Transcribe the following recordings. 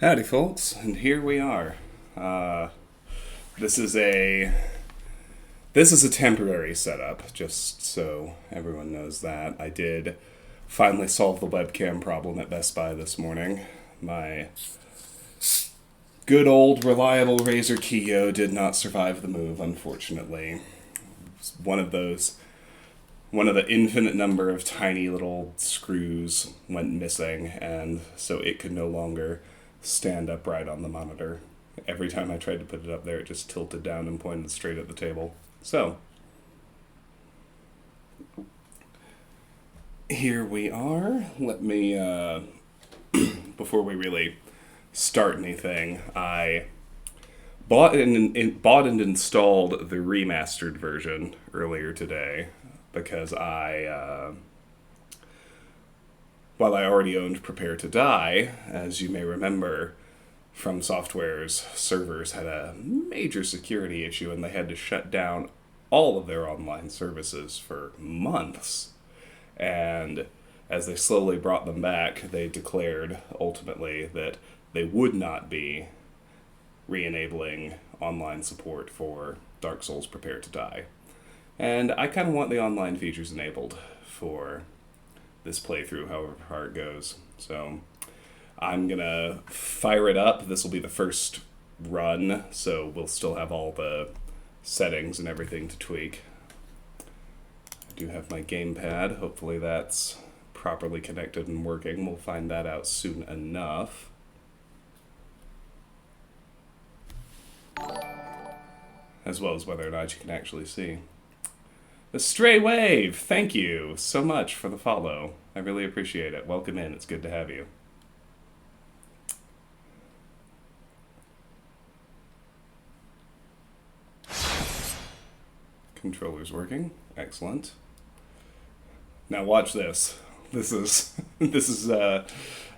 Howdy, folks, and here we are. Uh, this is a this is a temporary setup, just so everyone knows that. I did finally solve the webcam problem at Best Buy this morning. My good old reliable Razer Kiyo did not survive the move, unfortunately. It's one of the infinite number of tiny little screws went missing, and so it could no longer stand upright on the monitor. Every time I tried to put it up there, it just tilted down and pointed straight at the table. So, here we are. Let me, before we really start anything, I bought and installed the remastered version earlier today because while I already owned Prepare to Die, as you may remember, From Software's servers had a major security issue and they had to shut down all of their online services for months. And as they slowly brought them back, they declared ultimately that they would not be re-enabling online support for Dark Souls Prepare to Die. And I kind of want the online features enabled for this playthrough, however far it goes. So I'm gonna fire it up. This will be the first run, so we'll still have all the settings and everything to tweak. I do have my gamepad. Hopefully that's properly connected and working. We'll find that out soon enough. As well as whether or not you can actually see. The Stray Wave, thank you so much for the follow. I really appreciate it. Welcome in. It's good to have you. Controller's working. Excellent. Now watch this.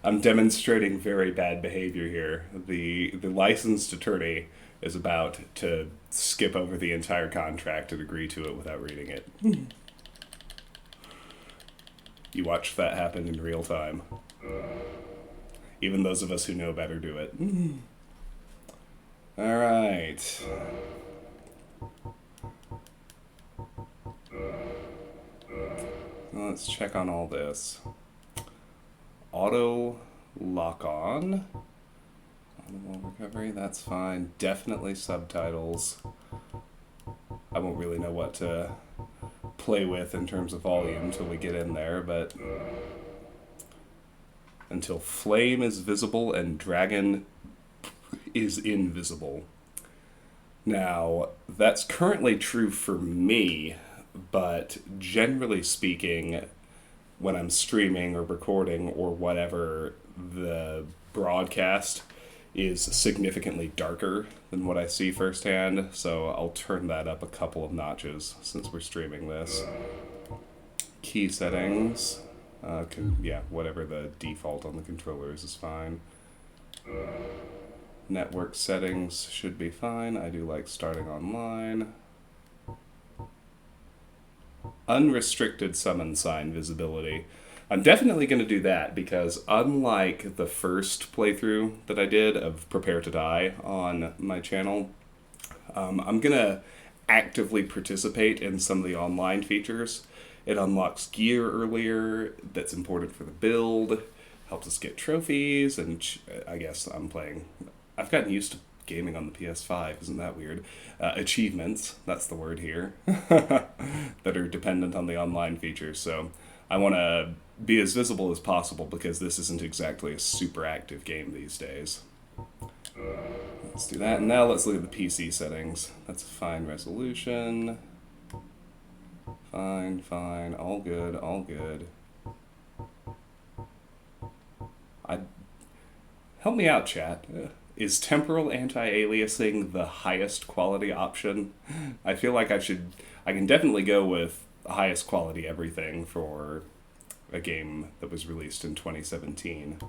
I'm demonstrating very bad behavior here. The licensed attorney is about to skip over the entire contract and agree to it without reading it. You watch that happen in real time. Even those of us who know better do it. All right. Let's check on all this. Auto lock on. Audible recovery, that's fine. Definitely subtitles. I won't really know what to play with in terms of volume until we get in there, but until flame is visible and dragon is invisible. Now, that's currently true for me, but generally speaking, when I'm streaming or recording or whatever, the broadcast is significantly darker than what I see firsthand, so I'll turn that up a couple of notches since we're streaming this. Key settings, whatever the default on the controller is fine. Network settings should be fine. I do like starting online. Unrestricted summon sign visibility. I'm definitely going to do that because unlike the first playthrough that I did of Prepare to Die on my channel, I'm going to actively participate in some of the online features. It unlocks gear earlier that's important for the build, helps us get trophies, and I guess I've gotten used to gaming on the PS5, isn't that weird? Achievements, that's the word here, that are dependent on the online features. So I want to be as visible as possible because this isn't exactly a super active game these days. Let's do that. And now let's look at the PC settings. That's a fine resolution. Fine. All good, all good. Help me out, chat. Is temporal anti-aliasing the highest quality option? I feel like I can definitely go with highest quality everything for a game that was released in 2017.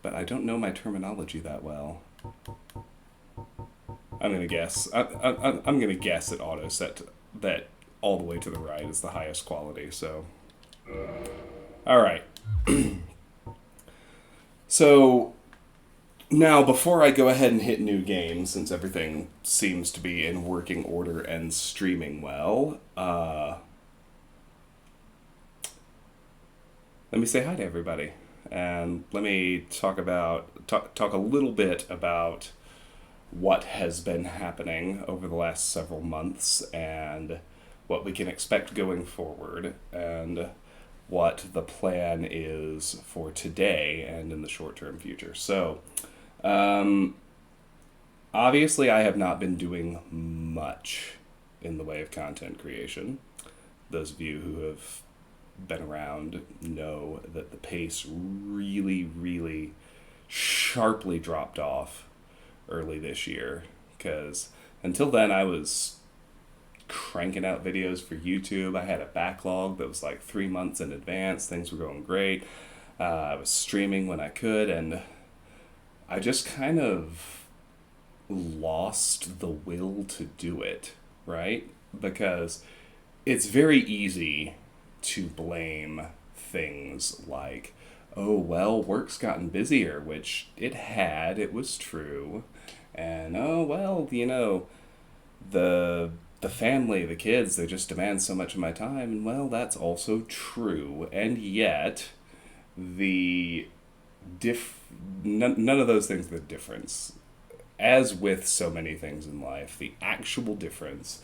But I don't know my terminology that well. I'm gonna guess. I'm gonna guess at auto set that all the way to the right is the highest quality. So, all right. So Now, before I go ahead and hit new games, since everything seems to be in working order and streaming well, let me say hi to everybody, and let me talk a little bit about what has been happening over the last several months and what we can expect going forward, and what the plan is for today and in the short term future. So, um, obviously, I have not been doing much in the way of content creation. Those of you who have been around know that the pace really, really sharply dropped off early this year, because until then I was cranking out videos for YouTube. I had a backlog that was like 3 months in advance. Things were going great. I was streaming when I could, and I just kind of lost the will to do it, right? Because it's very easy to blame things like, oh, well, work's gotten busier, which it had, it was true. And, oh, well, the family, the kids, they just demand so much of my time, and, well, that's also true. And yet, the none of those things are the difference. As with so many things in life, the actual difference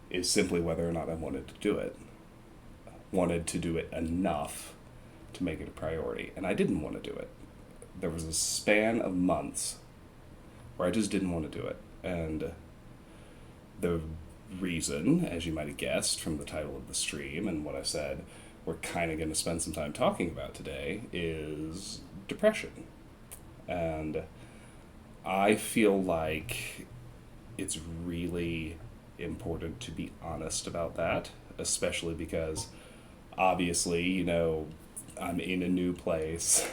is simply whether or not I wanted to do it. Wanted to do it enough to make it a priority. And I didn't want to do it. There was a span of months where I just didn't want to do it. And the reason, as you might have guessed from the title of the stream and what I said, we're kind of going to spend some time talking about today, is depression. And I feel like it's really important to be honest about that, especially because obviously, I'm in a new place.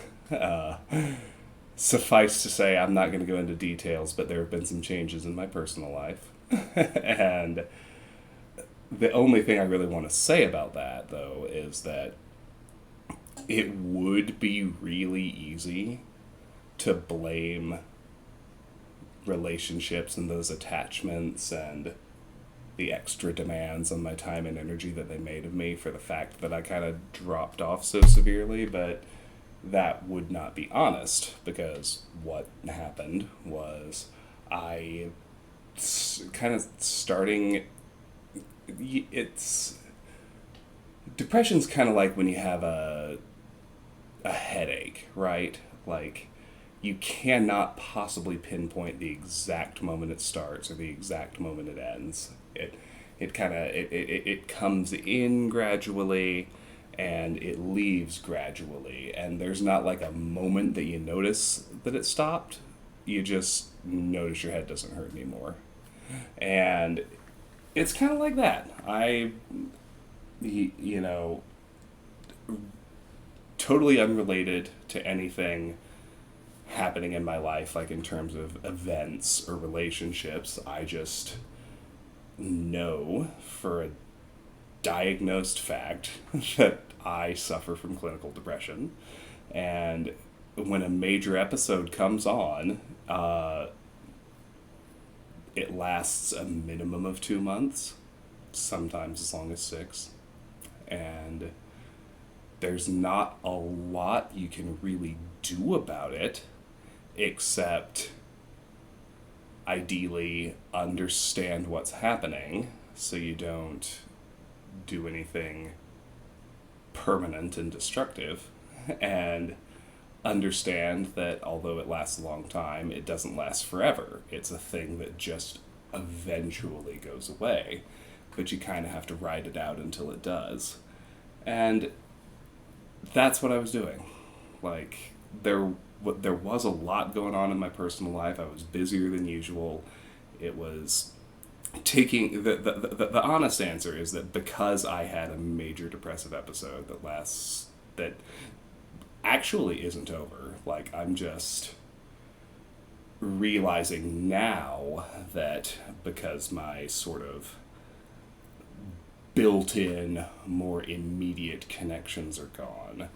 Suffice to say, I'm not going to go into details, but there have been some changes in my personal life. And the only thing I really want to say about that, though, is that it would be really easy to blame relationships and those attachments and the extra demands on my time and energy that they made of me for the fact that I kind of dropped off so severely, but that would not be honest, because what happened was I kind of starting, it's, depression's kind of like when you have a headache, right? Like, you cannot possibly pinpoint the exact moment it starts or the exact moment it ends. It comes in gradually and it leaves gradually, and there's not like a moment that you notice that it stopped. You just notice your head doesn't hurt anymore. And it's kind of like that. Totally unrelated to anything happening in my life, like in terms of events or relationships, I just know for a diagnosed fact that I suffer from clinical depression. And when a major episode comes on, it lasts a minimum of 2 months, sometimes as long as 6. And there's not a lot you can really do about it, except ideally understand what's happening so you don't do anything permanent and destructive, and understand that although it lasts a long time, it doesn't last forever. It's a thing that just eventually goes away, but you kind of have to ride it out until it does. And that's what I was doing. Like, there was a lot going on in my personal life. I was busier than usual. It was taking the honest answer is that because I had a major depressive episode that actually isn't over. Like, I'm just realizing now that because my sort of built-in, more immediate connections are gone,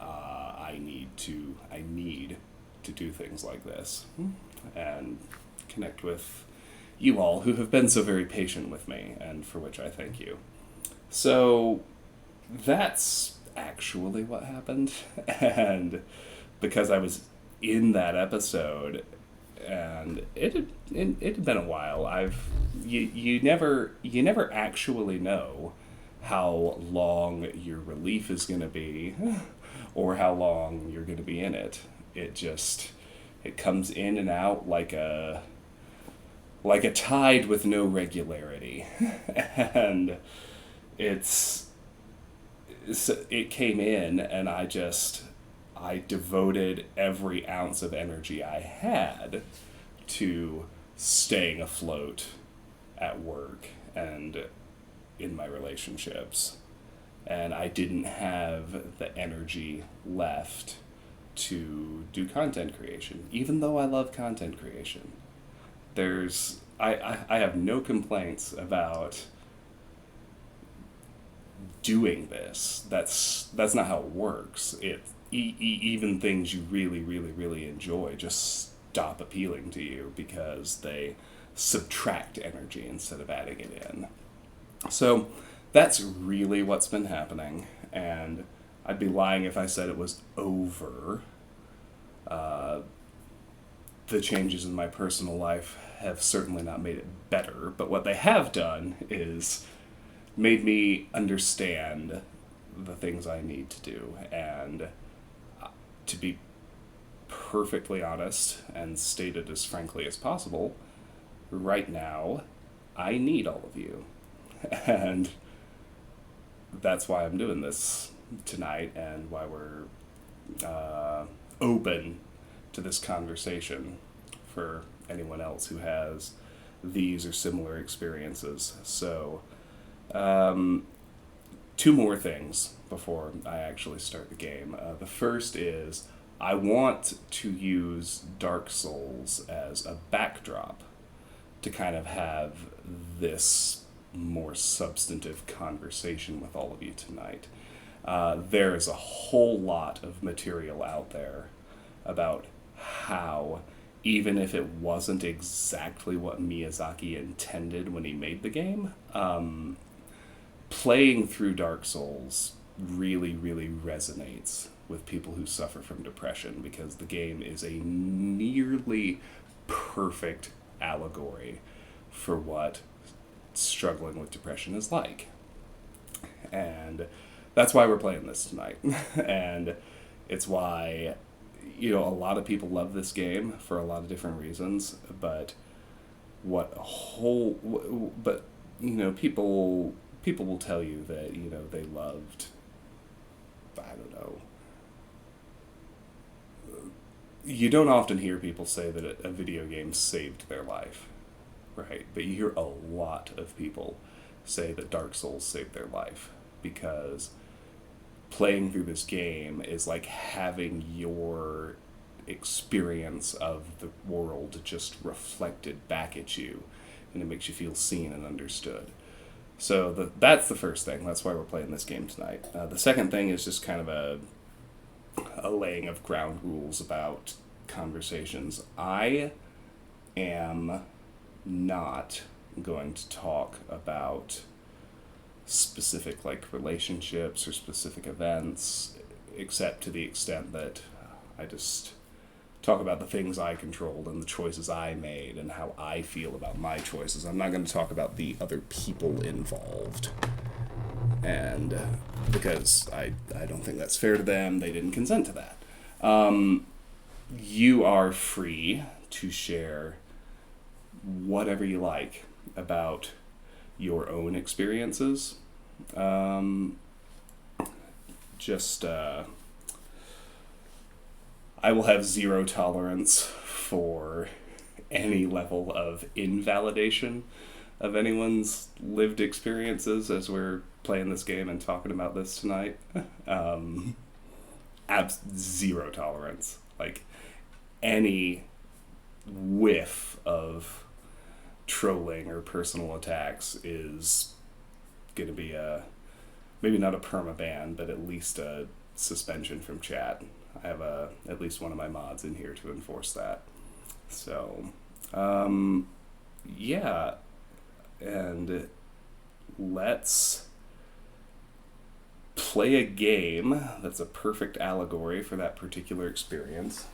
I need to do things like this and connect with you all who have been so very patient with me, and for which I thank you. So that's actually what happened, and because I was in that episode, and it had been a while. You never actually know how long your relief is going to be, or how long you're going to be in it. It comes in and out like a tide with no regularity, and it came in, and I devoted every ounce of energy I had to staying afloat at work and in my relationships. And I didn't have the energy left to do content creation, even though I love content creation. I have no complaints about doing this. That's not how it works. Even things you really, really, really enjoy just stop appealing to you because they subtract energy instead of adding it in. So that's really what's been happening, and I'd be lying if I said it was over. The changes in my personal life have certainly not made it better, but what they have done is made me understand the things I need to do. And to be perfectly honest and stated as frankly as possible, right now, I need all of you. And that's why I'm doing this tonight, and why we're open to this conversation for anyone else who has these or similar experiences. So, 2 more things before I actually start the game. The first is I want to use Dark Souls as a backdrop to kind of have this more substantive conversation with all of you tonight. There is a whole lot of material out there about how, even if it wasn't exactly what Miyazaki intended when he made the game, playing through Dark Souls really, really resonates with people who suffer from depression, because the game is a nearly perfect allegory for what struggling with depression is like. And that's why we're playing this tonight. And it's why, a lot of people love this game for a lot of different reasons, but people will tell you that, they loved, I don't know. You don't often hear people say that a video game saved their life, right? But you hear a lot of people say that Dark Souls saved their life, because playing through this game is like having your experience of the world just reflected back at you, and it makes you feel seen and understood. So that's the first thing. That's why we're playing this game tonight. The second thing is just kind of a laying of ground rules about conversations. I am not going to talk about specific relationships or specific events, except to the extent that I just talk about the things I controlled and the choices I made and how I feel about my choices. I'm not going to talk about the other people involved, and because I don't think that's fair to them. They didn't consent to that. You are free to share whatever you like about your own experiences. I will have zero tolerance for any level of invalidation of anyone's lived experiences as we're playing this game and talking about this tonight. Zero tolerance. Any whiff of trolling or personal attacks is going to be maybe not a permaban, but at least a suspension from chat. I have at least one of my mods in here to enforce that. So, yeah, and let's play a game that's a perfect allegory for that particular experience,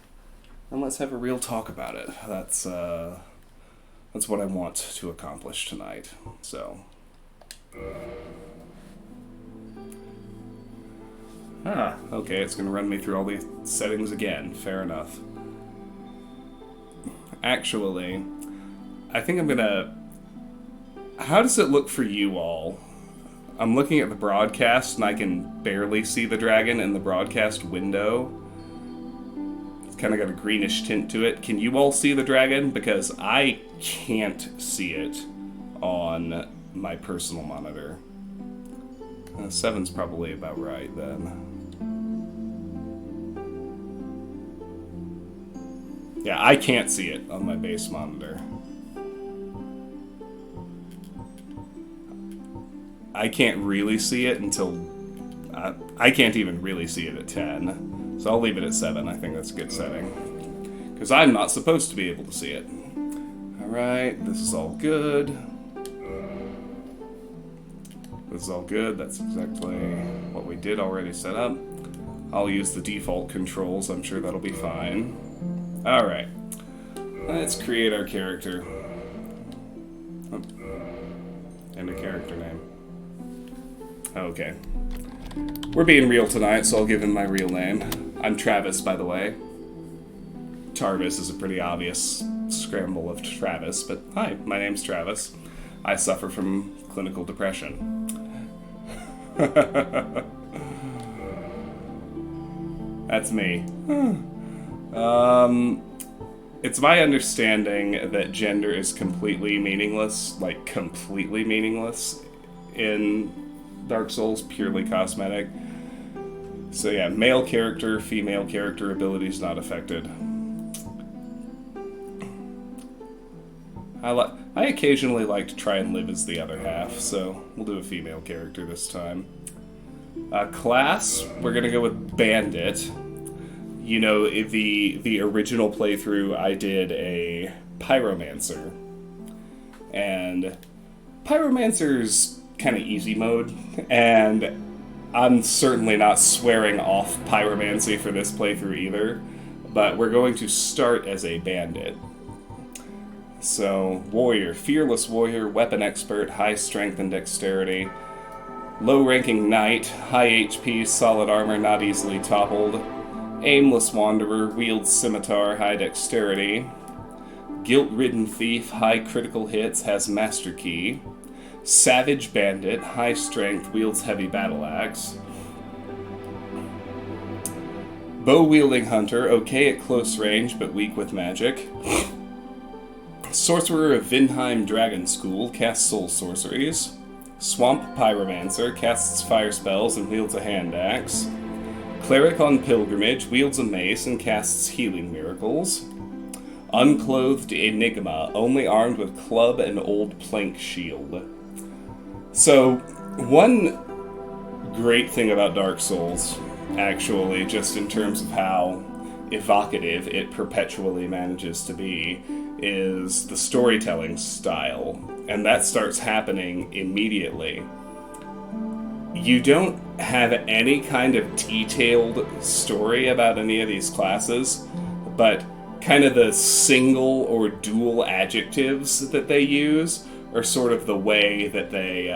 and let's have a real talk about it. That's what I want to accomplish tonight. So, okay, it's going to run me through all these settings again. Fair enough. Actually, I think I'm going to... How does it look for you all? I'm looking at the broadcast, and I can barely see the dragon in the broadcast window. It's kind of got a greenish tint to it. Can you all see the dragon? Because I can't see it on my personal monitor. 7's probably about right, then. Yeah, I can't see it on my base monitor. I can't really see it until... I can't even really see it at 10. So I'll leave it at 7. I think that's a good setting. Because I'm not supposed to be able to see it. Alright, this is all good. This is all good. That's exactly what we did already set up. I'll use the default controls. I'm sure that'll be fine. Alright. Let's create our character. Oh. And a character name. Okay. We're being real tonight, so I'll give him my real name. I'm Travis, by the way. Tarvis is a pretty obvious scramble of Travis, but hi, my name's Travis. I suffer from clinical depression. That's me. It's my understanding that gender is completely meaningless, like completely meaningless in Dark Souls, purely cosmetic. So yeah, male character, female character, abilities not affected. I occasionally like to try and live as the other half, so we'll do a female character this time. Class, we're gonna go with Bandit. You know, the original playthrough, I did a Pyromancer. And Pyromancer's kind of easy mode, and I'm certainly not swearing off pyromancy for this playthrough either, but we're going to start as a bandit. So, warrior, fearless warrior, weapon expert, high strength and dexterity, low-ranking knight, high HP, solid armor, not easily toppled, aimless wanderer, wields scimitar, high dexterity, guilt-ridden thief, high critical hits, has master key, savage bandit, high strength, wields heavy battle axe. Bow-wielding hunter, okay at close range, but weak with magic. Sorcerer of Vinheim Dragon School, casts soul sorceries. Swamp pyromancer, casts fire spells and wields a hand axe. Cleric on pilgrimage, wields a mace and casts healing miracles. Unclothed enigma, only armed with club and old plank shield. So, one great thing about Dark Souls, actually, just in terms of how evocative it perpetually manages to be, is the storytelling style. And that starts happening immediately. You don't have any kind of detailed story about any of these classes, but kind of the single or dual adjectives that they use are sort of the way that they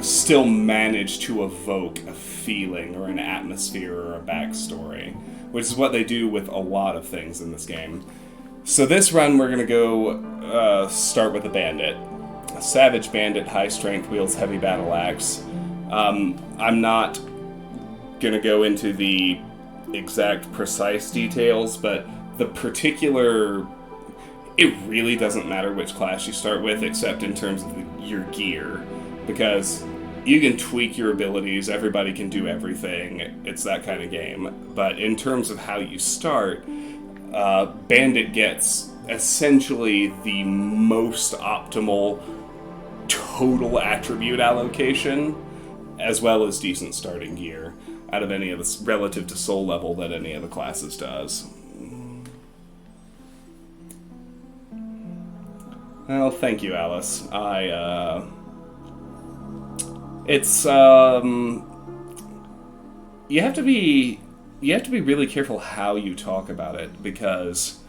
still manage to evoke a feeling or an atmosphere or a backstory, which is what they do with a lot of things in this game. So this run we're going to go start with a bandit. A savage bandit, high strength, wields heavy battle axe. I'm not going to go into the exact precise details, but the particular... It really doesn't matter which class you start with, except in terms of your gear, because you can tweak your abilities, everybody can do everything, it's that kind of game. But in terms of how you start, Bandit gets essentially the most optimal, total attribute allocation, as well as decent starting gear out of any of the relative to soul level that any of the classes does. Well, thank you, Alice. It's you have to be really careful how you talk about it, because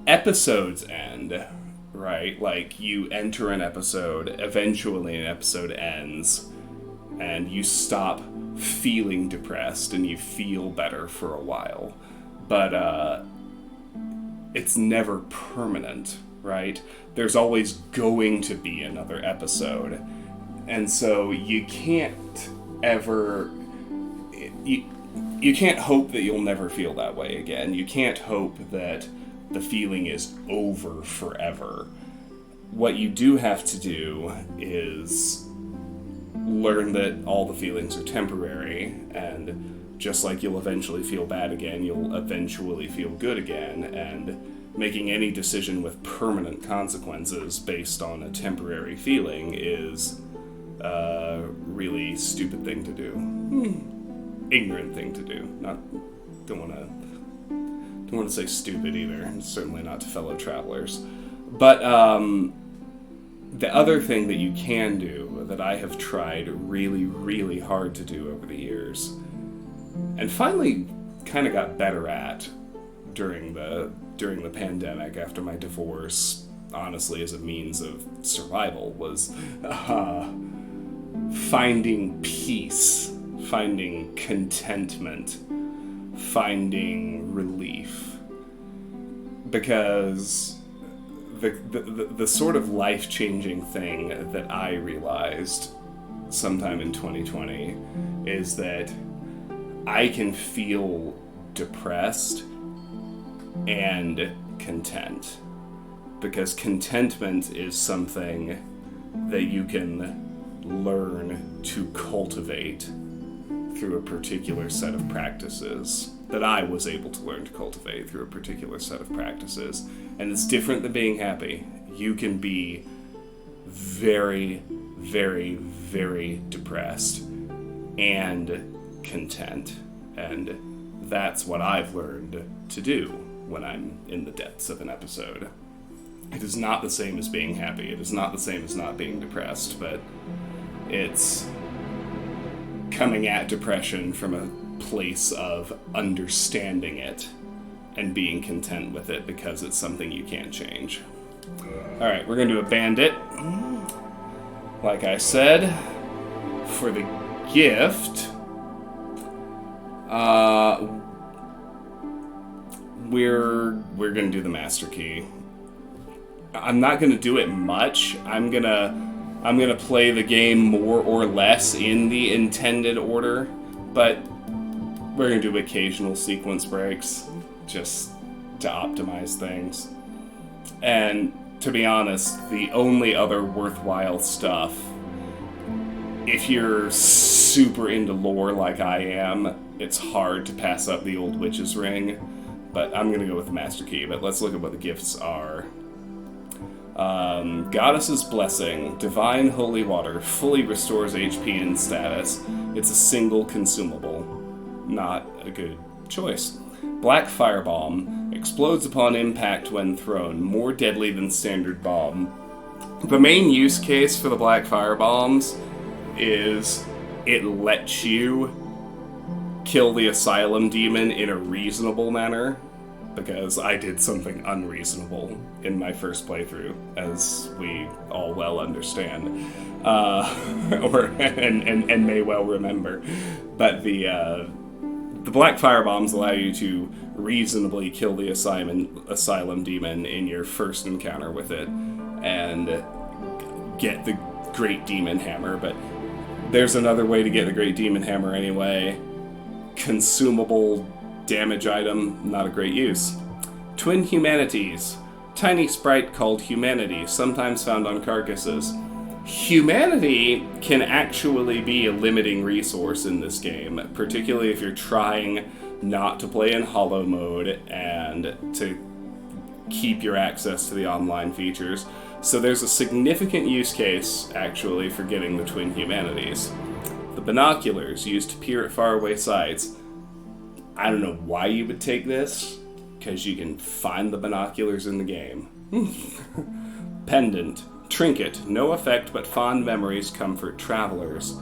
episodes end, right? Like, you enter an episode, eventually an episode ends, and you stop feeling depressed and you feel better for a while. But it's never permanent, right? There's always going to be another episode. And so you can't ever... You can't hope that you'll never feel that way again. You can't hope that the feeling is over forever. What you do have to do is learn that all the feelings are temporary, and just like you'll eventually feel bad again, you'll eventually feel good again, and making any decision with permanent consequences based on a temporary feeling is a really stupid thing to do. Ignorant thing to do. Don't want to say stupid either. Certainly not to fellow travelers. But the other thing that you can do, that I have tried really, really hard to do over the years, and finally kind of got better at during the pandemic after my divorce, honestly as a means of survival, was finding peace, finding contentment, finding relief. Because the sort of life-changing thing that I realized sometime in 2020 is that I can feel depressed and content. Because contentment is something that you can learn to cultivate through a particular set of practices, that I was able to learn to cultivate through a particular set of practices. And it's different than being happy. You can be very, very, very depressed and content. And that's what I've learned to do when I'm in the depths of an episode. It is not the same as being happy. It is not the same as not being depressed, but it's coming at depression from a place of understanding it and being content with it because it's something you can't change. Alright, we're going to do a bandit. Like I said, for the gift, we're going to do the Master Key. I'm not going to do it much. I'm gonna play the game more or less in the intended order, but we're gonna do occasional sequence breaks just to optimize things. And to be honest, the only other worthwhile stuff, if you're super into lore like I am, it's hard to pass up the old Witch's Ring, but I'm gonna go with the Master Key. But let's look at what the gifts are. Goddess's Blessing, Divine Holy Water, fully restores HP and status. It's a single consumable. Not a good choice. Black Firebomb, explodes upon impact when thrown, more deadly than standard bomb. The main use case for the Black Firebombs is it lets you kill the Asylum Demon in a reasonable manner, because I did something unreasonable in my first playthrough, as we all well understand, and may well remember. But the Black Firebombs allow you to reasonably kill the Asylum Demon in your first encounter with it, and get the Great Demon Hammer. But there's another way to get the Great Demon Hammer anyway. Consumable damage item, not a great use. Twin Humanities. Tiny sprite called Humanity, sometimes found on carcasses. Humanity can actually be a limiting resource in this game, particularly if you're trying not to play in hollow mode and to keep your access to the online features. So there's a significant use case, actually, for getting the twin humanities. The binoculars used to peer at faraway sights. I don't know why you would take this, because you can find the binoculars in the game. Pendant. Trinket. No effect but fond memories comfort travelers.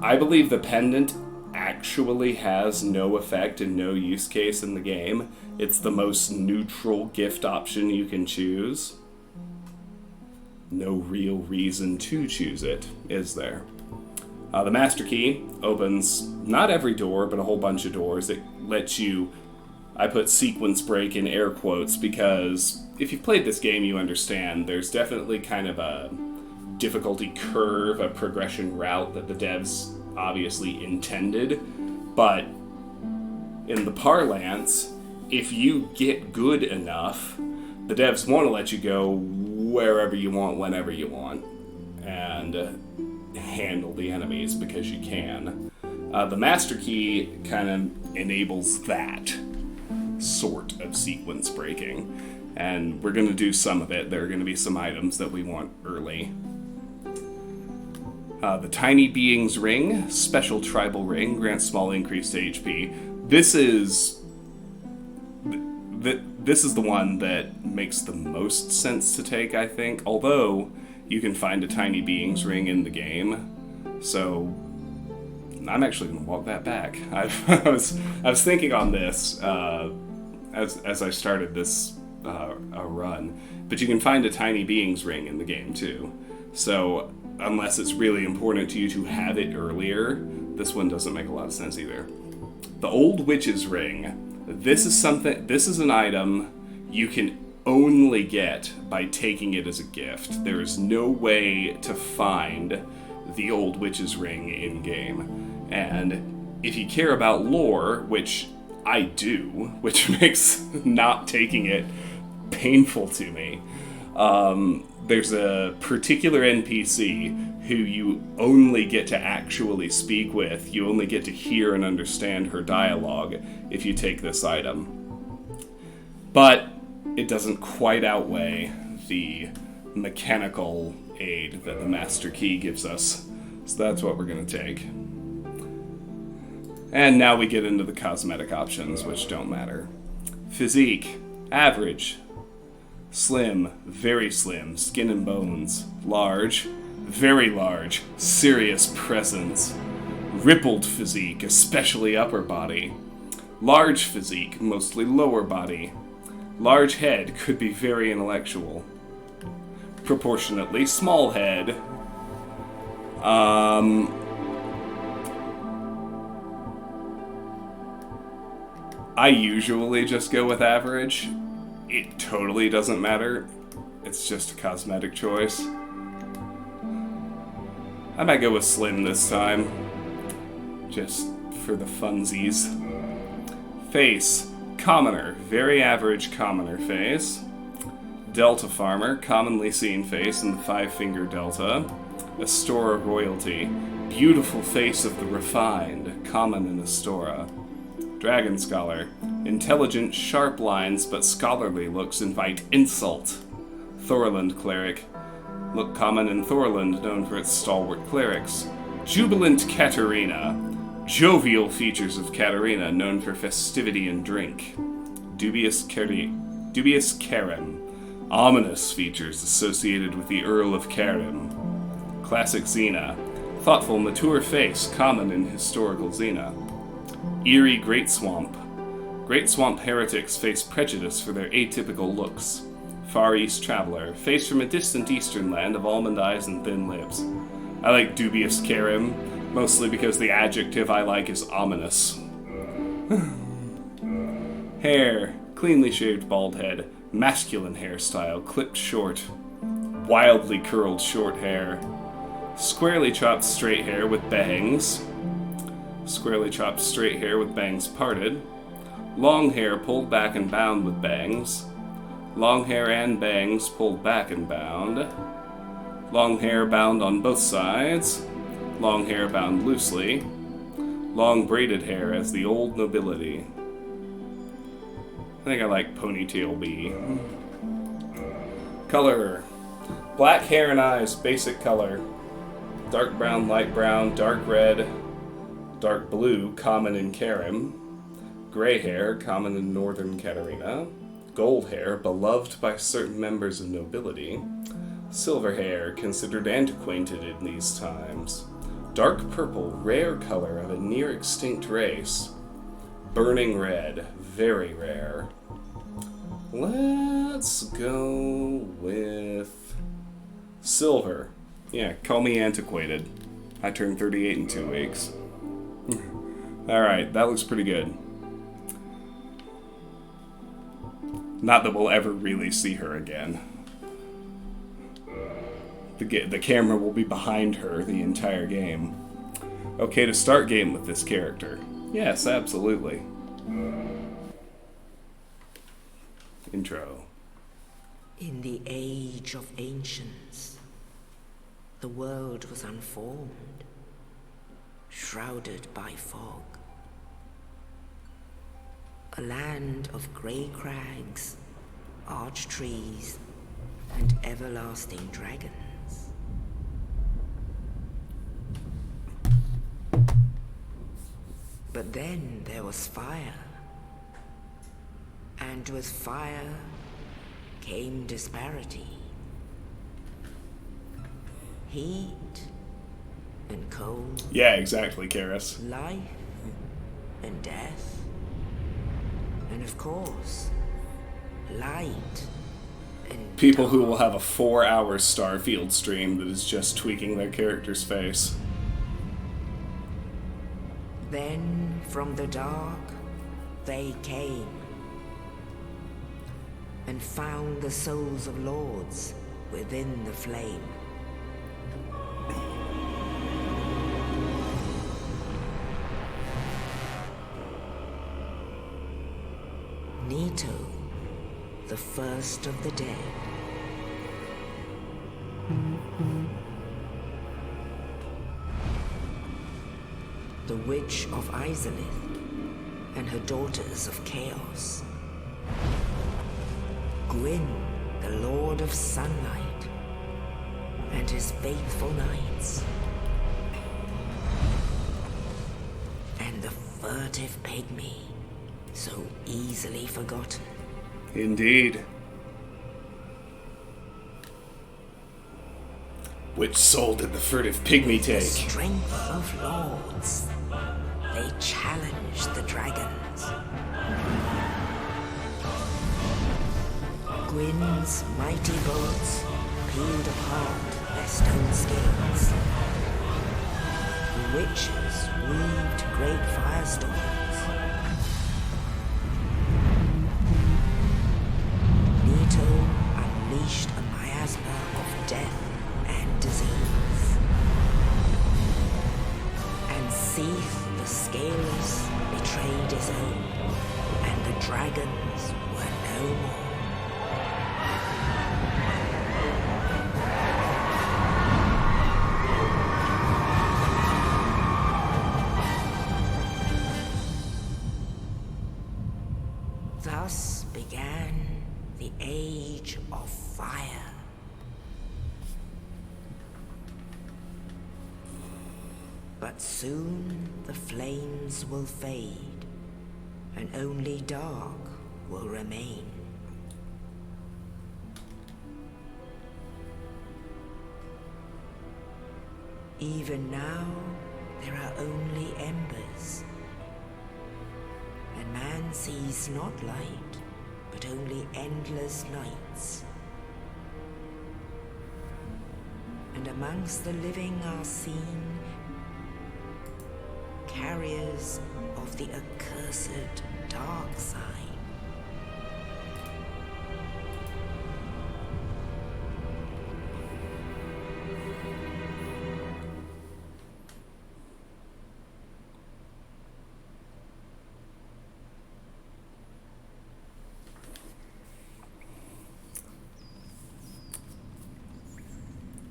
I believe the pendant actually has no effect and no use case in the game. It's the most neutral gift option you can choose. No real reason to choose it, is there? The Master Key opens not every door, but a whole bunch of doors. It lets you... I put sequence break in air quotes because if you've played this game, you understand there's definitely kind of a difficulty curve, a progression route that the devs obviously intended. But in the parlance, if you get good enough, the devs want to let you go wherever you want, whenever you want, and handle the enemies because you can. The Master Key kind of enables that sort of sequence breaking, and we're going to do some of it. There are going to be some items that we want early. The Tiny Being's Ring, special tribal ring, grants small increase to HP. This is the one that makes the most sense to take, I think, although you can find a Tiny Being's Ring in the game, so I'm actually going to walk that back. I was thinking on this as I started this run, but you can find a Tiny Being's Ring in the game too. So unless it's really important to you to have it earlier, this one doesn't make a lot of sense either. The Old Witch's Ring. This is an item you can only get by taking it as a gift. There is no way to find the Old Witch's Ring in-game. And if you care about lore, which I do, which makes not taking it painful to me, there's a particular NPC who you only get to actually speak with. You only get to hear and understand her dialogue if you take this item. But it doesn't quite outweigh the mechanical aid that the Master Key gives us. So that's what we're going to take. And now we get into the cosmetic options, which don't matter. Physique. Average. Slim. Very slim. Skin and bones. Large. Very large. Serious presence. Rippled physique, especially upper body. Large physique, mostly lower body. Large head, could be very intellectual. Proportionately small head. I usually just go with average. It totally doesn't matter. It's just a cosmetic choice. I might go with slim this time. Just for the funsies. Face. Commoner. Very average commoner face. Delta farmer. Commonly seen face in the 5-finger delta. Astora royalty. Beautiful face of the refined. Common in Astora. Dragon scholar. Intelligent, sharp lines, but scholarly looks invite insult. Thorland cleric. Look common in Thorland, known for its stalwart clerics. Jubilant Katarina. Jovial features of Katarina, known for festivity and drink. Dubious Karim. Ominous features associated with the Earl of Karim. Classic Xena. Thoughtful, mature face, common in historical Xena. Eerie Great Swamp. Great Swamp heretics face prejudice for their atypical looks. Far East traveler. Face from a distant eastern land of almond eyes and thin lips. I like Dubious Karim, mostly because the adjective I like is ominous. Hair. Cleanly shaved bald head. Masculine hairstyle, clipped short. Wildly curled short hair. Squarely chopped straight hair with bangs. Squarely chopped straight hair with bangs parted. Long hair pulled back and bound with bangs. Long hair and bangs pulled back and bound. Long hair bound on both sides. Long hair bound loosely. Long braided hair as the old nobility. I think I like Ponytail B. Color. Black hair and eyes, basic color. Dark brown, light brown, dark red, dark blue, common in Karim. Gray hair, common in northern Katarina. Gold hair, beloved by certain members of nobility. Silver hair, considered antiquated in these times. Dark purple, rare color of a near-extinct race. Burning red, very rare. Let's go with silver. Yeah, call me antiquated. I turned 38 in 2 weeks. Alright, that looks pretty good. Not that we'll ever really see her again. The camera will be behind her the entire game. Okay, to start game with this character. Yes, absolutely. Intro. In the age of ancients, the world was unformed, shrouded by fog. A land of grey crags, arch trees, and everlasting dragons. But then there was fire, and with fire came disparity. Heat and cold. Yeah, exactly, Karis. Life and death. And of course, light and People dark. who will have a 4-hour Starfield stream that is just tweaking their character's face. Then from the dark they came and found the souls of lords within the flame. Nito, the first of the dead. The Witch of Izalith and her daughters of Chaos. Gwyn, the Lord of Sunlight, and his faithful knights. And the furtive pygmy, so easily forgotten. Indeed. Which soul did the furtive pygmy The take? strength of lords, they challenged the dragons. Gwyn's mighty bolts peeled apart their stone scales. The witches weaved great firestorms. Nito unleashed a miasma of death and disease. And Seath the Scaleless betrayed his own, and the dragons were no more. Thus began the Age of Fire. But soon the flames will fade, and only dark will remain. Even now, there are only embers. And man sees not light, but only endless nights. And amongst the living are seen carriers of the accursed dark side.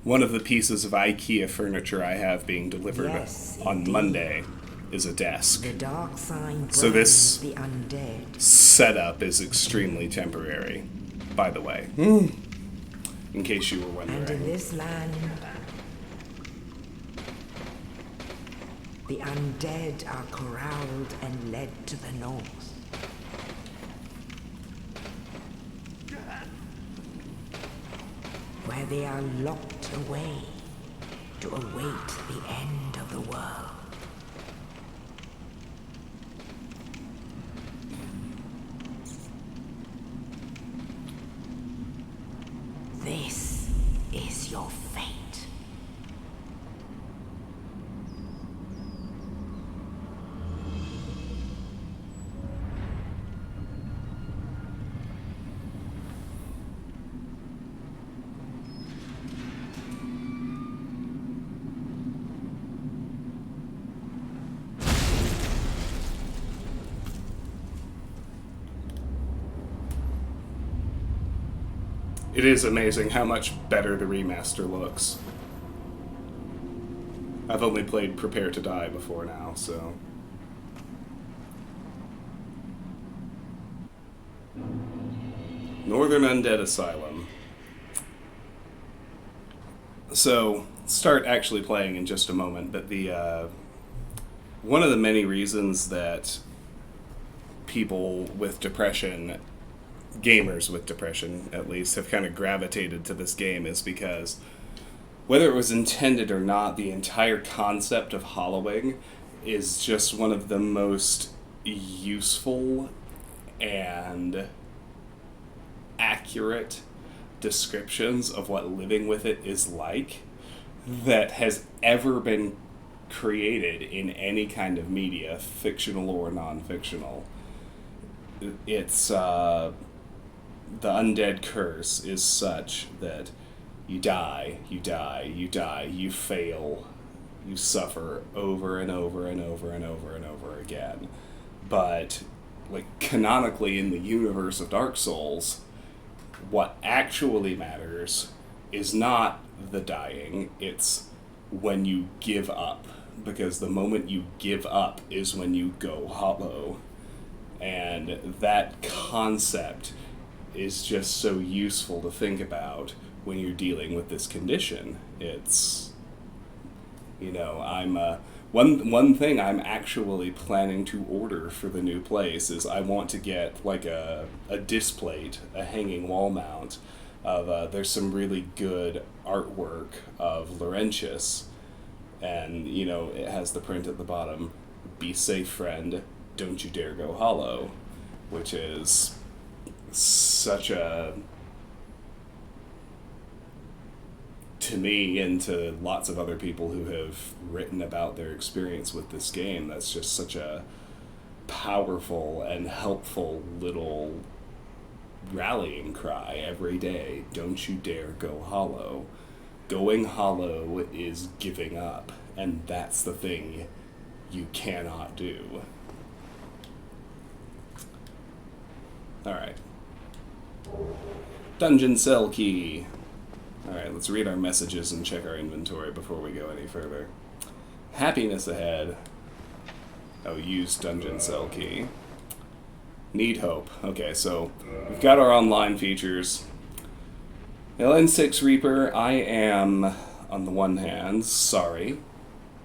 One of the pieces of IKEA furniture I have being delivered Yes, on indeed. Monday is a desk. The dark side So this- burns the undead. Setup is extremely temporary, by the way. in case you were And in wondering. this land, the undead are corralled and led to the north. Where they are locked away to await the end of the world. This is your fate. It is amazing how much better the remaster looks. I've only played Prepare to Die before now, so... Northern Undead Asylum. So, start actually playing in just a moment, but the one of the many reasons that people with depression, gamers with depression at least, have kind of gravitated to this game is because, whether it was intended or not, the entire concept of hollowing is just one of the most useful and accurate descriptions of what living with it is like that has ever been created in any kind of media, fictional or non-fictional. It's the undead curse is such that you die, you die, you die, you fail, you suffer over and over and over and over and over again. But, like, canonically in the universe of Dark Souls, what actually matters is not the dying, it's when you give up. Because the moment you give up is when you go hollow. And that concept is just so useful to think about when you're dealing with this condition. It's, you know, one thing I'm actually planning to order for the new place is I want to get like a disc plate, a hanging wall mount of there's some really good artwork of Laurentius, and you know it has the print at the bottom, "Be safe, friend, don't you dare go hollow," which is such a, to me and to lots of other people who have written about their experience with this game, that's just such a powerful and helpful little rallying cry every day. Don't you dare go hollow. Going hollow is giving up, and that's the thing you cannot do. Alright. Dungeon cell key. Alright, let's read our messages and check our inventory before we go any further. Happiness ahead. Oh, use dungeon cell key. Need hope. Okay, so we've got our online features. LN6 Reaper, I am, on the one hand, sorry.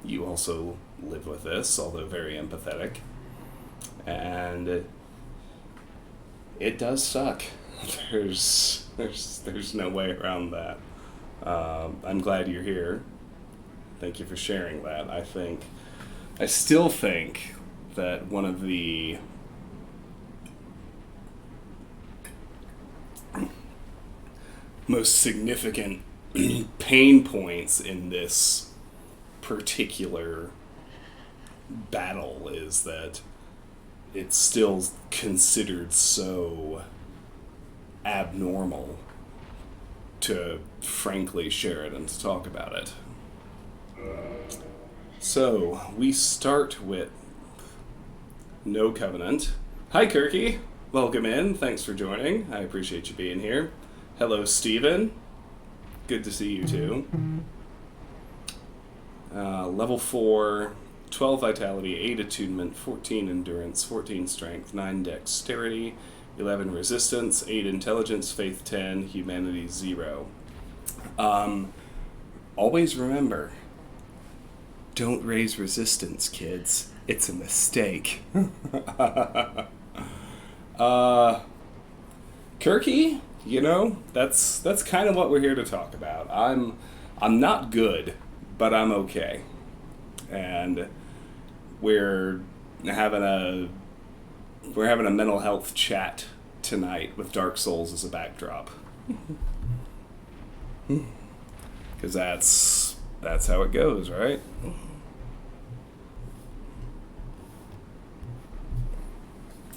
You also live with this, although very empathetic. And it does suck. There's no way around that. I'm glad you're here. Thank you for sharing that. I still think that one of the most significant pain points in this particular battle is that it's still considered so abnormal to frankly share it and to talk about it. So, we start with No Covenant. Hi, Kirky. Welcome in. Thanks for joining. I appreciate you being here. Hello, Steven. Good to see you, too. Level 4, 12 Vitality, 8 Attunement, 14 Endurance, 14 Strength, 9 Dexterity, 11 Resistance, 8 Intelligence, Faith 10, Humanity 0. Always remember, don't raise resistance, kids. It's a mistake. Kirky, that's kind of what we're here to talk about. I'm not good, but I'm okay. And we're having a mental health chat tonight with Dark Souls as a backdrop. Because that's how it goes, right?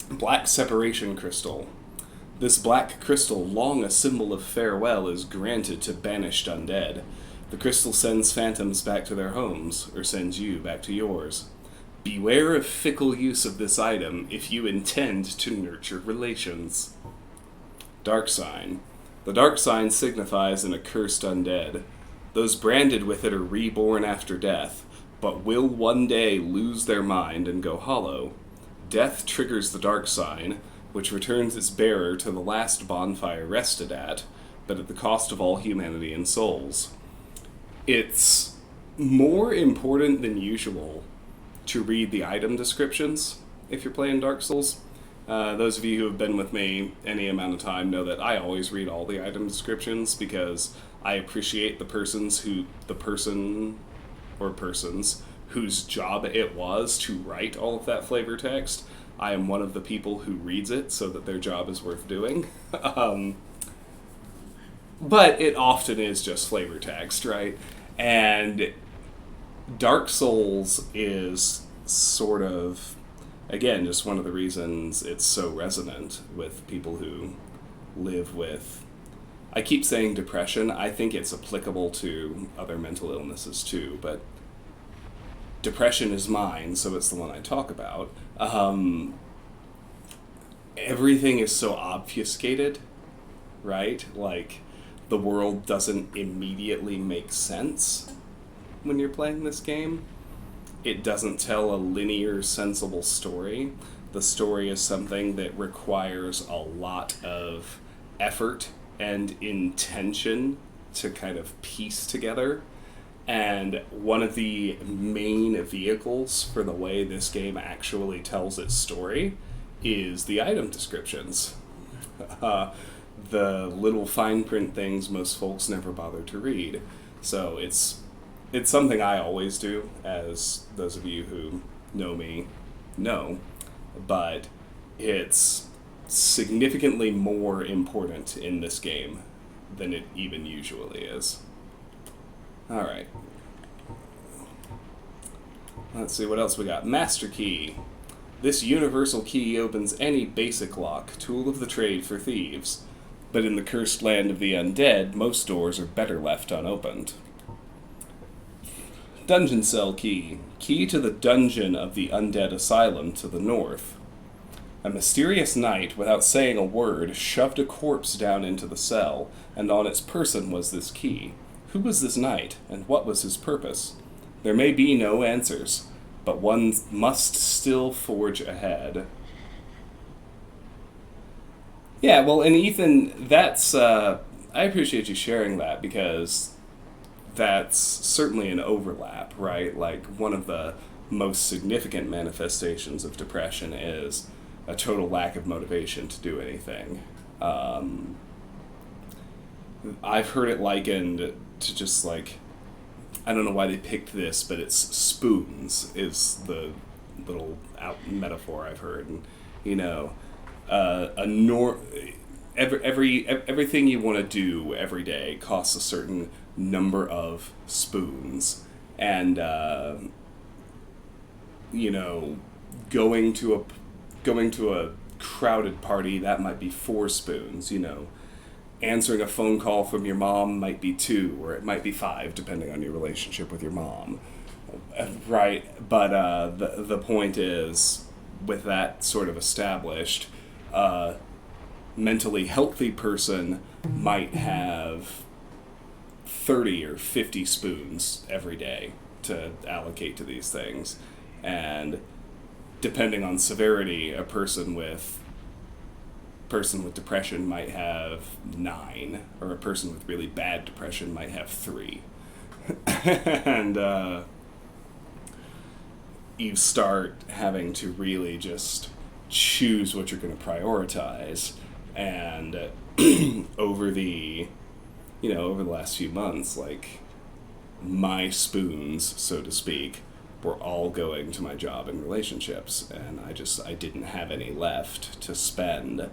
Black Separation Crystal. This black crystal, long a symbol of farewell, is granted to banished undead. The crystal sends phantoms back to their homes, or sends you back to yours. Beware of fickle use of this item if you intend to nurture relations. Dark Sign. The dark sign signifies an accursed undead. Those branded with it are reborn after death, but will one day lose their mind and go hollow. Death triggers the dark sign, which returns its bearer to the last bonfire rested at, but at the cost of all humanity and souls. It's more important than usual to read the item descriptions if you're playing Dark Souls. Those of you who have been with me any amount of time know that I always read all the item descriptions because I appreciate the person or persons whose job it was to write all of that flavor text. I am one of the people who reads it so that their job is worth doing. But it often is just flavor text, right? And Dark Souls is sort of, again, just one of the reasons it's so resonant with people who live with, I keep saying depression. I think it's applicable to other mental illnesses too, but depression is mine, so it's the one I talk about. Everything is so obfuscated, right? Like, the world doesn't immediately make sense when you're playing this game. It doesn't tell a linear, sensible story. The story is something that requires a lot of effort and intention to kind of piece together. And one of the main vehicles for the way this game actually tells its story is the item descriptions. The little fine print things most folks never bother to read. So it's something I always do, as those of you who know me know, but it's significantly more important in this game than it even usually is. Alright. Let's see what else we got. Master Key. This universal key opens any basic lock, tool of the trade for thieves. But in the cursed land of the undead, most doors are better left unopened. Dungeon Cell Key. Key to the dungeon of the undead asylum to the north. A mysterious knight, without saying a word, shoved a corpse down into the cell, and on its person was this key. Who was this knight, and what was his purpose? There may be no answers, but one must still forge ahead. Yeah, well, and Ethan, that's, I appreciate you sharing that, because that's certainly an overlap, right? Like, one of the most significant manifestations of depression is a total lack of motivation to do anything. I've heard it likened to just like, I don't know why they picked this, but it's spoons is the little metaphor I've heard, and everything you want to do every day costs a certain number of spoons, and going to a crowded party, that might be 4 spoons. Answering a phone call from your mom might be 2, or it might be 5, depending on your relationship with your mom, right? But the point is, with that sort of established, mentally healthy person might have 30 or 50 spoons every day to allocate to these things. And depending on severity, a person with person with depression might have 9, or a person with really bad depression might have 3. And you start having to really just choose what you're going to prioritize. And over the last few months, like, my spoons, so to speak, were all going to my job and relationships, and I didn't have any left to spend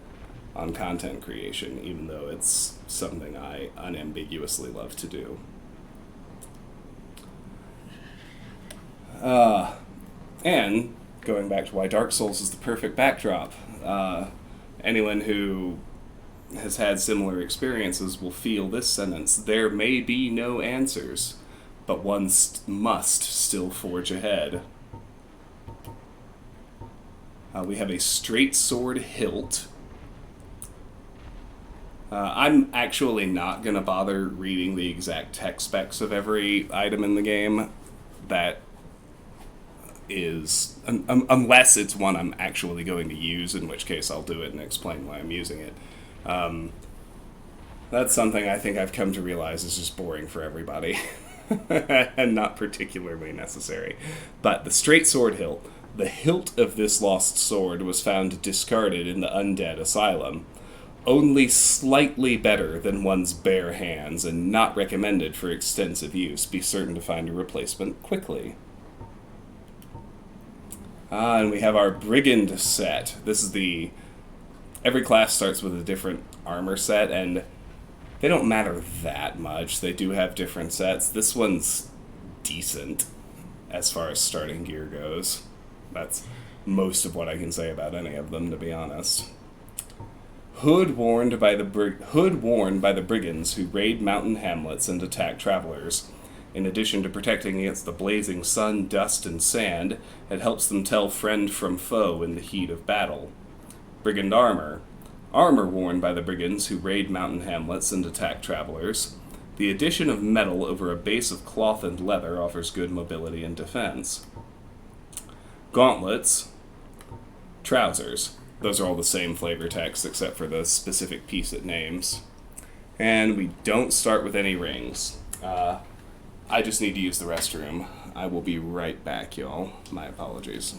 on content creation, even though it's something I unambiguously love to do. And going back to why Dark Souls is the perfect backdrop, anyone who has had similar experiences will feel this sentence: there may be no answers, but one must still forge ahead. We have a straight sword hilt. I'm actually not going to bother reading the exact tech specs of every item in the game. That is, unless it's one I'm actually going to use, in which case I'll do it and explain why I'm using it. That's something I think I've come to realize is just boring for everybody. And not particularly necessary. But the straight sword hilt. The hilt of this lost sword was found discarded in the undead asylum. Only slightly better than one's bare hands, and not recommended for extensive use. Be certain to find a replacement quickly. And we have our Brigand set. This is every class starts with a different armor set, and they don't matter that much. They do have different sets. This one's decent as far as starting gear goes. That's most of what I can say about any of them, to be honest. Hood worn by the brigands who raid mountain hamlets and attack travelers. In addition to protecting against the blazing sun, dust, and sand, it helps them tell friend from foe in the heat of battle. Brigand armor. Armor worn by the brigands who raid mountain hamlets and attack travelers. The addition of metal over a base of cloth and leather offers good mobility and defense. Gauntlets. Trousers. Those are all the same flavor text except for the specific piece it names. And we don't start with any rings. I just need to use the restroom. I will be right back, y'all. My apologies.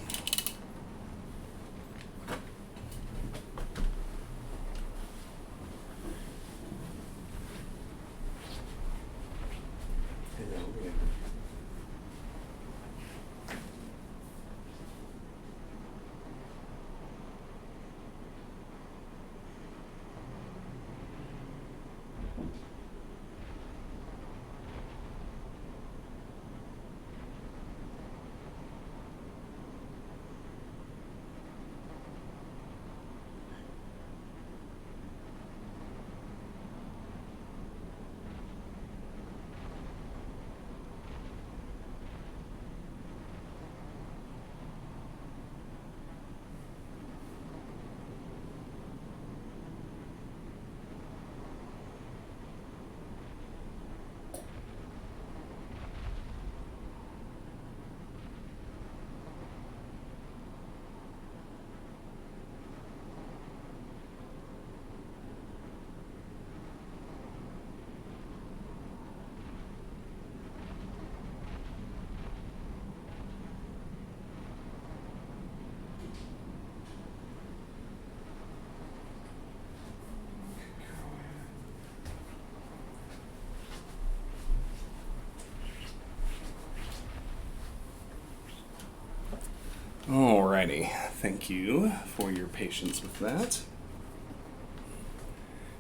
Alrighty, thank you for your patience with that.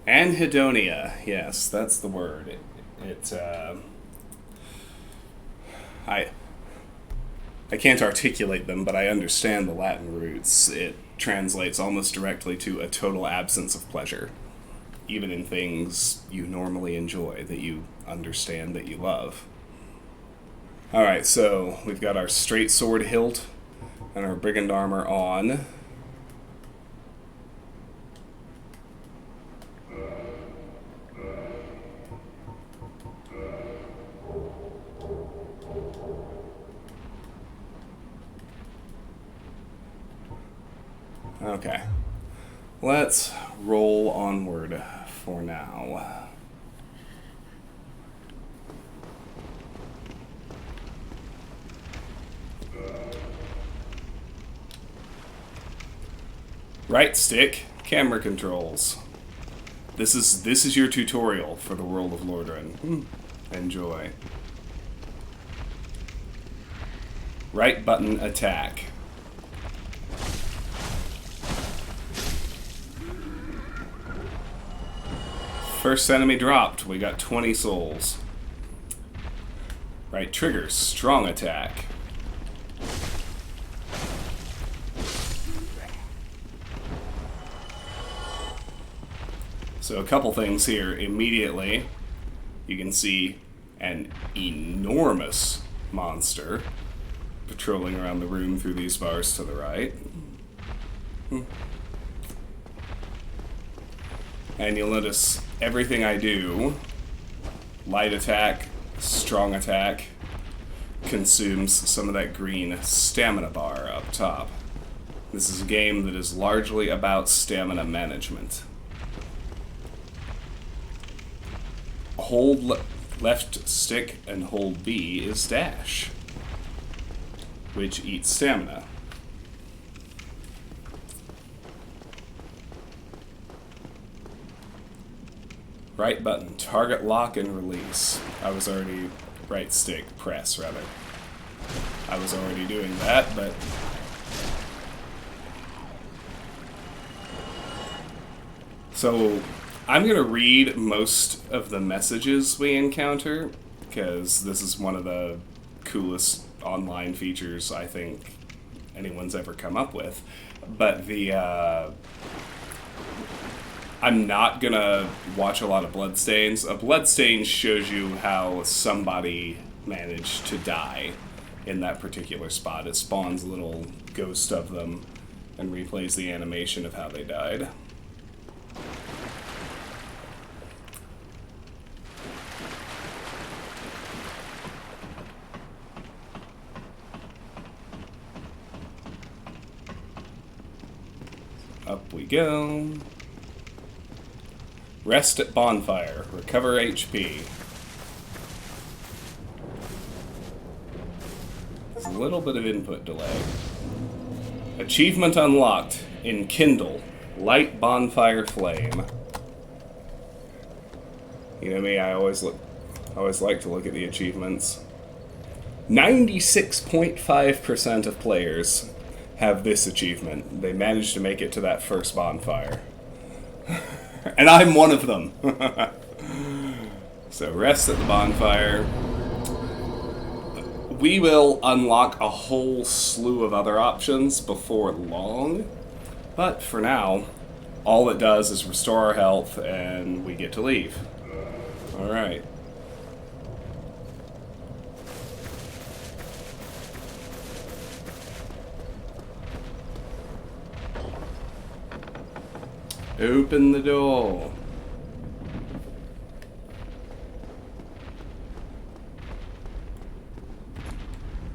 Anhedonia, yes, that's the word. I can't articulate them, but I understand the Latin roots. It translates almost directly to a total absence of pleasure, even in things you normally enjoy, that you understand, that you love. Alright, so we've got our straight sword hilt and our brigand armor on. Okay. Let's roll onward for now. Right stick, camera controls. This is your tutorial for the world of Lordran. Enjoy. Right button, attack. First enemy dropped. We got 20 souls. Right trigger, strong attack. So a couple things here. Immediately, you can see an enormous monster patrolling around the room through these bars to the right. And you'll notice everything I do, light attack, strong attack, consumes some of that green stamina bar up top. This is a game that is largely about stamina management. Hold left stick and hold B is dash, which eats stamina. Right button, target lock and release. Right stick, press rather. I was already doing that, but so I'm going to read most of the messages we encounter, because this is one of the coolest online features I think anyone's ever come up with. But I'm not going to watch a lot of bloodstains. A bloodstain shows you how somebody managed to die in that particular spot. It spawns a little ghost of them and replays the animation of how they died. Up we go. Rest at bonfire. Recover HP. There's a little bit of input delay. Achievement unlocked. Enkindle. Light bonfire flame. You know me, I always like to look at the achievements. 96.5% of players have this achievement. They managed to make it to that first bonfire. And I'm one of them. So rest at the bonfire. We will unlock a whole slew of other options before long. But for now, all it does is restore our health and we get to leave. Alright. Open the door.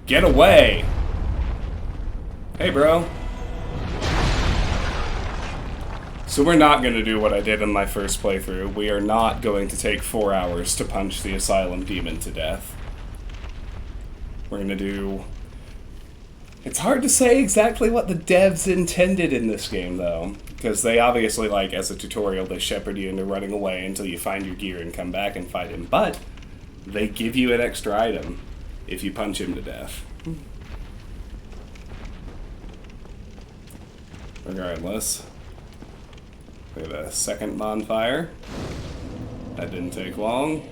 Get away! Hey, bro. So we're not going to do what I did in my first playthrough. We are not going to take 4 hours to punch the Asylum Demon to death. We're going to do... It's hard to say exactly what the devs intended in this game, though. Because they obviously, like, as a tutorial, they shepherd you into running away until you find your gear and come back and fight him. But they give you an extra item if you punch him to death. Regardless. We have a second bonfire. That didn't take long.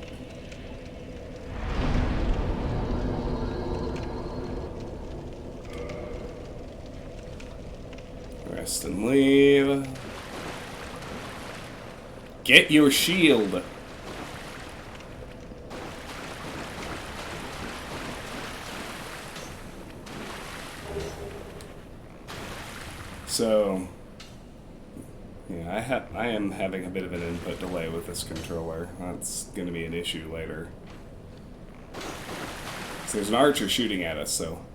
Rest and leave. Get your shield. So, yeah, I am having a bit of an input delay with this controller. That's going to be an issue later. So there's an archer shooting at us, so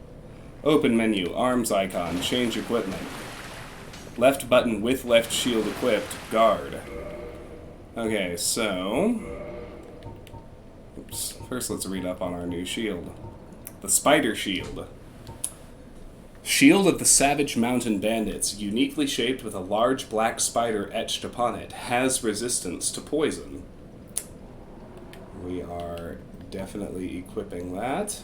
open menu, arms icon, change equipment. Left button with left shield equipped. Guard. Okay, so... Oops. First, let's read up on our new shield. The Spider Shield. Shield of the Savage Mountain Bandits, uniquely shaped with a large black spider etched upon it, has resistance to poison. We are definitely equipping that.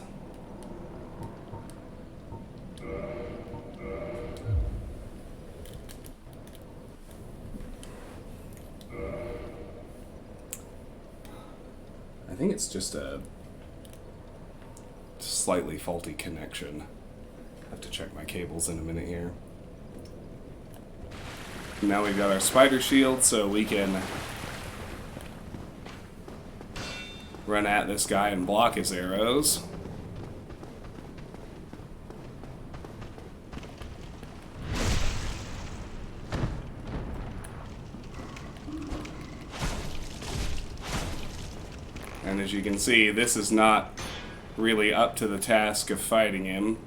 I think it's just a slightly faulty connection. I have to check my cables in a minute here. Now we've got our spider shield, so we can run at this guy and block his arrows. And as you can see, this is not really up to the task of fighting him.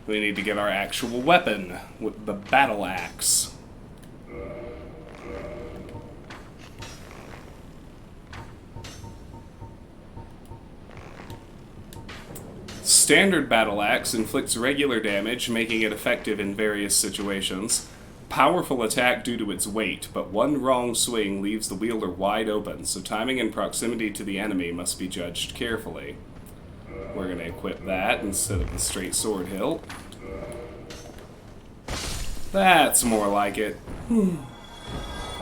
We need to get our actual weapon with the battle axe. Standard battle axe inflicts regular damage, making it effective in various situations. Powerful attack due to its weight, but one wrong swing leaves the wielder wide open, so timing and proximity to the enemy must be judged carefully. We're going to equip that instead of the straight sword hilt. That's more like it.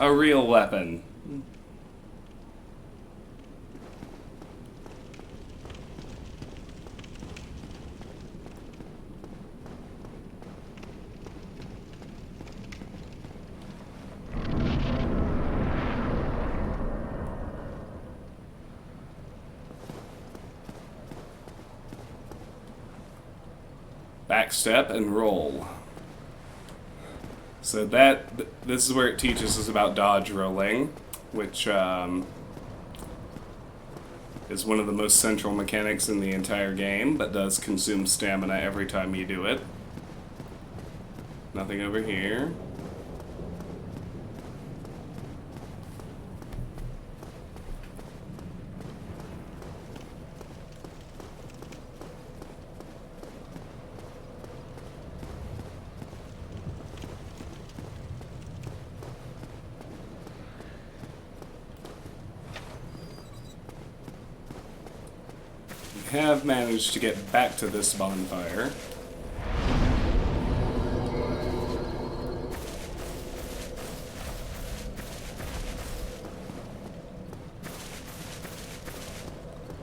A real weapon. Backstep and roll. So this is where it teaches us about dodge rolling, which is one of the most central mechanics in the entire game, but does consume stamina every time you do it. Nothing over here. Have managed to get back to this bonfire.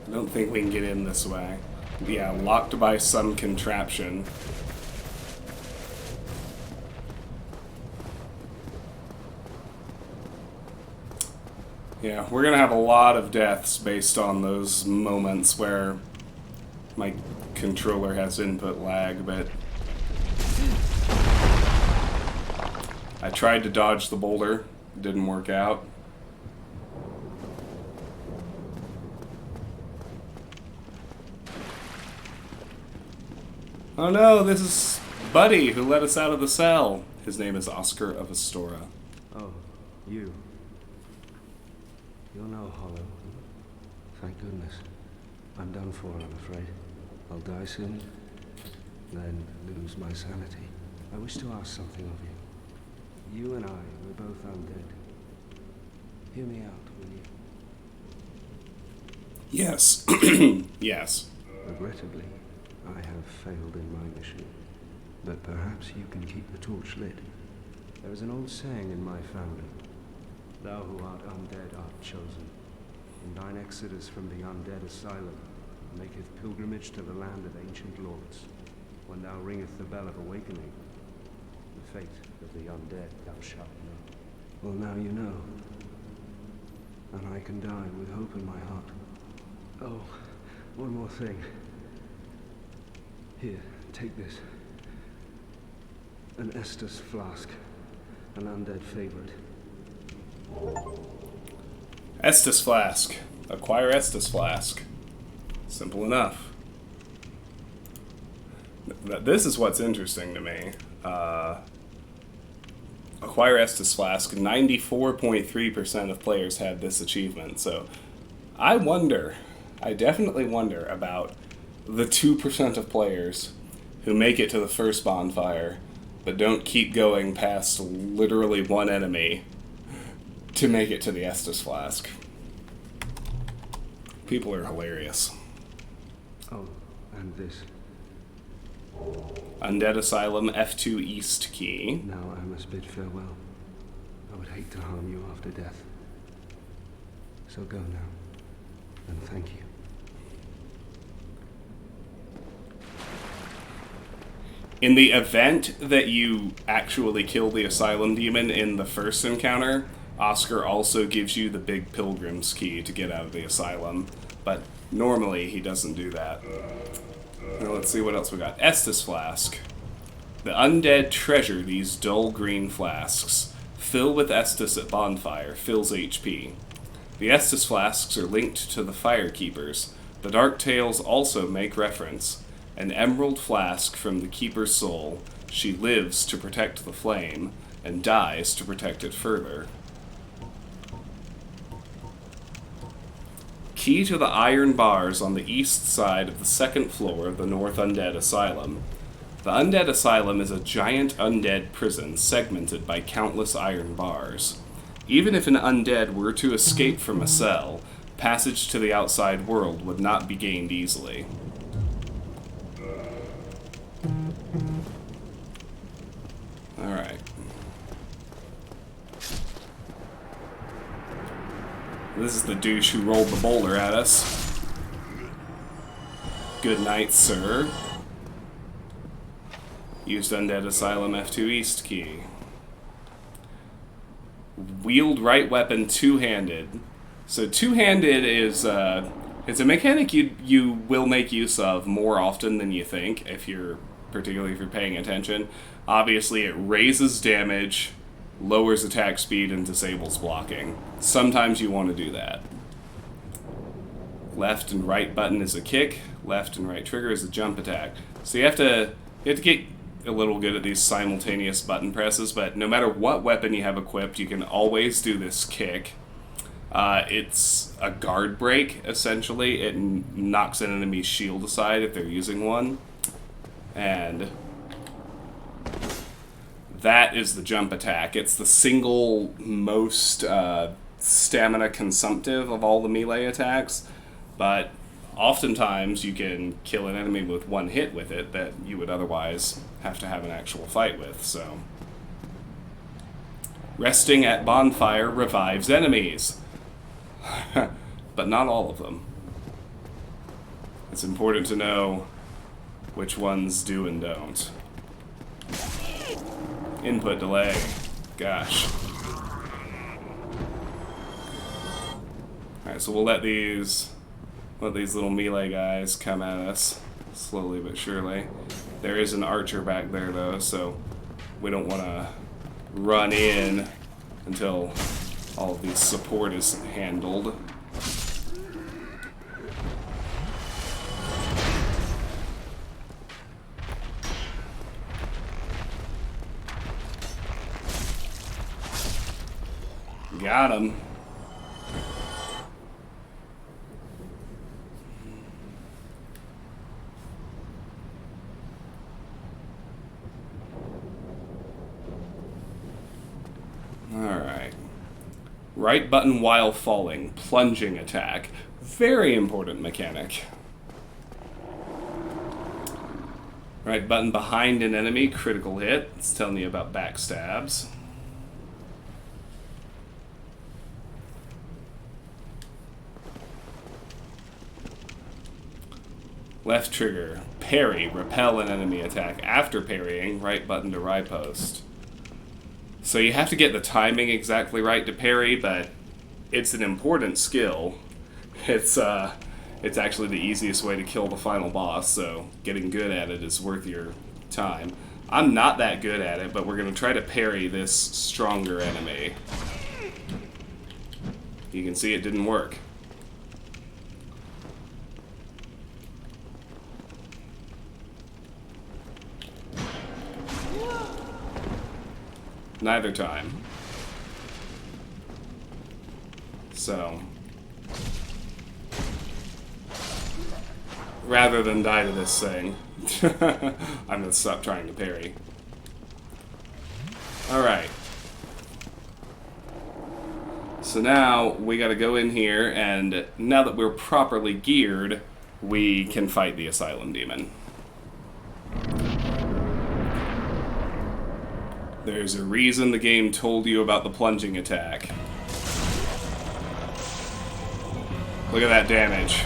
I don't think we can get in this way. Yeah, locked by some contraption. Yeah, we're gonna have a lot of deaths based on those moments where my controller has input lag, but I tried to dodge the boulder. It didn't work out. Oh no, this is Buddy who let us out of the cell. His name is Oscar of Astora. Oh, you. You're no hollow. Thank goodness. I'm done for, I'm afraid. I'll die soon, then lose my sanity. I wish to ask something of you. You and I, we're both undead. Hear me out, will you? Yes. Yes. Regrettably, I have failed in my mission. But perhaps you can keep the torch lit. There is an old saying in my family. Thou who art undead art chosen. In thine exodus from the undead asylum, maketh pilgrimage to the land of ancient lords. When thou ringeth the bell of awakening, the fate of the undead thou shalt know. Well, now you know. And I can die with hope in my heart. Oh, one more thing. Here, take this. An Estus flask. An undead favorite. Estus Flask. Acquire Estus Flask. Simple enough. This is what's interesting to me. Acquire Estus Flask. 94.3% of players had this achievement. So I definitely wonder about the 2% of players who make it to the first bonfire but don't keep going past literally one enemy to make it to the Estus Flask. People are hilarious. Oh, and this. Undead Asylum F2 East key. Now I must bid farewell. I would hate to harm you after death. So go now, and thank you. In the event that you actually kill the Asylum Demon in the first encounter, Oscar also gives you the big Pilgrim's key to get out of the Asylum, but normally he doesn't do that. Now let's see what else we got. Estus Flask. The undead treasure these dull green flasks. Fill with Estus at bonfire, fills HP. The Estus Flasks are linked to the Firekeepers. The Dark Tales also make reference. An emerald flask from the Keeper's soul. She lives to protect the flame, and dies to protect it further. Key to the iron bars on the east side of the second floor of the North Undead Asylum. The Undead Asylum is a giant undead prison segmented by countless iron bars. Even if an undead were to escape from a cell, passage to the outside world would not be gained easily. Alright. This is the douche who rolled the boulder at us. Good night, sir. Used Undead Asylum F2 East key. Wield right weapon two-handed. So two-handed is it's a mechanic you will make use of more often than you think, particularly if you're paying attention. Obviously, it raises damage, lowers attack speed, and disables blocking. Sometimes you want to do that. Left and right button is a kick. Left and right trigger is a jump attack. So you have to get a little good at these simultaneous button presses, but no matter what weapon you have equipped, you can always do this kick. It's a guard break, essentially. It knocks an enemy's shield aside if they're using one. And that is the jump attack. It's the single most stamina consumptive of all the melee attacks, but oftentimes you can kill an enemy with one hit with it that you would otherwise have to have an actual fight with, so. Resting at bonfire revives enemies. But not all of them. It's important to know which ones do and don't. Input delay. Gosh. Alright, so we'll let these little melee guys come at us slowly but surely. There is an archer back there though, so we don't want to run in until all of the support is handled. Got him. Alright. Right button while falling. Plunging attack. Very important mechanic. Right button behind an enemy. Critical hit. It's telling you about backstabs. Left trigger. Parry. Repel an enemy attack. After parrying, right button to riposte. So you have to get the timing exactly right to parry, but it's an important skill. It's actually the easiest way to kill the final boss, so getting good at it is worth your time. I'm not that good at it, but we're going to try to parry this stronger enemy. You can see it didn't work. neither time. So, rather than die to this thing, I'm gonna stop trying to parry. Alright. So now, we gotta go in here, and now that we're properly geared, we can fight the Asylum Demon. There's a reason the game told you about the plunging attack. Look at that damage.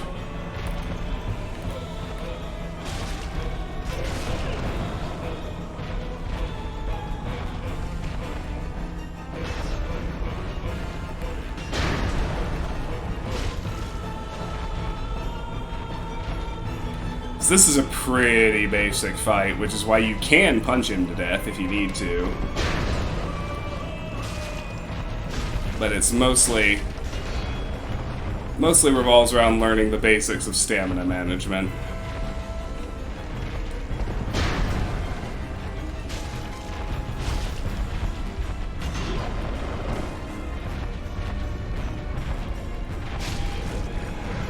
So this is a pretty basic fight, which is why you can punch him to death if you need to. But it's mostly revolves around learning the basics of stamina management.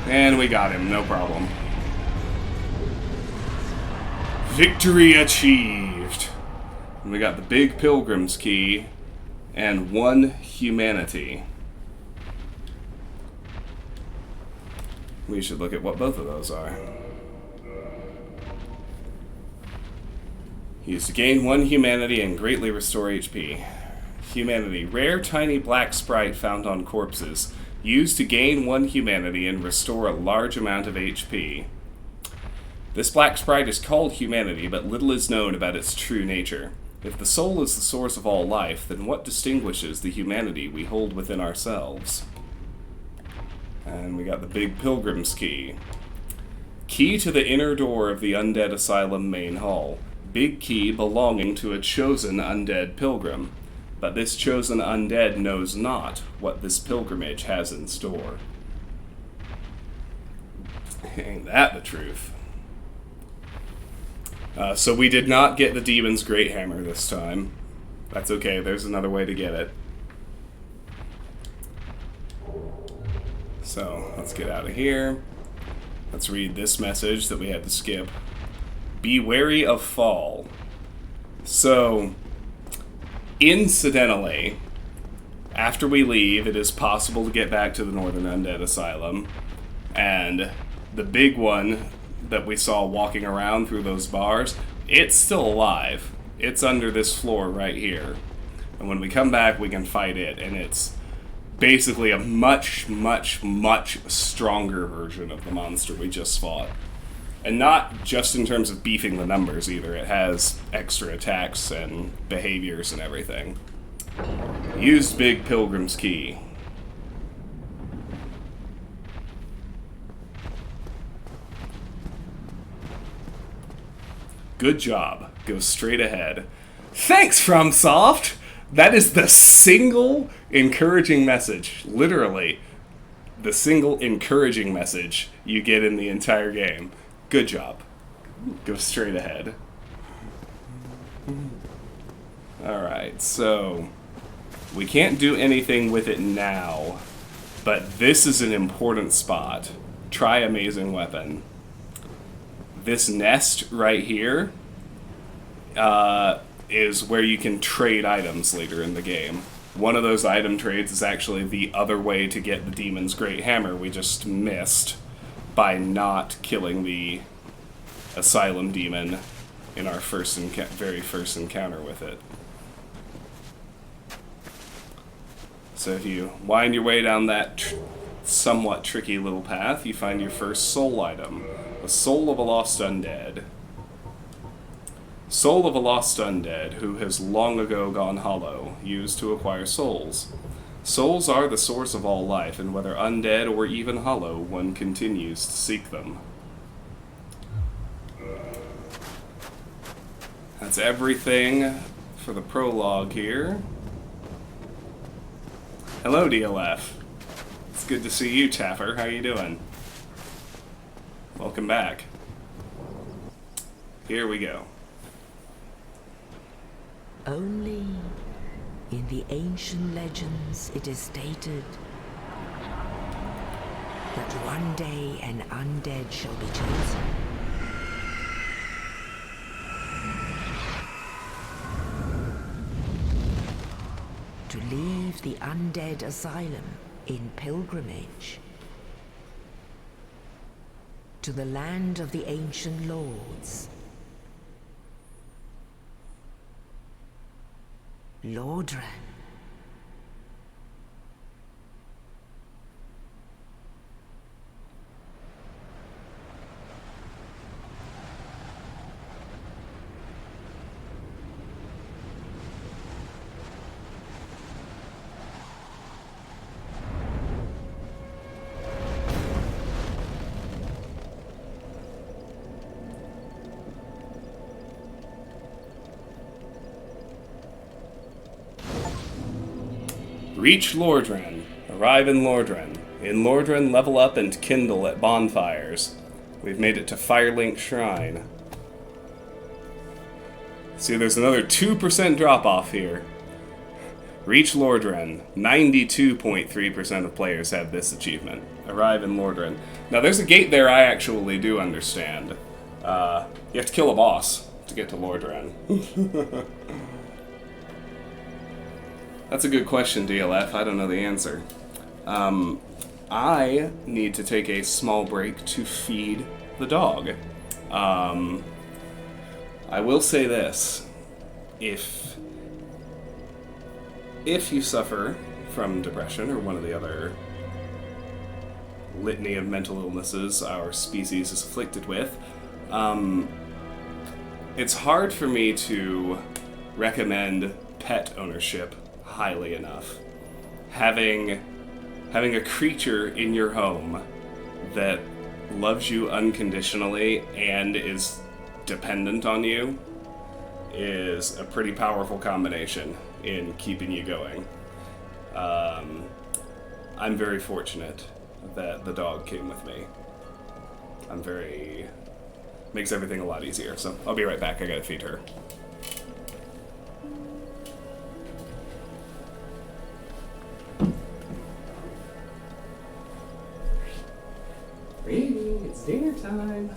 And we got him, no problem. Victory achieved! And we got the big Pilgrim's Key and 1 humanity. We should look at what both of those are. Used to gain 1 humanity and greatly restore HP. Humanity. Rare tiny black sprite found on corpses. Used to gain 1 humanity and restore a large amount of HP. This black sprite is called humanity, but little is known about its true nature. If the soul is the source of all life, then what distinguishes the humanity we hold within ourselves? And we got the big Pilgrim's Key. Key to the inner door of the Undead Asylum main hall. Big key belonging to a chosen undead pilgrim. But this chosen undead knows not what this pilgrimage has in store. Ain't that the truth? So we did not get the Demon's Great Hammer this time. That's okay, there's another way to get it. So, let's get out of here. Let's read this message that we had to skip. Be wary of fall. So, incidentally, after we leave, it is possible to get back to the Northern Undead Asylum. And the big one that we saw walking around through those bars, it's still alive. It's under this floor right here. And when we come back, we can fight it, and it's basically a much, much, much stronger version of the monster we just fought. And not just in terms of beefing the numbers either. It has extra attacks and behaviors and everything. Used Big Pilgrim's Key. Good job. Go straight ahead. Thanks, FromSoft! That is the single encouraging message, literally, the single encouraging message you get in the entire game. Good job. Go straight ahead. Alright, so we can't do anything with it now, but this is an important spot. Try Amazing Weapon. This nest right here is where you can trade items later in the game. One of those item trades is actually the other way to get the Demon's Great Hammer we just missed by not killing the Asylum Demon in our very first encounter with it. So if you wind your way down that somewhat tricky little path, you find your first soul item. The Soul of a Lost Undead. Soul of a Lost Undead, who has long ago gone hollow, used to acquire souls. Souls are the source of all life, and whether undead or even hollow, one continues to seek them. That's everything for the prologue here. Hello, DLF. It's good to see you, Taffer. How you doing? Welcome back. Here we go. Only In the ancient legends, it is stated that one day an undead shall be chosen. To leave the undead asylum in pilgrimage to the land of the ancient lords. Lordran. Reach Lordran. Arrive in Lordran. In Lordran, level up and kindle at bonfires. We've made it to Firelink Shrine. See, there's another 2% drop-off here. Reach Lordran. 92.3% of players have this achievement. Arrive in Lordran. Now, there's a gate there I actually do understand. You have to kill a boss to get to Lordran. That's a good question, DLF. I don't know the answer. I need to take a small break to feed the dog. I will say this. If you suffer from depression or one of the other litany of mental illnesses our species is afflicted with, it's hard for me to recommend pet ownership highly enough. Having a creature in your home that loves you unconditionally and is dependent on you is a pretty powerful combination in keeping you going. I'm very fortunate that the dog came with me. Makes everything a lot easier. So I'll be right back. I gotta feed her. Baby, it's dinner time.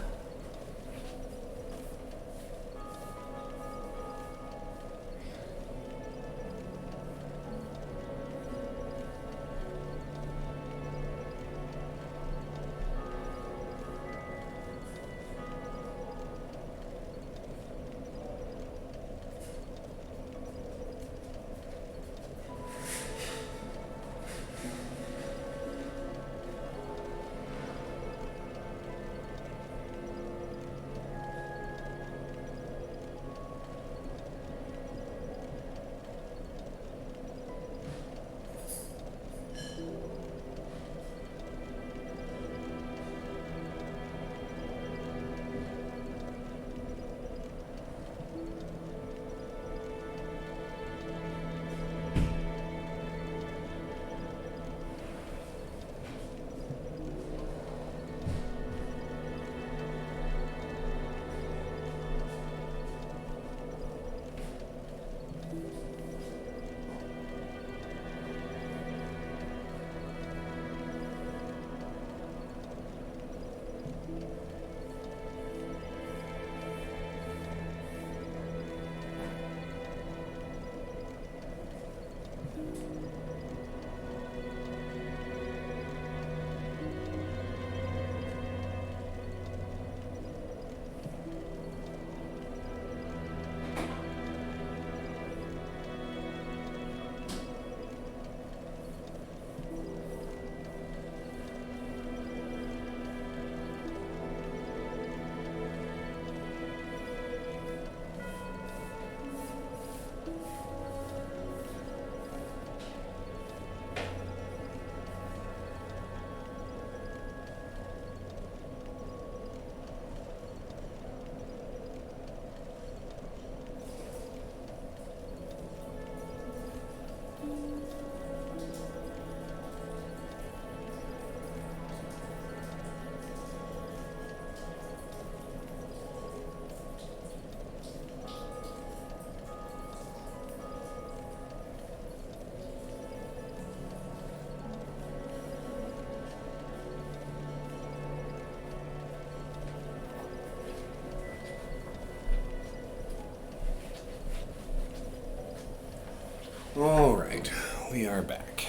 Alright, we are back.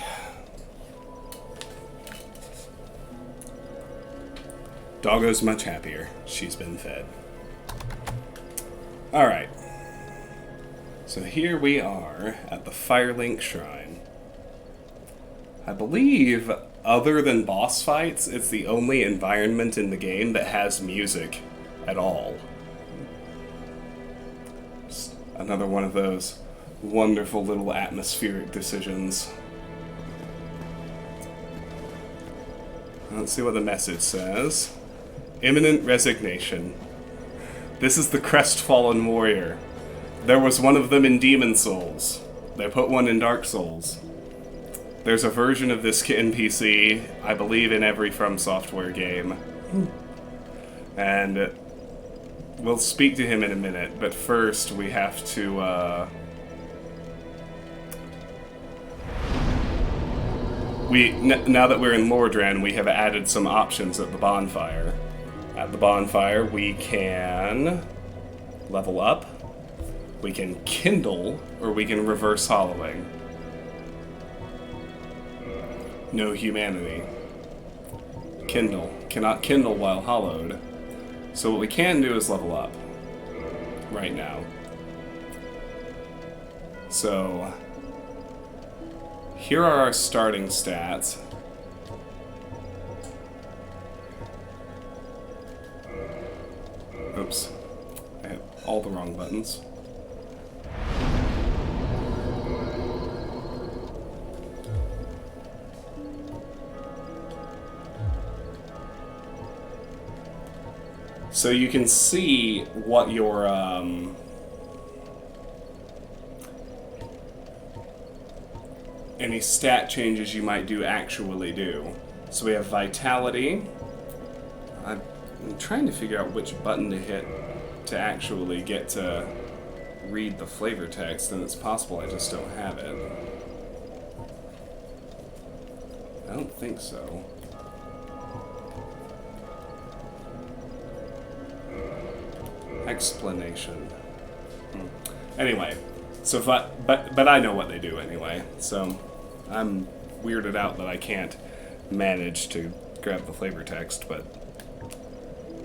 Doggo's much happier. She's been fed. Alright. So here we are at the Firelink Shrine. I believe, other than boss fights, it's the only environment in the game that has music at all. Just another one of those wonderful little atmospheric decisions. Let's see what the message says. Imminent resignation. This is the crestfallen warrior. There was one of them in Demon Souls. They put one in Dark Souls. There's a version of this NPC, I believe, in every From Software game. And we'll speak to him in a minute, but first we have to, now that we're in Lordran, we have added some options at the bonfire. At the bonfire, we can level up, we can kindle, or we can reverse hollowing. No humanity. Kindle. Cannot kindle while hollowed. So what we can do is level up. Right now. So here are our starting stats. Oops. I hit all the wrong buttons. So you can see what your, any stat changes you might actually do. So we have Vitality. I'm trying to figure out which button to hit to actually get to read the flavor text, and it's possible I just don't have it. I don't think so. Explanation. Anyway, so but I know what they do anyway, so I'm weirded out that I can't manage to grab the flavor text, but...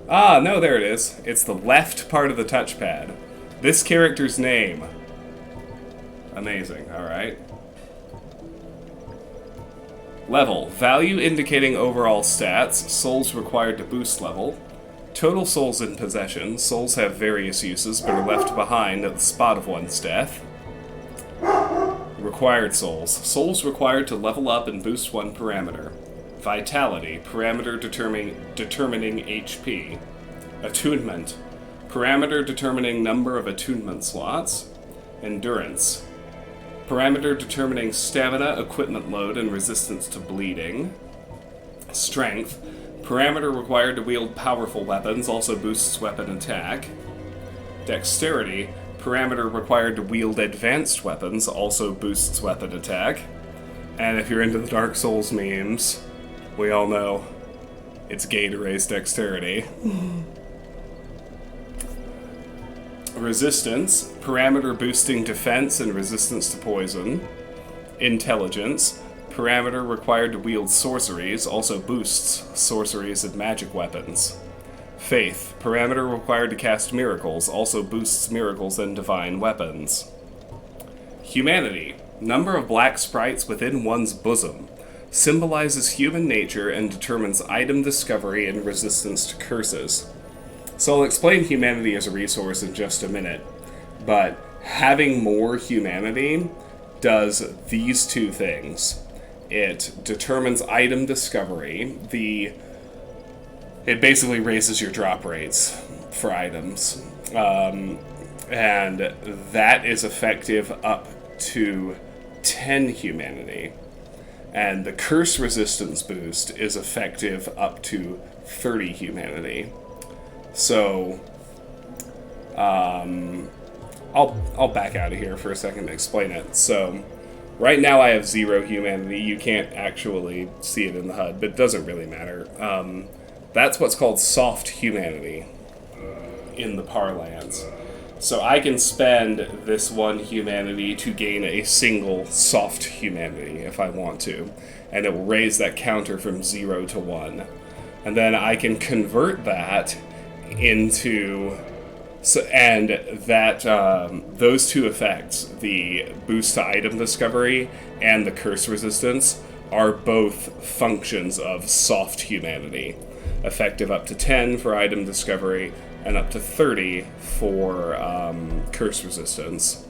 Ah, no, there it is. It's the left part of the touchpad. This character's name. Amazing, alright. Level. Value indicating overall stats. Souls required to boost level. Total souls in possession. Souls have various uses, but are left behind at the spot of one's death. Required souls. Souls required to level up and boost one parameter. Vitality. Parameter determining HP. Attunement. Parameter determining number of attunement slots. Endurance. Parameter determining stamina, equipment load, and resistance to bleeding. Strength. Parameter required to wield powerful weapons, also boosts weapon attack. Dexterity. Parameter required to wield advanced weapons, also boosts weapon attack. And if you're into the Dark Souls memes, we all know it's gay to raise dexterity. Resistance. Parameter boosting defense and resistance to poison. Intelligence. Parameter required to wield sorceries, also boosts sorceries and magic weapons. Faith. Parameter required to cast miracles, also boosts miracles and divine weapons. Humanity. Number of black sprites within one's bosom. Symbolizes human nature and determines item discovery and resistance to curses. So I'll explain humanity as a resource in just a minute, but having more humanity does these two things. It determines item discovery. It basically raises your drop rates for items. And that is effective up to 10 humanity. And the curse resistance boost is effective up to 30 humanity. So, I'll back out of here for a second to explain it. So, right now I have 0 humanity. You can't actually see it in the HUD, but it doesn't really matter. That's what's called soft humanity in the parlance. So I can spend this one humanity to gain a single soft humanity if I want to, and it will raise that counter from 0 to 1. And then I can convert that into... and that those two effects, the boost to item discovery and the curse resistance, are both functions of soft humanity. Effective up to 10 for item discovery, and up to 30 for curse resistance.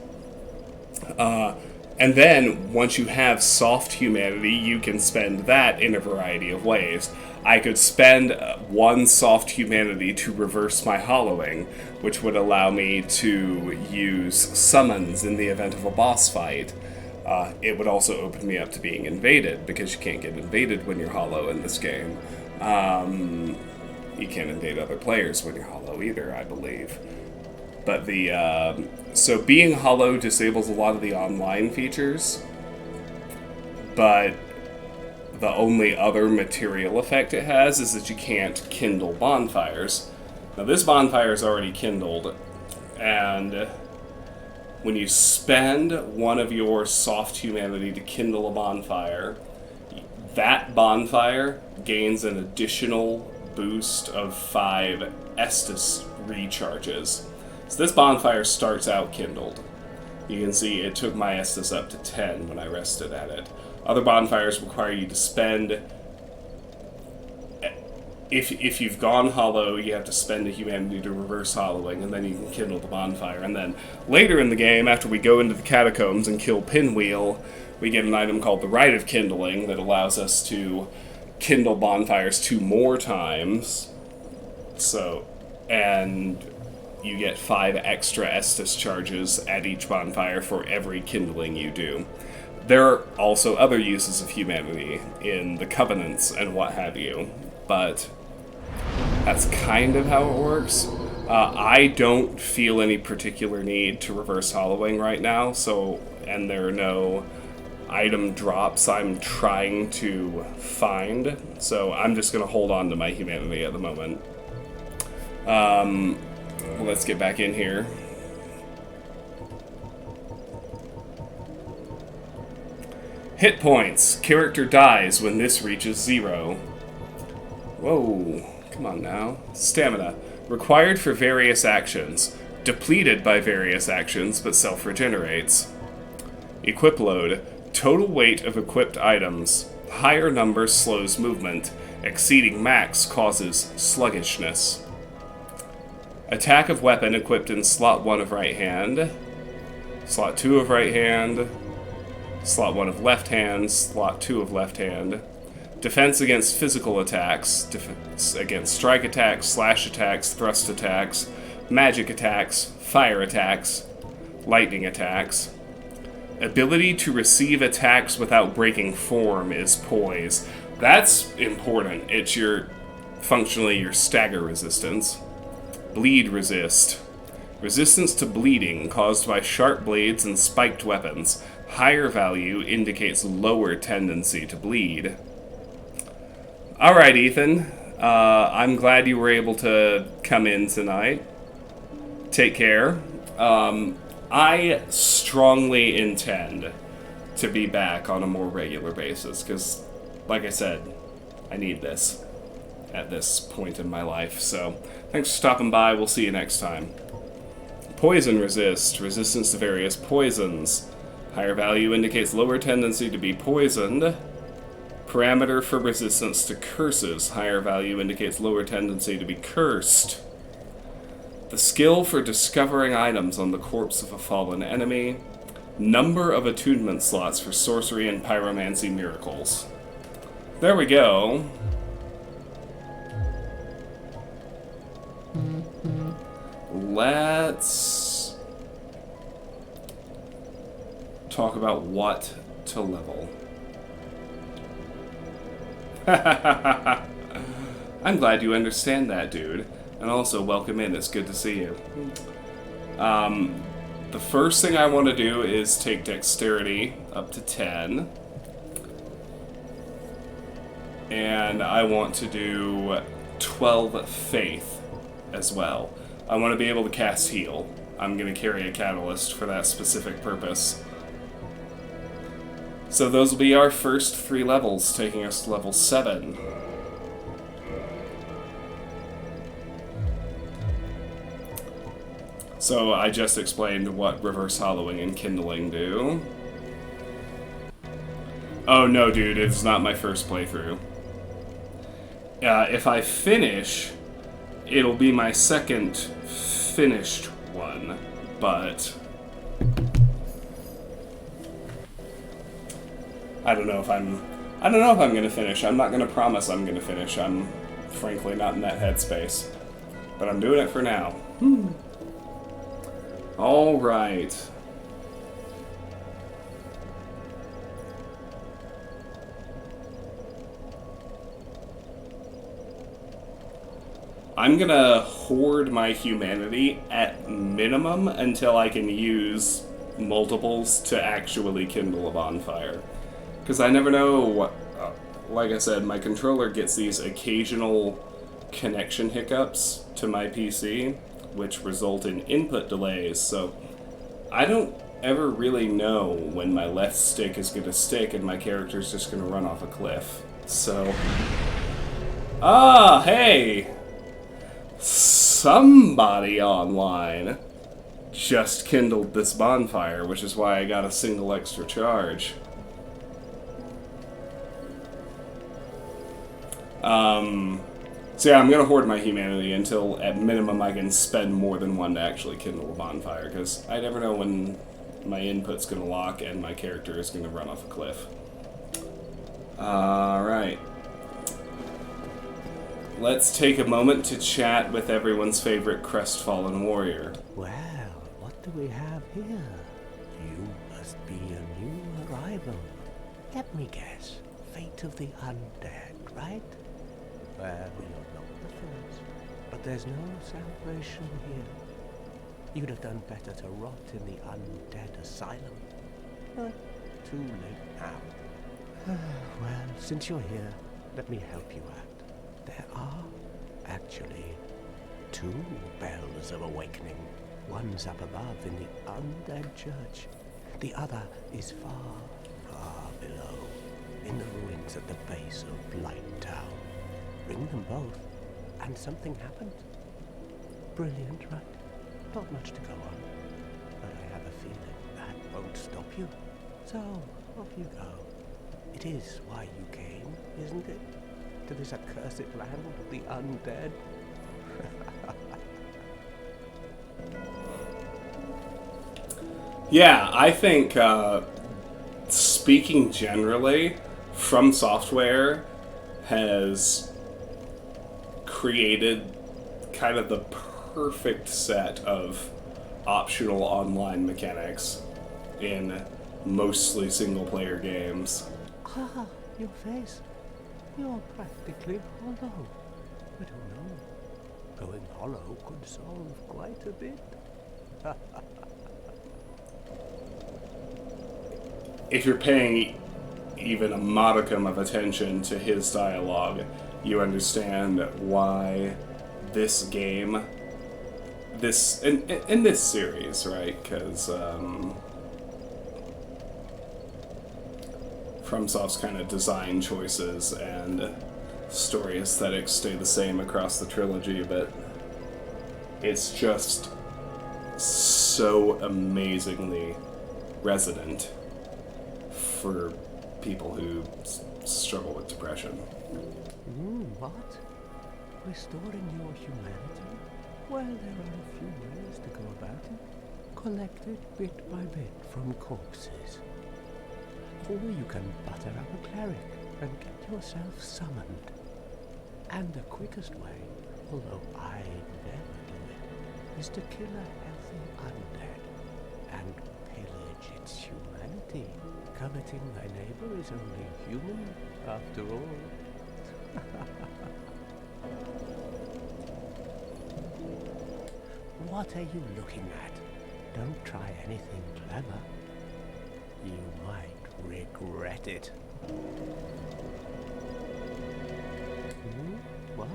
And then, once you have soft humanity, you can spend that in a variety of ways. I could spend one soft humanity to reverse my hollowing, which would allow me to use summons in the event of a boss fight. It would also open me up to being invaded, because you can't get invaded when you're hollow in this game. You can't invade other players when you're hollow either, I believe. But so being hollow disables a lot of the online features, but the only other material effect it has is that you can't kindle bonfires. Now this bonfire is already kindled, and when you spend one of your soft humanity to kindle a bonfire, that bonfire gains an additional boost of 5 Estus recharges. So this bonfire starts out kindled. You can see it took my Estus up to 10 when I rested at it. Other bonfires require you to spend... If you've gone hollow, you have to spend a humanity to reverse hollowing, and then you can kindle the bonfire. And then later in the game, after we go into the catacombs and kill Pinwheel, we get an item called the Rite of Kindling that allows us to kindle bonfires 2 more times. So, and you get 5 extra Estus charges at each bonfire for every kindling you do. There are also other uses of humanity in the Covenants and what have you, but that's kind of how it works. I don't feel any particular need to reverse hollowing right now, and there are no item drops I'm trying to find, so I'm just going to hold on to my humanity at the moment. Let's get back in here. Hit points. Character dies when this reaches 0. Whoa, come on now. Stamina. Required for various actions. Depleted by various actions, but self-regenerates. Equip load. Total weight of equipped items. Higher number slows movement. Exceeding max causes sluggishness. Attack of weapon equipped in slot 1 of right hand. Slot 2 of right hand. Slot 1 of left hand. Slot 2 of left hand. Defense against physical attacks. Defense against strike attacks, slash attacks, thrust attacks, magic attacks, fire attacks, lightning attacks. Ability to receive attacks without breaking form is poise. That's important. It's functionally your stagger resistance. Bleed resist. Resistance to bleeding caused by sharp blades and spiked weapons. Higher value indicates lower tendency to bleed. Alright, Ethan. I'm glad you were able to come in tonight. Take care. I strongly intend to be back on a more regular basis, because, like I said, I need this at this point in my life. So, thanks for stopping by. We'll see you next time. Poison resist. Resistance to various poisons. Higher value indicates lower tendency to be poisoned. Parameter for resistance to curses. Higher value indicates lower tendency to be cursed. The skill for discovering items on the corpse of a fallen enemy. Number of attunement slots for sorcery and pyromancy miracles. There we go. Let's talk about what to level. I'm glad you understand that, dude. And also, welcome in. It's good to see you. The first thing I want to do is take dexterity up to 10. And I want to do 12 faith as well. I want to be able to cast heal. I'm going to carry a catalyst for that specific purpose. So those will be our first 3 levels, taking us to level 7. So I just explained what reverse hollowing and kindling do. Oh no, dude, it's not my first playthrough. If I finish, it'll be my second finished one, but I don't know if I'm gonna finish. I'm not gonna promise I'm gonna finish. I'm frankly not in that headspace, but I'm doing it for now. All right. I'm gonna hoard my humanity at minimum until I can use multiples to actually kindle a bonfire. Because I never know what... like I said, my controller gets these occasional connection hiccups to my PC, which result in input delays, so I don't ever really know when my left stick is going to stick and my character's just going to run off a cliff. So... ah, hey! Somebody online just kindled this bonfire, which is why I got a single extra charge. So yeah, I'm gonna hoard my humanity until, at minimum, I can spend more than one to actually kindle a bonfire, because I never know when my input's gonna lock and my character is gonna run off a cliff. Alright. Let's take a moment to chat with everyone's favorite crestfallen warrior. Well, what do we have here? You must be a new arrival. Let me guess. Fate of the undead, right? Well, you're not the first. But there's no celebration here. You'd have done better to rot in the undead asylum. But too late now. Well, since you're here, let me help you out. There are actually 2 bells of awakening. One's up above in the undead church. The other is far, far below, in the ruins at the base of Blight Town. Ring them both, and something happens. Brilliant, right? Not much to go on, but I have a feeling that won't stop you. So, off you go. It is why you came, isn't it? To this accursed land of the undead? Yeah, I think, speaking generally, From Software has created kind of the perfect set of optional online mechanics in mostly single-player games. Ah, your face. You're practically hollow. But who knows? Going hollow could solve quite a bit. If you're paying even a modicum of attention to his dialogue, you understand why this game, in this series, right? Because FromSoft's kind of design choices and story aesthetics stay the same across the trilogy, but it's just so amazingly resonant for people who struggle with depression. What? Restoring your humanity? Well, there are a few ways to go about it. Collect it bit by bit from corpses. Or you can butter up a cleric and get yourself summoned. And the quickest way, although I never do it, is to kill a healthy undead and pillage its humanity. Coveting thy neighbor is only human, after all. What are you looking at? Don't try anything clever. You might regret it. What?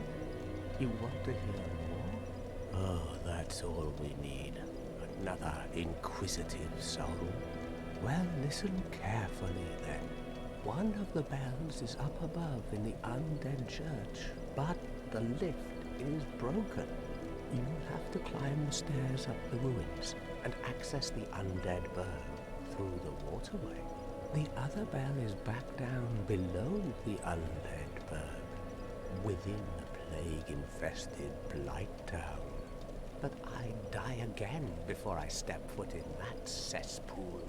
You want to hear more? Oh, that's all we need. But Another inquisitive soul? Well, listen carefully then. One of the bells is up above in the undead church, but the lift is broken. You'll have to climb the stairs up the ruins and access the undead burg through the waterway. The other bell is back down below the undead burg, within the plague-infested Blight Town. But I'd die again before I step foot in that cesspool.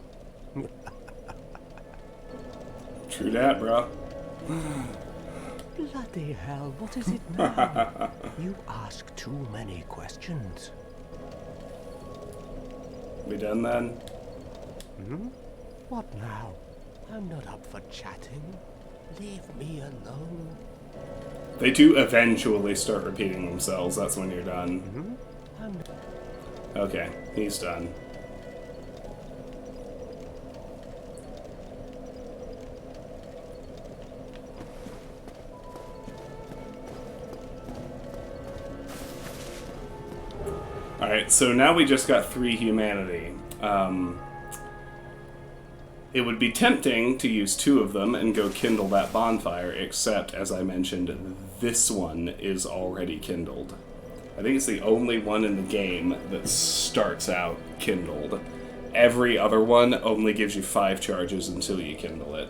True that, bro. Bloody hell, what is it now? You ask too many questions. We done then? Hmm? What now? I'm not up for chatting. Leave me alone. They do eventually start repeating themselves. That's when you're done. Okay, he's done. Alright, so now we just got 3 humanity. It would be tempting to use 2 of them and go kindle that bonfire, except, as I mentioned, this one is already kindled. I think it's the only one in the game that starts out kindled. Every other one only gives you 5 charges until you kindle it.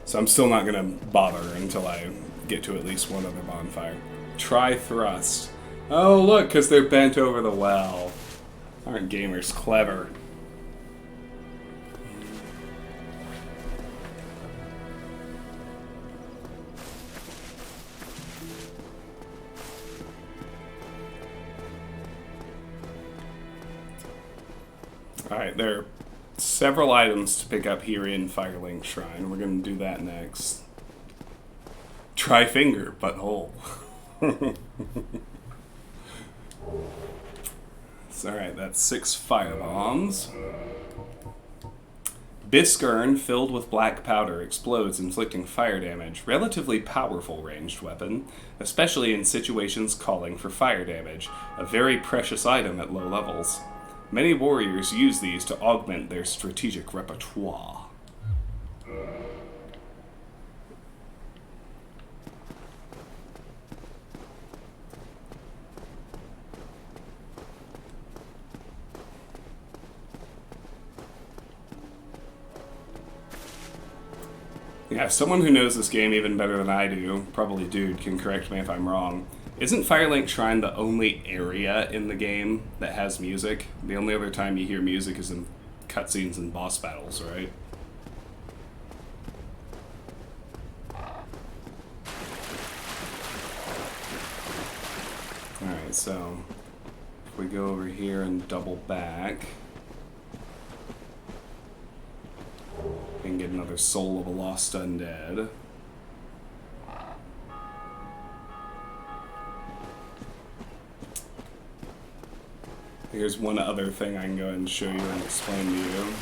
So I'm still not going to bother until I get to at least one other bonfire. Try thrust. Oh, look, because they're bent over the well. Aren't gamers clever? Alright, there are several items to pick up here in Firelink Shrine. We're going to do that next. Try finger, but whole. Alright, that's 6 firebombs. Biskern, filled with black powder, explodes, inflicting fire damage. Relatively powerful ranged weapon, especially in situations calling for fire damage. A very precious item at low levels. Many warriors use these to augment their strategic repertoire. Yeah, someone who knows this game even better than I do, probably Dude, can correct me if I'm wrong. Isn't Firelink Shrine the only area in the game that has music? The only other time you hear music is in cutscenes and boss battles, right? Alright, so if we go over here and double back, we can get another Soul of a Lost Undead. Here's one other thing I can go ahead and show you and explain to you.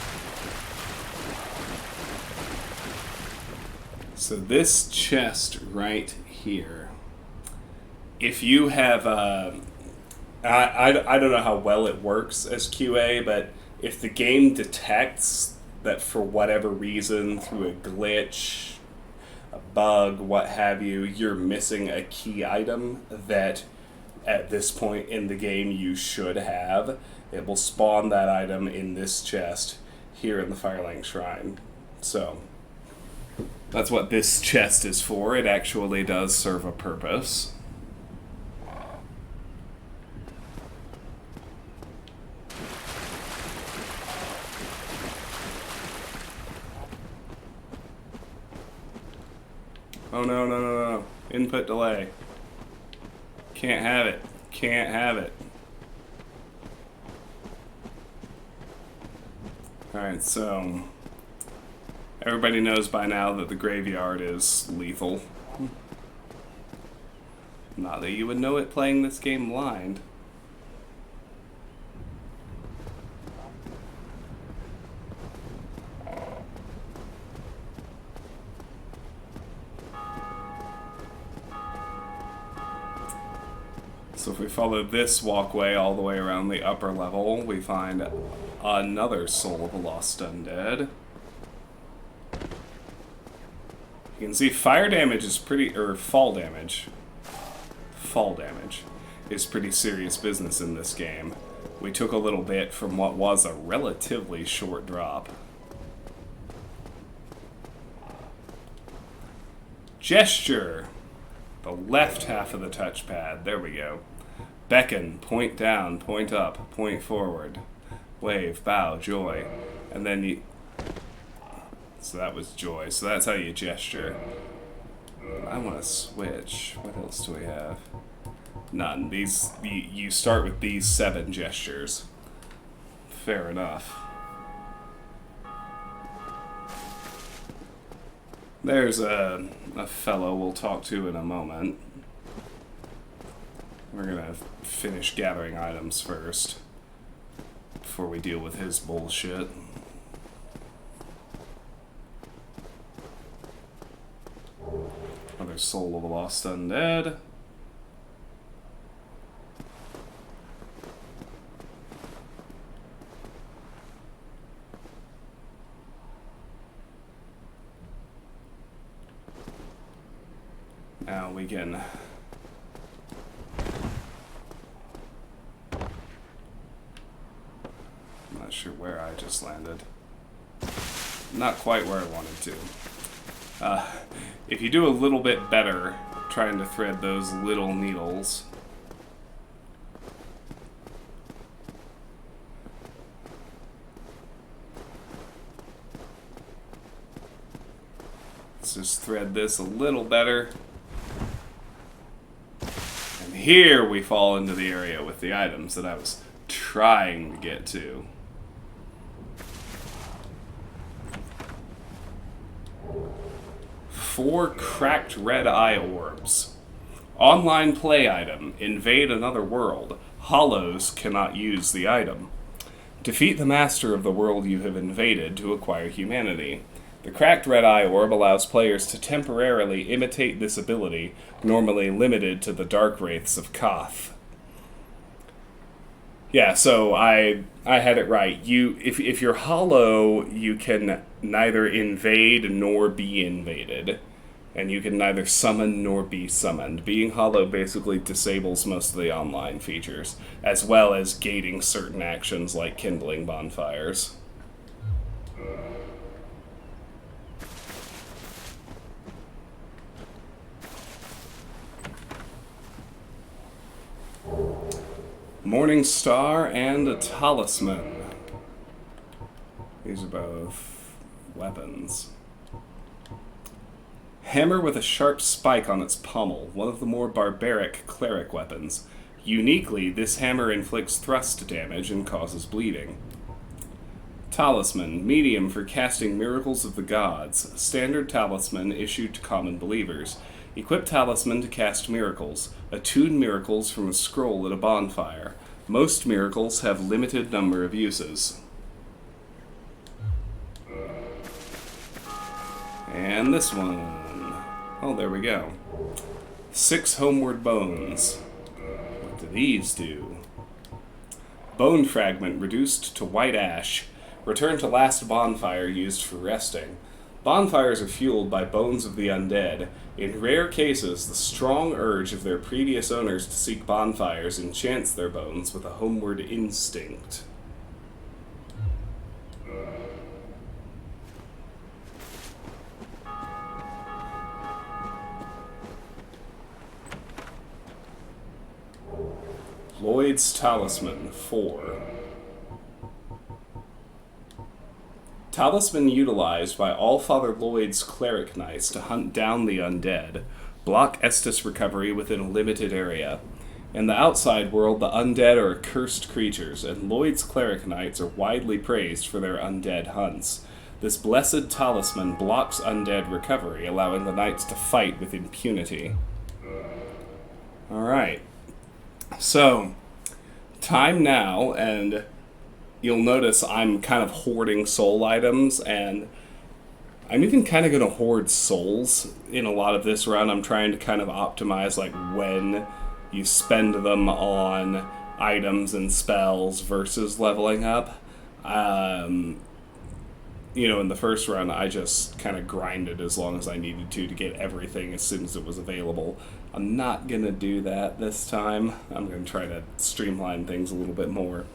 So this chest right here, if you have, I don't know how well it works as QA, but if the game detects that for whatever reason, through a glitch, a bug, what have you, you're missing a key item that at this point in the game you should have, it will spawn that item in this chest here in the Firelink Shrine. So that's what this chest is for. It actually does serve a purpose. Oh no, no, no, no. Input delay. Can't have it. Can't have it. Alright, so everybody knows by now that the graveyard is lethal. Not that you would know it playing this game blind. So if we follow this walkway all the way around the upper level, we find another soul of a lost undead. You can see fire damage is pretty, or fall damage is pretty serious business in this game. We took a little bit from what was a relatively short drop. Gesture. The left half of the touchpad. There we go. Beckon, point down, point up, point forward. Wave, bow, joy. And then you... So that was joy. So that's how you gesture. I want to switch. What else do we have? None. These... You start with these 7 gestures. Fair enough. There's a fellow we'll talk to in a moment. We're gonna finish gathering items first before we deal with his bullshit. Another soul of a lost undead. Now we can I'm not sure where I just landed. Not quite where I wanted to. If you do a little bit better trying to thread those little needles, let's just thread this a little better. And here we fall into the area with the items that I was trying to get to. Four cracked red eye orbs. Online play item. Invade another world. Hollows cannot use the item. Defeat the master of the world you have invaded to acquire humanity. The cracked red eye orb allows players to temporarily imitate this ability, normally limited to the dark wraiths of Koth. Yeah, so I had it right. If you're hollow, you can neither invade nor be invaded. And you can neither summon nor be summoned. Being hollow basically disables most of the online features, as well as gating certain actions like kindling bonfires. Morning Star and a Talisman. These are both weapons. Hammer with a sharp spike on its pommel, one of the more barbaric cleric weapons. Uniquely, this hammer inflicts thrust damage and causes bleeding. Talisman, medium for casting miracles of the gods. Standard talisman issued to common believers. Equip talisman to cast miracles. Attune miracles from a scroll at a bonfire. Most miracles have limited number of uses. And this one. Oh, there we go. 6 homeward bones. What do these do? Bone fragment reduced to white ash. Return to last bonfire used for resting. Bonfires are fueled by bones of the undead. In rare cases, the strong urge of their previous owners to seek bonfires enchants their bones with a homeward instinct. Lloyd's Talisman 4. Talisman utilized by Allfather Lloyd's cleric knights to hunt down the undead. Block Estus recovery within a limited area. In the outside world, the undead are accursed creatures, and Lloyd's cleric knights are widely praised for their undead hunts. This blessed talisman blocks undead recovery, allowing the knights to fight with impunity. Alright. So, time now, and you'll notice I'm kind of hoarding soul items, and I'm even kind of going to hoard souls in a lot of this run. I'm trying to kind of optimize like when you spend them on items and spells versus leveling up. In the first run, I just kind of grinded as long as I needed to get everything as soon as it was available. I'm not going to do that this time. I'm going to try to streamline things a little bit more.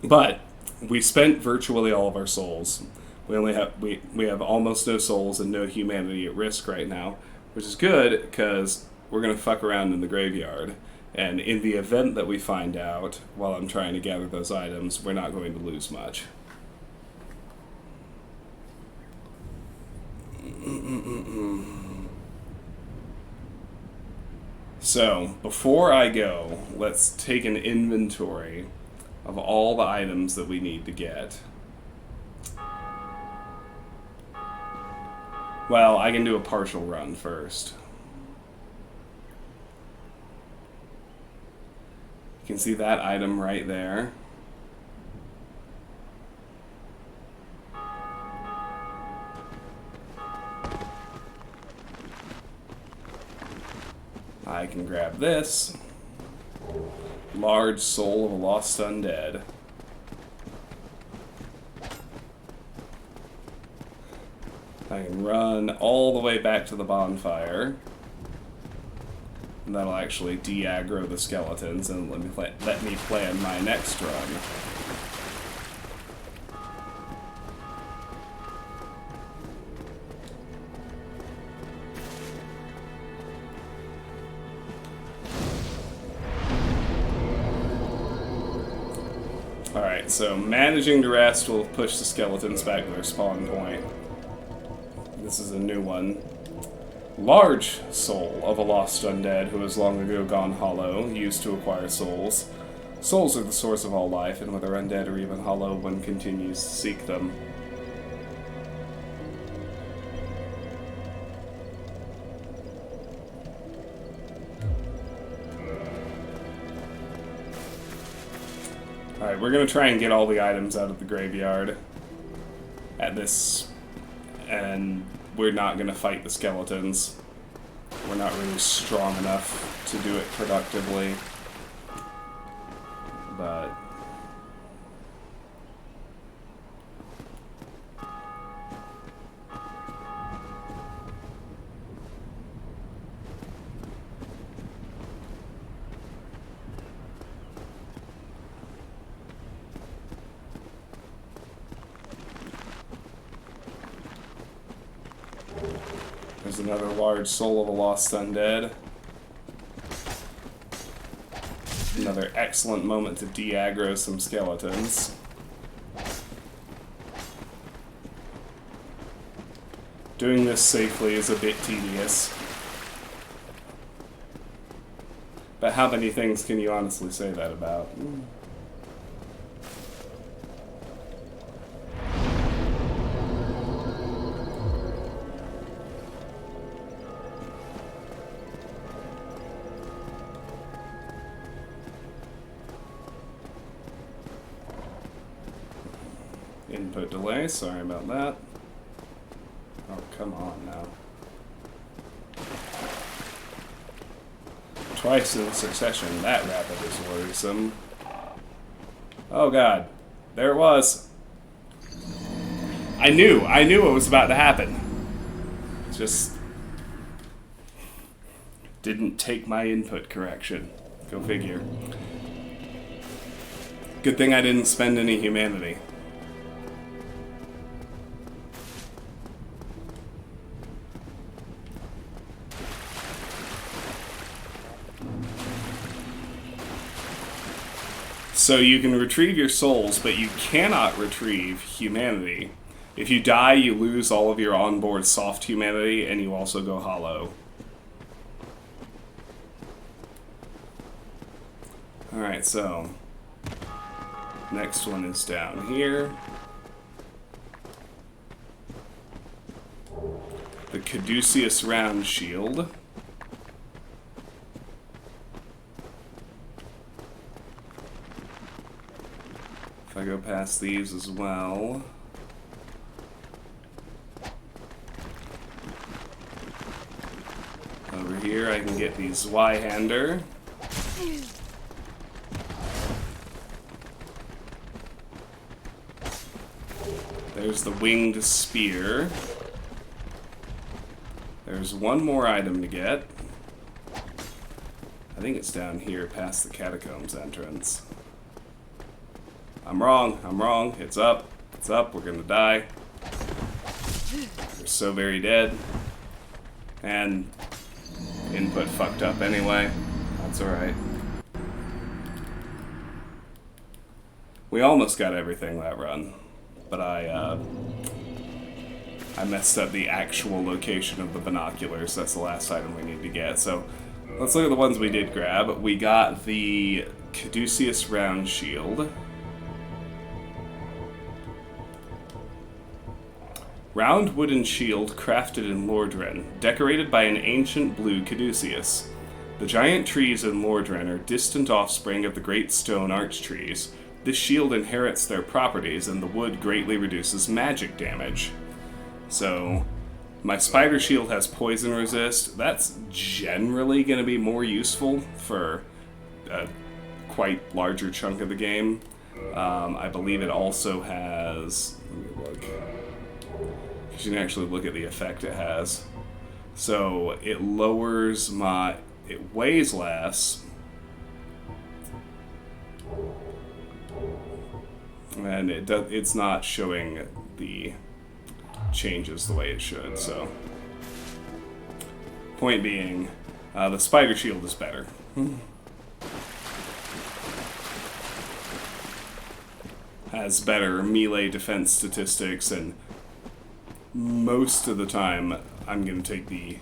But we spent virtually all of our souls. We have almost no souls and no humanity at risk right now, which is good because we're going to fuck around in the graveyard. And in the event that we find out, while I'm trying to gather those items, we're not going to lose much. So, before I go, let's take an inventory of all the items that we need to get. Well, I can do a partial run first. You can see that item right there. I can grab this. Large soul of a lost undead. I can run all the way back to the bonfire. And that'll actually de-aggro the skeletons and let me plan my next run. Alright, so managing to rest will push the skeletons back to their spawn point. This is a new one. Large soul of a lost undead who has long ago gone hollow, used to acquire souls. Souls are the source of all life, and whether undead or even hollow, one continues to seek them. Alright, we're going to try and get all the items out of the graveyard at this, and we're not going to fight the skeletons. We're not really strong enough to do it productively. But there's another large soul of a lost undead. Another excellent moment to de-aggro some skeletons. Doing this safely is a bit tedious. But how many things can you honestly say that about? Input delay, sorry about that. Oh, come on now. Twice in succession, that rapid is worrisome. Oh god, there it was. I knew it was about to happen. Just didn't take my input correction. Go figure. Good thing I didn't spend any humanity. So you can retrieve your souls, but you cannot retrieve humanity. If you die, you lose all of your onboard soft humanity, and you also go hollow. Alright, so next one is down here. The Caduceus Round Shield. I go past these as well. Over here, I can get the Zweihander. There's the winged spear. There's one more item to get. I think it's down here past the catacombs entrance. I'm wrong. I'm wrong. It's up. It's up. We're gonna die. We're so very dead. And input fucked up anyway. That's alright. We almost got everything that run. But I messed up the actual location of the binoculars. That's the last item we need to get. So let's look at the ones we did grab. We got the Caduceus round shield. Round wooden shield crafted in Lordran, decorated by an ancient blue Caduceus. The giant trees in Lordran are distant offspring of the great stone arch trees. This shield inherits their properties, and the wood greatly reduces magic damage. So, my spider shield has poison resist. That's generally going to be more useful for a quite larger chunk of the game. I believe it also has... Let me look. You can actually look at the effect it has. So, it lowers my... It weighs less. And it's not showing the changes the way it should, so... Point being, the spider shield is better. Has better melee defense statistics, and most of the time I'm going to take the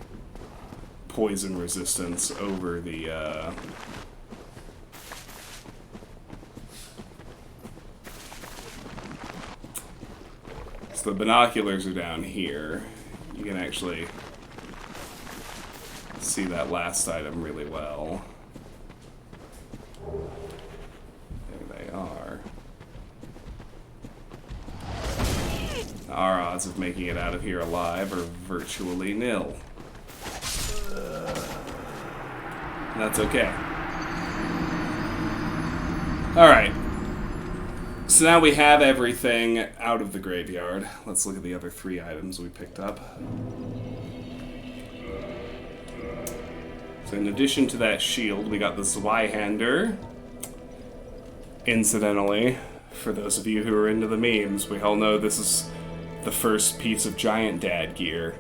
poison resistance over the... So the binoculars are down here. You can actually see that last item really well. There they are. Our odds of making it out of here alive are virtually nil. That's okay. Alright. So now we have everything out of the graveyard. Let's look at the other 3 items we picked up. So in addition to that shield, we got the Zweihander. Incidentally, for those of you who are into the memes, we all know this is the first piece of giant dad gear.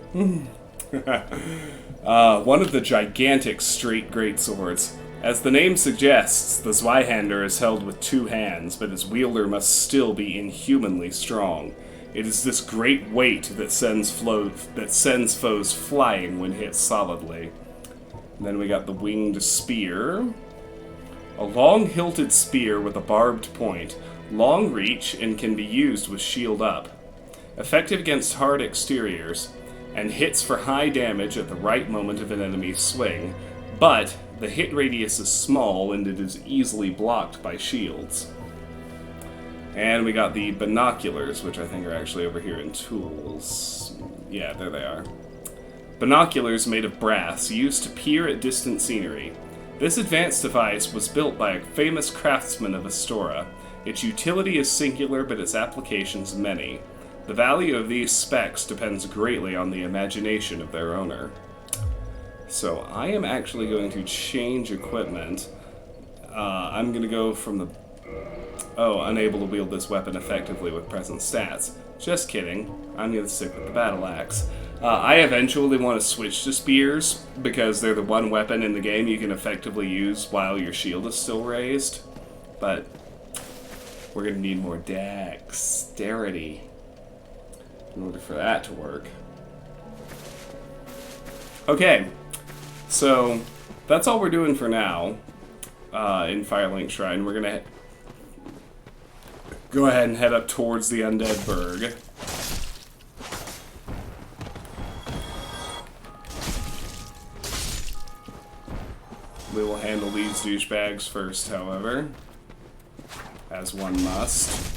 One of the gigantic straight greatswords. As the name suggests, the Zweihander is held with 2 hands, but its wielder must still be inhumanly strong. It is this great weight that sends foes flying when hit solidly. And then we got the winged spear. A long-hilted spear with a barbed point, long reach, and can be used with shield up. Effective against hard exteriors, and hits for high damage at the right moment of an enemy's swing, but the hit radius is small and it is easily blocked by shields. And we got the binoculars, which I think are actually over here in tools. Yeah, there they are. Binoculars made of brass, used to peer at distant scenery. This advanced device was built by a famous craftsman of Astora. Its utility is singular, but its applications many. The value of these specs depends greatly on the imagination of their owner. So I am actually going to change equipment. I'm going to go from the... Oh, unable to wield this weapon effectively with present stats. Just kidding. I'm going to stick with the battle axe. I eventually want to switch to spears, because they're the one weapon in the game you can effectively use while your shield is still raised. But we're going to need more dexterity in order for that to work. Okay, so that's all we're doing for now in Firelink Shrine. We're going to go ahead and head up towards the Undead Burg. We will handle these douchebags first, however, as one must.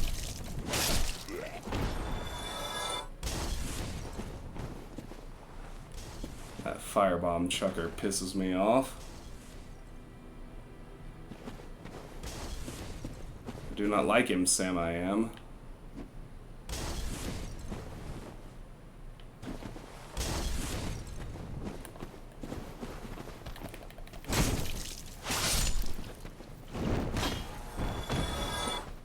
That firebomb chucker pisses me off. I do not like him, Sam I am.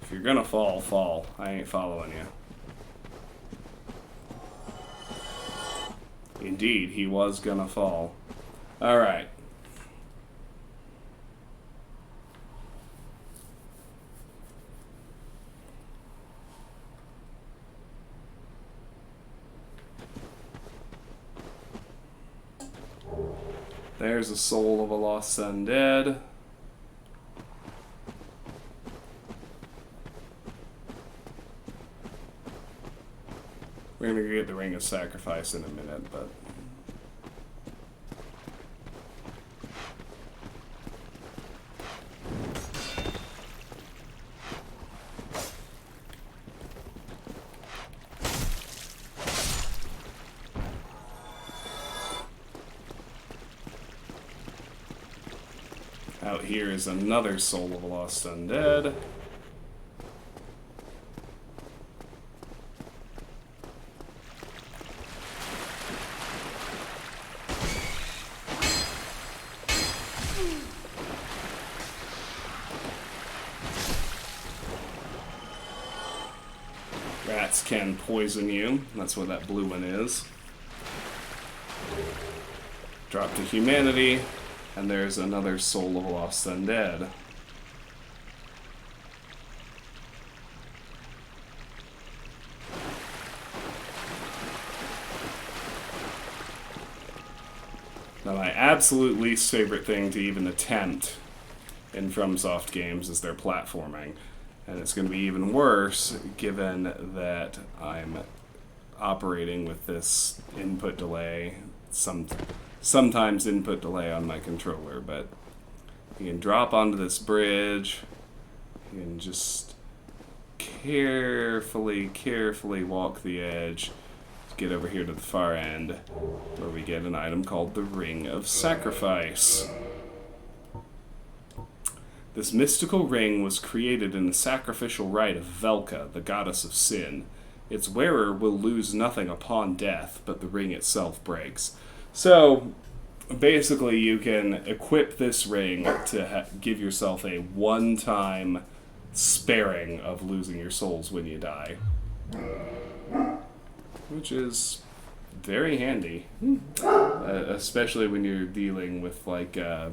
If you're gonna fall, fall. I ain't following you. Indeed, he was gonna fall. Alright. There's the soul of a lost undead. We're gonna get the Ring of Sacrifice in a minute, but... out here is another soul of a lost undead. Rats can poison you. That's what that blue one is. Drop to humanity. And there's another soul of a lost undead. Now, my absolute least favorite thing to even attempt in FromSoft games is their platforming. And it's going to be even worse given that I'm operating with this input delay, sometimes input delay on my controller, but you can drop onto this bridge, you can just carefully walk the edge to get over here to the far end, where we get an item called the Ring of Sacrifice. This mystical ring was created in the sacrificial rite of Velka, the goddess of sin. Its wearer will lose nothing upon death, but the ring itself breaks. So, basically you can equip this ring to give yourself a one-time sparing of losing your souls when you die. Which is very handy. Especially when you're dealing with, like, the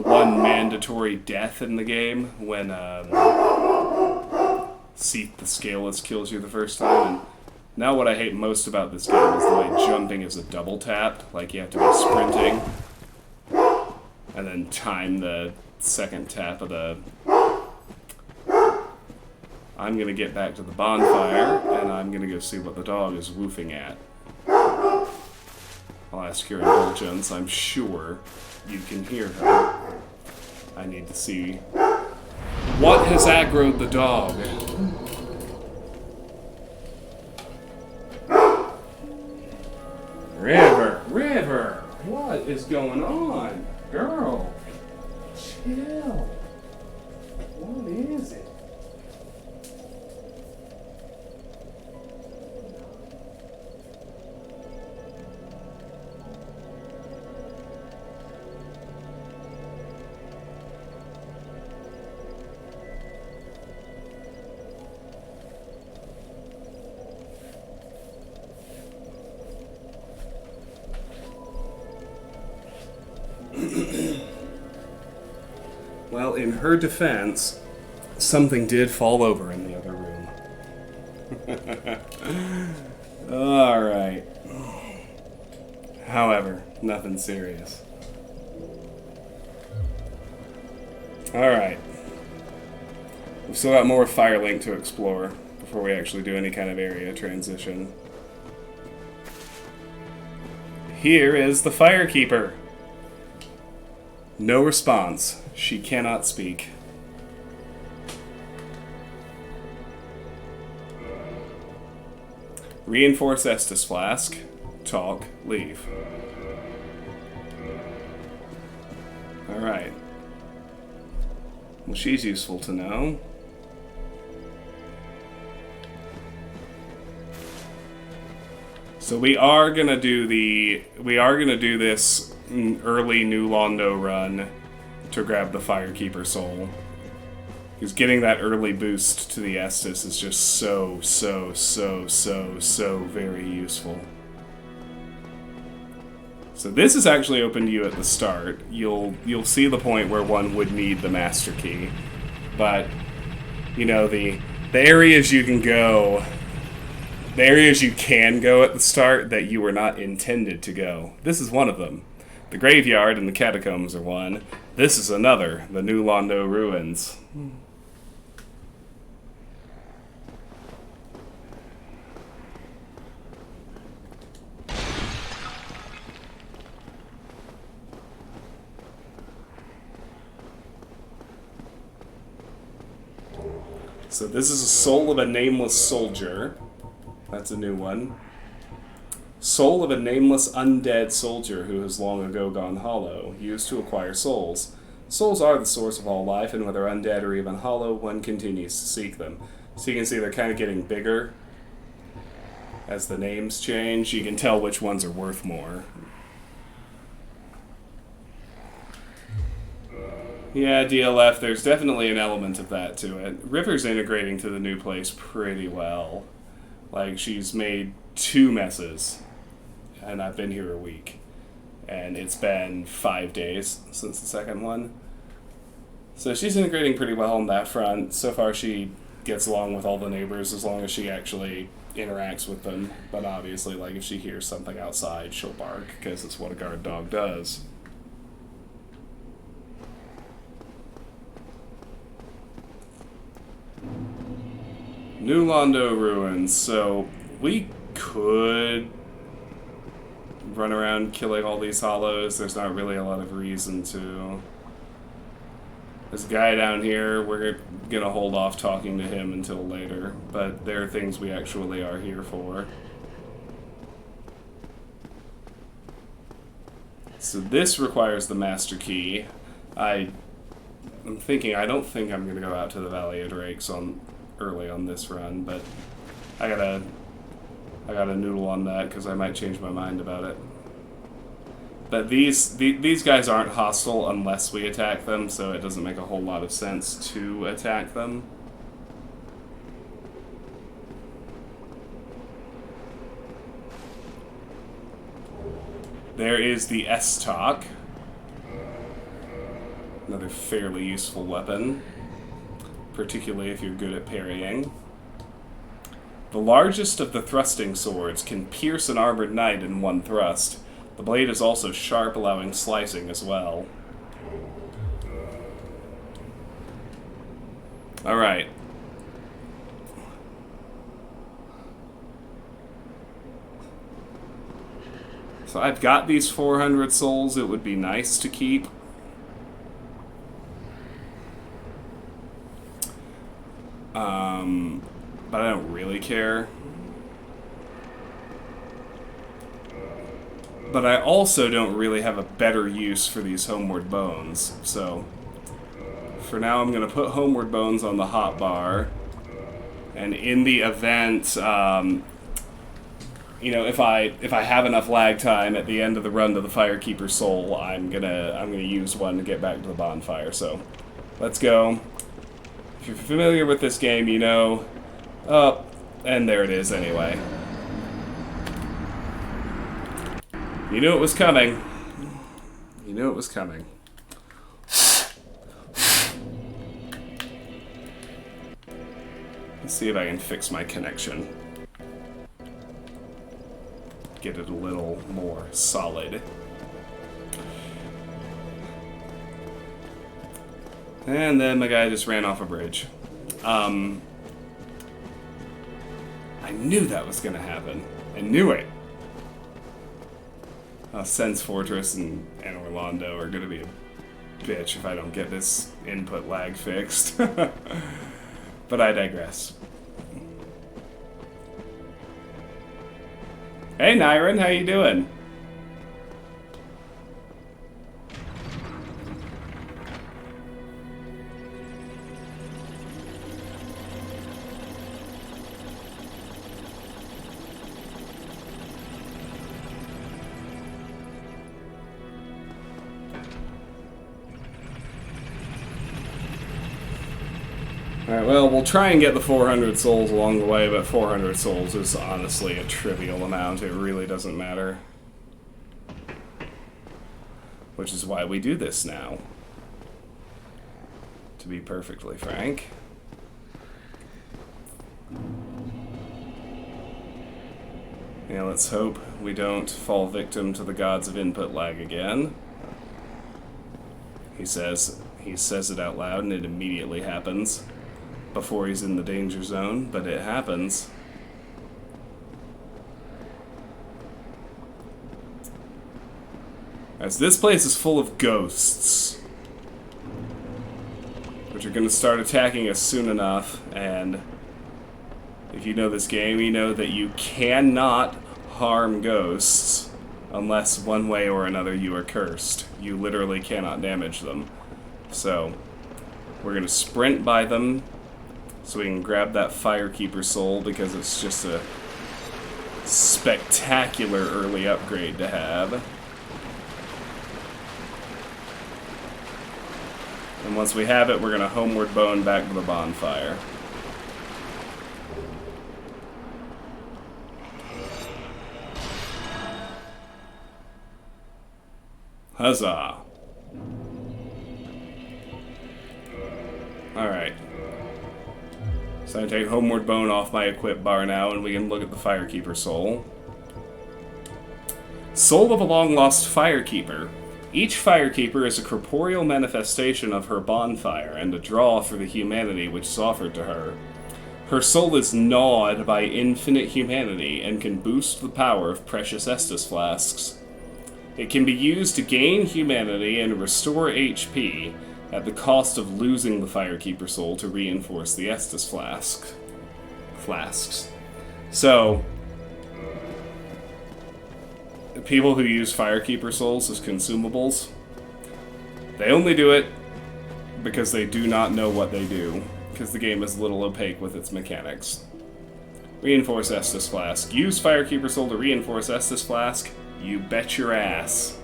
one mandatory death in the game when Seath the Scaleless kills you the first time. And now what I hate most about this game is the way jumping is a double tap. Like you have to be sprinting and then time the second tap of the... I'm gonna get back to the bonfire and I'm gonna go see what the dog is woofing at. I'll ask your indulgence. I'm sure you can hear her. I need to see what has aggroed the dog. River, what is going on? Girl, chill. What is it? Well, in her defense, something did fall over in the other room. Alright. However, nothing serious. Alright. We've still got more Firelink to explore before we actually do any kind of area transition. Here is the Firekeeper. No response. She cannot speak. Reinforce Estus Flask. Talk. Leave. Alright. Well, she's useful to know. So we are gonna do this early New Londo run to grab the Firekeeper Soul. Because getting that early boost to the Estus is just so very useful. So this is actually open to you at the start. You'll see the point where one would need the Master Key. But, you know, the areas you can go... The areas you can go at the start that you were not intended to go. This is one of them. The Graveyard and the Catacombs are one. This is another, the New Londo Ruins. So this is a Soul of a Nameless Soldier. That's a new one. Soul of a nameless undead soldier who has long ago gone hollow, used to acquire souls. Souls are the source of all life, and whether undead or even hollow, one continues to seek them. So you can see they're kind of getting bigger as the names change. You can tell which ones are worth more. Yeah, DLF, there's definitely an element of that to it. River's integrating to the new place pretty well. Like, she's made 2 messes, and I've been here a week. And it's been 5 days since the second one. So she's integrating pretty well on that front. So far she gets along with all the neighbors as long as she actually interacts with them. But obviously, like, if she hears something outside, she'll bark, because it's what a guard dog does. New Londo Ruins. So we could run around killing all these hollows. There's not really a lot of reason to. This guy down here, we're gonna hold off talking to him until later, but there are things we actually are here for. So this requires the Master Key. I'm thinking, I don't think I'm gonna go out to the Valley of Drakes early on this run, but I gotta noodle on that because I might change my mind about it. But these guys aren't hostile unless we attack them, so it doesn't make a whole lot of sense to attack them. There is the S-Talk. Another fairly useful weapon, particularly if you're good at parrying. The largest of the thrusting swords can pierce an armored knight in one thrust. The blade is also sharp, allowing slicing as well. Alright. So I've got these 400 souls. It would be nice to keep. But I don't really care. But I also don't really have a better use for these Homeward Bones. So for now I'm going to put Homeward Bones on the hotbar. And in the event, you know, if I have enough lag time at the end of the run to the Firekeeper Soul, I'm gonna use one to get back to the bonfire. So let's go. If you're familiar with this game, you know. Oh, and there it is anyway. You knew it was coming. You knew it was coming. Let's see if I can fix my connection. Get it a little more solid. And then the guy just ran off a bridge. I knew that was going to happen. I knew it. Sen's Fortress and Orlando are going to be a bitch if I don't get this input lag fixed. But I digress. Hey, Nyron, how you doing? Alright, well, we'll try and get the 400 souls along the way, but 400 souls is honestly a trivial amount. It really doesn't matter. Which is why we do this now. To be perfectly frank. Yeah, let's hope we don't fall victim to the gods of input lag again. He says it out loud and it immediately happens. Before he's in the danger zone, but it happens. As this place is full of ghosts, which are going to start attacking us soon enough, and if you know this game, you know that you cannot harm ghosts unless one way or another you are cursed. You literally cannot damage them. So, we're going to sprint by them, so we can grab that Firekeeper soul, because it's just a spectacular early upgrade to have. And once we have it, we're going to homeward bone back to the bonfire. Huzzah! Alright. So I take Homeward Bone off my equip bar now, and we can look at the Firekeeper soul. Soul of a long-lost Firekeeper. Each Firekeeper is a corporeal manifestation of her bonfire, and a draw for the humanity which is offered to her. Her soul is gnawed by infinite humanity, and can boost the power of precious Estus flasks. It can be used to gain humanity and restore HP, at the cost of losing the Firekeeper soul to reinforce the Estus flasks. So, people who use Firekeeper souls as consumables, they only do it because they do not know what they do, because the game is a little opaque with its mechanics. Reinforce Estus flask. Use Firekeeper soul to reinforce Estus flask. You bet your ass.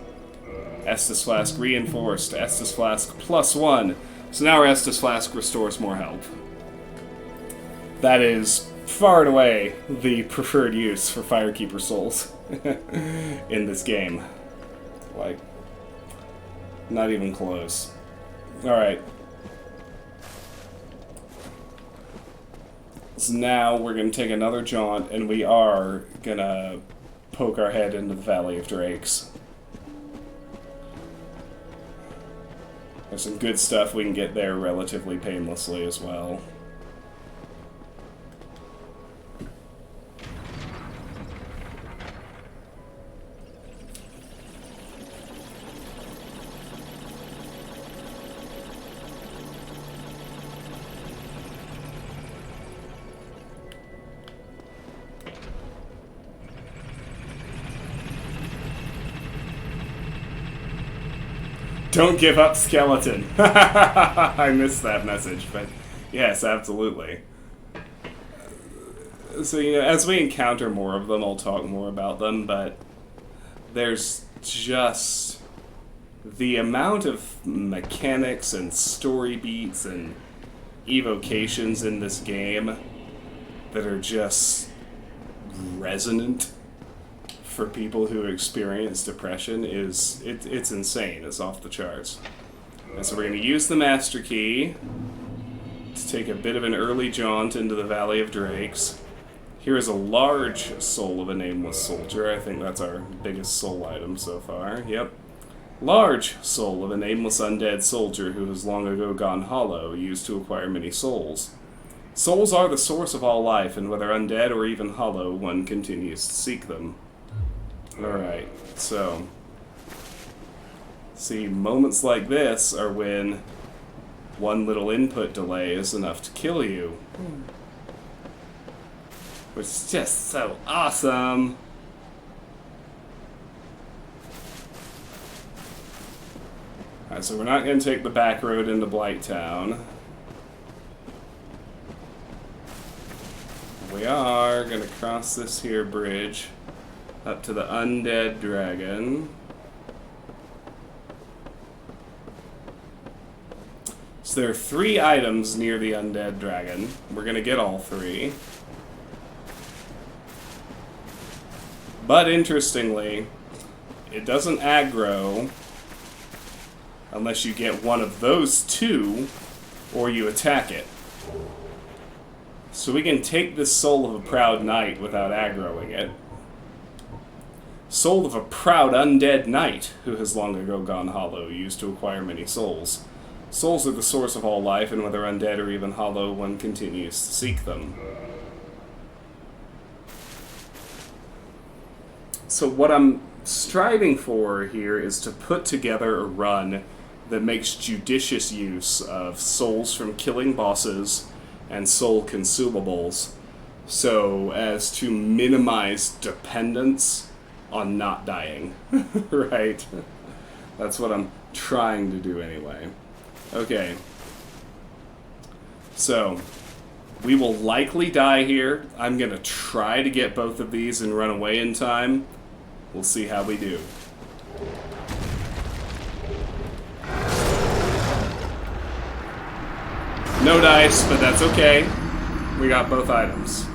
Estus Flask reinforced. Estus Flask +1. So now our Estus Flask restores more health. That is far and away the preferred use for Firekeeper souls in this game. Like, not even close. Alright. So now we're going to take another jaunt, and we are going to poke our head into the Valley of Drakes. There's some good stuff we can get there relatively painlessly as well. Don't give up, skeleton. I missed that message, but yes, absolutely. So, you know, as we encounter more of them, I'll talk more about them, but there's just the amount of mechanics and story beats and evocations in this game that are just resonant for people who experience depression is it's insane. It's off the charts. And so we're going to use the Master Key to take a bit of an early jaunt into the Valley of Drakes. Here is a large soul of a nameless soldier. I think that's our biggest soul item so far. Yep. Large soul of a nameless undead soldier who has long ago gone hollow, used to acquire many souls. Souls are the source of all life, and whether undead or even hollow, one continues to seek them. Alright, so, see, moments like this are when one little input delay is enough to kill you. Which is just so awesome. Alright, so we're not going to take the back road into Blighttown. We are going to cross this here bridge up to the Undead Dragon. So there are 3 items near the Undead Dragon. We're going to get all 3. But interestingly, it doesn't aggro unless you get one of those 2 or you attack it. So we can take this Soul of a Proud Knight without aggroing it. Soul of a Proud Undead Knight, who has long ago gone hollow, used to acquire many souls. Souls are the source of all life, and whether undead or even hollow, one continues to seek them. So what I'm striving for here is to put together a run that makes judicious use of souls from killing bosses and soul consumables, so as to minimize dependence on not dying. Right? That's what I'm trying to do anyway. Okay. So, we will likely die here. I'm going to try to get both of these and run away in time. We'll see how we do. No dice, but that's okay. We got both items.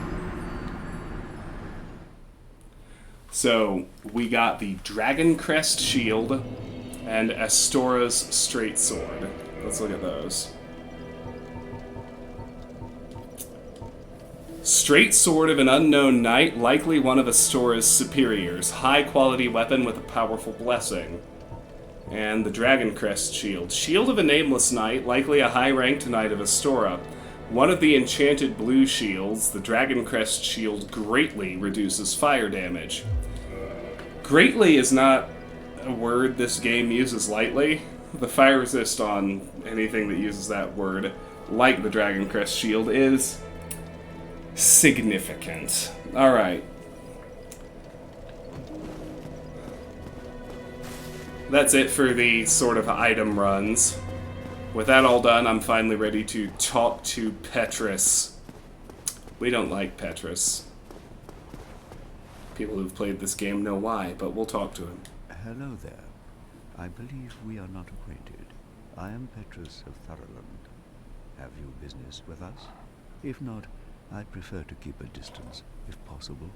So, we got the Dragon Crest Shield and Astora's Straight Sword. Let's look at those. Straight Sword of an Unknown Knight, likely one of Astora's superiors. High-quality weapon with a powerful blessing. And the Dragon Crest Shield. Shield of a Nameless Knight, likely a high-ranked Knight of Astora. One of the enchanted blue shields, the Dragon Crest Shield greatly reduces fire damage. Greatly is not a word this game uses lightly. The fire resist on anything that uses that word, like the Dragon Crest Shield, is significant. Alright. That's it for the sort of item runs. With that all done, I'm finally ready to talk to Petrus. We don't like Petrus. People who've played this game know why, but we'll talk to him. Hello there. I believe we are not acquainted. I am Petrus of Thurland. Have you business with us? If not, I prefer to keep a distance, if possible.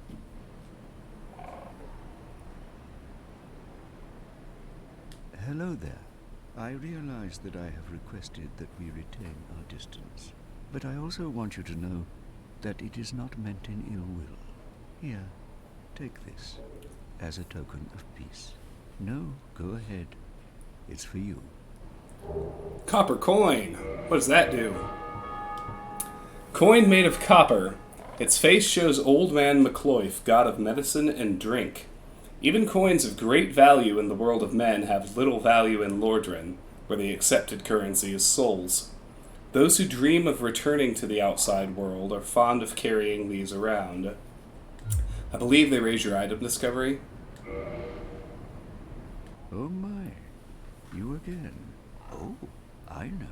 Hello there. I realize that I have requested that we retain our distance, but I also want you to know that it is not meant in ill will. Here, take this, as a token of peace. No, go ahead. It's for you. Copper coin. What does that do? Coin made of copper. Its face shows Old Man Macloif, god of medicine and drink. Even coins of great value in the world of men have little value in Lordran, where the accepted currency is souls. Those who dream of returning to the outside world are fond of carrying these around. I believe they raise your item discovery. Oh my, you again. Oh, I know.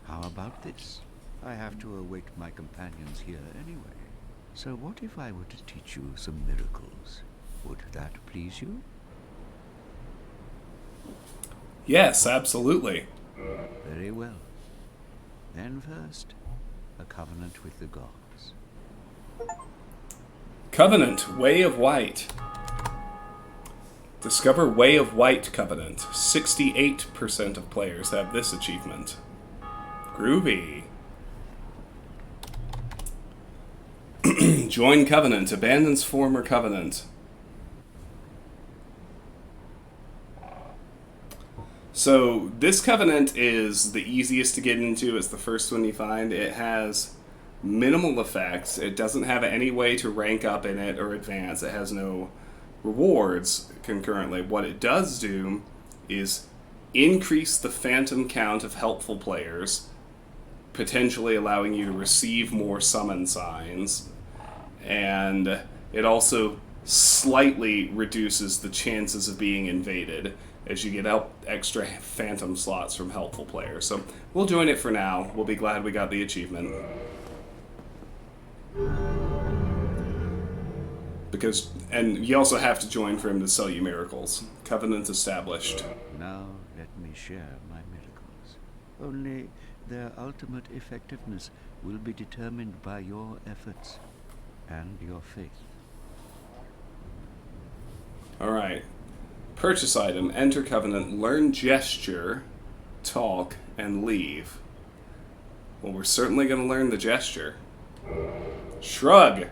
How about this? I have to await my companions here anyway. So what if I were to teach you some miracles? Would that please you? Yes, absolutely. Very well. Then first, a covenant with the gods. Covenant, Way of White. Discover Way of White Covenant. 68% of players have this achievement. Groovy. Join Covenant. Abandons former Covenant. So, this Covenant is the easiest to get into. It's the first one you find. It has minimal effects. It doesn't have any way to rank up in it or advance. It has no rewards concurrently. What it does do is increase the phantom count of helpful players, potentially allowing you to receive more summon signs, and it also slightly reduces the chances of being invaded as you get out extra phantom slots from helpful players. So we'll join it for now. We'll be glad we got the achievement. And you also have to join for him to sell you miracles. Covenant established. Now let me share my miracles. Only their ultimate effectiveness will be determined by your efforts and your faith. Alright. Purchase item, enter Covenant, learn gesture, talk, and leave. Well, we're certainly going to learn the gesture. Shrug!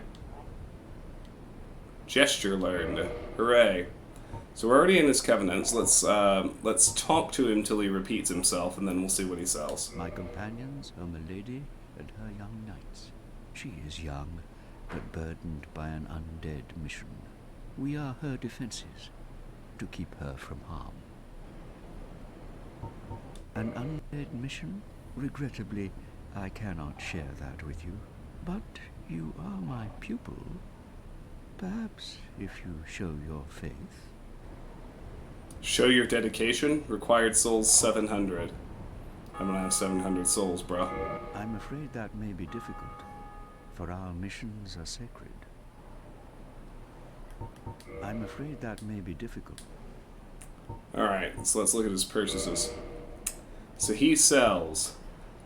Gesture learned. Hooray. So we're already in his covenants. Let's talk to him till he repeats himself, and then we'll see what he sells. My companions are Milady and her young knights. She is young, but burdened by an undead mission. We are her defenses, to keep her from harm. An undead mission? Regrettably, I cannot share that with you. But you are my pupil. Perhaps if you show your faith. Show your dedication. Required souls 700. I'm gonna have 700 souls, bro. I'm afraid that may be difficult, for our missions are sacred. I'm afraid that may be difficult. Alright, so let's look at his purchases. So he sells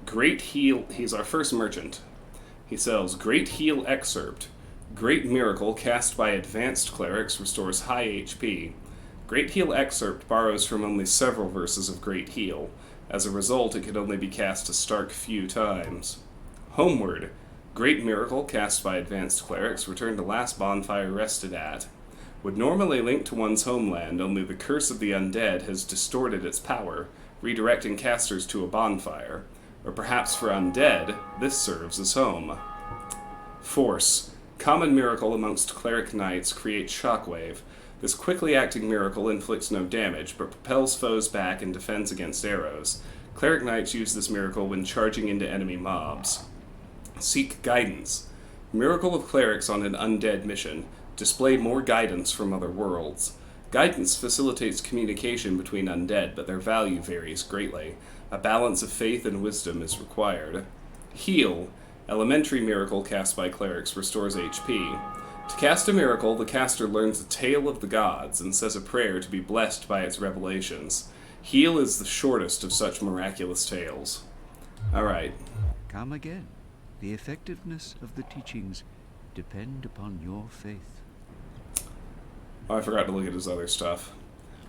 Great Heal. He's our first merchant. He sells Great Heal Excerpt. Great Miracle cast by advanced clerics restores high HP. Great Heal Excerpt borrows from only several verses of Great Heal. As a result, it can only be cast a stark few times. Homeward. Great Miracle cast by advanced clerics return to last bonfire rested at. Would normally link to one's homeland, only the curse of the undead has distorted its power, redirecting casters to a bonfire. Or perhaps for undead, this serves as home. Force. Common miracle amongst cleric knights creates shockwave. This quickly acting miracle inflicts no damage, but propels foes back and defends against arrows. Cleric knights use this miracle when charging into enemy mobs. Seek guidance. Miracle of clerics on an undead mission. Display more guidance from other worlds. Guidance facilitates communication between undead, but their value varies greatly. A balance of faith and wisdom is required. Heal. Elementary miracle cast by clerics restores HP. To cast a miracle, the caster learns a tale of the gods and says a prayer to be blessed by its revelations. Heal is the shortest of such miraculous tales. Alright. Come again. The effectiveness of the teachings depend upon your faith. Oh, I forgot to look at his other stuff.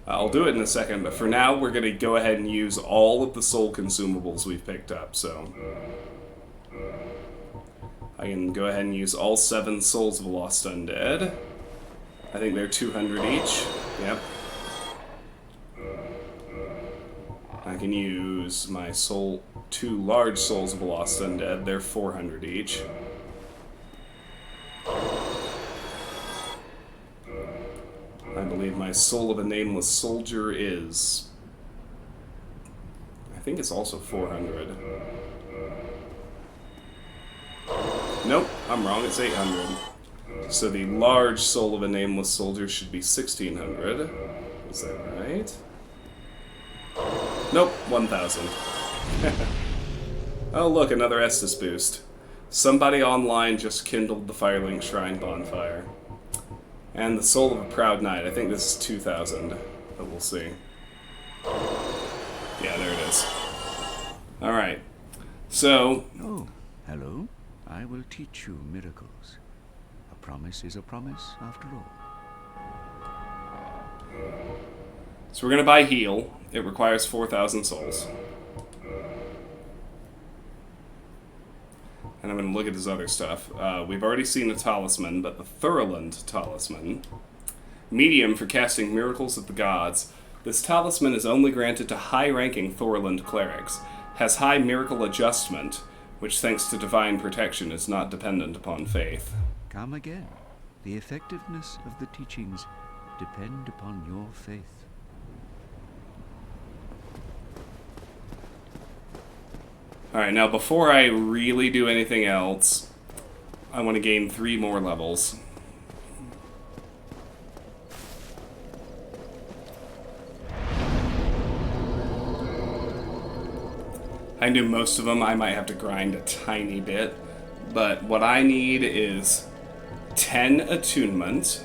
I'll do it in a second, but for now we're going to go ahead and use all of the soul consumables we've picked up, so... I can go ahead and use all 7 Souls of the Lost Undead. I think they're 200 each. Yep. I can use my 2 large Souls of the Lost Undead. They're 400 each. I believe my Soul of a Nameless Soldier is... I think it's also 400. Nope, I'm wrong, it's 800. So the large Soul of a Nameless Soldier should be 1600. Is that right? Nope, 1000. Oh look, another Estus boost. Somebody online just kindled the Firelink Shrine bonfire. And the Soul of a Proud Knight, I think this is 2000, but we'll see. Yeah, there it is. Alright, so... Oh, hello. I will teach you miracles. A promise is a promise, after all. So we're going to buy Heal. It requires 4,000 souls. And I'm going to look at his other stuff. We've already seen a talisman, but the Thurland talisman. Medium for casting miracles of the gods. This talisman is only granted to high-ranking Thorland clerics. Has high miracle adjustment, which thanks to divine protection is not dependent upon faith. Come again. The effectiveness of the teachings depend upon your faith. Alright, now before I really do anything else, I want to gain 3 more levels. I can do most of them. I might have to grind a tiny bit. But what I need is 10 attunement.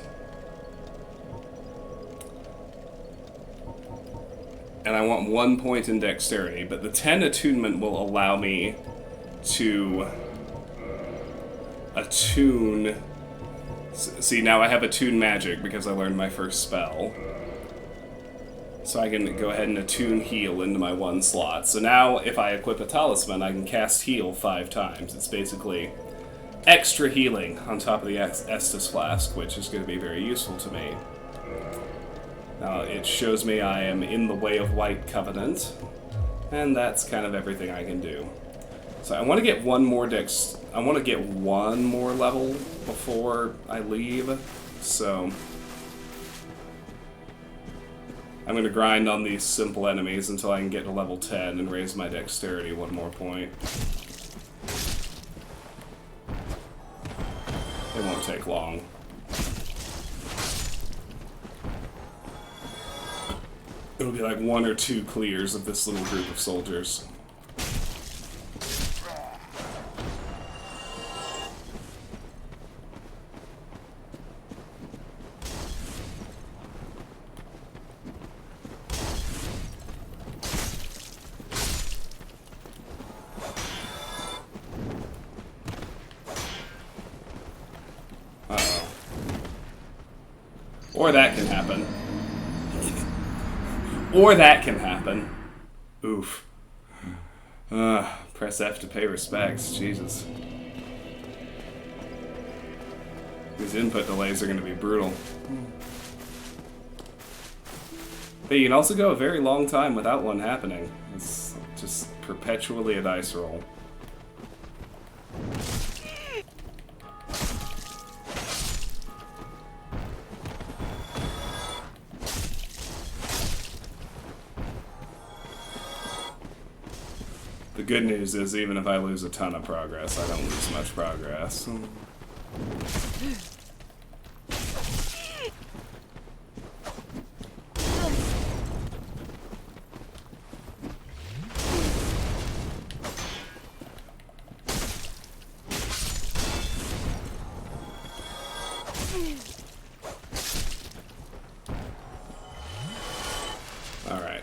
And I want 1 point in dexterity. But the 10 attunement will allow me to attune... See, now I have attune magic because I learned my first spell. So I can go ahead and attune heal into my 1 slot. So now, if I equip a talisman, I can cast heal 5 times. It's basically extra healing on top of the Estus Flask, which is going to be very useful to me. Now, it shows me I am in the way of White Covenant, and that's kind of everything I can do. So I want to get one more I want to get one more level before I leave, so I'm going to grind on these simple enemies until I can get to level 10 and raise my dexterity 1 more point. It won't take long. It'll be like 1 or 2 clears of this little group of soldiers. Or that can happen. Or that can happen. Oof. Press F to pay respects. Jesus. These input delays are going to be brutal. But you can also go a very long time without one happening. It's just perpetually a dice roll. The good news is, even if I lose a ton of progress, I don't lose much progress. Alright.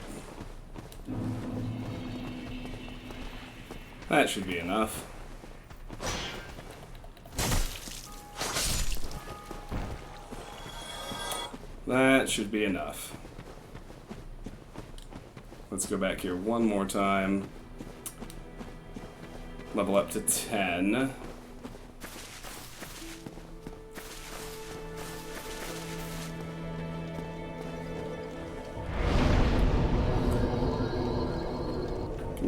That should be enough. That should be enough. Let's go back here one more time. Level up to 10.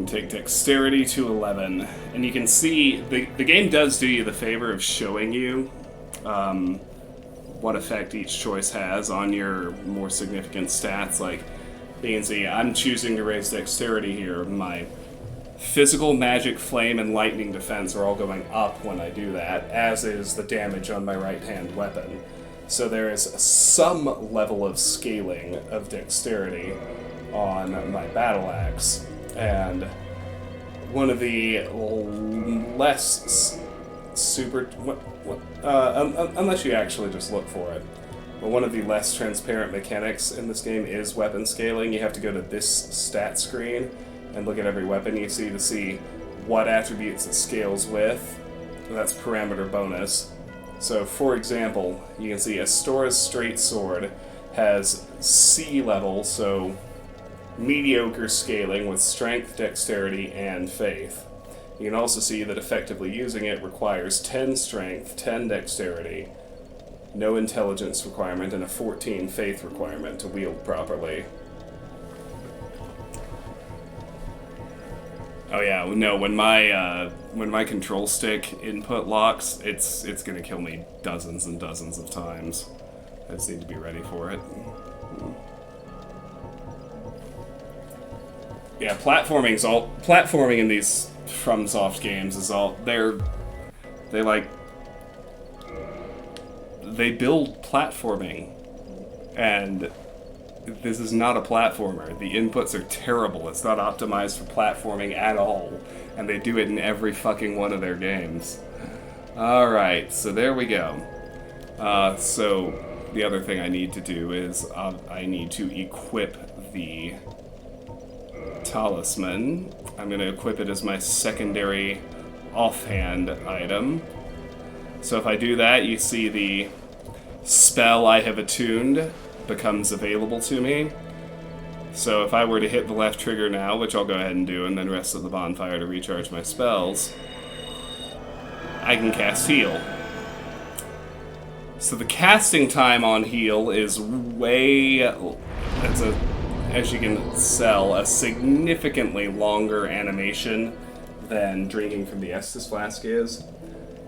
Take dexterity to 11, and you can see the game does do you the favor of showing you what effect each choice has on your more significant stats. Like, you can see I'm choosing to raise dexterity here. My physical, magic, flame, and lightning defense are all going up when I do that, as is the damage on my right-hand weapon. So there is some level of scaling of dexterity on my battle axe. And one of the less unless you actually just look for it, but one of the less transparent mechanics in this game is weapon scaling. You have to go to this stat screen and look at every weapon you see to see what attributes it scales with. That's parameter bonus. So, for example, you can see Astora's straight sword has C level, so mediocre scaling with strength, dexterity, and faith. You can also see that effectively using it requires 10 strength, 10 dexterity, no intelligence requirement, and a 14 faith requirement to wield properly. Oh yeah, no, when my control stick input locks, it's gonna kill me dozens and dozens of times. I just need to be ready for it. Yeah, platforming in these FromSoft games is all they build platforming, and this is not a platformer. The inputs are terrible. It's not optimized for platforming at all. And they do it in every fucking one of their games. Alright, so there we go. So the other thing I need to do is I need to equip the talisman. I'm going to equip it as my secondary offhand item. So if I do that, you see the spell I have attuned becomes available to me. So if I were to hit the left trigger now, which I'll go ahead and do, and then rest at the bonfire to recharge my spells, I can cast Heal. So the casting time on Heal is as you can tell, a significantly longer animation than drinking from the Estus flask is.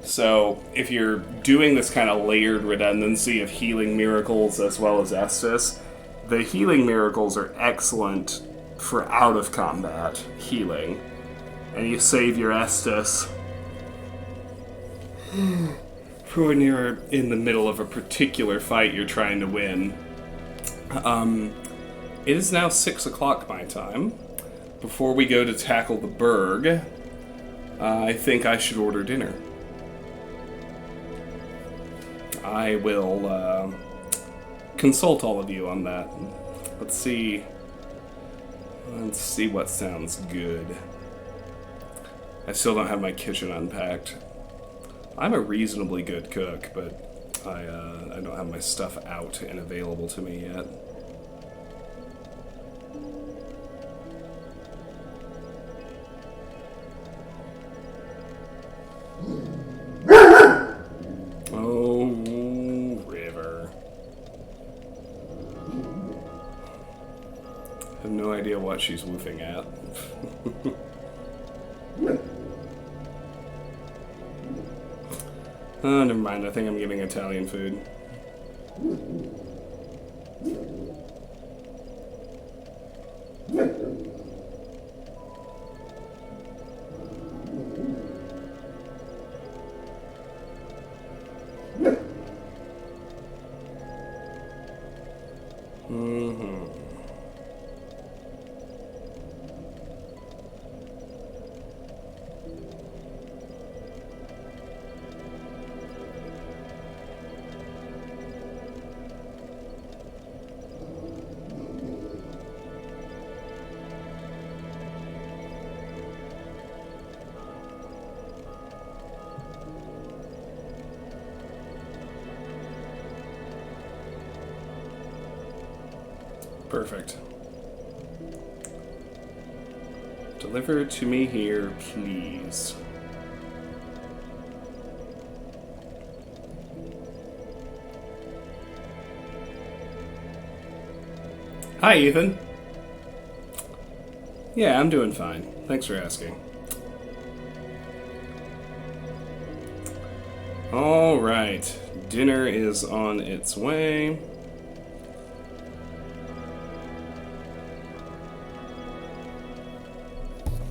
So if you're doing this kind of layered redundancy of healing miracles as well as Estus, the healing miracles are excellent for out of combat healing. And you save your Estus for when you're in the middle of a particular fight you're trying to win. It is now 6 o'clock my time. Before we go to tackle the Berg, I think I should order dinner. I will consult all of you on that. Let's see what sounds good. I still don't have my kitchen unpacked. I'm a reasonably good cook, but I don't have my stuff out and available to me yet. Oh, River. I have no idea what she's woofing at. Oh, never mind. I think I'm getting Italian food. Perfect. Deliver it to me here, please. Hi, Ethan. Yeah, I'm doing fine. Thanks for asking. Alright, dinner is on its way.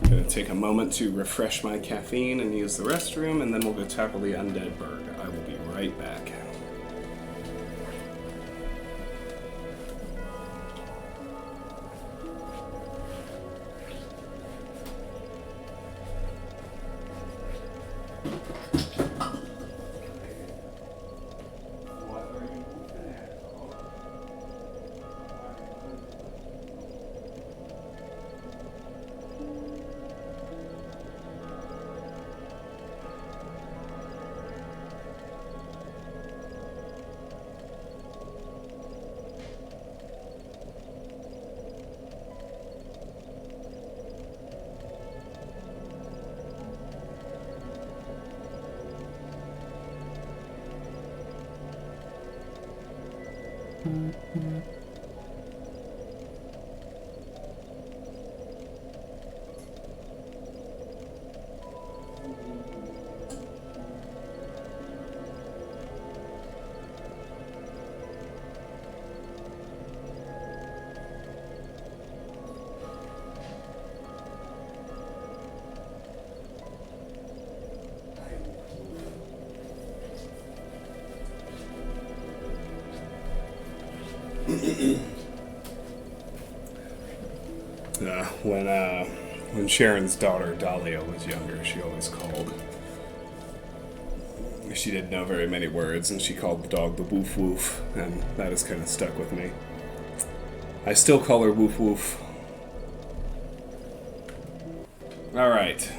Gonna take a moment to refresh my caffeine and use the restroom, and then we'll go tackle the undead bird. I will be right back. When Sharon's daughter Dahlia was younger, she always called. She didn't know very many words, and she called the dog the Woof Woof, and that has kind of stuck with me. I still call her Woof Woof. Alright.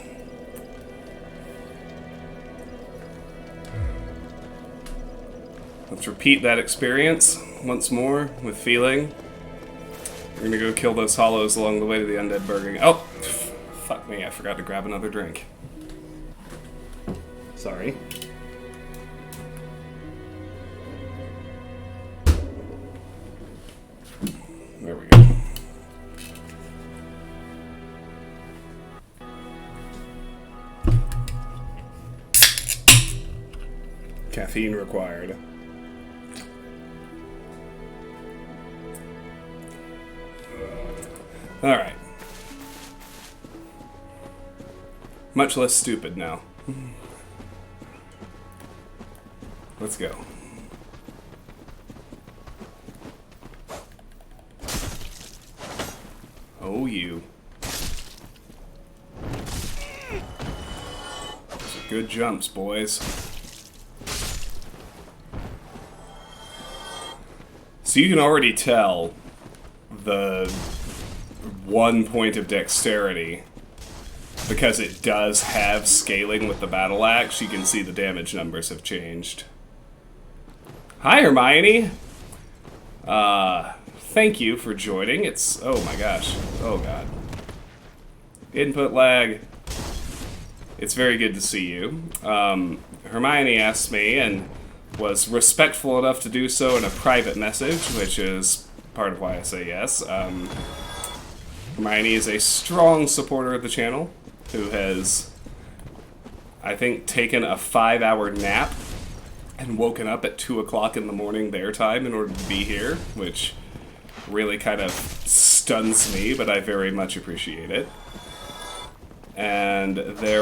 Let's repeat that experience once more with feeling. We're gonna go kill those hollows along the way to the undead burger. Oh! Fuck me, I forgot to grab another drink. Sorry. There we go. Caffeine required. Alright. Much less stupid now. Let's go. Oh, you. Those are good jumps, boys. So you can already tell the 1 point of dexterity, because it does have scaling with the battle axe. You can see the damage numbers have changed. Hi, Hermione! Thank you for joining. It's... oh my gosh. Oh god. Input lag. It's very good to see you. Hermione asked me, and was respectful enough to do so in a private message, which is part of why I say yes. Hermione is a strong supporter of the channel, who has, I think, taken a 5-hour nap and woken up at 2 o'clock in the morning their time in order to be here, which really kind of stuns me, but I very much appreciate it. And they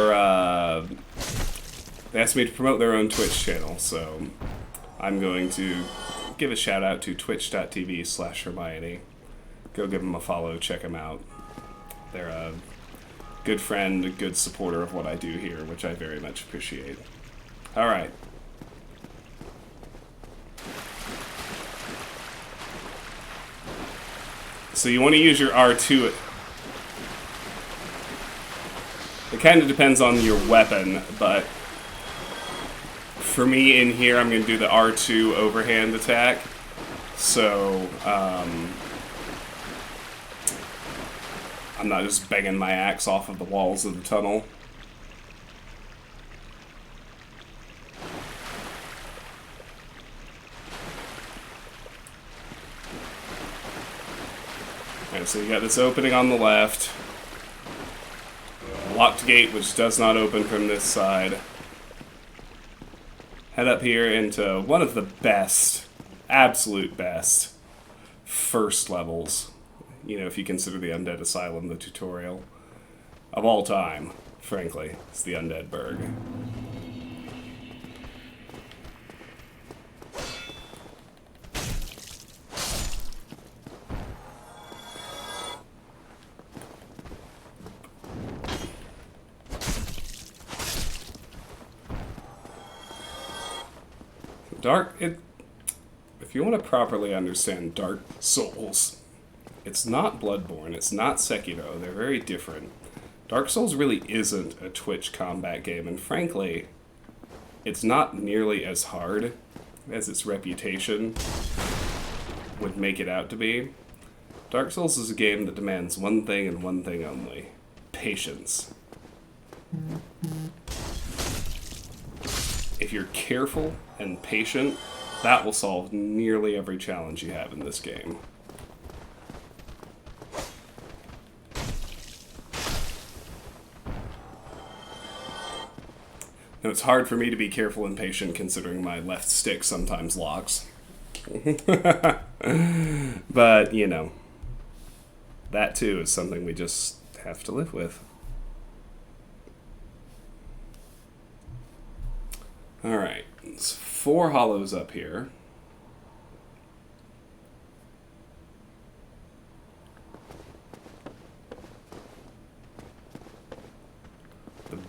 asked me to promote their own Twitch channel, so I'm going to give a shout out to twitch.tv/Hermione. Go give them a follow, check them out. They're a good friend, a good supporter of what I do here, which I very much appreciate. Alright. So you want to use your R2. It kind of depends on your weapon, but for me in here, I'm going to do the R2 overhand attack. So, I'm not just banging my axe off of the walls of the tunnel. Okay, so you got this opening on the left. Locked gate, which does not open from this side. Head up here into one of the best, absolute best, first levels. You know, if you consider the Undead Asylum the tutorial of all time, frankly, it's the Undead Burg. If you want to properly understand Dark Souls, it's not Bloodborne, it's not Sekiro, they're very different. Dark Souls really isn't a Twitch combat game, and frankly, it's not nearly as hard as its reputation would make it out to be. Dark Souls is a game that demands one thing and one thing only: patience. If you're careful and patient, that will solve nearly every challenge you have in this game. Now, it's hard for me to be careful and patient considering my left stick sometimes locks. But, you know, that too is something we just have to live with. Alright, it's 4 hollows up here.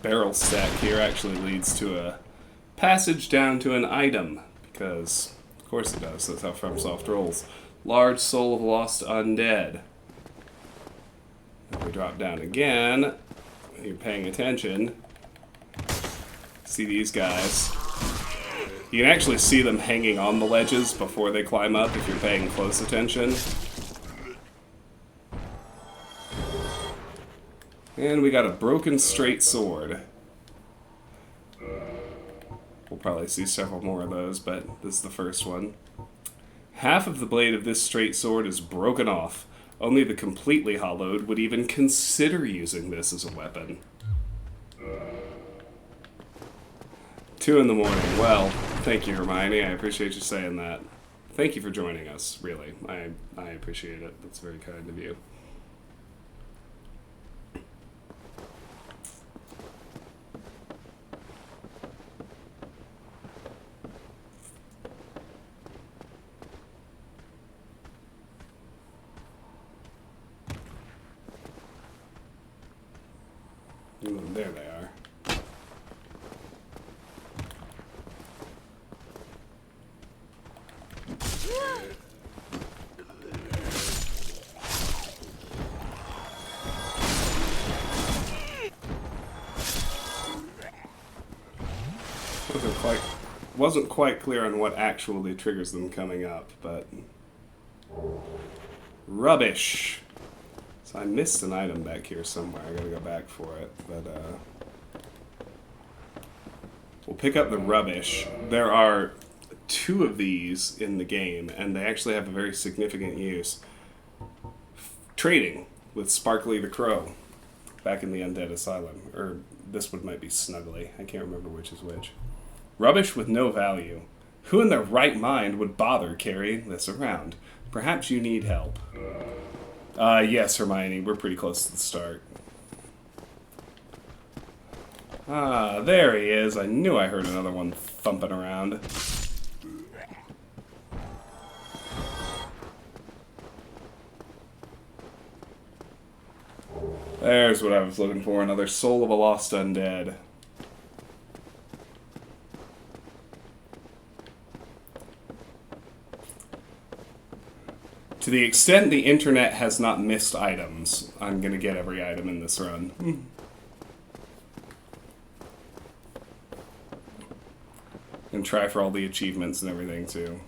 barrel stack here actually leads to a passage down to an item, because of course it does, that's how FromSoft rolls. Large Soul of Lost Undead. If we drop down again, you're paying attention, see these guys. You can actually see them hanging on the ledges before they climb up if you're paying close attention. And we got a broken straight sword. We'll probably see several more of those, but this is the first one. Half of the blade of this straight sword is broken off. Only the completely hollowed would even consider using this as a weapon. 2 in the morning. Well, thank you, Hermione. I appreciate you saying that. Thank you for joining us, really. I appreciate it. That's very kind of you. There they are. Wasn't quite clear on what actually triggers them coming up, but rubbish. So I missed an item back here somewhere. I gotta go back for it, but we'll pick up the rubbish. There are 2 of these in the game, and they actually have a very significant use. Trading with Sparkly the Crow back in the Undead Asylum, or this one might be Snuggly. I can't remember which is which. Rubbish with no value. Who in their right mind would bother carrying this around? Perhaps you need help. Yes, Hermione, we're pretty close to the start. Ah, there he is. I knew I heard another one thumping around. There's what I was looking for, another Soul of a Lost Undead. To the extent the internet has not missed items, I'm gonna get every item in this run. And try for all the achievements and everything too.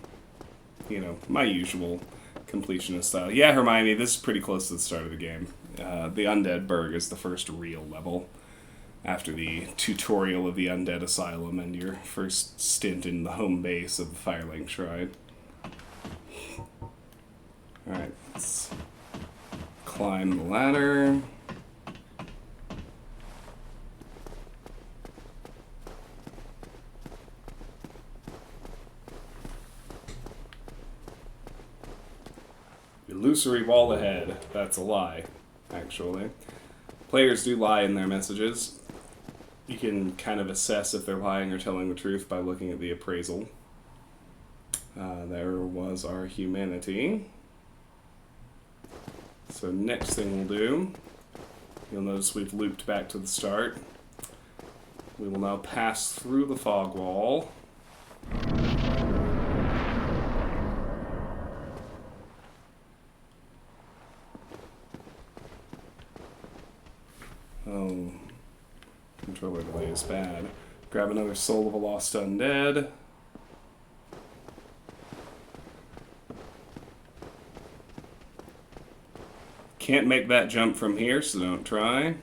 You know, my usual completionist style. Yeah, Hermione, this is pretty close to the start of the game. The Undead Burg is the first real level, after the tutorial of the Undead Asylum and your first stint in the home base of the Firelink Shrine. Alright, let's climb the ladder. Illusory wall ahead. That's a lie, actually. Players do lie in their messages. You can kind of assess if they're lying or telling the truth by looking at the appraisal. There was our humanity. So next thing we'll do, you'll notice we've looped back to the start. We will now pass through the fog wall. Oh, controller delay is bad. Grab another Soul of a Lost Undead. Can't make that jump from here, so don't try.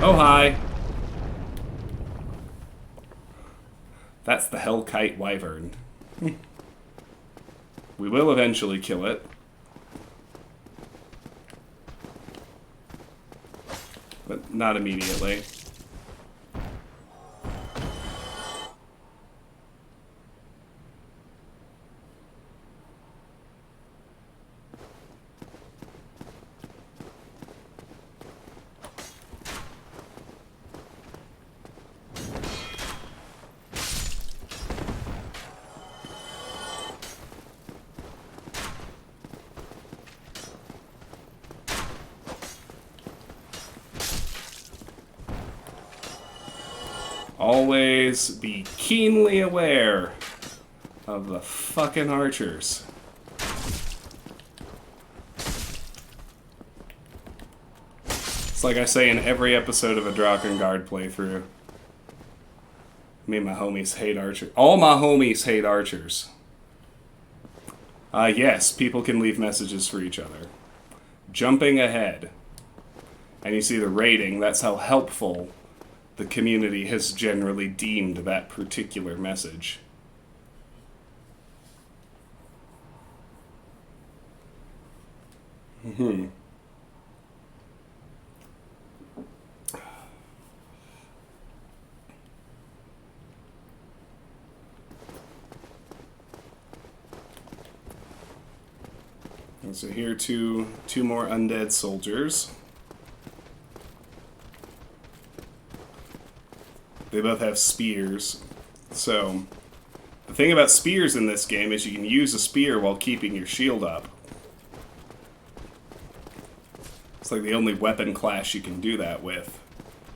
Oh, hi! That's the Hellkite Wyvern. We will eventually kill it. But not immediately. Always be keenly aware of the fucking archers. It's like I say in every episode of a Drakengard playthrough. Me and my homies hate archers. All my homies hate archers. Yes, people can leave messages for each other. Jumping ahead. And you see the rating, that's how helpful the community has generally deemed that particular message. And so here two more undead soldiers. They both have spears. So, the thing about spears in this game is you can use a spear while keeping your shield up. It's like the only weapon class you can do that with.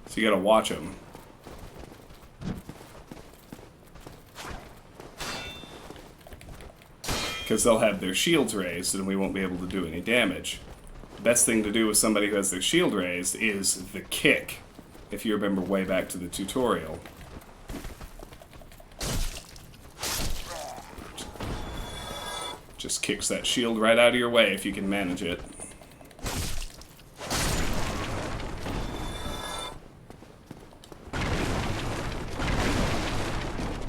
So you gotta watch them. Because they'll have their shields raised and we won't be able to do any damage. The best thing to do with somebody who has their shield raised is the kick, if you remember way back to the tutorial. Just kicks that shield right out of your way if you can manage it.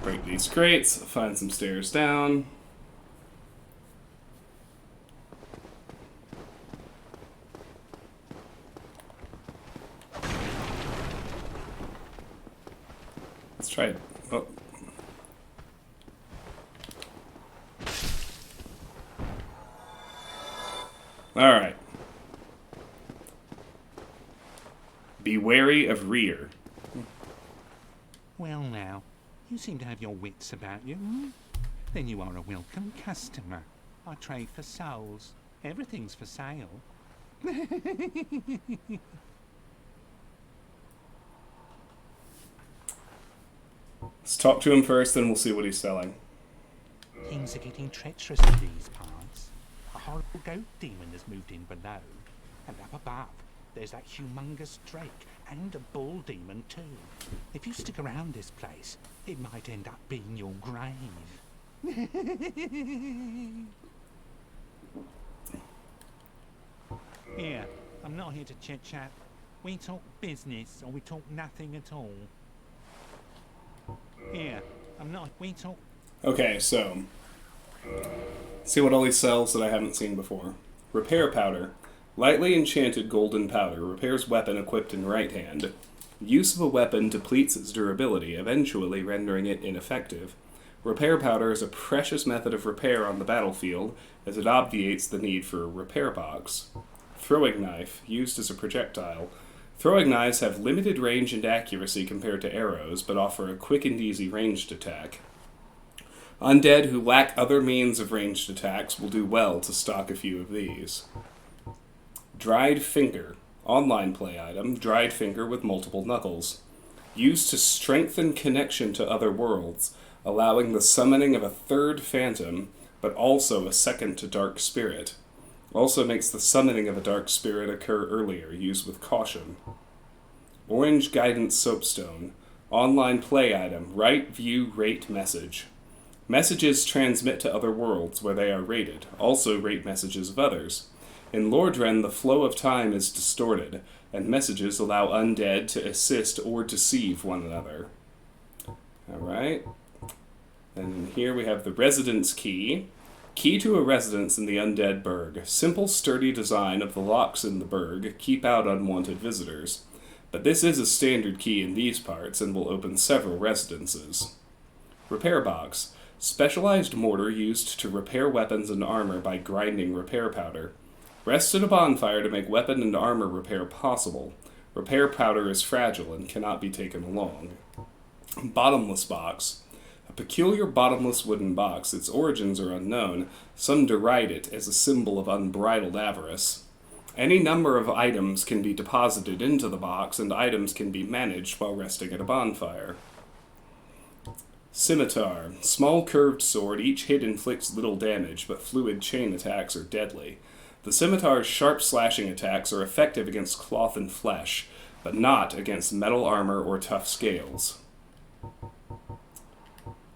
Break these crates, find some stairs down. Let's try it. Oh. Alright. Be wary of rear. Well now, you seem to have your wits about you, hmm? Then you are a welcome customer. I trade for souls. Everything's for sale. Let's talk to him first, then we'll see what he's selling. Things are getting treacherous in these parts. A horrible goat demon has moved in below. And up above, there's that humongous drake and a bull demon too. If you stick around this place, it might end up being your grave. Here, I'm not here to chit-chat. We talk business or we talk nothing at all. Here, I'm not. We talk. Okay, so. See what all he sells that I haven't seen before. Repair powder. Lightly enchanted golden powder. Repairs weapon equipped in right hand. Use of a weapon depletes its durability, eventually rendering it ineffective. Repair powder is a precious method of repair on the battlefield, as it obviates the need for a repair box. Throwing knife. Used as a projectile. Throwing knives have limited range and accuracy compared to arrows, but offer a quick and easy ranged attack. Undead who lack other means of ranged attacks will do well to stock a few of these. Dried Finger. Online play item, dried finger with multiple knuckles. Used to strengthen connection to other worlds, allowing the summoning of a third phantom, but also a second to dark spirit. Also makes the summoning of a dark spirit occur earlier, used with caution. Orange Guidance Soapstone. Online play item, write, view, rate, message. Messages transmit to other worlds where they are rated, also rate messages of others. In Lordran, the flow of time is distorted, and messages allow undead to assist or deceive one another. Alright. And here we have the Residence Key. Key to a residence in the Undead Burg. Simple, sturdy design of the locks in the burg keep out unwanted visitors. But this is a standard key in these parts and will open several residences. Repair Box. Specialized mortar used to repair weapons and armor by grinding repair powder. Rest at a bonfire to make weapon and armor repair possible. Repair powder is fragile and cannot be taken along. Bottomless Box. A peculiar bottomless wooden box, its origins are unknown. Some deride it as a symbol of unbridled avarice. Any number of items can be deposited into the box, and items can be managed while resting at a bonfire. Scimitar. Small curved sword, each hit inflicts little damage, but fluid chain attacks are deadly. The scimitar's sharp slashing attacks are effective against cloth and flesh, but not against metal armor or tough scales.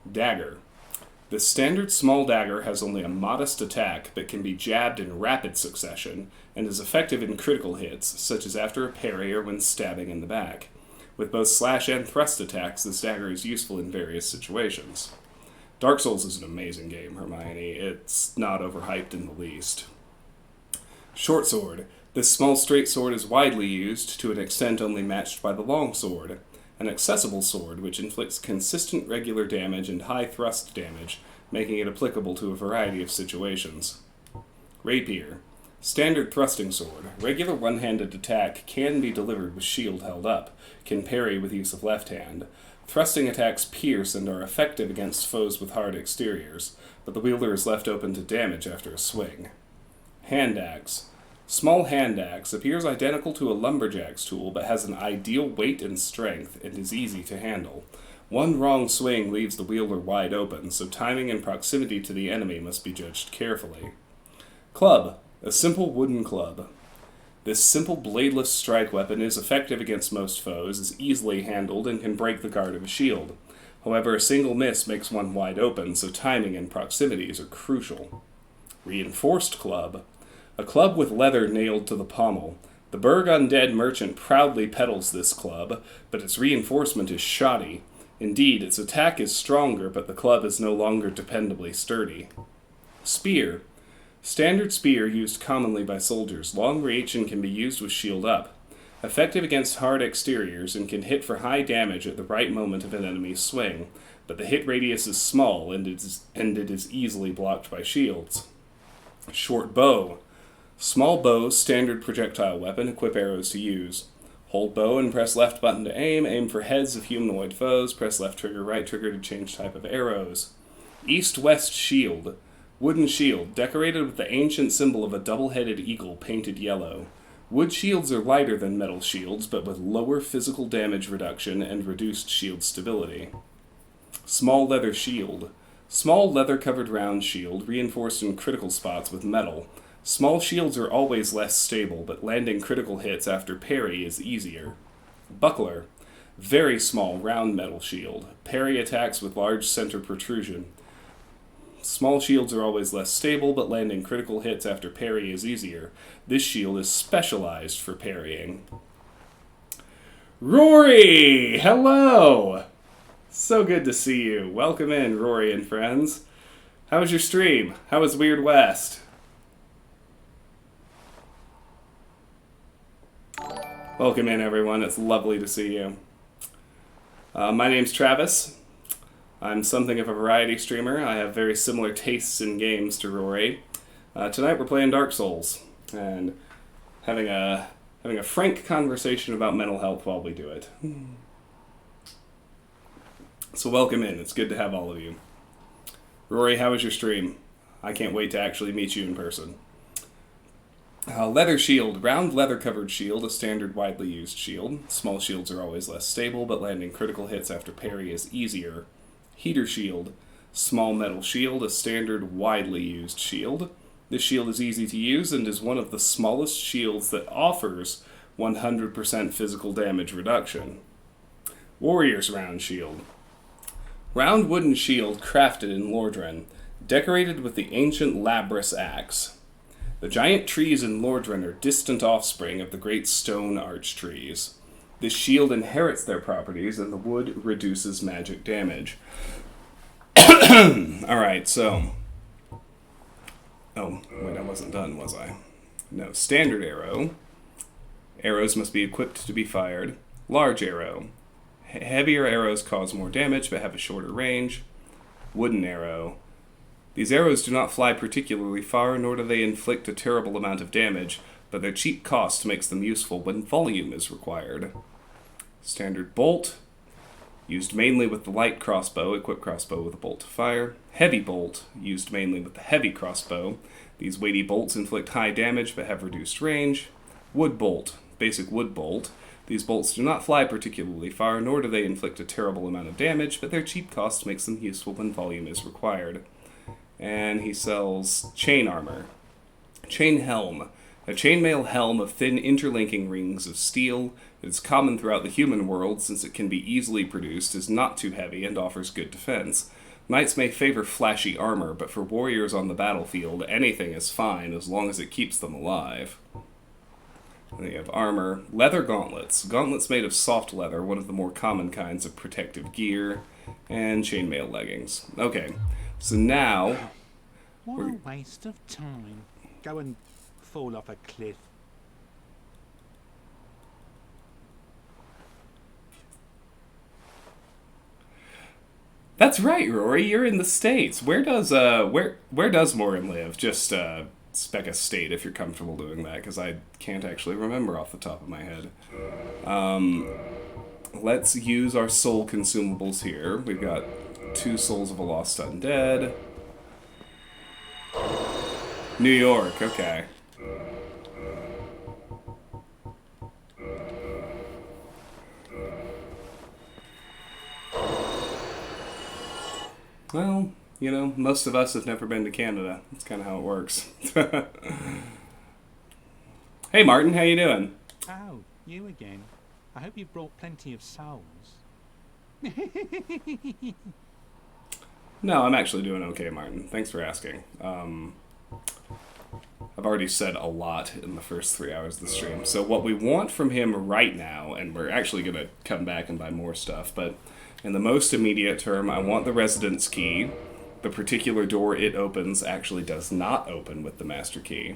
Dagger. The standard small dagger has only a modest attack, but can be jabbed in rapid succession, and is effective in critical hits, such as after a parry or when stabbing in the back. With both slash and thrust attacks, this dagger is useful in various situations. Dark Souls is an amazing game, Hermione. It's not overhyped in the least. Short sword. This small straight sword is widely used, to an extent only matched by the long sword. An accessible sword, which inflicts consistent regular damage and high thrust damage, making it applicable to a variety of situations. Rapier. Standard thrusting sword. Regular one-handed attack can be delivered with shield held up, can parry with use of left hand. Thrusting attacks pierce and are effective against foes with hard exteriors, but the wielder is left open to damage after a swing. Hand axe. Small hand axe appears identical to a lumberjack's tool, but has an ideal weight and strength and is easy to handle. One wrong swing leaves the wielder wide open, so timing and proximity to the enemy must be judged carefully. Club. A simple wooden club. This simple bladeless strike weapon is effective against most foes, is easily handled, and can break the guard of a shield. However, a single miss makes one wide open, so timing and proximities are crucial. Reinforced club. A club with leather nailed to the pommel. The Burg Undead merchant proudly peddles this club, but its reinforcement is shoddy. Indeed, its attack is stronger, but the club is no longer dependably sturdy. Spear. Standard spear used commonly by soldiers, long reach and can be used with shield up. Effective against hard exteriors and can hit for high damage at the right moment of an enemy's swing, but the hit radius is small and it is easily blocked by shields. Short bow. Small bow, standard projectile weapon, equip arrows to use. Hold bow and press left button to aim. Aim for heads of humanoid foes. Press left trigger, right trigger to change type of arrows. East-west shield. Wooden shield, decorated with the ancient symbol of a double-headed eagle painted yellow. Wood shields are lighter than metal shields, but with lower physical damage reduction and reduced shield stability. Small leather shield. Small leather-covered round shield, reinforced in critical spots with metal. Small shields are always less stable, but landing critical hits after parry is easier. Buckler. Very small, round metal shield. Parry attacks with large center protrusion. Small shields are always less stable, but landing critical hits after parry is easier. This shield is specialized for parrying. Rory! Hello! So good to see you. Welcome in, Rory and friends. How was your stream? How was Weird West? Welcome in, everyone. It's lovely to see you. My name's Travis. I'm something of a variety streamer. I have very similar tastes in games to Rory. Tonight we're playing Dark Souls and having a frank conversation about mental health while we do it. So welcome in. It's good to have all of you. Rory, how was your stream? I can't wait to actually meet you in person. Leather shield. Round leather-covered shield, a standard widely used shield. Small shields are always less stable, but landing critical hits after parry is easier. Heater shield. Small metal shield, a standard widely used shield. This shield is easy to use and is one of the smallest shields that offers 100% physical damage reduction. Warrior's round shield. Round wooden shield crafted in Lordran, decorated with the ancient Labrys axe. The giant trees in Lordran are distant offspring of the great stone arch trees. This shield inherits their properties, and the wood reduces magic damage. Alright, so... Oh, wait, I wasn't done, was I? No, standard arrow. Arrows must be equipped to be fired. Large arrow. Heavier arrows cause more damage, but have a shorter range. Wooden arrow. These arrows do not fly particularly far, nor do they inflict a terrible amount of damage, but their cheap cost makes them useful when volume is required. Standard bolt, used mainly with the light crossbow, equip crossbow with a bolt to fire. Heavy bolt, used mainly with the heavy crossbow. These weighty bolts inflict high damage but have reduced range. Wood bolt, basic wood bolt, These bolts do not fly particularly far, nor do they inflict a terrible amount of damage, but their cheap cost makes them useful when volume is required. And he sells chain armor. Chain helm. A chainmail helm of thin interlinking rings of steel. It is common throughout the human world since it can be easily produced, is not too heavy, and offers good defense. Knights may favor flashy armor, but for warriors on the battlefield, anything is fine as long as it keeps them alive. And you have armor. Leather gauntlets. Gauntlets made of soft leather, one of the more common kinds of protective gear. And chainmail leggings. Okay, so now... What a waste of time. Go and fall off a cliff. That's right, Rory. You're in the States. Where does Morin live? Just spec a state if you're comfortable doing that, because I can't actually remember off the top of my head. Let's use our soul consumables here. We've got 2 souls of a lost undead. New York. Okay. Well, you know, most of us have never been to Canada. That's kind of how it works. Hey, Martin, how you doing? Oh, you again. I hope you've brought plenty of souls. No, I'm actually doing okay, Martin. Thanks for asking. I've already said a lot in the first 3 hours of the stream. So what we want from him right now, and we're actually going to come back and buy more stuff, but in the most immediate term, I want the residence key. The particular door it opens actually does not open with the master key.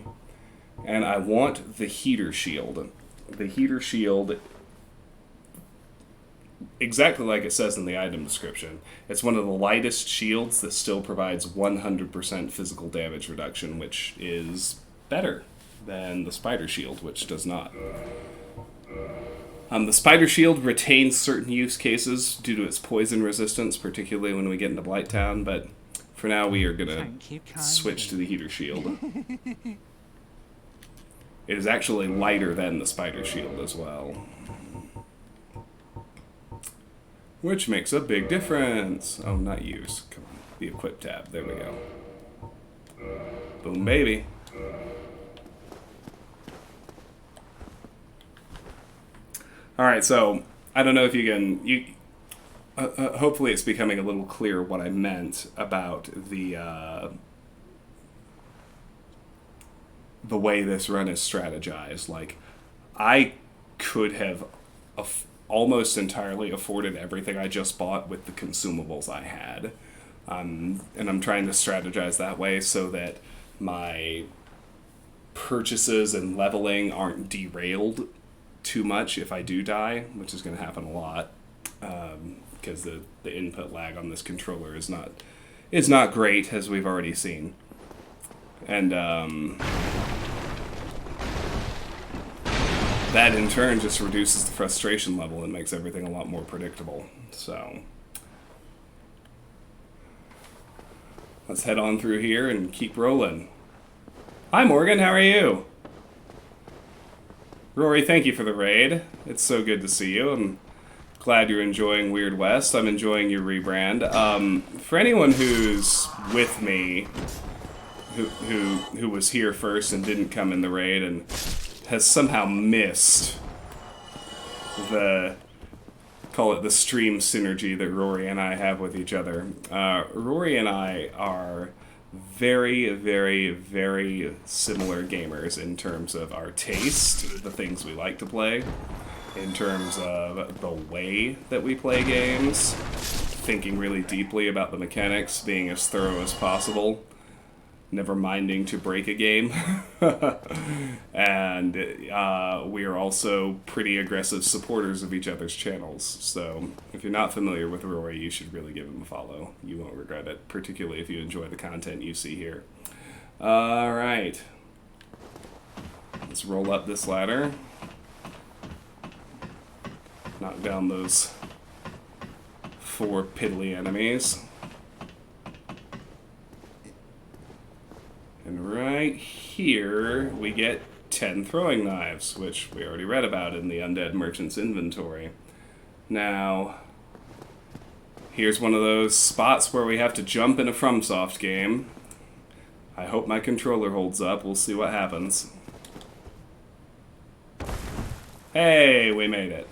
And I want the heater shield. The heater shield, exactly like it says in the item description, it's one of the lightest shields that still provides 100% physical damage reduction, which is better than the spider shield, which does not. The spider shield retains certain use cases due to its poison resistance, particularly when we get into Blighttown, but for now we are going to switch to the heater shield. It is actually lighter than the spider shield as well, which makes a big difference. Oh, not use. Come on. The equip tab. There we go. Boom, baby. Alright, so I don't know if you can... hopefully it's becoming a little clear what I meant about the way this run is strategized. Like, I could have almost entirely afforded everything I just bought with the consumables I had. And I'm trying to strategize that way so that my purchases and leveling aren't derailed too much if I do die, which is going to happen a lot, because the input lag on this controller is not great, as we've already seen. And that in turn just reduces the frustration level and makes everything a lot more predictable. So let's head on through here and keep rolling. Hi Morgan, how are you? Rory, thank you for the raid. It's so good to see you. I'm glad you're enjoying Weird West. I'm enjoying your rebrand. For anyone who's with me, who was here first and didn't come in the raid and has somehow missed call it the stream synergy that Rory and I have with each other. Rory and I are very, very, very similar gamers in terms of our taste, the things we like to play, in terms of the way that we play games, thinking really deeply about the mechanics, being as thorough as possible, never minding to break a game. And we are also pretty aggressive supporters of each other's channels. So if you're not familiar with Rory, you should really give him a follow. You won't regret it, particularly if you enjoy the content you see here. Alright. Let's roll up this ladder. Knock down those 4 piddly enemies. And right here, we get 10 throwing knives, which we already read about in the Undead Merchant's inventory. Now, here's one of those spots where we have to jump in a FromSoft game. I hope my controller holds up. We'll see what happens. Hey, we made it.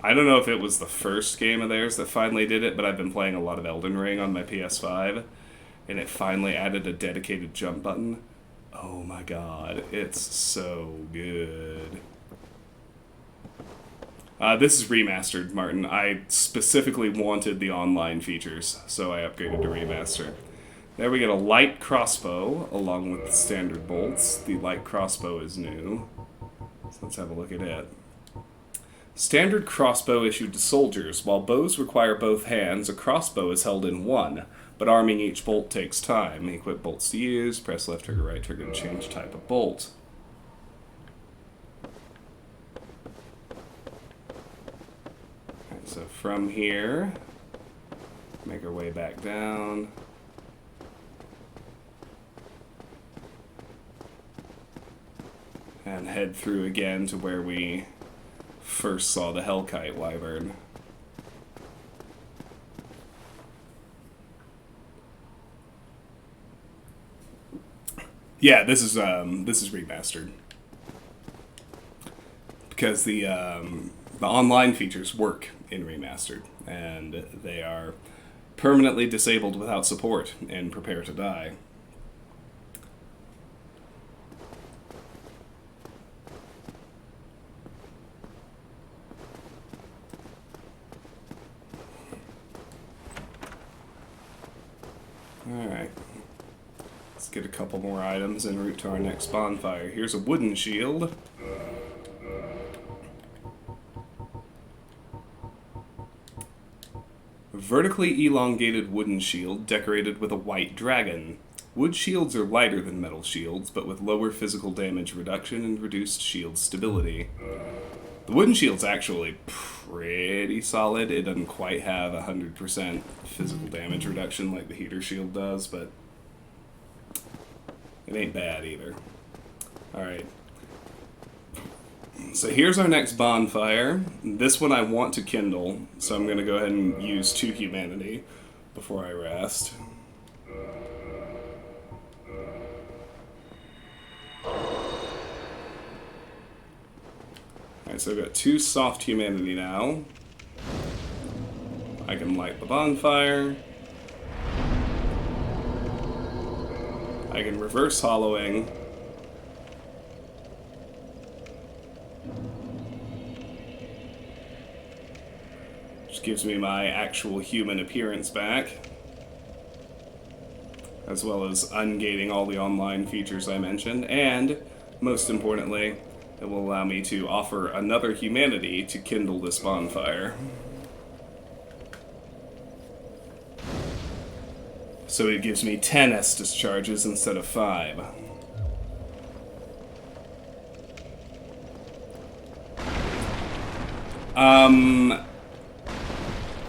I don't know if it was the first game of theirs that finally did it, but I've been playing a lot of Elden Ring on my PS5, and it finally added a dedicated jump button. Oh my god, it's so good. This is remastered, Martin. I specifically wanted the online features, so I upgraded to remaster. There we get a light crossbow, along with the standard bolts. The light crossbow is new. So let's have a look at it. Standard crossbow issued to soldiers. While bows require both hands, a crossbow is held in one, but arming each bolt takes time. Equip bolts to use, press left trigger, right trigger to change type of bolt. So from here, make our way back down. And head through again to where we first saw the Hellkite Wyvern. Yeah, this is remastered. Because the online features work in remastered, and they are permanently disabled without support in Prepare to Die. Alright. Let's get a couple more items en route to our next bonfire. Here's a wooden shield. Vertically elongated wooden shield decorated with a white dragon. Wood shields are lighter than metal shields, but with lower physical damage reduction and reduced shield stability. The wooden shield's actually pretty solid. It doesn't quite have 100% physical damage reduction like the heater shield does, but it ain't bad either. Alright. So here's our next bonfire. This one I want to kindle, so I'm going to go ahead and use 2 humanity before I rest. Alright, so I've got 2 soft humanity now. I can light the bonfire. I can reverse hollowing. Which gives me my actual human appearance back. As well as ungating all the online features I mentioned. And, most importantly, it will allow me to offer another humanity to kindle this bonfire. So it gives me 10 Estus charges instead of 5.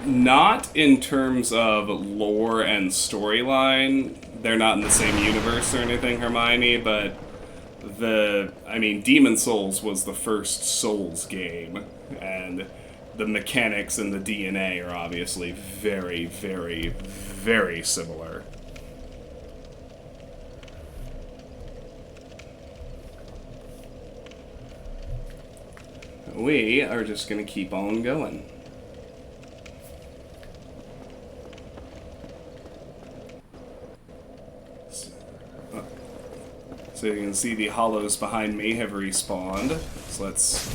Not in terms of lore and storyline. They're not in the same universe or anything, Hermione, but Demon Souls was the first Souls game, and the mechanics and the DNA are obviously very, very, very similar. We are just going to keep on going. So you can see the hollows behind me have respawned. So let's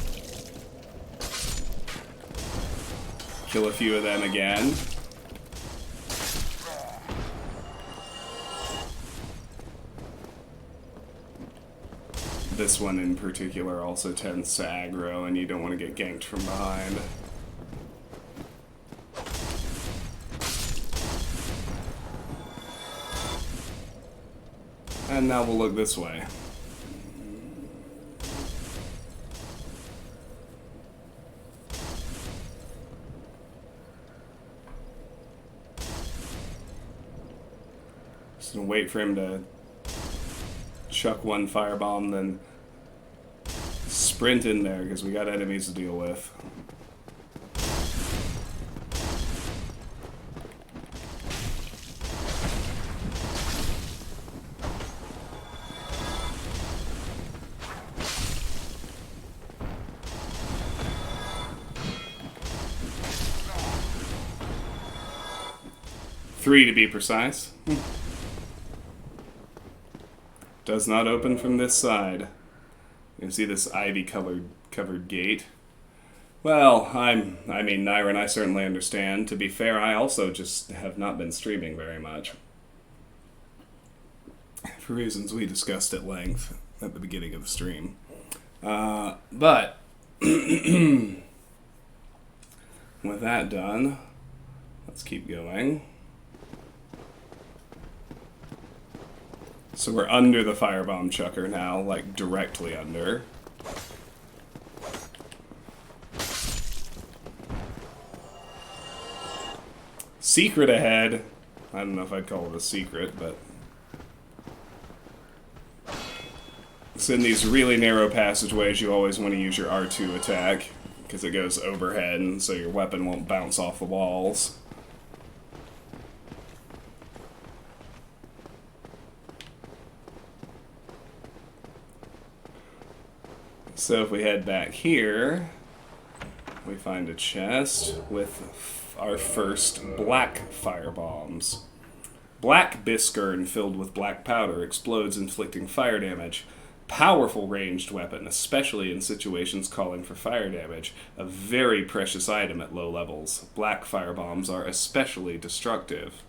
kill a few of them again. This one in particular also tends to aggro, and you don't want to get ganked from behind. And now we'll look this way. Just gonna wait for him to chuck one firebomb, then sprint in there because we got enemies to deal with. Three to be precise. Does not open from this side. You can see this ivy-covered gate. Well, I mean, Nyron, I certainly understand. To be fair, I also just have not been streaming very much. For reasons we discussed at length at the beginning of the stream. But, with that done, let's keep going. So we're under the firebomb chucker now, like directly under. Secret ahead. I don't know if I'd call it a secret, but it's in these really narrow passageways. You always want to use your R2 attack because it goes overhead, and so your weapon won't bounce off the walls. So if we head back here, we find a chest with our first black firebombs. Black Biskern filled with black powder explodes, inflicting fire damage. Powerful ranged weapon, especially in situations calling for fire damage. A very precious item at low levels. Black firebombs are especially destructive.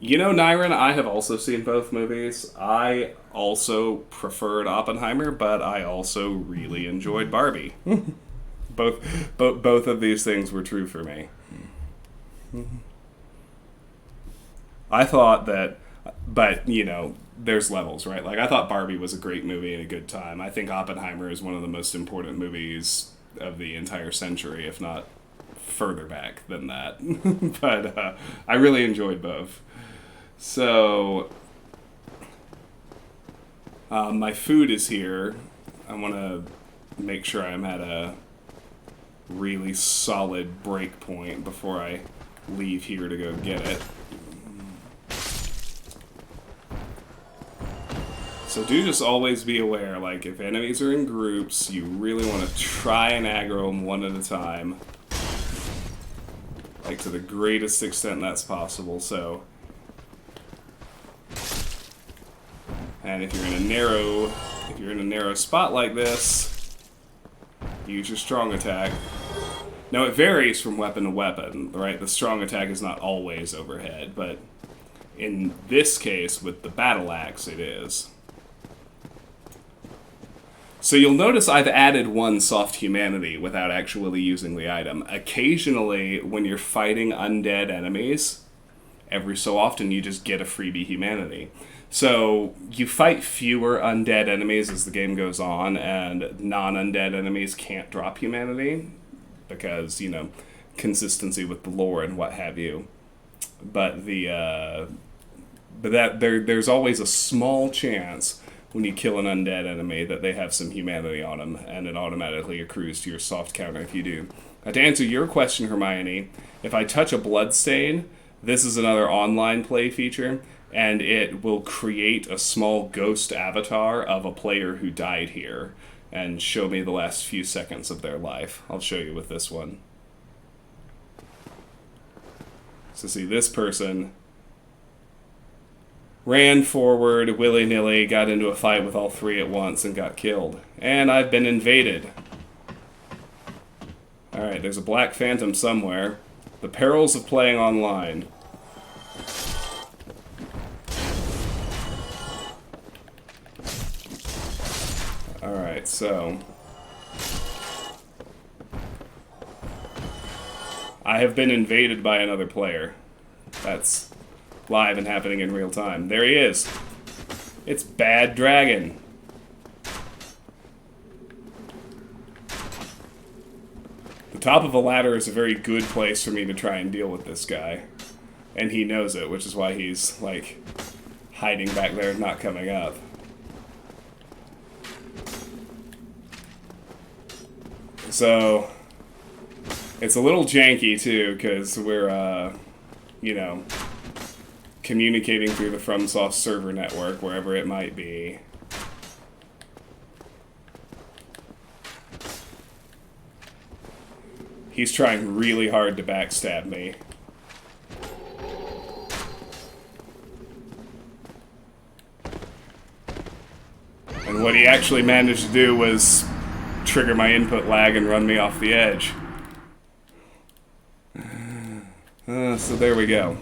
You know, Nyron, I have also seen both movies. I also preferred Oppenheimer, but I also really enjoyed Barbie. Both of these things were true for me. I thought that, but, you know, there's levels, right? Like, I thought Barbie was a great movie and a good time. I think Oppenheimer is one of the most important movies of the entire century, if not further back than that. But I really enjoyed both. So, my food is here. I want to make sure I'm at a really solid break point before I leave here to go get it. So do just always be aware, like, if enemies are in groups, you really want to try and aggro them one at a time. Like, to the greatest extent that's possible, so... And if you're in a narrow spot like this, use your strong attack. Now it varies from weapon to weapon, right? The strong attack is not always overhead, but in this case with the battle axe it is. So you'll notice I've added one soft humanity without actually using the item. Occasionally when you're fighting undead enemies, every so often you just get a freebie humanity. So, you fight fewer undead enemies as the game goes on, and non-undead enemies can't drop humanity, because, you know, consistency with the lore and what have you. But there's always a small chance when you kill an undead enemy that they have some humanity on them, and it automatically accrues to your soft counter if you do. Now, to answer your question, Hermione, if I touch a bloodstain, this is another online play feature, and it will create a small ghost avatar of a player who died here and show me the last few seconds of their life. I'll show you with this one. So see, this person ran forward willy-nilly, got into a fight with all three at once, and got killed. And I've been invaded. Alright, there's a black phantom somewhere. The perils of playing online. Alright, so... I have been invaded by another player. That's live and happening in real time. There he is. It's Bad Dragon. The top of a ladder is a very good place for me to try and deal with this guy. And he knows it, which is why he's, like, hiding back there and not coming up. So, it's a little janky, too, because we're, you know, communicating through the FromSoft server network, wherever it might be. He's trying really hard to backstab me. And what he actually managed to do was trigger my input lag and run me off the edge. So there we go.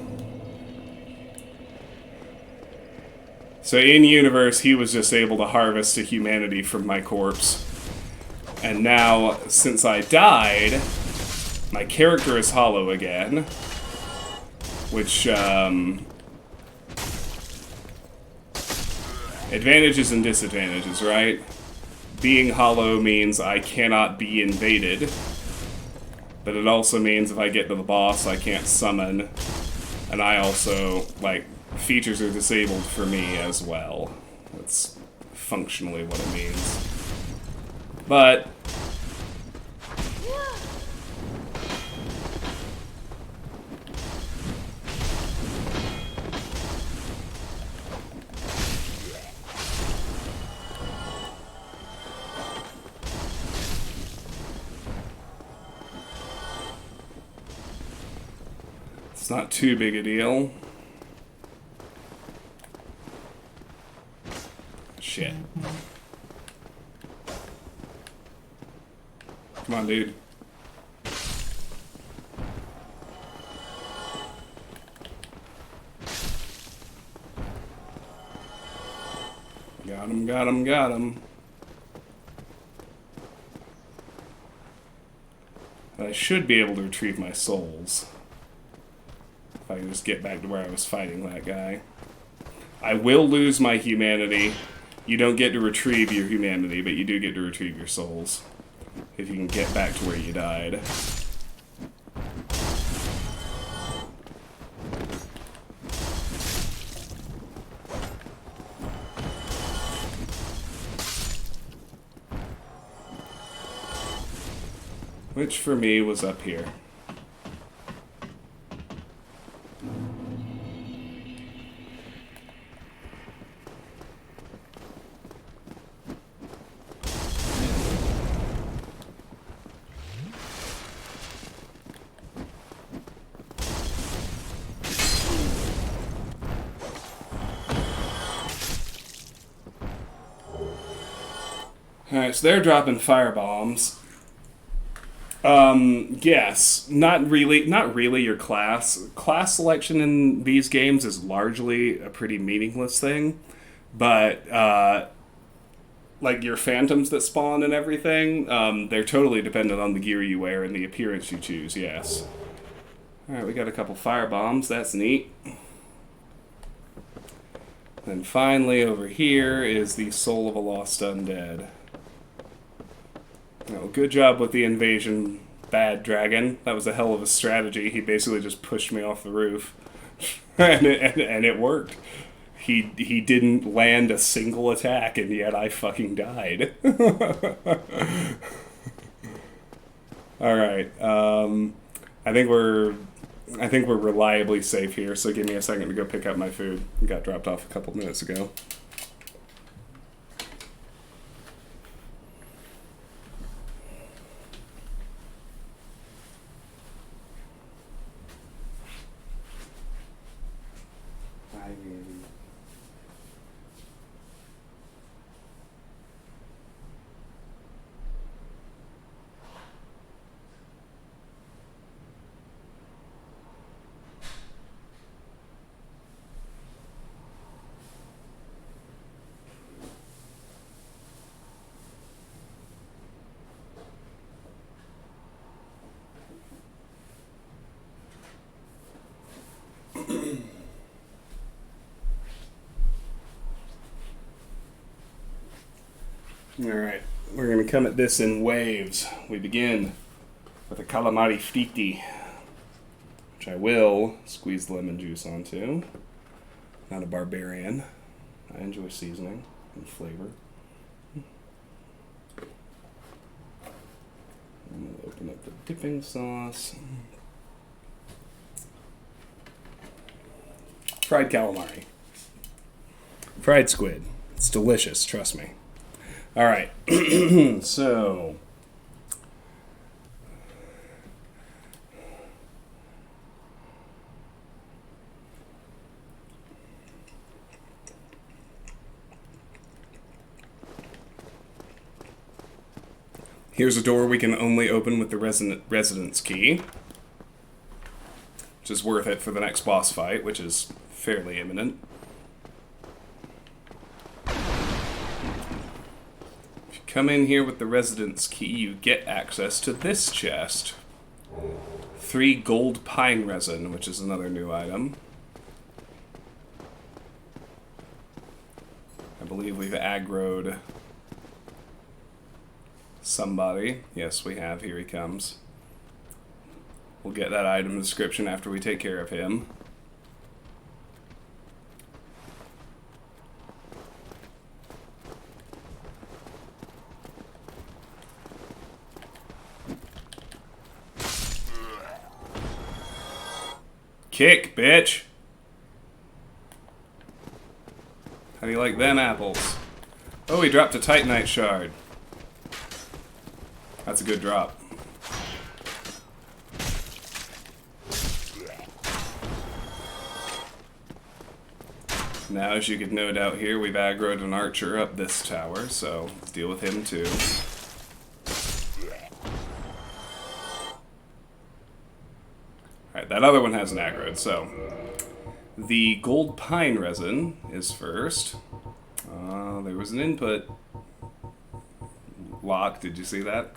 So in universe, he was just able to harvest a humanity from my corpse. And now, since I died, my character is hollow again. Which, advantages and disadvantages, right? Being hollow means I cannot be invaded. But it also means if I get to the boss, I can't summon. And I also, like, features are disabled for me as well. That's functionally what it means. But it's not too big a deal. Shit. Come on, dude. Got him, got him, got him. I should be able to retrieve my souls. If I can just get back to where I was fighting that guy. I will lose my humanity. You don't get to retrieve your humanity, but you do get to retrieve your souls. If you can get back to where you died. Which for me was up here. Alright, so they're dropping firebombs. Yes, not really your class. Class selection in these games is largely a pretty meaningless thing, but, like your phantoms that spawn and everything, they're totally dependent on the gear you wear and the appearance you choose, yes. Alright, we got a couple firebombs, that's neat. Then finally, over here is the Soul of a Lost Undead. Oh, good job with the invasion, bad dragon. That was a hell of a strategy. He basically just pushed me off the roof. and it worked. He didn't land a single attack, and yet I fucking died. Alright, I think we're reliably safe here, so give me a second to go pick up my food. It got dropped off a couple minutes ago. Alright, we're going to come at this in waves. We begin with a calamari fritti, which which I will squeeze the lemon juice onto. Not a barbarian. I enjoy seasoning and flavor. I'm going to open up the dipping sauce. Fried calamari. Fried squid. It's delicious, trust me. Alright, so... Here's a door we can only open with the residence key, which is worth it for the next boss fight, which is fairly imminent. If you come in here with the residence key, you get access to this chest. 3 gold pine resin, which is another new item. I believe we've aggroed somebody. Yes, we have. Here he comes. We'll get that item description after we take care of him. Kick, bitch! How do you like them apples? Oh, he dropped a Titanite shard. That's a good drop. Now, as you could no doubt hear, we've aggroed an archer up this tower, so let's deal with him too. Alright, that other one hasn't aggroed, so... The gold pine resin is first. There was an input lock, did you see that?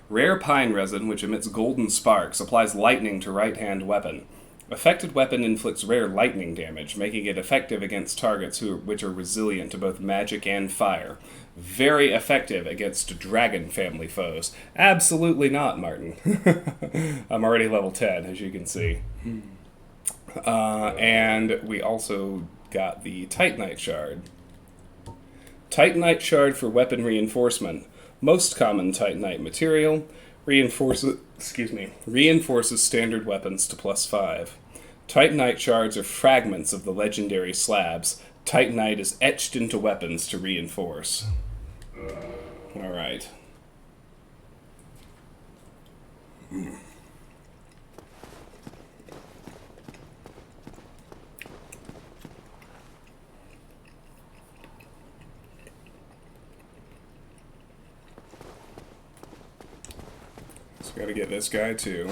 Rare pine resin, which emits golden sparks, applies lightning to right-hand weapon. Affected weapon inflicts rare lightning damage, making it effective against targets which are resilient to both magic and fire. Very effective against dragon family foes. Absolutely not, Martin. I'm already level 10, as you can see. And we also got the Titanite shard. Titanite shard for weapon reinforcement. Most common Titanite material. Reinforces standard weapons to +5. Titanite shards are fragments of the legendary slabs. Titanite is etched into weapons to reinforce. Alright. So gotta get this guy too.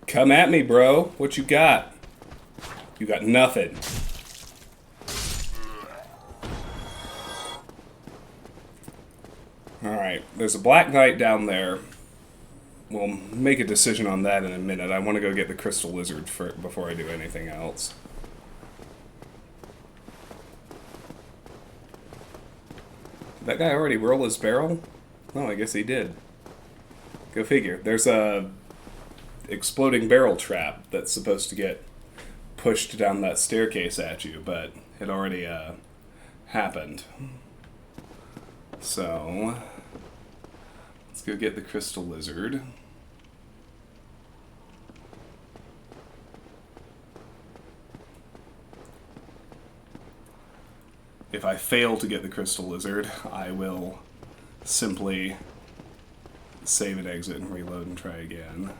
Come at me, bro. What you got? You got nothing. Alright, there's a Black Knight down there. We'll make a decision on that in a minute. I want to go get the Crystal Lizard before I do anything else. Did that guy already roll his barrel? Oh, I guess he did. Go figure. There's a exploding barrel trap that's supposed to get pushed down that staircase at you, but it already happened. So let's go get the Crystal Lizard. If I fail to get the Crystal Lizard, I will simply save and exit and reload and try again.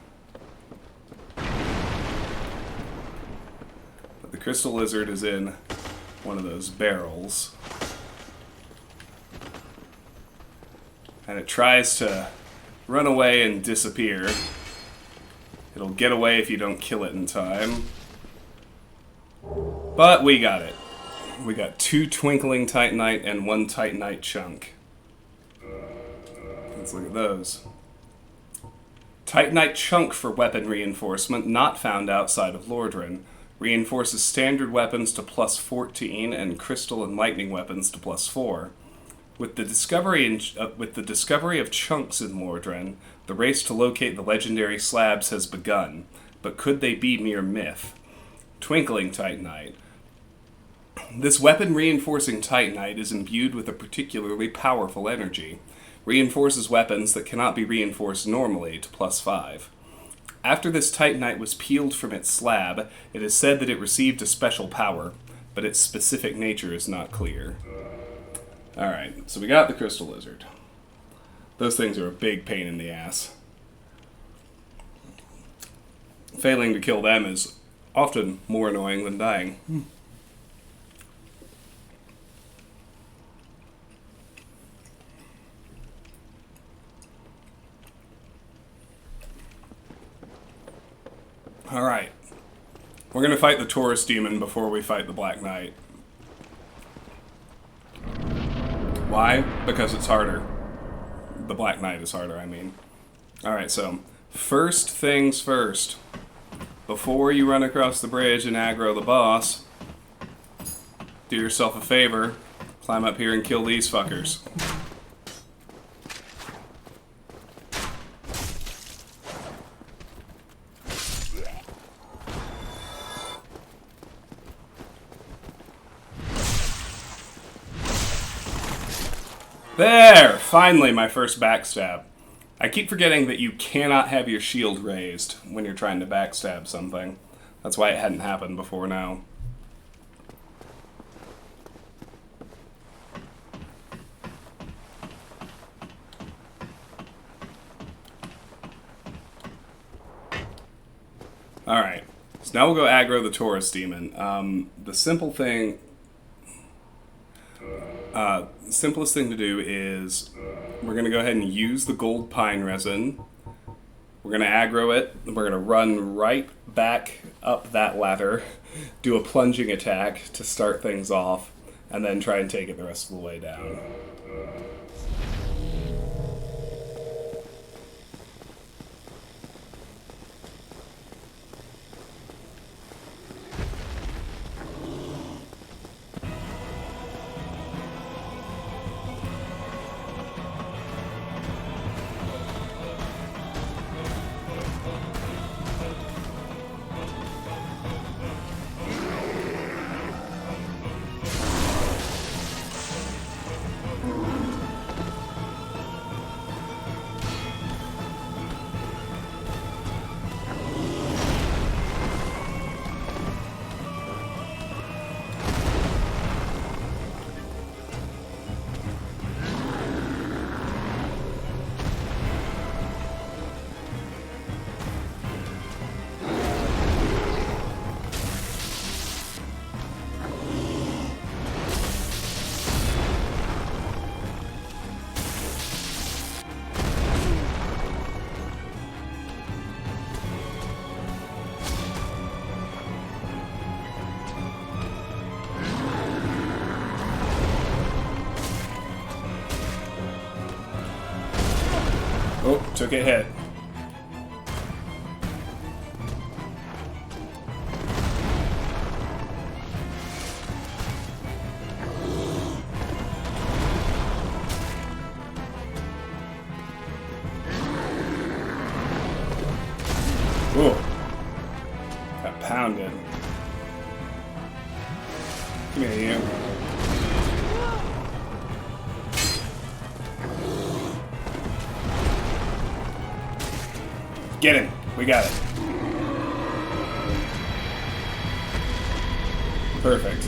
But the Crystal Lizard is in one of those barrels. And it tries to run away and disappear. It'll get away if you don't kill it in time. But we got it. We got 2 Twinkling Titanite and 1 Titanite chunk. Let's look at those. Titanite chunk for weapon reinforcement, not found outside of Lordran. Reinforces standard weapons to +14 and crystal and lightning weapons to +4. With the discovery of chunks in Mordren, the race to locate the legendary slabs has begun. But could they be mere myth? Twinkling Titanite. This weapon-reinforcing Titanite is imbued with a particularly powerful energy. Reinforces weapons that cannot be reinforced normally to +5. After this Titanite was peeled from its slab, it is said that it received a special power, but its specific nature is not clear. Alright, so we got the Crystal Lizard. Those things are a big pain in the ass. Failing to kill them is often more annoying than dying. Alright. We're going to fight the Taurus Demon before we fight the Black Knight. Why? Because it's harder. The Black Knight is harder, I mean. Alright, so first things first. Before you run across the bridge and aggro the boss, do yourself a favor, climb up here and kill these fuckers. There! Finally, my first backstab. I keep forgetting that you cannot have your shield raised when you're trying to backstab something. That's why it hadn't happened before now. Alright, so now we'll go aggro the Taurus Demon. The simplest thing to do is we're going to go ahead and use the gold pine resin. We're going to aggro it. We're going to run right back up that ladder, do a plunging attack to start things off, and then try and take it the rest of the way down. Oh, took a hit. Ooh. Got pounded. Come here, you. Get him. We got it. Perfect.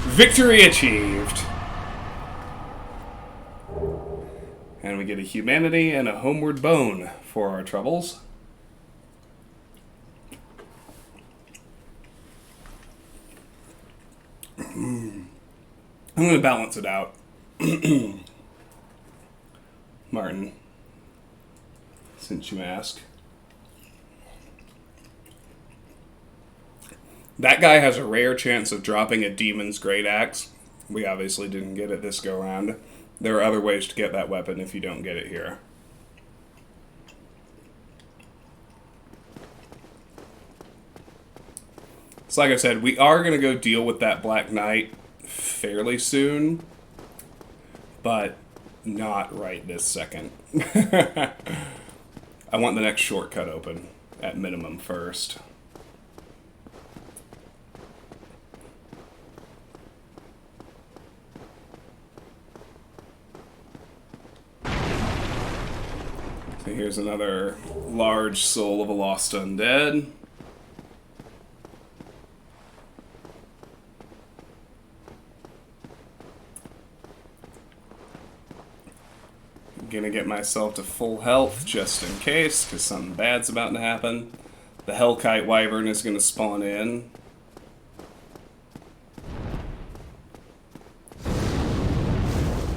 Victory achieved. And we get a humanity and a homeward bone for our troubles. I'm going to balance it out. Martin, since you ask. That guy has a rare chance of dropping a Demon's Great Axe. We obviously didn't get it this go-round. There are other ways to get that weapon if you don't get it here. So like I said, we are going to go deal with that Black Knight fairly soon. but not right this second. I want the next shortcut open, at minimum, first. So here's another large soul of a lost undead. Gonna get myself to full health just in case, because something bad's about to happen. The Hellkite Wyvern is gonna spawn in.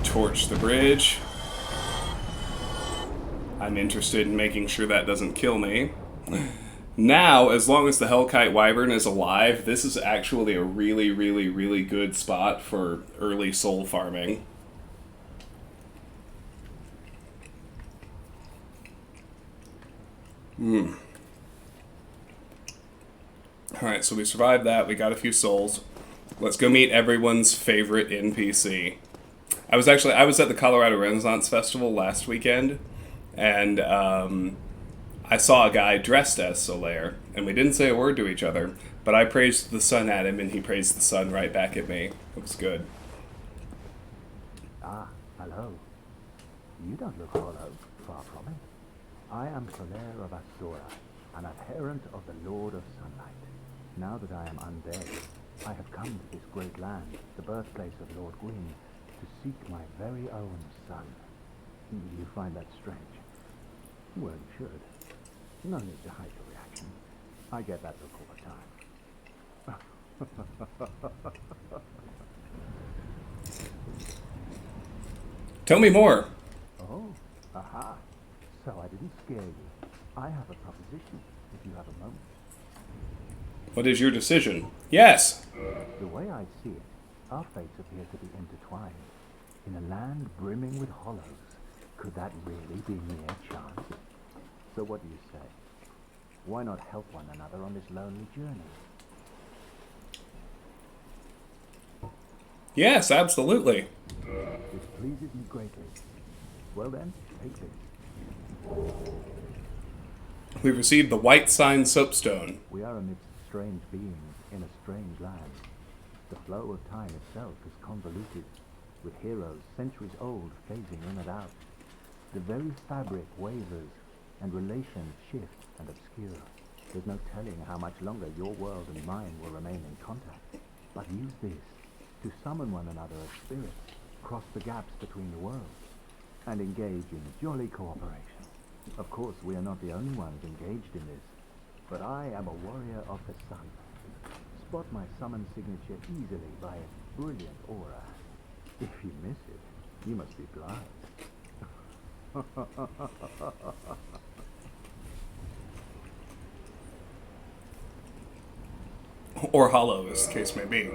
Torch the bridge. I'm interested in making sure that doesn't kill me. Now, as long as the Hellkite Wyvern is alive, this is actually a really, really, really good spot for early soul farming. Alright, so we survived that. We got a few souls. Let's go meet everyone's favorite NPC. I was at the Colorado Renaissance Festival last weekend, and I saw a guy dressed as Solaire, and we didn't say a word to each other, but I praised the sun at him, and he praised the sun right back at me. It was good. Ah, hello. You don't look hollow, far from it. I am Solaire of Asura, an adherent of the Lord of Sunlight. Now that I am undead, I have come to this great land, the birthplace of Lord Gwyn, to seek my very own son. You find that strange? Well, you should. No need to hide your reaction. I get that look all the time. Tell me more. Oh, aha. So I didn't scare you. I have a proposition, if you have a moment. What is your decision? Yes! The way I see it, our fates appear to be intertwined. In a land brimming with hollows, could that really be mere chance? So what do you say? Why not help one another on this lonely journey? Yes, absolutely. This pleases me greatly. Well then, take this. We've received the White Sign Soapstone. We are amidst strange beings in a strange land. The flow of time itself is convoluted, with heroes centuries old phasing in and out. The very fabric wavers, and relations shift and obscure. There's no telling how much longer your world and mine will remain in contact. But use this to summon one another as spirits, cross the gaps between the worlds, and engage in jolly cooperation. Of course, we are not the only ones engaged in this, but I am a warrior of the sun. Spot my summon signature easily by its brilliant aura. If you miss it, you must be blind. Or hollow, as the case may be.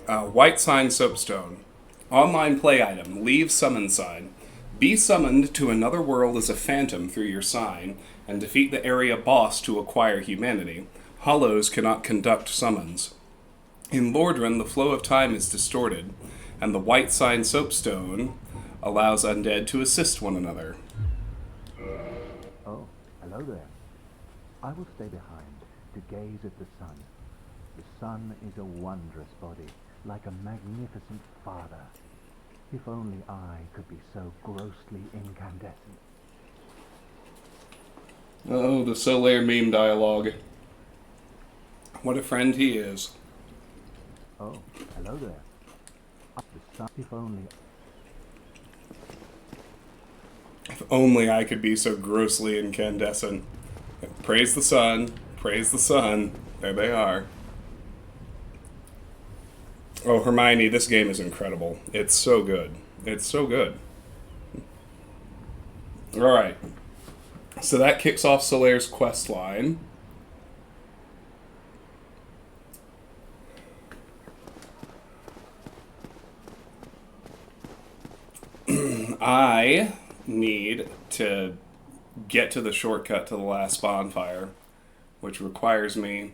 White Sign Soapstone. Online play item. Leave summon sign. Be summoned to another world as a phantom through your sign, and defeat the area boss to acquire humanity. Hollows cannot conduct summons. In Lordran, the flow of time is distorted, and the White Sign Soapstone allows undead to assist one another. Oh, hello there. I will stay behind to gaze at the sun. The sun is a wondrous body, like a magnificent father. If only I could be so grossly incandescent. Oh, the Solaire meme dialogue. What a friend he is. Oh, hello there. The sun, if only... If only I could be so grossly incandescent. Praise the sun. Praise the sun. There they are. Oh, Hermione, this game is incredible. It's so good. It's so good. Alright. So that kicks off Solaire's quest line. I need to get to the shortcut to the last bonfire, which requires me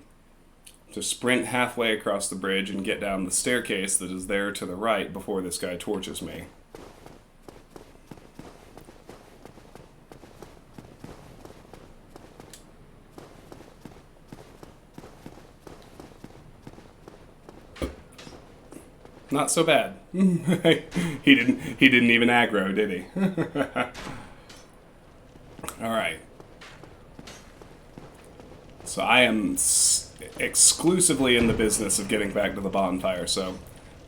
to sprint halfway across the bridge and get down the staircase that is there to the right before this guy torches me. Not so bad. He didn't even aggro, did he? Alright. So I am exclusively in the business of getting back to the bonfire, so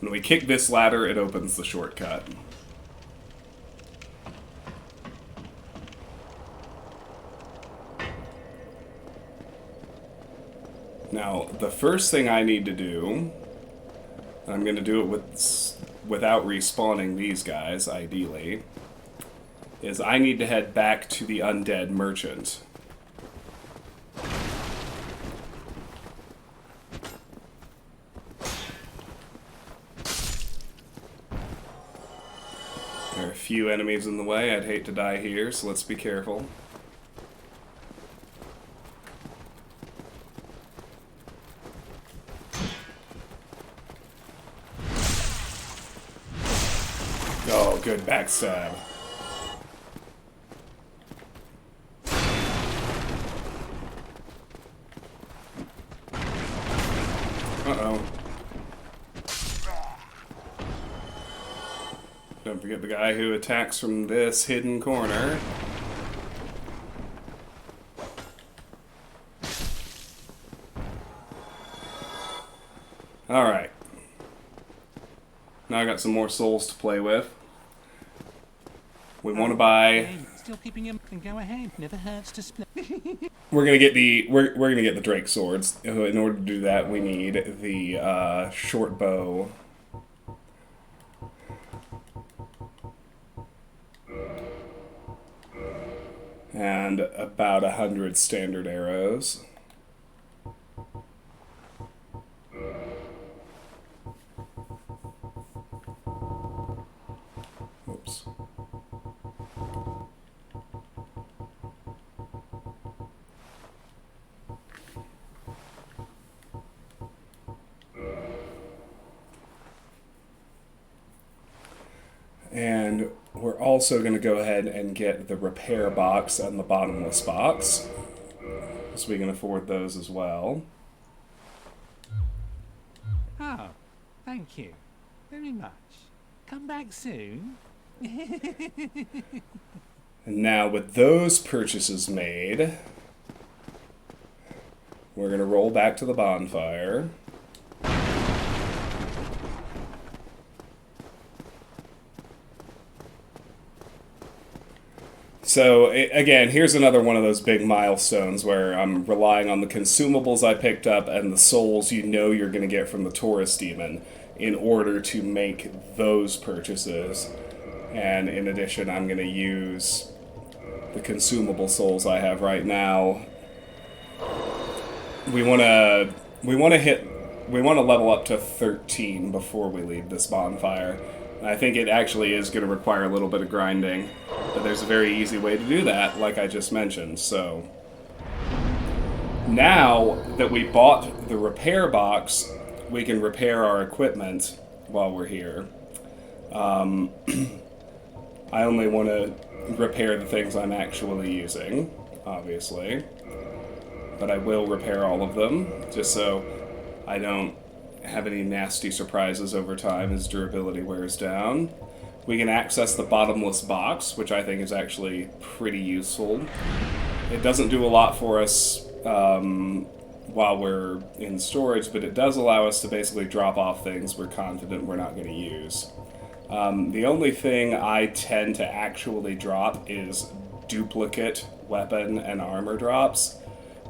when we kick this ladder, it opens the shortcut. Now, the first thing I need to do, and I'm going to do it without respawning these guys, ideally, is I need to head back to the undead merchant. There are a few enemies in the way. I'd hate to die here, so let's be careful. Oh, good backstab. Uh-oh. Don't forget the guy who attacks from this hidden corner. Alright. Now I got some more souls to play with. We want to buy. Hey, still keeping him. Go ahead. Never hurts to split. We're gonna get the Drake swords. In order to do that, we need the short bow. And about 100 standard arrows. Oops. And we're also going to go ahead and get the repair box and the bottomless box, so we can afford those as well. Oh, thank you very much. Come back soon. And now with those purchases made, we're going to roll back to the bonfire. So, again, here's another one of those big milestones where I'm relying on the consumables I picked up and the souls you know you're going to get from the Taurus Demon in order to make those purchases. And in addition, I'm going to use the consumable souls I have right now. We want to level up to 13 before we leave this bonfire. I think it actually is going to require a little bit of grinding, but there's a very easy way to do that, like I just mentioned. So now that we bought the repair box, we can repair our equipment while we're here. I only want to repair the things I'm actually using, obviously, but I will repair all of them, just so I don't have any nasty surprises over time as durability wears down. We can access the bottomless box, which I think is actually pretty useful. It doesn't do a lot for us while we're in storage, but it does allow us to basically drop off things we're confident we're not going to use. The only thing I tend to actually drop is duplicate weapon and armor drops,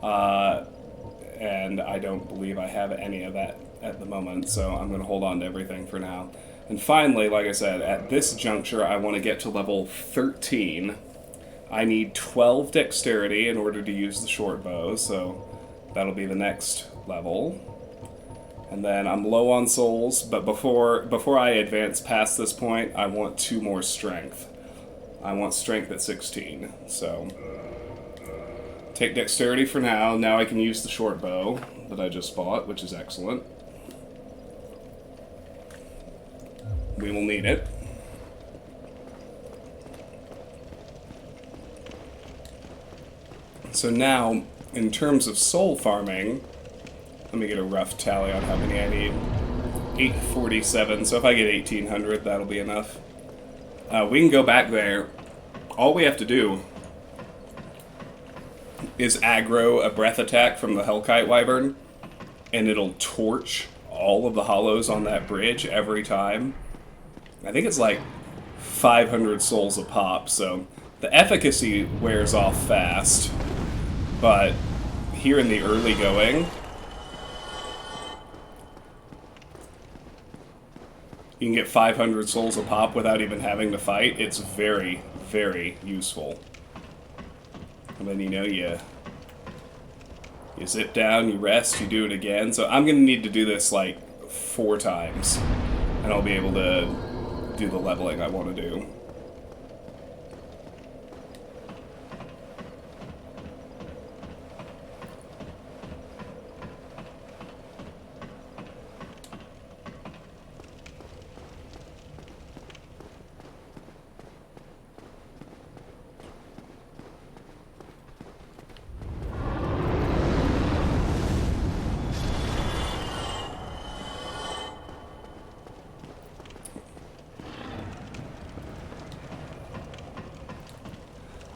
and I don't believe I have any of that at the moment, so I'm going to hold on to everything for now. And finally, like I said, at this juncture, I want to get to level 13. I need 12 dexterity in order to use the short bow, so that'll be the next level. And then I'm low on souls, but before I advance past this point, I want 2 more strength. I want strength at 16, so take dexterity for now. Now I can use the short bow that I just bought, which is excellent. We will need it. So now, in terms of soul farming, let me get a rough tally on how many I need. 847, so if I get 1800, that'll be enough. We can go back there. All we have to do is aggro a breath attack from the Hellkite Wyvern, and it'll torch all of the hollows on that bridge every time. I think it's like 500 souls a pop, so the efficacy wears off fast, but here in the early going, you can get 500 souls a pop without even having to fight. It's very, very useful. And then, you know, you zip down, you rest, you do it again. So I'm going to need to do this like 4 times, and I'll be able to do the leveling I want to do.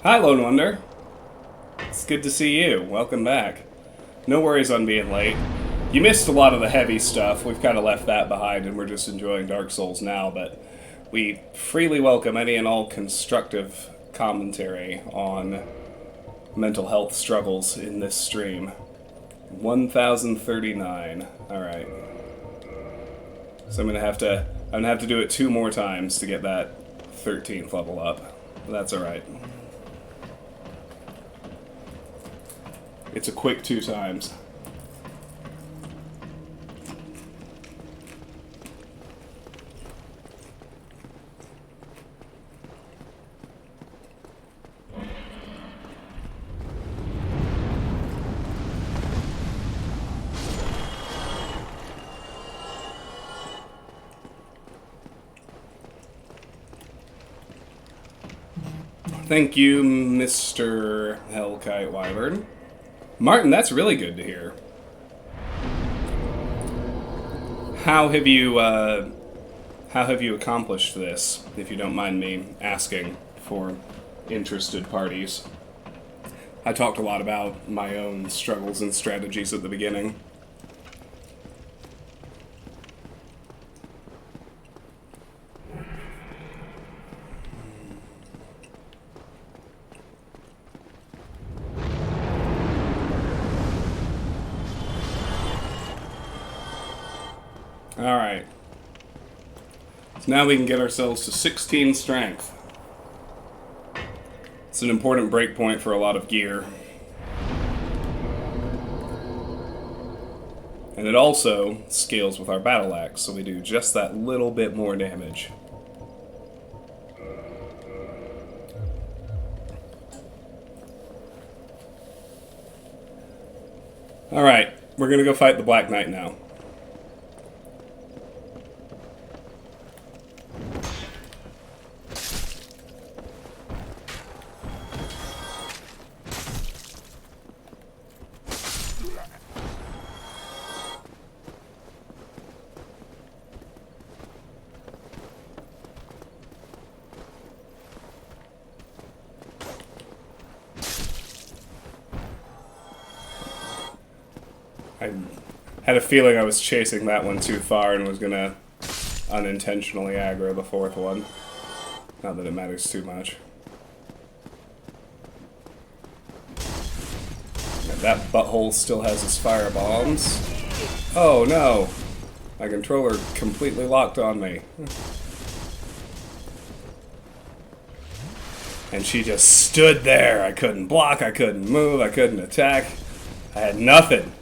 Hi, Lone Wonder. It's good to see you. Welcome back. No worries on being late. You missed a lot of the heavy stuff. We've kind of left that behind, and we're just enjoying Dark Souls now, but we freely welcome any and all constructive commentary on mental health struggles in this stream. 1039. Alright. So I'm gonna have to do it 2 more times to get that 13th level up. But that's alright. It's a quick 2 times. Thank you, Mr. Hellkite Wyvern. Martin, that's really good to hear. How have you accomplished this, if you don't mind me asking for interested parties? I talked a lot about my own struggles and strategies at the beginning. Alright. So now we can get ourselves to 16 strength. It's an important breakpoint for a lot of gear. And it also scales with our battle axe, so we do just that little bit more damage. Alright, we're gonna go fight the Black Knight now. I had a feeling I was chasing that one too far and was gonna unintentionally aggro the 4th one. Not that it matters too much. And that butthole still has his fire bombs. Oh no! My controller completely locked on me. And she just stood there. I couldn't block, I couldn't move, I couldn't attack. I had nothing.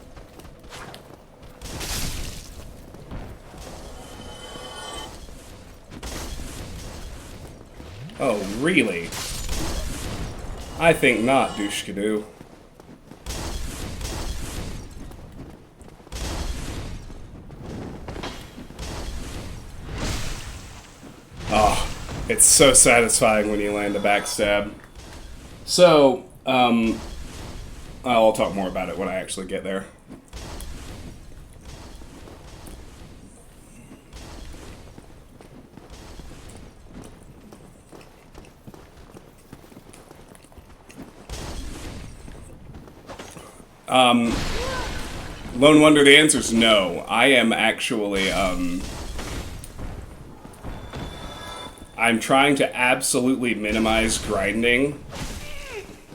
Oh, really? I think not, douchekadoo. Oh, it's so satisfying when you land a backstab. So, I'll talk more about it when I actually get there. Lone Wonder, the answer is no. I am actually, I'm trying to absolutely minimize grinding,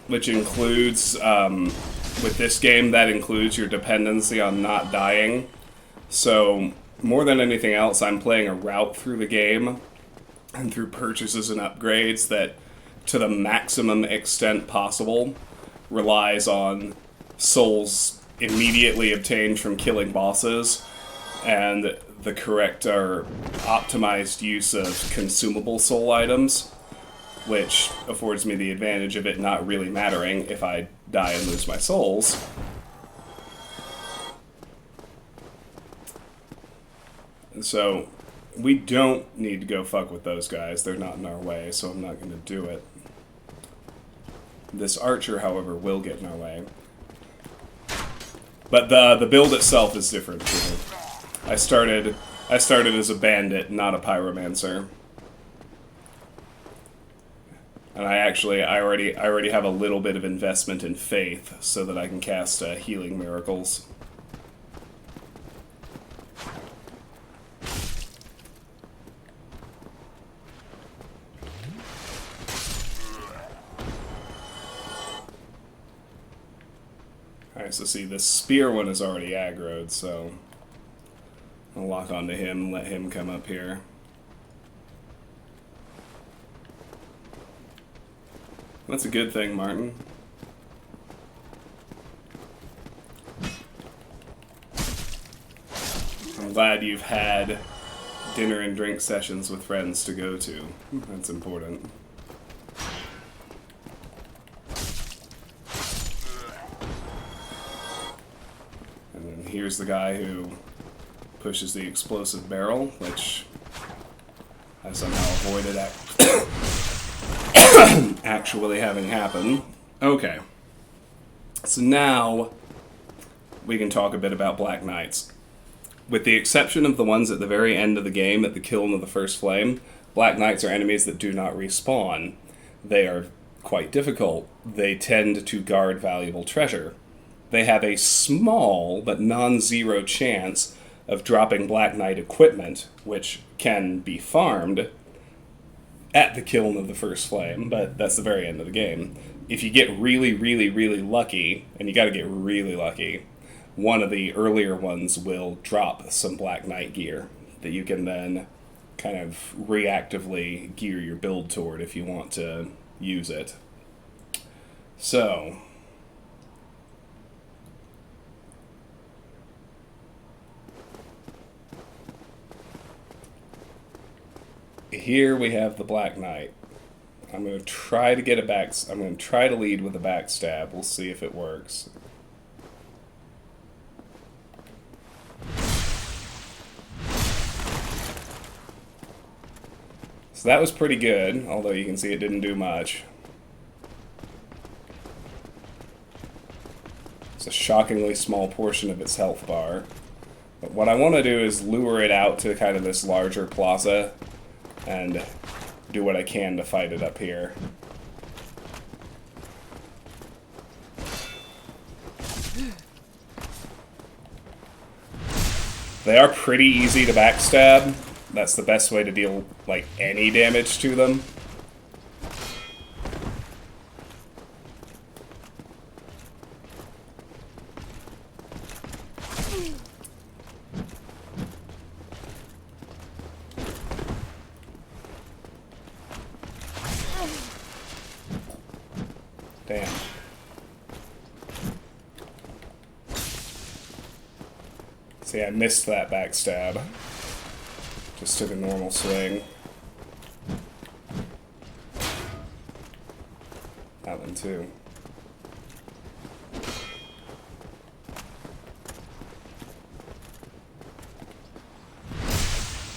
which includes, with this game, that includes your dependency on not dying. So, more than anything else, I'm playing a route through the game, and through purchases and upgrades that, to the maximum extent possible, relies on souls immediately obtained from killing bosses, and the correct or optimized use of consumable soul items, which affords me the advantage of it not really mattering if I die and lose my souls. And so, we don't need to go fuck with those guys. They're not in our way, so I'm not going to do it. This archer, however, will get in our way. But the build itself is different too. I started as a bandit, not a pyromancer. And I already have a little bit of investment in faith so that I can cast healing miracles. Alright, so see, this spear one is already aggroed, so I'll lock onto him and let him come up here. That's a good thing, Martin. I'm glad you've had dinner and drink sessions with friends to go to. That's important. Here's the guy who pushes the explosive barrel, which I somehow avoided actually having happen. Okay. So now we can talk a bit about Black Knights. With the exception of the ones at the very end of the game, at the kiln of the first flame, Black Knights are enemies that do not respawn. They are quite difficult. They tend to guard valuable treasure. They have a small but non-zero chance of dropping Black Knight equipment, which can be farmed at the kiln of the first flame, but that's the very end of the game. If you get really, really, really lucky, and you gotta get really lucky, one of the earlier ones will drop some Black Knight gear that you can then kind of reactively gear your build toward if you want to use it. So here we have the Black Knight. I'm going to try to get I'm going to try to lead with a backstab. We'll see if it works. So that was pretty good, although you can see it didn't do much. It's a shockingly small portion of its health bar. But what I want to do is lure it out to kind of this larger plaza and do what I can to fight it up here. They are pretty easy to backstab. That's the best way to deal, like, any damage to them. Damn. See, I missed that backstab. Just took a normal swing. That one too.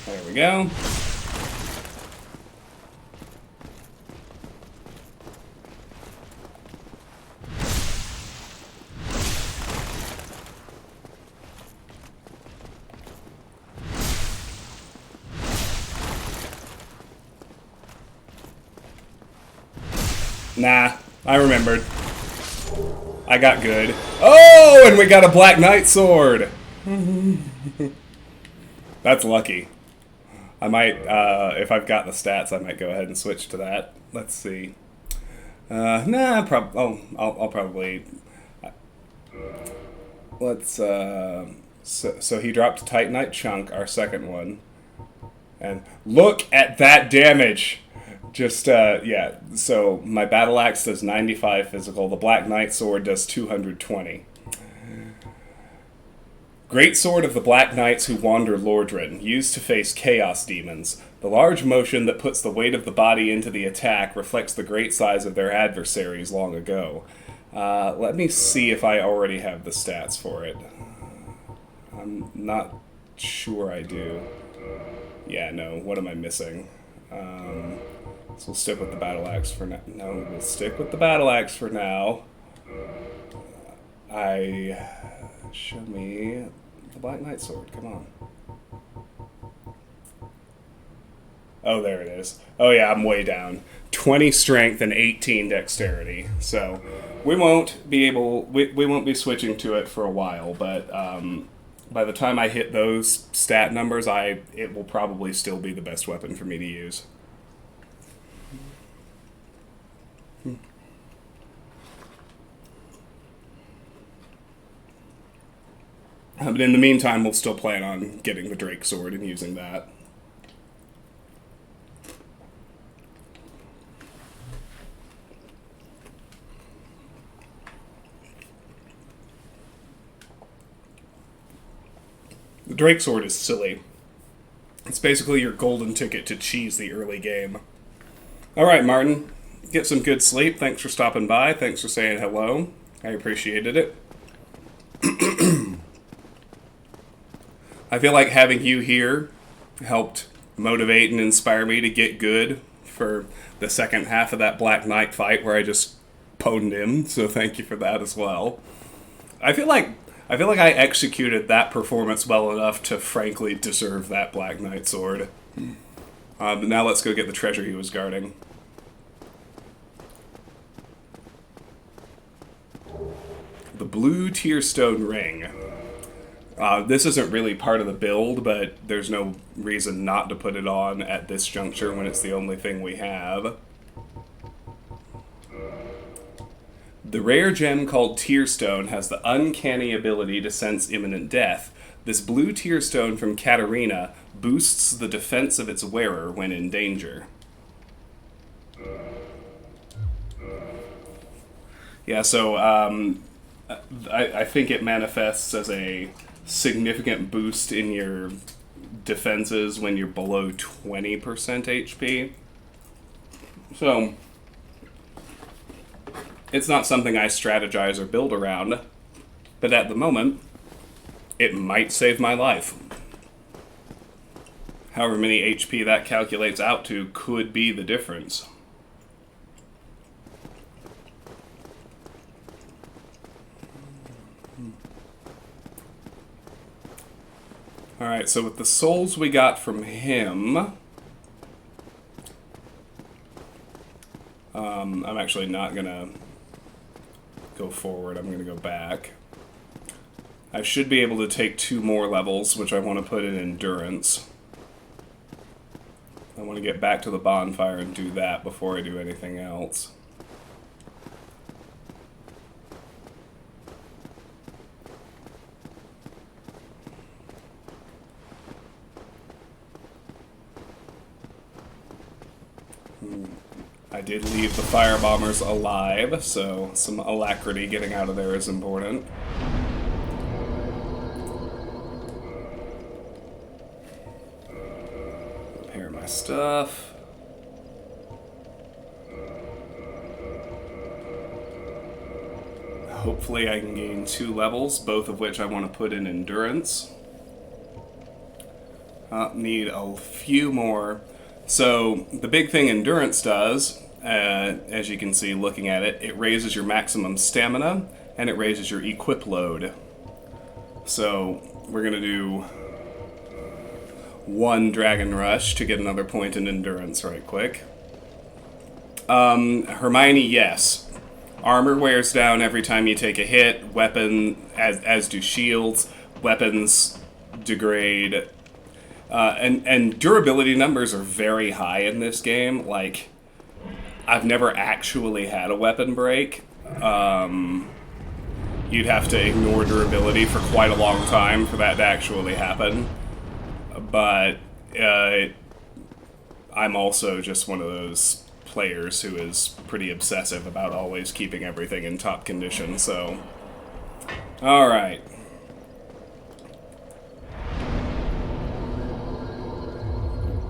There we go. Nah, I remembered. I got good. Oh, and we got a Black Knight sword! That's lucky. I might, if I've got the stats, I might go ahead and switch to that. Let's see. Nah, I'll probably... Let's, so he dropped Titanite Chunk, our second one. And look at that damage! Just, yeah, so my Battle Axe does 95 physical, the Black Knight Sword does 220. Great Sword of the Black Knights who wander Lordran, used to face Chaos Demons. The large motion that puts the weight of the body into the attack reflects the great size of their adversaries long ago. Let me see if I already have the stats for it. I'm not sure I do. Yeah, no, what am I missing? So we'll stick with the Battle Axe for now. No, we'll stick with the Battle Axe for now. Show me the Black Knight Sword, come on. Oh, there it is. Oh yeah, I'm way down. 20 strength and 18 dexterity. So we won't be we won't be switching to it for a while, but by the time I hit those stat numbers, it will probably still be the best weapon for me to use. But in the meantime, we'll still plan on getting the Drake Sword and using that. The Drake Sword is silly. It's basically your golden ticket to cheese the early game. Alright, Martin. Get some good sleep. Thanks for stopping by. Thanks for saying hello. I appreciated it. I feel like having you here helped motivate and inspire me to get good for the second half of that Black Knight fight where I just pwned him, so thank you for that as well. I feel like I executed that performance well enough to frankly deserve that Black Knight sword. But now let's go get the treasure he was guarding. The blue Tearstone ring. This isn't really part of the build, but there's no reason not to put it on at this juncture when it's the only thing we have. The rare gem called Tearstone has the uncanny ability to sense imminent death. This blue Tearstone from Katarina boosts the defense of its wearer when in danger. Yeah, so I think it manifests as a significant boost in your defenses when you're below 20% HP. So it's not something I strategize or build around, but at the moment, it might save my life. However many HP that calculates out to could be the difference. Alright, so with the souls we got from him, I'm actually not going to go forward, I'm going to go back. I should be able to take 2 more levels, which I want to put in Endurance. I want to get back to the bonfire and do that before I do anything else. I did leave the firebombers alive, so some alacrity getting out of there is important. Repair my stuff. Hopefully I can gain 2 levels, both of which I want to put in Endurance. Need a few more. So, the big thing Endurance does, as you can see looking at it, it raises your maximum stamina, and it raises your equip load. So, we're going to do 1 Dragon Rush to get another point in Endurance right quick. Hermione, yes. Armor wears down every time you take a hit. Weapon, as do shields. Weapons degrade. And durability numbers are very high in this game. Like, I've never actually had a weapon break. You'd have to ignore durability for quite a long time for that to actually happen. But I'm also just one of those players who is pretty obsessive about always keeping everything in top condition, so... Alright.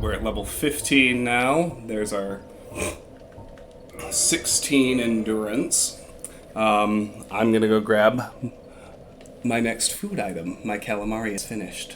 We're at level 15 now. There's our 16 endurance. I'm gonna go grab my next food item. My calamari is finished.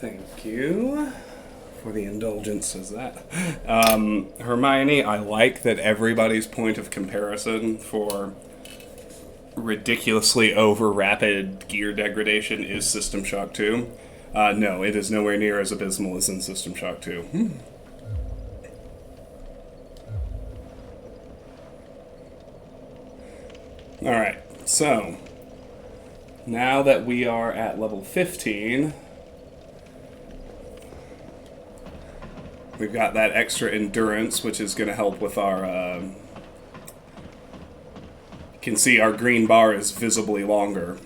Thank you for the indulgences that. Hermione, I like that everybody's point of comparison for ridiculously over-rapid gear degradation is System Shock 2. No, it is nowhere near as abysmal as in System Shock 2. Alright, so now that we are at level 15, we've got that extra endurance, which is going to help with our... you can see our green bar is visibly longer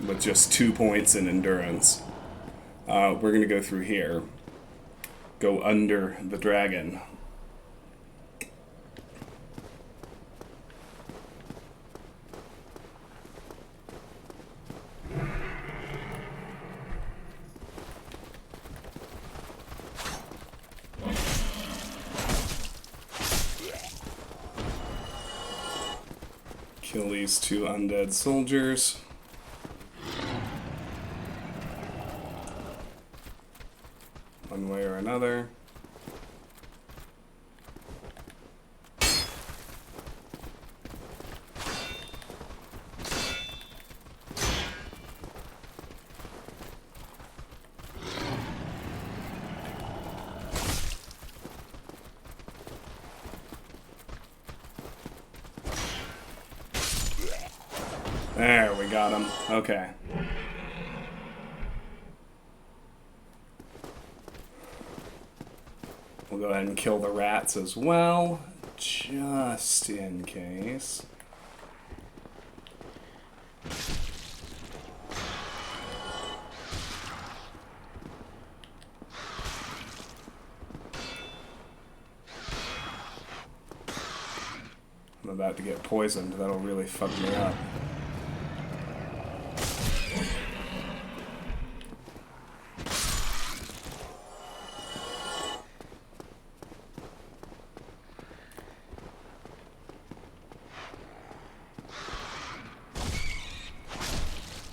with just 2 points in endurance. We're going to go through here. Go under the dragon. Kill these 2 undead soldiers. One way or another. There, we got him. Okay. We'll go ahead and kill the rats as well, just in case. I'm about to get poisoned. That'll really fuck me up.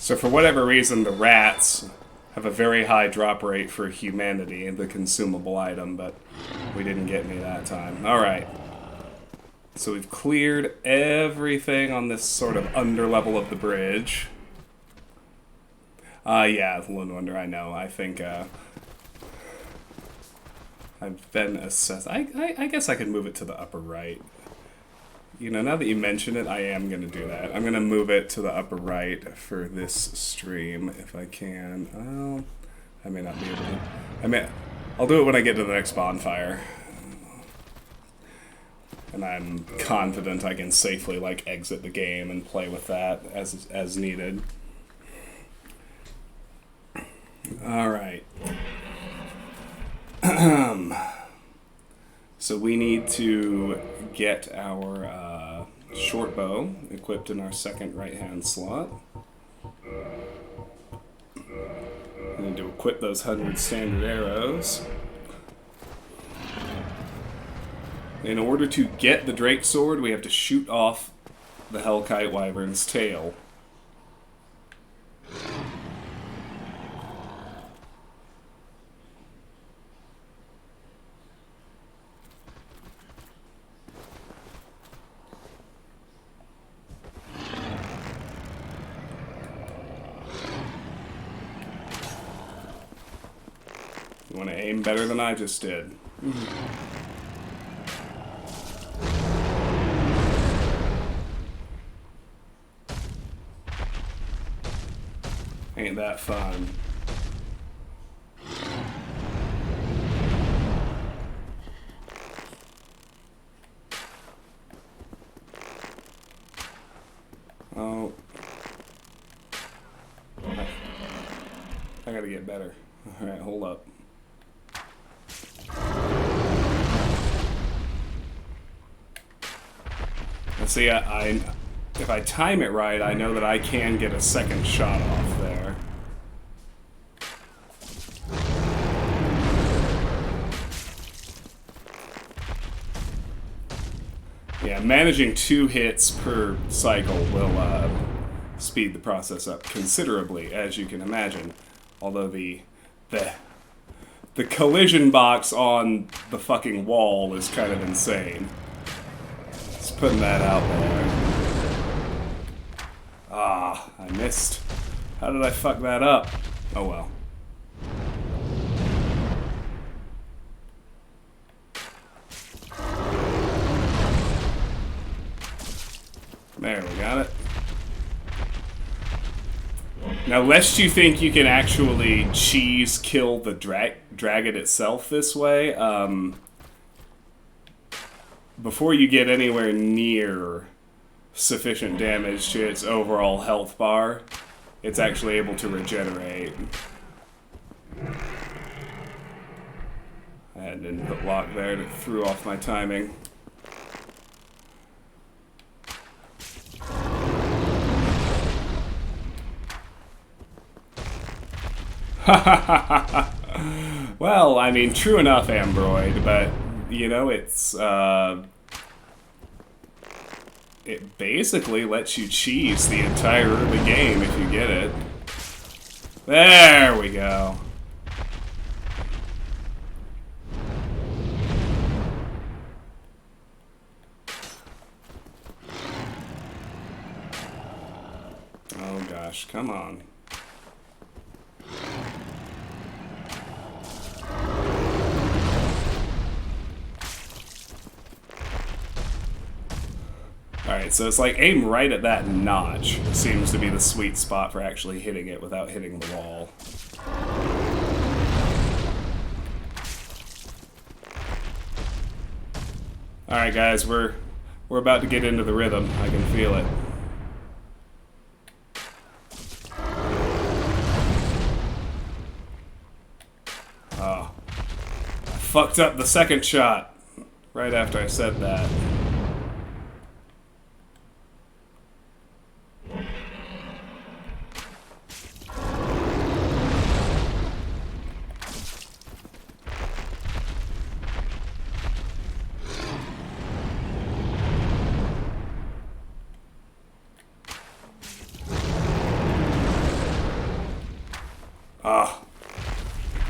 So for whatever reason, the rats have a very high drop rate for humanity, the consumable item, but we didn't get any that time. Alright. So we've cleared everything on this sort of underlevel of the bridge. Yeah, Lone Wonder, I know. I think, I've been assessed. I guess I could move it to the upper right. You know, now that you mention it, I am going to do that. I'm going to move it to the upper right for this stream, if I can. Well, I may not be able to. I'll do it when I get to the next bonfire. And I'm confident I can safely, like, exit the game and play with that as needed. Alright. So we need to get our short bow equipped in our second right-hand slot. We need to equip those 100 standard arrows. In order to get the Drake Sword, we have to shoot off the Hellkite Wyvern's tail. You want to aim better than I just did. Ain't that fun. Oh. I gotta get better. Alright, hold up. Let's see, if I time it right, I know that I can get a second shot off there. Yeah, managing 2 hits per cycle will speed the process up considerably, as you can imagine. Although the collision box on the fucking wall is kind of insane. Just putting that out there. Ah, I missed. How did I fuck that up? Oh well. There, we got it. Now, lest you think you can actually cheese kill the dragon itself this way, before you get anywhere near sufficient damage to its overall health bar, it's actually able to regenerate. I had an input lock there that threw off my timing. Well, I mean, true enough, Ambroid, but, you know, it basically lets you cheese the entire early game if you get it. There we go. Oh gosh, come on. Alright, so it's like aim right at that notch seems to be the sweet spot for actually hitting it without hitting the wall. Alright guys, we're about to get into the rhythm. I can feel it. Oh. I fucked up the second shot right after I said that.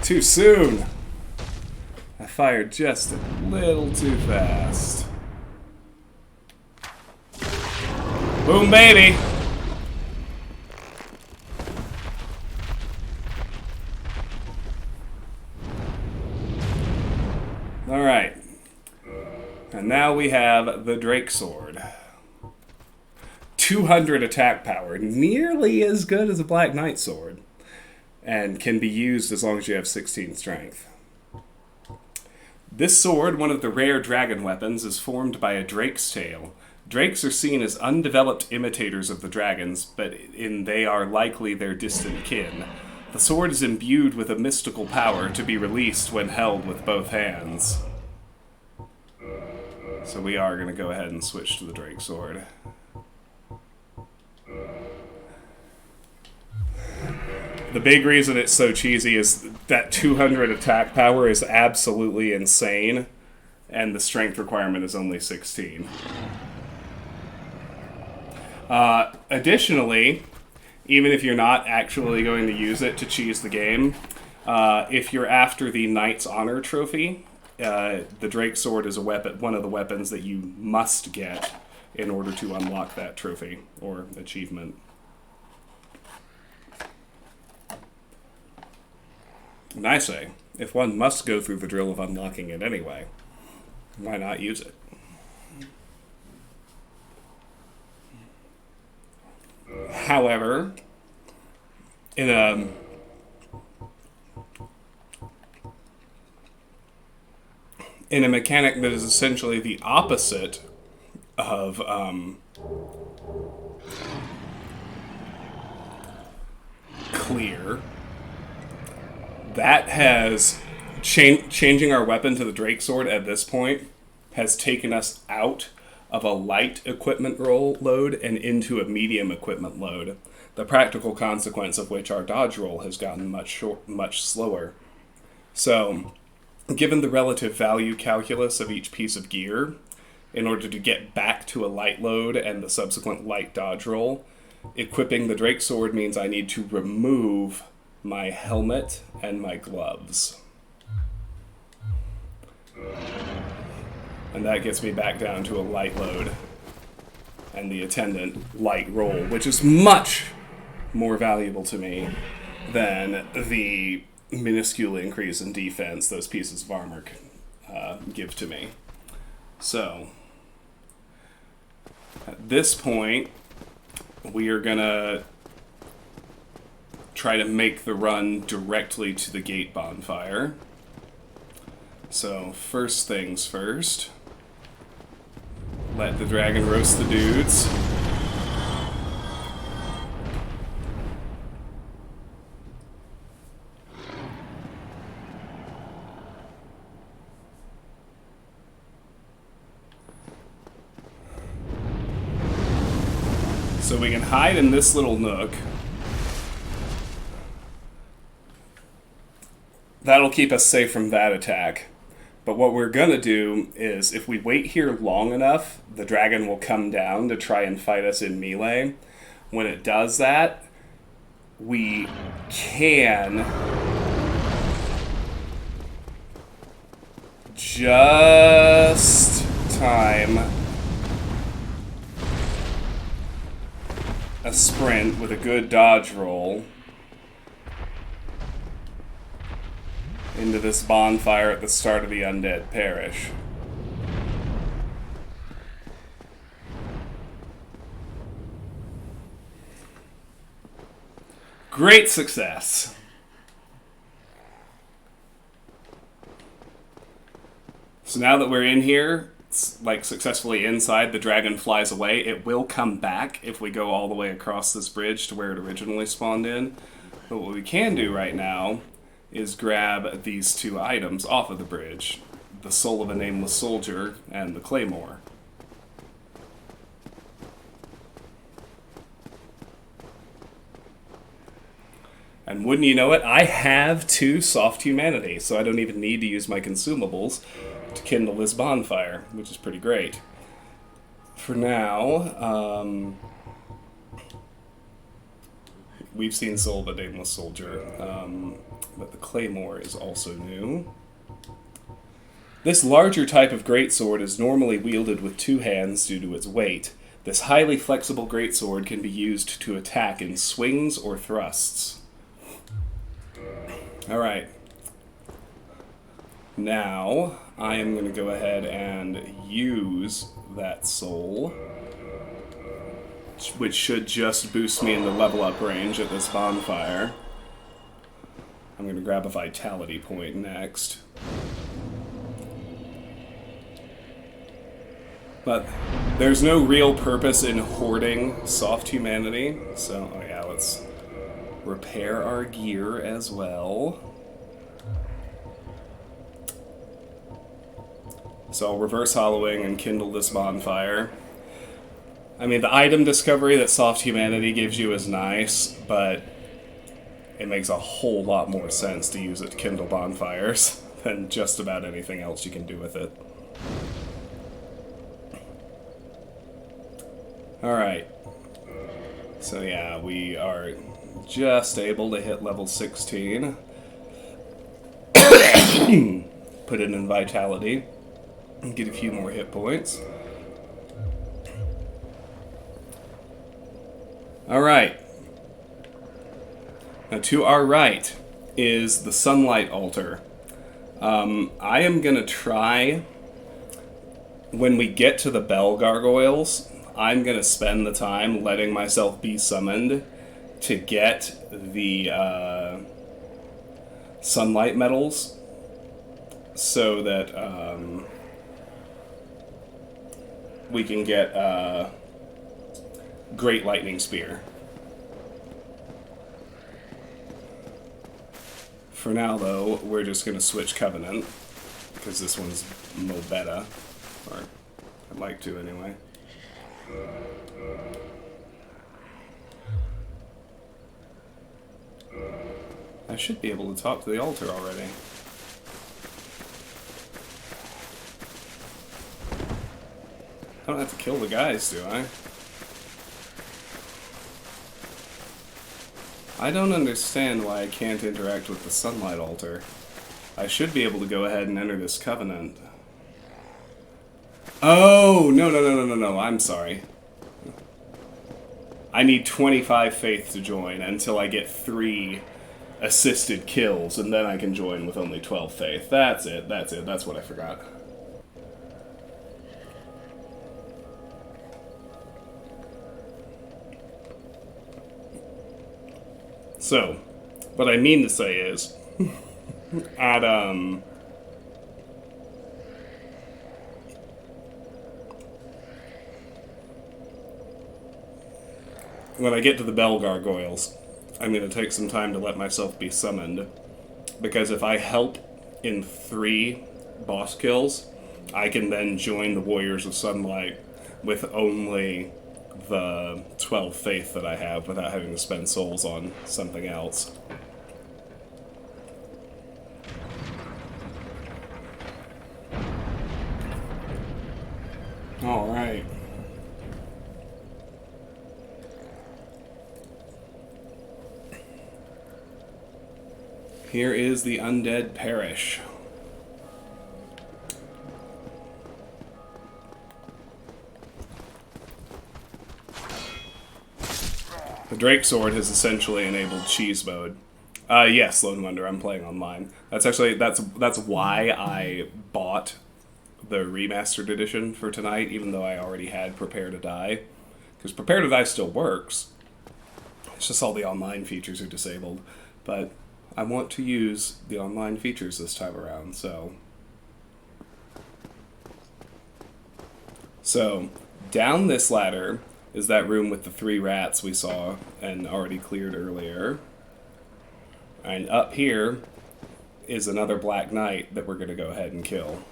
Too soon. I fired just a little too fast. Boom, baby! Alright. And now we have the Drake Sword. 200 attack power, nearly as good as a Black Knight Sword, and can be used as long as you have 16 strength. This sword, one of the rare dragon weapons, is formed by a drake's tail. Drakes are seen as undeveloped imitators of the dragons, but they are likely their distant kin. The sword is imbued with a mystical power to be released when held with both hands. So we are going to go ahead and switch to the Drake Sword. The big reason it's so cheesy is that 200 attack power is absolutely insane, and the strength requirement is only 16. Additionally, even if you're not actually going to use it to cheese the game, if you're after the Knight's Honor trophy, the Drake Sword is one of the weapons that you must get in order to unlock that trophy or achievement. And I say, if one must go through the drill of unlocking it anyway, why not use it? However, in a mechanic that is essentially the opposite of clear, that has changing our weapon to the Drake Sword at this point has taken us out of a light equipment load and into a medium equipment load. The practical consequence of which our dodge roll has gotten much slower. So, given the relative value calculus of each piece of gear, in order to get back to a light load and the subsequent light dodge roll, equipping the Drake Sword means I need to remove my helmet and my gloves. And that gets me back down to a light load and the attendant light roll, which is much more valuable to me than the minuscule increase in defense those pieces of armor give to me. So, at this point, we are gonna try to make the run directly to the gate bonfire. So, first things first. Let the dragon roast the dudes. So we can hide in this little nook. That'll keep us safe from that attack. But what we're going to do is, if we wait here long enough, the dragon will come down to try and fight us in melee. When it does that, we can just time a sprint with a good dodge roll into this bonfire at the start of the Undead Parish. Great success. So now that we're in here, like successfully inside, the dragon flies away. It will come back if we go all the way across this bridge to where it originally spawned in. But what we can do right now is grab these two items off of the bridge. The Soul of a Nameless Soldier and the Claymore. And wouldn't you know it, I have 2 soft humanity, so I don't even need to use my consumables to kindle this bonfire, which is pretty great. For now, we've seen Soul of a Nameless Soldier. but the claymore is also new. This larger type of greatsword is normally wielded with 2 hands due to its weight. This highly flexible greatsword can be used to attack in swings or thrusts. Alright. Now, I am going to go ahead and use that soul, which should just boost me in the level up range at this bonfire. I'm going to grab a vitality point next. But there's no real purpose in hoarding soft humanity, so oh yeah, let's repair our gear as well. So I'll reverse hollowing and kindle this bonfire. I mean, the item discovery that soft humanity gives you is nice, but it makes a whole lot more sense to use it to kindle bonfires than just about anything else you can do with it. Alright. So yeah, we are just able to hit level 16. Put it in vitality. And get a few more hit points. Alright. Now to our right is the sunlight altar. I am going to try, when we get to the bell gargoyles, I'm going to spend the time letting myself be summoned to get the sunlight medals so that we can get Great Lightning Spear. For now, though, we're just going to switch Covenant, because this one's mo beta, or I'd like to anyway. I should be able to talk to the altar already. I don't have to kill the guys, do I? I don't understand why I can't interact with the sunlight altar. I should be able to go ahead and enter this covenant. Oh, no, I'm sorry. I need 25 faith to join until I get 3 assisted kills, and then I can join with only 12 faith. That's it, that's what I forgot. So, what I mean to say is, at, when I get to the bell gargoyles, I'm going to take some time to let myself be summoned, because if I help in 3 boss kills, I can then join the Warriors of Sunlight with only the 12 faith that I have without having to spend souls on something else. Alright. Here is the Undead Parish. The Drake Sword has essentially enabled cheese mode. Yes, Lone Wonder, I'm playing online. That's why I bought the remastered edition for tonight, even though I already had Prepare to Die. Because Prepare to Die still works. It's just all the online features are disabled. But I want to use the online features this time around, so... So, down this ladder is that room with the 3 rats we saw and already cleared earlier. And up here is another Black Knight that we're going to go ahead and kill.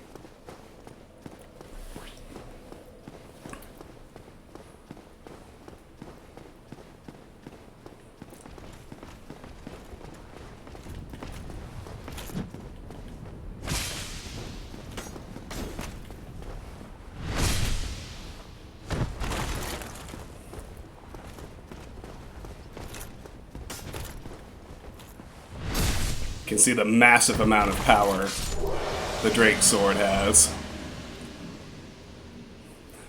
can see the massive amount of power the Drake sword has.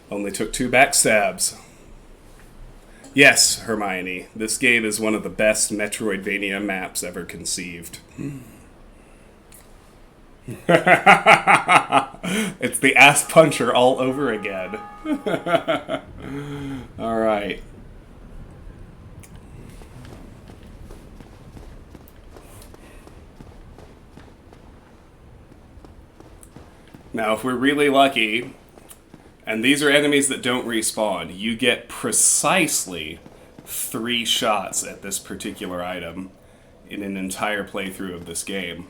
Only took 2 backstabs. Yes, Hermione, this game is one of the best Metroidvania maps ever conceived. It's the ass puncher all over again. Alright. Now, if we're really lucky, and these are enemies that don't respawn, you get precisely 3 shots at this particular item in an entire playthrough of this game.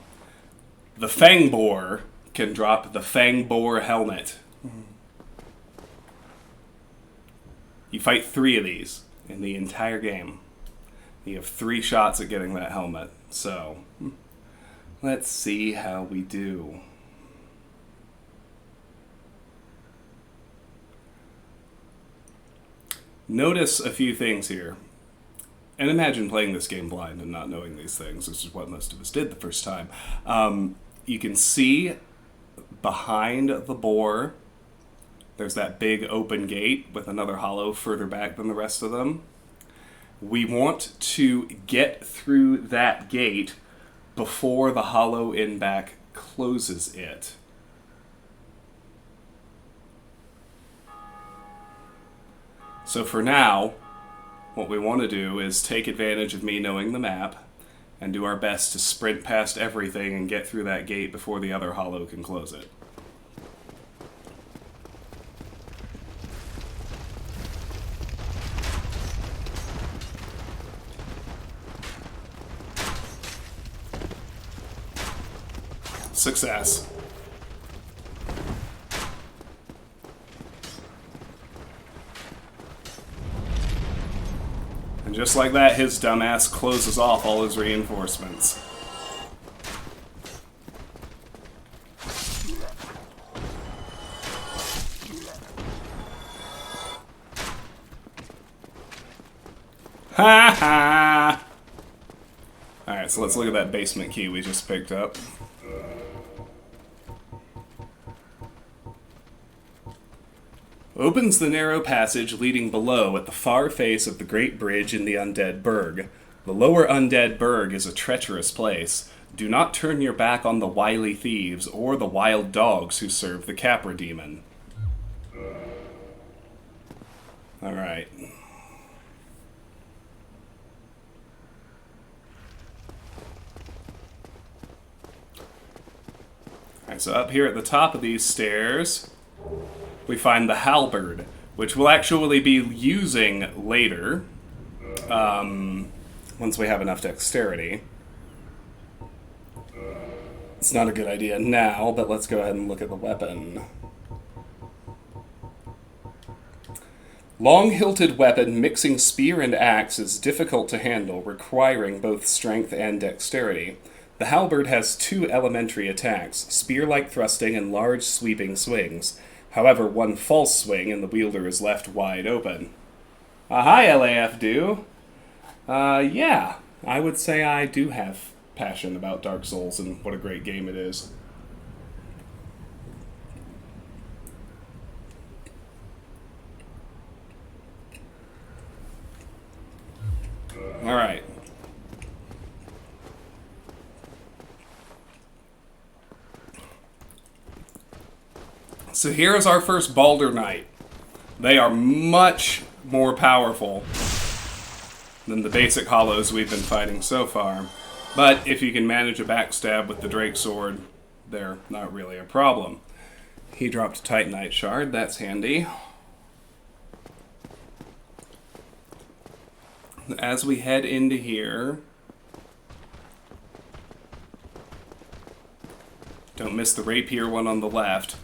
The Fang Boar can drop the Fang Boar helmet. You fight 3 of these in the entire game. You have 3 shots at getting that helmet. So, let's see how we do. Notice a few things here. And imagine playing this game blind and not knowing these things, which is what most of us did the first time. You can see behind the boar, there's that big open gate with another hollow further back than the rest of them. We want to get through that gate before the hollow in back closes it. So for now, what we want to do is take advantage of me knowing the map and do our best to sprint past everything and get through that gate before the other hollow can close it. Success. And just like that, his dumbass closes off all his reinforcements. Ha ha! Alright, so let's look at that basement key we just picked up. Opens the narrow passage leading below at the far face of the Great Bridge in the Undead Burg. The lower Undead Burg is a treacherous place. Do not turn your back on the wily thieves or the wild dogs who serve the Capra demon. Alright. Alright, so up here at the top of these stairs, we find the halberd, which we'll actually be using later, once we have enough dexterity. It's not a good idea now, but let's go ahead and look at the weapon. Long-hilted weapon mixing spear and axe is difficult to handle, requiring both strength and dexterity. The halberd has 2 elementary attacks, spear-like thrusting and large sweeping swings. However, one false swing and the wielder is left wide open. Hi, LAF do. Yeah, I would say I do have passion about Dark Souls and what a great game it is. Alright. So here is our first Baldur Knight. They are much more powerful than the basic hollows we've been fighting so far. But if you can manage a backstab with the Drake Sword, they're not really a problem. He dropped a Titanite Shard, that's handy. As we head into here, don't miss the rapier one on the left.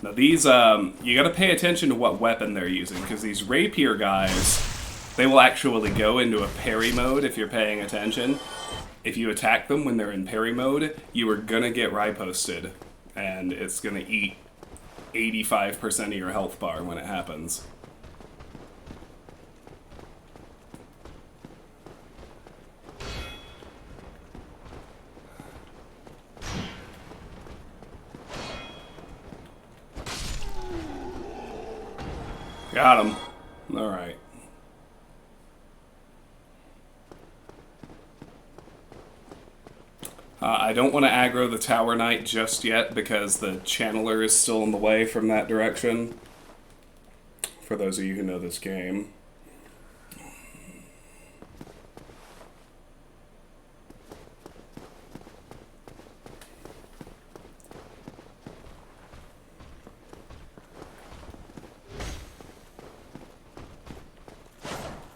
Now these, you gotta pay attention to what weapon they're using, because these rapier guys, they will actually go into a parry mode if you're paying attention. If you attack them when they're in parry mode, you are gonna get riposted, and it's gonna eat 85% of your health bar when it happens. Got him. Alright. I don't want to aggro the Tower Knight just yet because the Channeler is still in the way from that direction. For those of you who know this game.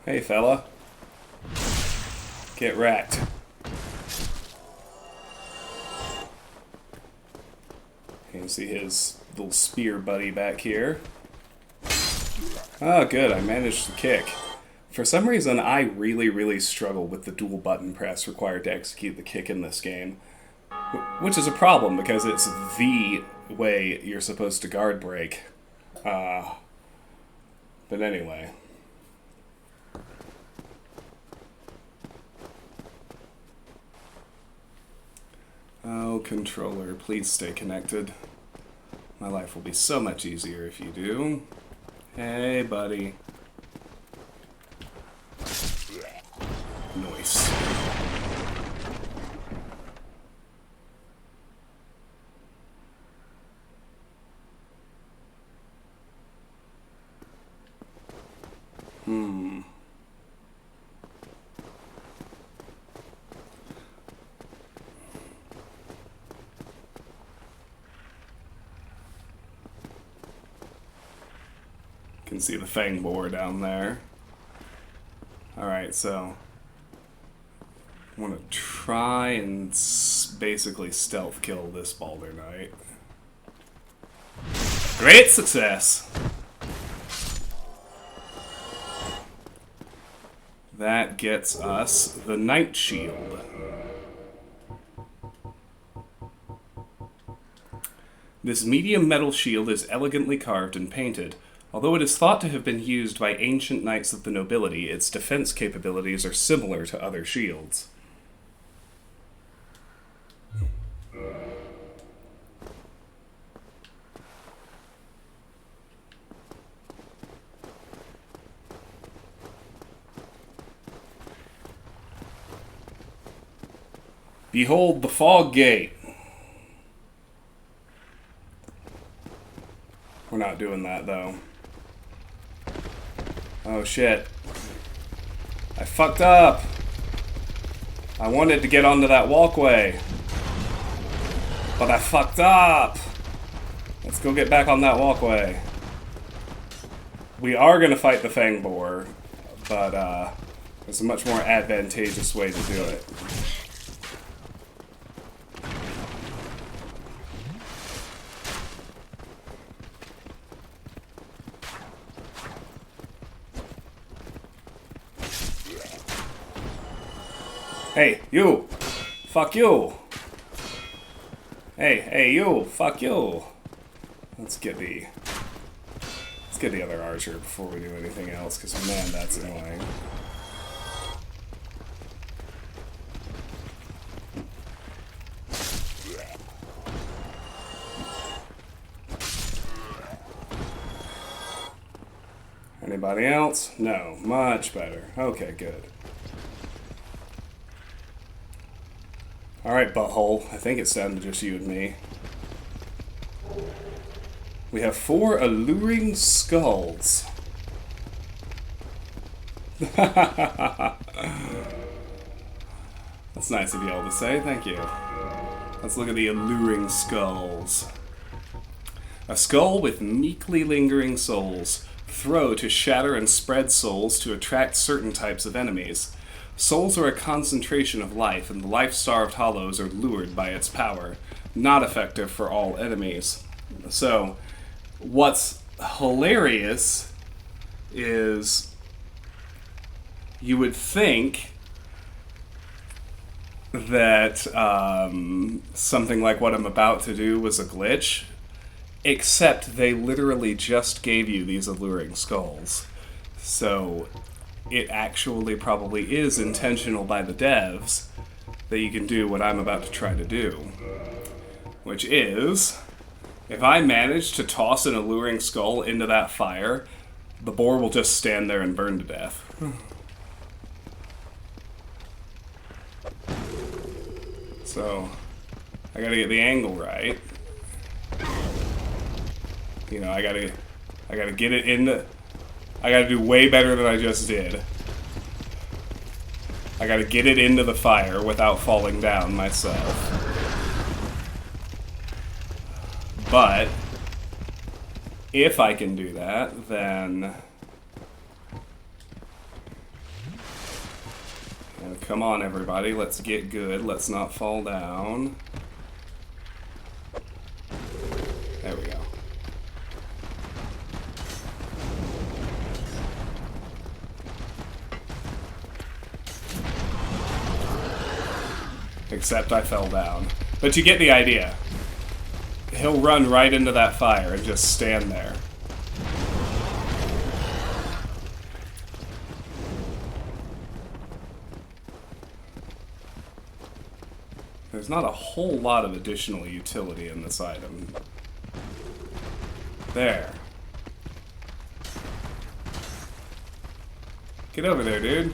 Hey, fella. Get wrecked. You can see his little spear buddy back here. Oh, good. I managed to kick. For some reason, I really struggle with the dual button press required to execute the kick in this game. Which is a problem, because it's the way you're supposed to guard break. But anyway. Oh, controller, please stay connected. My life will be so much easier if you do. Hey, buddy. Nice. Can see the fang boar down there. Alright, so I want to try and basically stealth kill this Balder Knight. Great success! That gets us the Knight Shield. This medium metal shield is elegantly carved and painted. Although it is thought to have been used by ancient knights of the nobility, its defense capabilities are similar to other shields. Behold the fog gate. We're not doing that, though. Oh shit. I fucked up. I wanted to get onto that walkway. But I fucked up. Let's go get back on that walkway. We are gonna fight the Fang Boar, but there's a much more advantageous way to do it. Hey, you! Fuck you! Hey, you! Fuck you! Let's get the other archer before we do anything else, because man, that's annoying. Anybody else? No. Much better. Okay, good. Alright, butthole. I think it's down to just you and me. We have 4 alluring skulls. That's nice of y'all to say. Thank you. Let's look at the alluring skulls. A skull with meekly lingering souls. Throw to shatter and spread souls to attract certain types of enemies. Souls are a concentration of life, and the life-starved hollows are lured by its power. Not effective for all enemies. So, what's hilarious is you would think that something like what I'm about to do was a glitch, except they literally just gave you these alluring skulls. So it actually probably is intentional by the devs that you can do what I'm about to try to do. Which is, if I manage to toss an alluring skull into that fire, the boar will just stand there and burn to death. So, I gotta get the angle right. You know, I gotta get it into... I gotta do way better than I just did. I gotta get it into the fire without falling down myself. But, if I can do that, then... Come on, everybody, let's get good. Let's not fall down. There we go. Except I fell down. But you get the idea. He'll run right into that fire and just stand there. There's not a whole lot of additional utility in this item. There. Get over there, dude.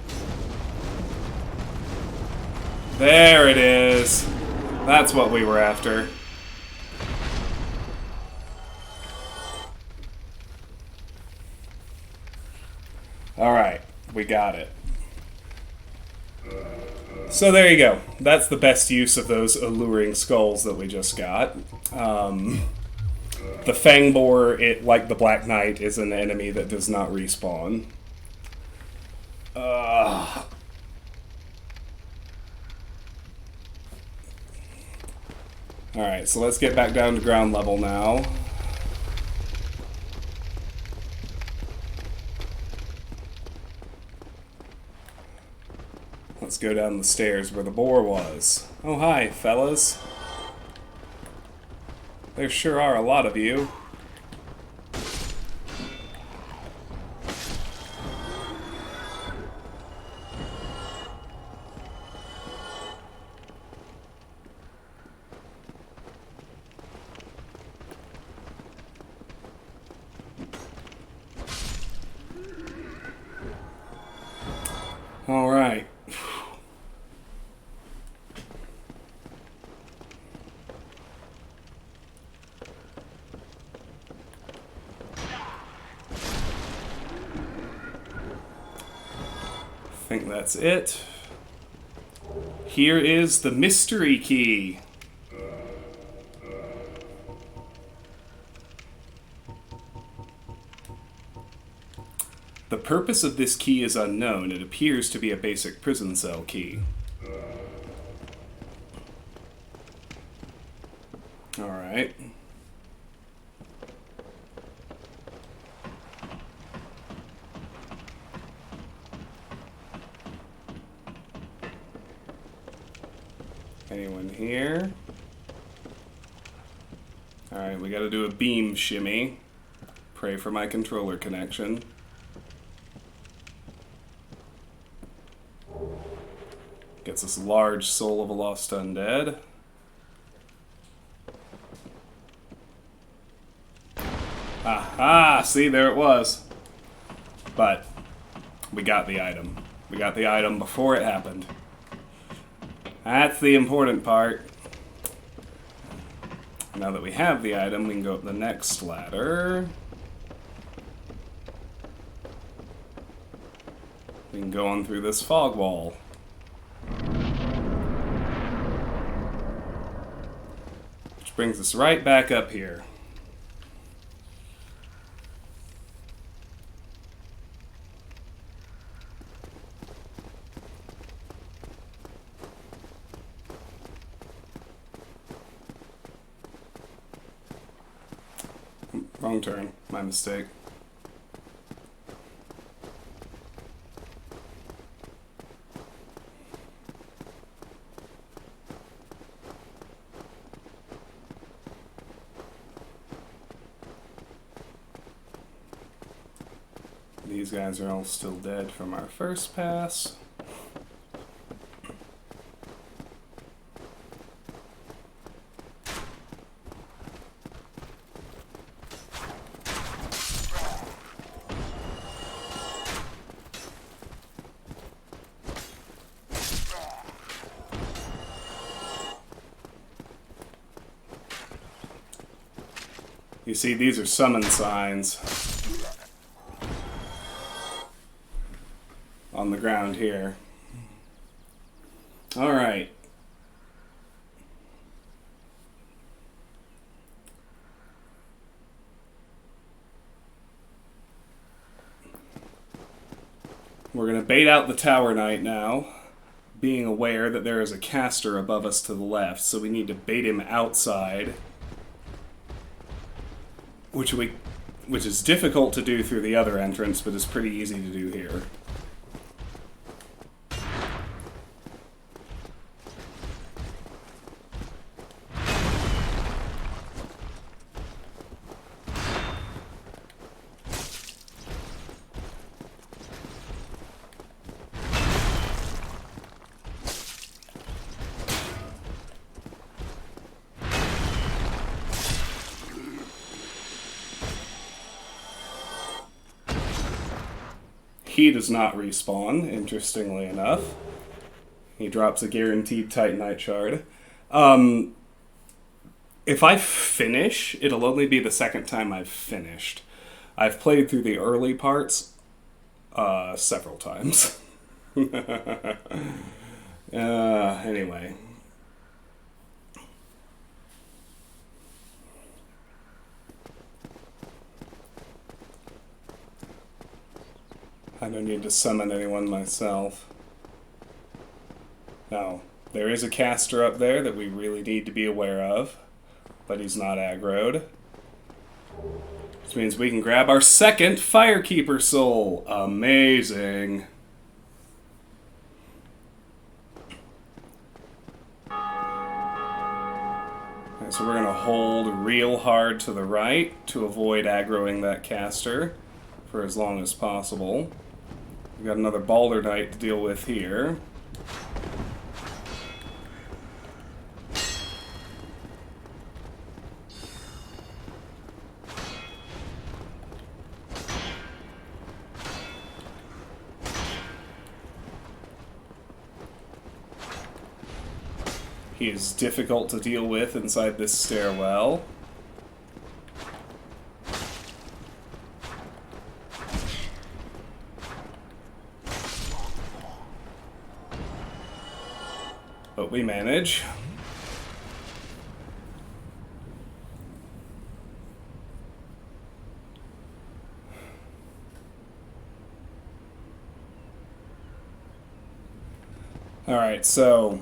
There it is. That's what we were after. Alright, we got it. So there you go. That's the best use of those alluring skulls that we just got. The Fang Boar, it, like the Black Knight, is an enemy that does not respawn. Alright, so let's get back down to ground level now. Let's go down the stairs where the boar was. Oh, hi, fellas. There sure are a lot of you. All right. I think that's it. Here is the mystery key. The purpose of this key is unknown. It appears to be a basic prison cell key. Alright. Anyone here? Alright, we gotta do a beam shimmy. Pray for my controller connection. Gets us a large soul of a lost undead. Aha! See, there it was. But we got the item. We got the item before it happened. That's the important part. Now that we have the item, we can go up the next ladder. We can go on through this fog wall. Which brings us right back up here. Wrong turn. My mistake. These guys are all still dead from our first pass. You see, these are summon signs on the ground here. Alright. We're going to bait out the Tower Knight now, being aware that there is a caster above us to the left, so we need to bait him outside, which is difficult to do through the other entrance, but is pretty easy to do here. He does not respawn, interestingly enough. He drops a guaranteed Titanite shard. If I finish, it'll only be the second time I've finished. I've played through the early parts several times. Anyway. I don't need to summon anyone myself. Now, there is a caster up there that we really need to be aware of, but he's not aggroed. Which means we can grab our second Firekeeper soul. Amazing. Okay, so we're going to hold real hard to the right to avoid aggroing that caster for as long as possible. We've got another Balder Knight to deal with here. He is difficult to deal with inside this stairwell. But we manage. Alright, so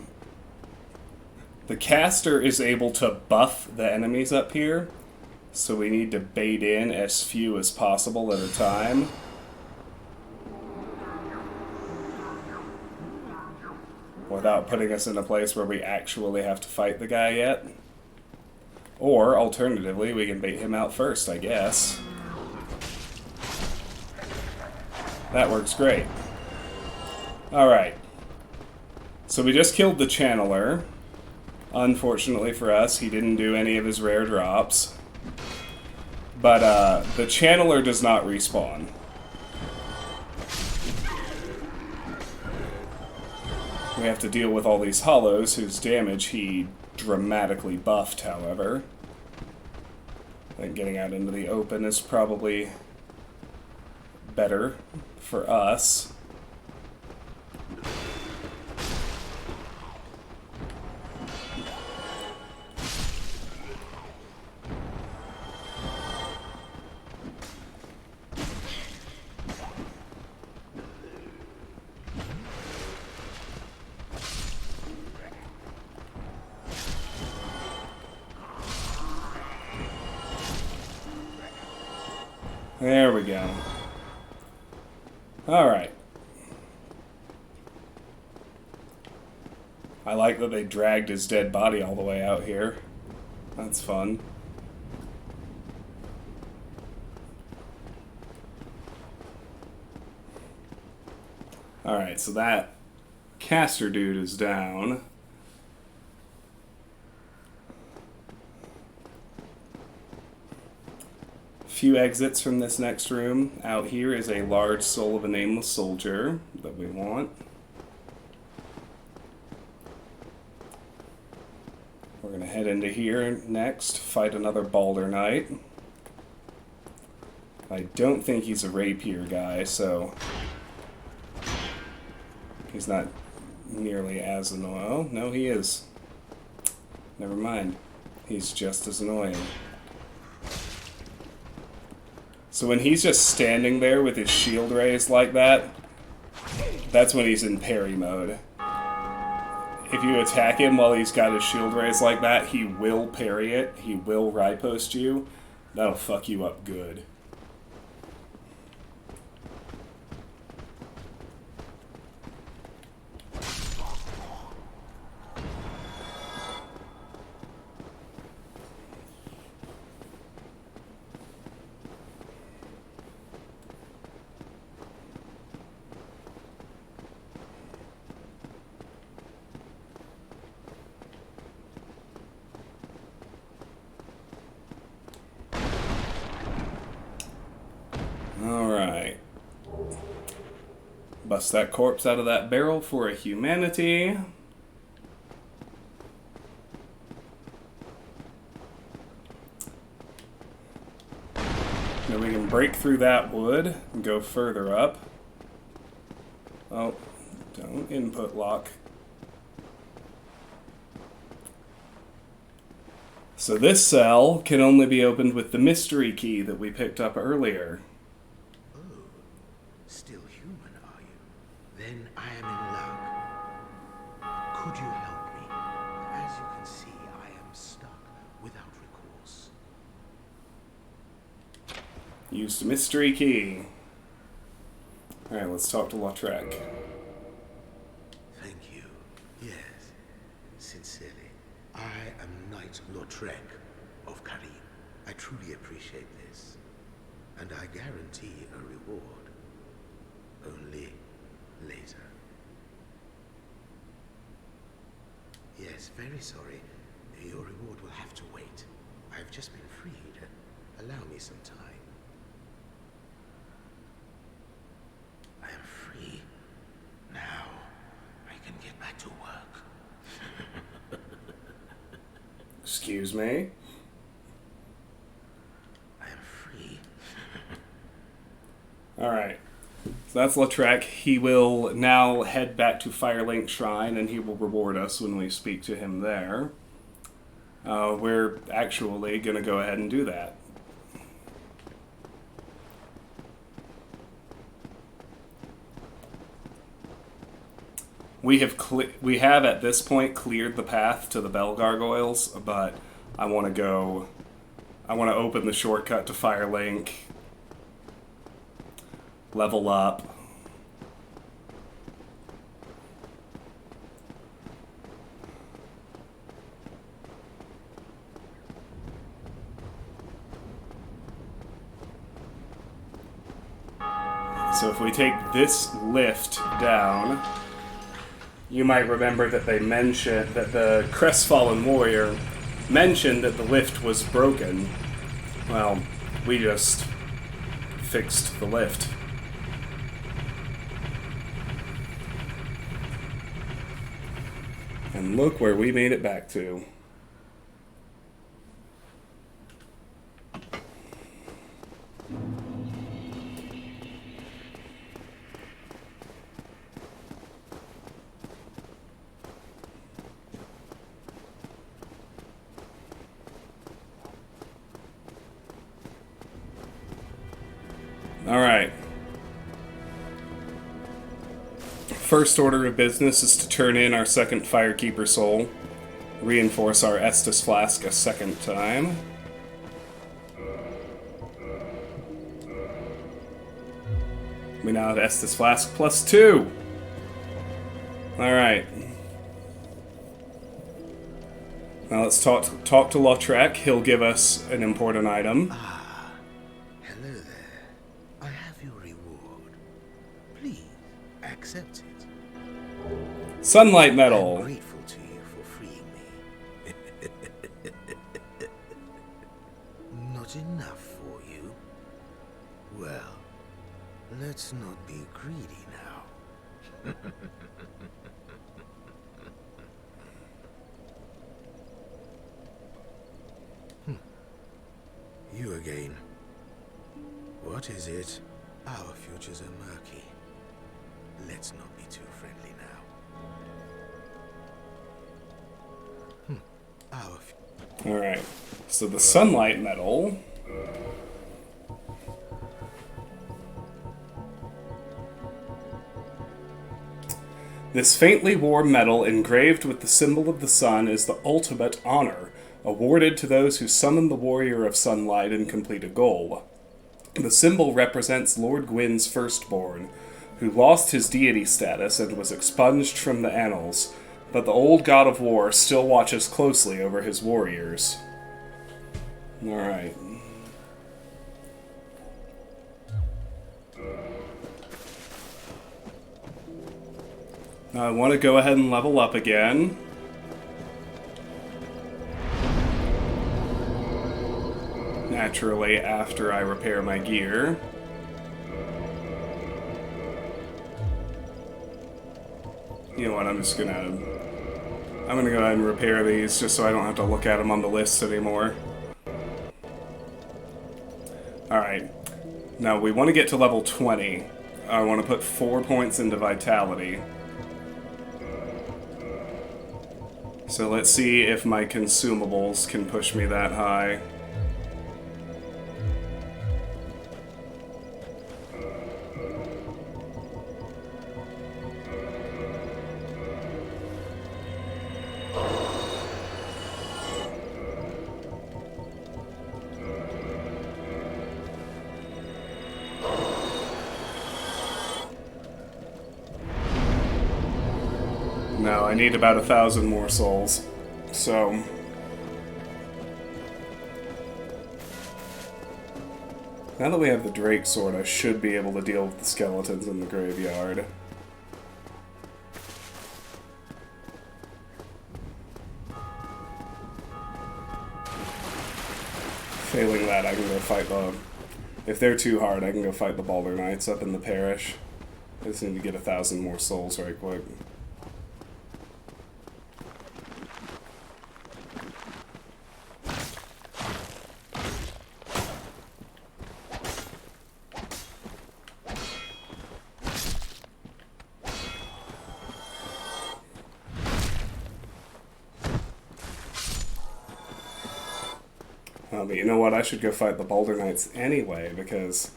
the caster is able to buff the enemies up here, so we need to bait in as few as possible at a time. Without putting us in a place where we actually have to fight the guy yet. Or, alternatively, we can bait him out first, I guess. That works great. Alright. So we just killed the Channeler. Unfortunately for us, he didn't do any of his rare drops. But, the Channeler does not respawn. We have to deal with all these hollows, whose damage he dramatically buffed, however. I think getting out into the open is probably better for us. There we go. Alright. I like that they dragged his dead body all the way out here. That's fun. Alright, so that caster dude is down. Few exits from this next room. Out here is a large soul of a nameless soldier that we want. We're going to head into here next, fight another Balder Knight. I don't think he's a rapier guy, so he's not nearly as annoying. Oh, no, he is. Never mind. He's just as annoying. So when he's just standing there with his shield raised like that, that's when he's in parry mode. If you attack him while he's got his shield raised like that, he will parry it. He will riposte you. That'll fuck you up good. Alright. Bust that corpse out of that barrel for a humanity. Now we can break through that wood and go further up. Oh, don't input lock. So this cell can only be opened with the mystery key that we picked up earlier. Oh, still human, are you? Then I am in luck. Could you help me? As you can see, I am stuck without recourse. Used a mystery key. Alright, let's talk to Lautrec. Thank you. Yes, sincerely. I am Knight Lautrec of Karim. I truly appreciate this. And I guarantee a reward. Only later. Yes, very sorry. Your reward will have to wait. I've just been freed. Allow me some time. I am free. Now, I can get back to work. Excuse me? I am free. Alright. So that's Lautrec. He will now head back to Firelink Shrine, and he will reward us when we speak to him there. We're actually going to go ahead and do that. We have at this point cleared the path to the Bell Gargoyles, but I want to open the shortcut to Firelink, level up. So if we take this lift down, you might remember that they mentioned that the Crestfallen Warrior mentioned that the lift was broken. Well, we just fixed the lift. And look where we made it back to. Alright. First order of business is to turn in our second Firekeeper soul. Reinforce our Estus flask a second time. We now have Estus flask +2. Alright. Now let's talk to Lautrec. He'll give us an important item. Hello there. I have your reward. Please, accept it. Sunlight I'm Medal. grateful to you for freeing me. Not enough for you? Well, let's not be greedy now. You again. What is it? Our futures are murky. Let's not be too friendly now. Alright, so the sunlight metal. This faintly warm metal engraved with the symbol of the sun is the ultimate honor, awarded to those who summon the warrior of sunlight and complete a goal. The symbol represents Lord Gwyn's firstborn, who lost his deity status and was expunged from the annals, but the old god of war still watches closely over his warriors. Alright. I want to go ahead and level up again. Naturally, after I repair my gear. You know what, I'm gonna go ahead and repair these just so I don't have to look at them on the list anymore. Alright. Now, we want to get to level 20. I want to put 4 points into Vitality. So let's see if my consumables can push me that high. No, I need about 1,000 more souls. So... now that we have the Drake Sword, I should be able to deal with the skeletons in the graveyard. Failing that, I can go fight the... if they're too hard, I can go fight the Balder Knights up in the parish. I just need to get 1,000 more souls right quick. But you know what? I should go fight the Balder Knights anyway, because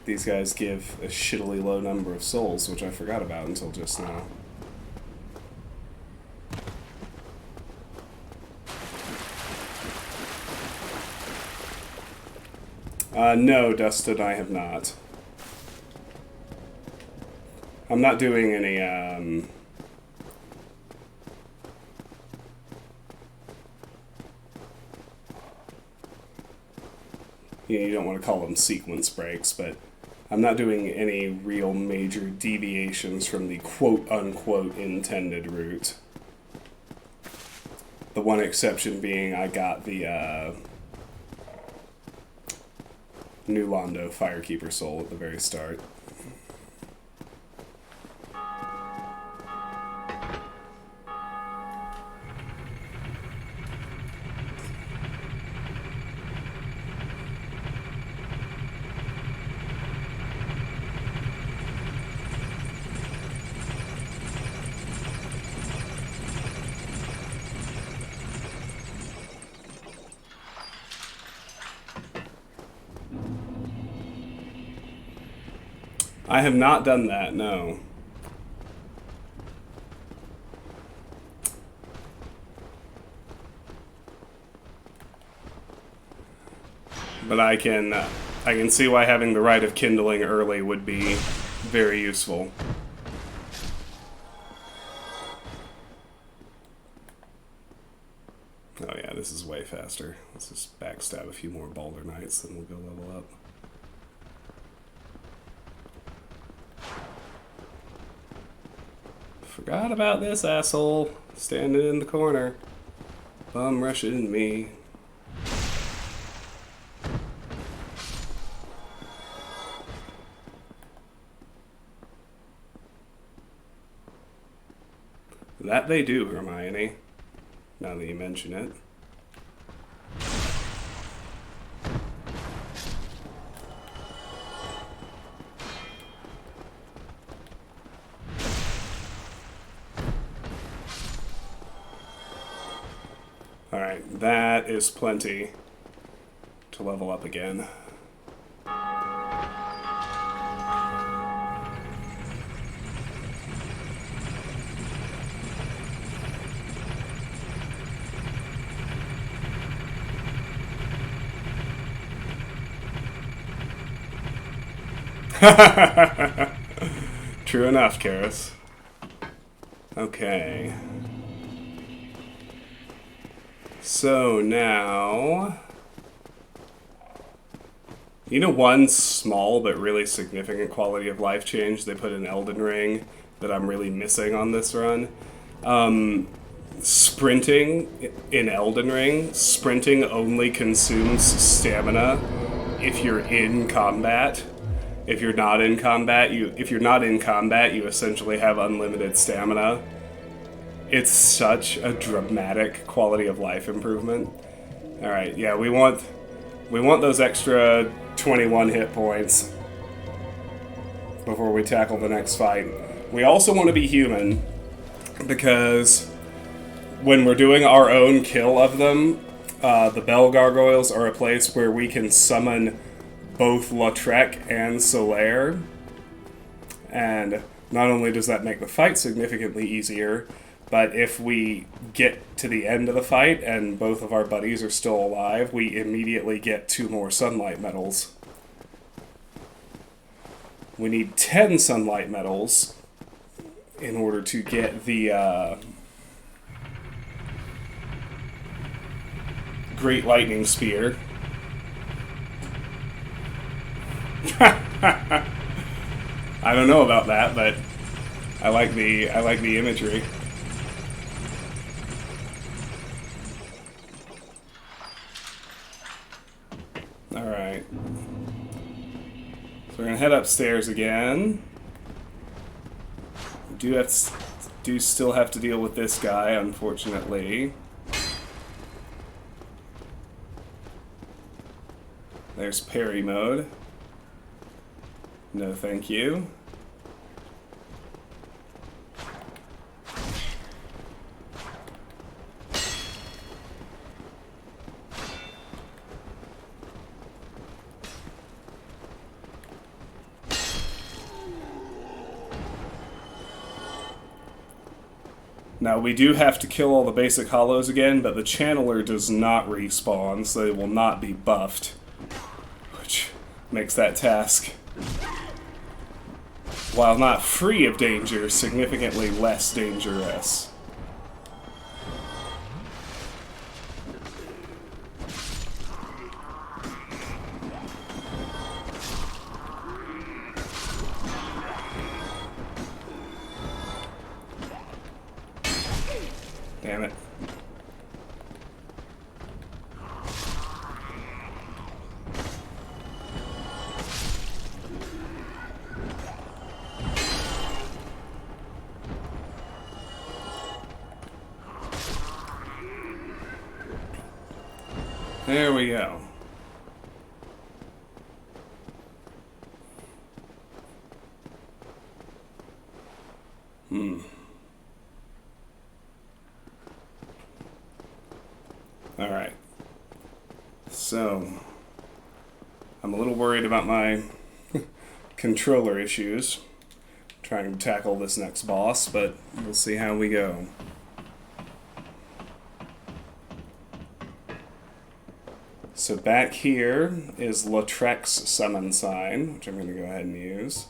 these guys give a shittily low number of souls, which I forgot about until just now. No, Dustin, I have not. I'm not doing any, you don't want to call them sequence breaks, but I'm not doing any real major deviations from the quote-unquote intended route. The one exception being I got the New Londo Firekeeper soul at the very start. I have not done that, no. But I can see why having the Rite of Kindling early would be very useful. Oh yeah, this is way faster. Let's just backstab a few more Balder Knights, then we'll go level up. Forgot about this asshole standing in the corner. Bum rushing me. That they do, Hermione. Now that you mention it. Alright, that is plenty to level up again. True enough, Karis. Okay. So now... You know one small but really significant quality of life change they put in Elden Ring that I'm really missing on this run? Sprinting in Elden Ring, sprinting only consumes stamina if you're in combat. If you're not in combat, you essentially have unlimited stamina. It's such a dramatic quality of life improvement. All right, yeah, we want those extra 21 hit points before we tackle the next fight. We also want to be human because when we're doing our own kill of them, the Bell Gargoyles are a place where we can summon both Lautrec and Solaire. And not only does that make the fight significantly easier, but if we get to the end of the fight and both of our buddies are still alive, we immediately get 2 more sunlight medals. We need 10 sunlight medals in order to get the Great Lightning Spear. I don't know about that, but I like the imagery. All right. So we're gonna head upstairs again. We do still have to deal with this guy, unfortunately. There's parry mode. No, thank you. Now, we do have to kill all the basic hollows again, but the channeler does not respawn, so they will not be buffed, which makes that task, while not free of danger, significantly less dangerous. Damn it. There we go. Alright. So, I'm a little worried about my controller issues trying to tackle this next boss, but we'll see how we go. So back here is Lautrec's summon sign, which I'm going to go ahead and use.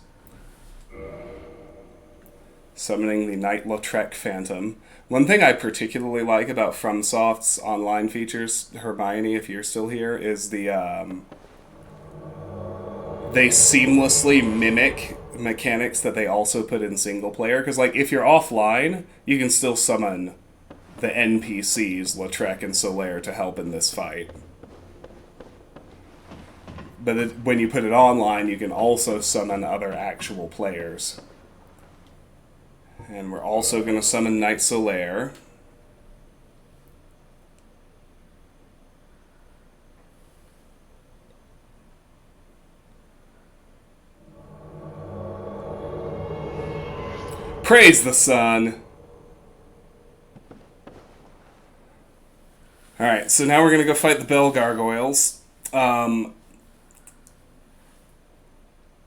Summoning the Knight Lautrec Phantom. One thing I particularly like about FromSoft's online features, Hermione, if you're still here, is the they seamlessly mimic mechanics that they also put in single player. Because, like, if you're offline, you can still summon the NPCs, Lautrec and Solaire, to help in this fight. But when you put it online, you can also summon other actual players. And we're also going to summon Knight Solaire. Praise the sun! Alright, Alright, so now we're gonna go fight the bell gargoyles.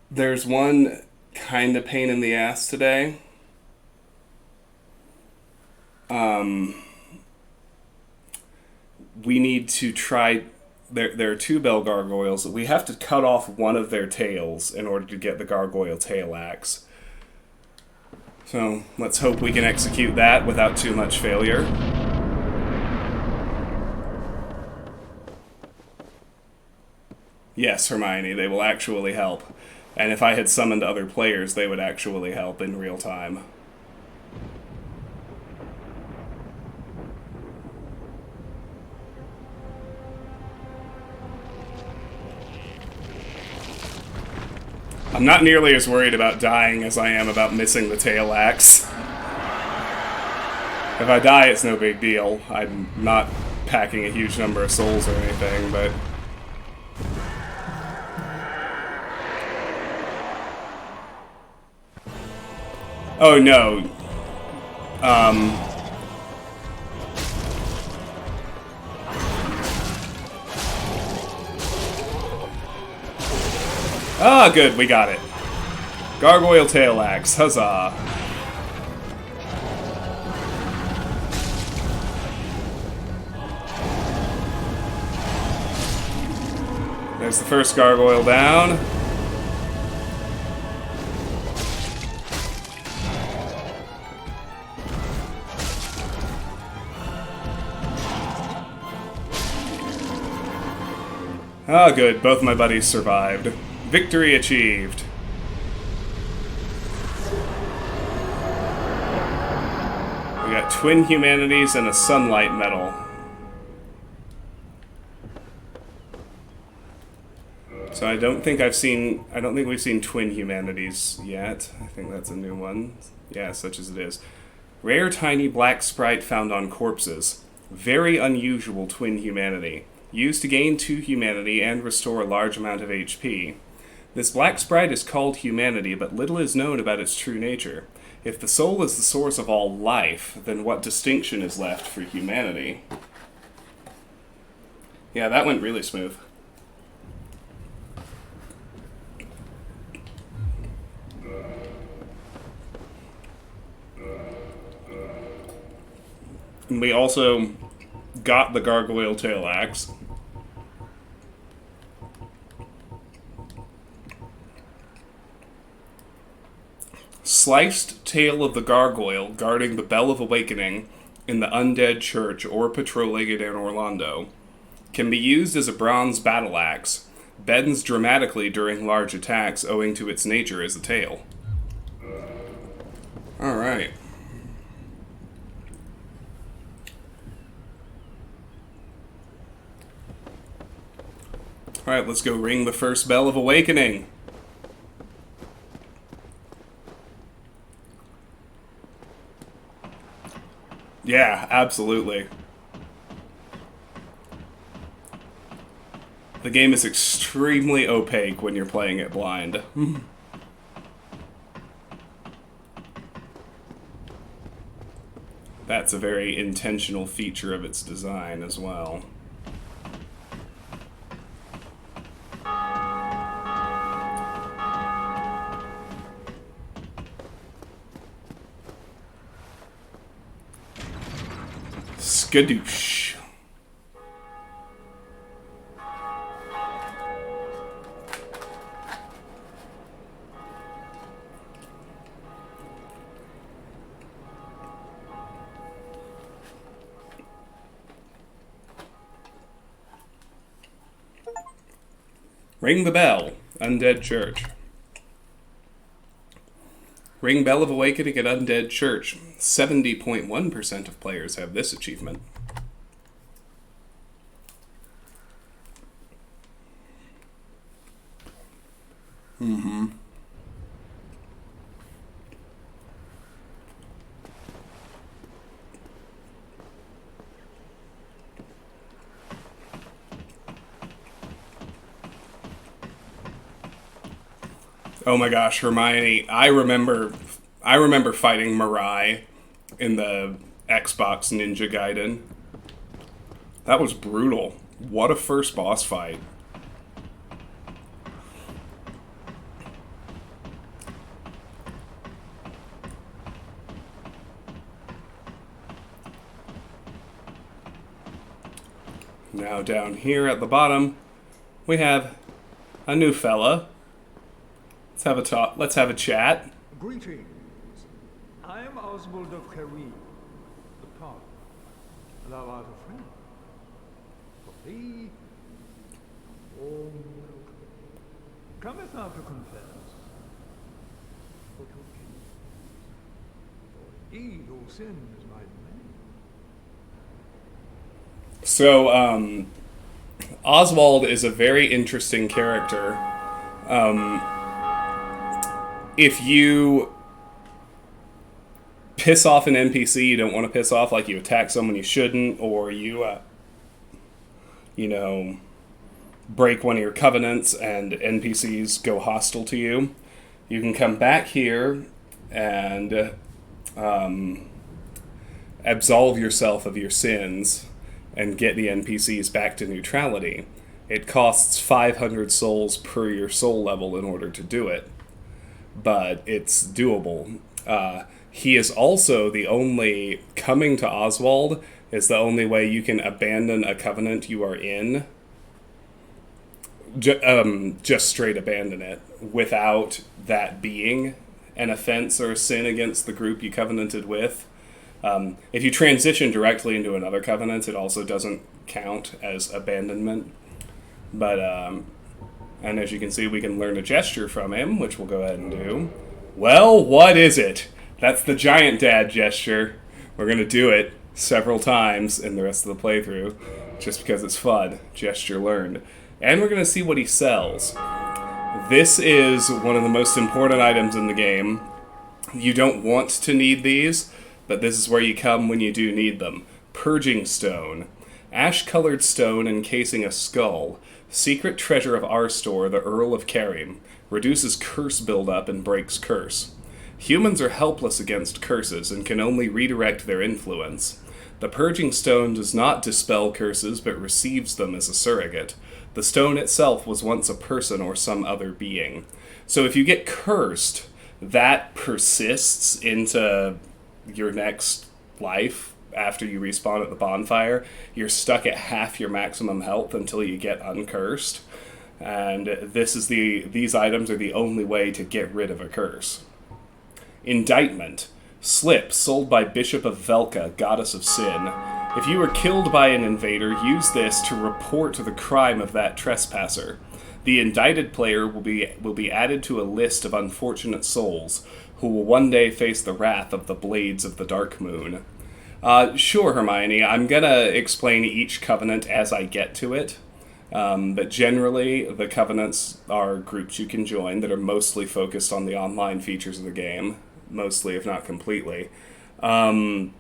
There's one kind of pain in the ass today. We need to try... There are two bell gargoyles. We have to cut off one of their tails in order to get the gargoyle tail axe. So, let's hope we can execute that without too much failure. Yes, Hermione, they will actually help. And if I had summoned other players, they would actually help in real time. I'm not nearly as worried about dying as I am about missing the tail axe. If I die, it's no big deal. I'm not packing a huge number of souls or anything, but... Oh, no. Ah, good, we got it. Gargoyle tail axe, huzzah. There's the first gargoyle down. Ah, good, both my buddies survived. Victory achieved. We got twin humanities and a sunlight medal. So I don't think we've seen twin humanities yet. I think that's a new one. Yeah, such as it is. Rare tiny black sprite found on corpses. Very unusual twin humanity. Used to gain 2 humanity and restore a large amount of HP. This black sprite is called humanity, but little is known about its true nature. If the soul is the source of all life, then what distinction is left for humanity? Yeah, that went really smooth. And we also got the gargoyle tail axe. Sliced tail of the gargoyle guarding the Bell of Awakening in the Undead Church or patrolling it in Orlando. Can be used as a bronze battle axe. Bends dramatically during large attacks owing to its nature as a tail. Alright. Alright, let's go ring the first Bell of Awakening. Yeah, absolutely. The game is extremely opaque when you're playing it blind. That's a very intentional feature of its design as well. Skadoosh. Ring the bell, Undead Church. Ring Bell of Awakening at Undead Church. 70.1% of players have this achievement. Oh my gosh, Hermione, I remember fighting Mirai in the Xbox Ninja Gaiden. That was brutal. What a first boss fight. Now down here at the bottom, we have a new fella. Let's have a talk. Let's have a chat. Greetings. I am Oswald of Kareem, the Pardon. Thou art a friend. For thee, warm welcome. Cometh thou to confess? Or to accuse? For indeed all sin is my domain. So, Oswald is a very interesting character. If you piss off an NPC you don't want to piss off, like you attack someone you shouldn't, or you, break one of your covenants and NPCs go hostile to you, you can come back here and absolve yourself of your sins and get the NPCs back to neutrality. It costs 500 souls per your soul level in order to do it, but it's doable. He is also the only... Coming to Oswald is the only way you can abandon a covenant you are in. Just straight abandon it, without that being an offense or a sin against the group you covenanted with. If you transition directly into another covenant, it also doesn't count as abandonment. But, and as you can see, we can learn a gesture from him, which we'll go ahead and do. Well, what is it? That's the giant dad gesture. We're going to do it several times in the rest of the playthrough, just because it's fun. Gesture learned. And we're going to see what he sells. This is one of the most important items in the game. You don't want to need these, but this is where you come when you do need them. Purging Stone. Ash-colored stone encasing a skull. Secret treasure of our store, the Earl of Karim. Reduces curse buildup and breaks curse. Humans are helpless against curses and can only redirect their influence. The Purging Stone does not dispel curses, but receives them as a surrogate. The stone itself was once a person or some other being. So if you get cursed, that persists into your next life. After you respawn at the bonfire, you're stuck at half your maximum health until you get uncursed. And these items are the only way to get rid of a curse. Indictment. Slip, sold by Bishop of Velka, Goddess of Sin. If you are killed by an invader, use this to report the crime of that trespasser. The indicted player will be added to a list of unfortunate souls who will one day face the wrath of the Blades of the Dark Moon. Sure, Hermione, I'm gonna explain each covenant as I get to it. But generally, the covenants are groups you can join that are mostly focused on the online features of the game. Mostly, if not completely. And,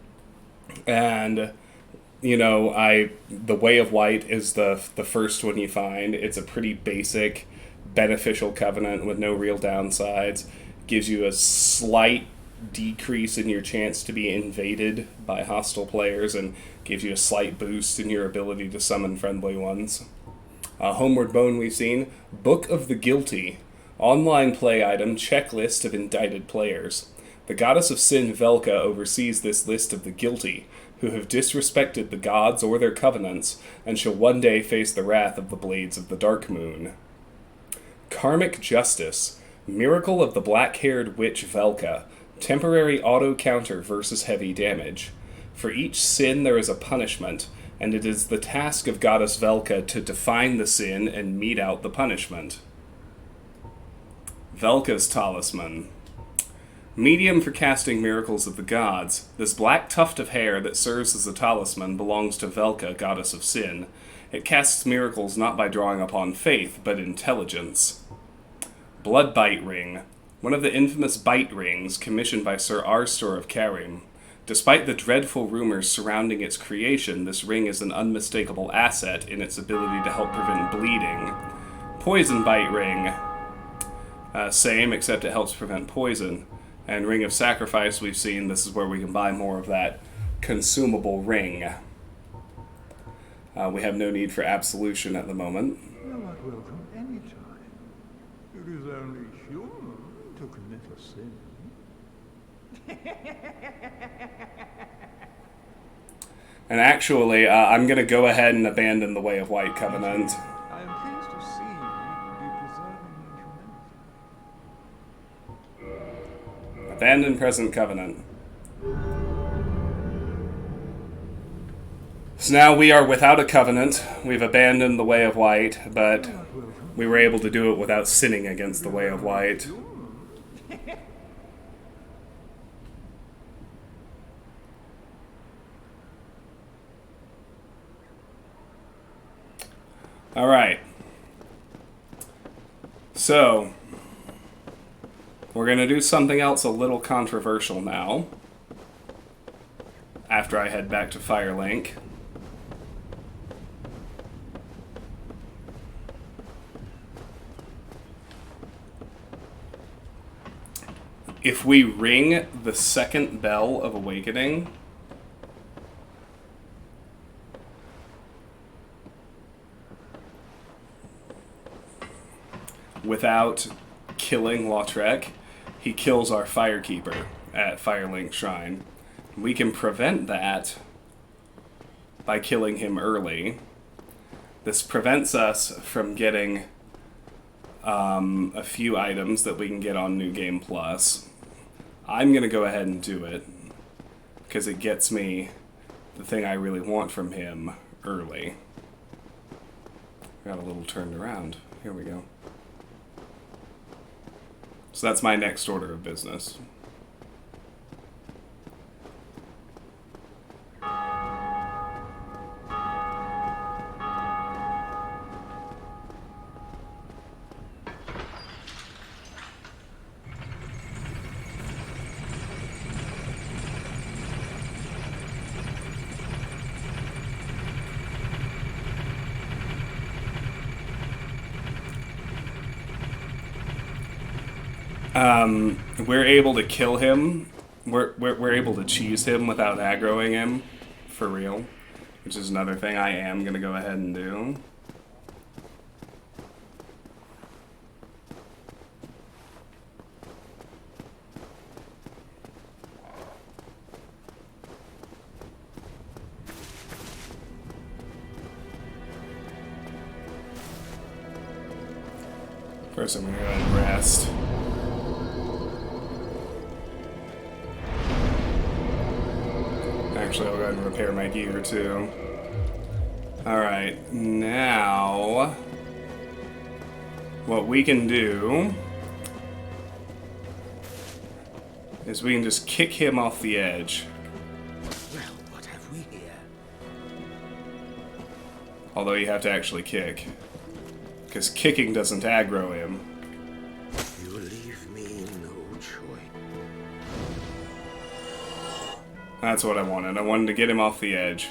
the Way of White is the first one you find. It's a pretty basic, beneficial covenant with no real downsides. Gives you a slight decrease in your chance to be invaded by hostile players and gives you a slight boost in your ability to summon friendly ones. Homeward Bone we've seen. Book of the Guilty. Online play item, checklist of indicted players. The Goddess of Sin Velka oversees this list of the guilty, who have disrespected the gods or their covenants, and shall one day face the wrath of the Blades of the Dark Moon. Karmic Justice. Miracle of the Black-Haired Witch Velka. Temporary auto-counter versus heavy damage. For each sin there is a punishment, and it is the task of Goddess Velka to define the sin and mete out the punishment. Velka's Talisman. Medium for casting miracles of the gods. This black tuft of hair that serves as a talisman belongs to Velka, Goddess of Sin. It casts miracles not by drawing upon faith, but intelligence. Bloodbite Ring. One of the infamous bite rings commissioned by Sir Arstor of Karim. Despite the dreadful rumors surrounding its creation, this ring is an unmistakable asset in its ability to help prevent bleeding. Poison Bite Ring. Same, except it helps prevent poison. And Ring of Sacrifice we've seen, this is where we can buy more of that consumable ring. We have no need for absolution at the moment. You are welcome any time. It is only human to commit a sin. And actually, I'm going to go ahead and abandon the Way of White Covenant. I am pleased to see you be preserving your humanity. Abandon present covenant. So now we are without a covenant. We've abandoned the Way of White, but we were able to do it without sinning against the Way of White. Alright. So, we're going to do something else a little controversial now. After I head back to Firelink. If we ring the second bell of awakening, without killing Lautrec, he kills our Firekeeper at Firelink Shrine. We can prevent that by killing him early. This prevents us from getting a few items that we can get on New Game Plus. I'm going to go ahead and do it, because it gets me the thing I really want from him early. Got a little turned around. Here we go. So that's my next order of business. We're able to kill him. We're able to cheese him without aggroing him, for real. Which is another thing I am going to go ahead and do. First I'm going to go ahead and rest. Actually, I'll go ahead and repair my gear, too. Alright, now... what we can do... is we can just kick him off the edge. Well, what have we here? Although you have to actually kick. Because kicking doesn't aggro him. You leave me no choice. That's what I wanted. I wanted to get him off the edge.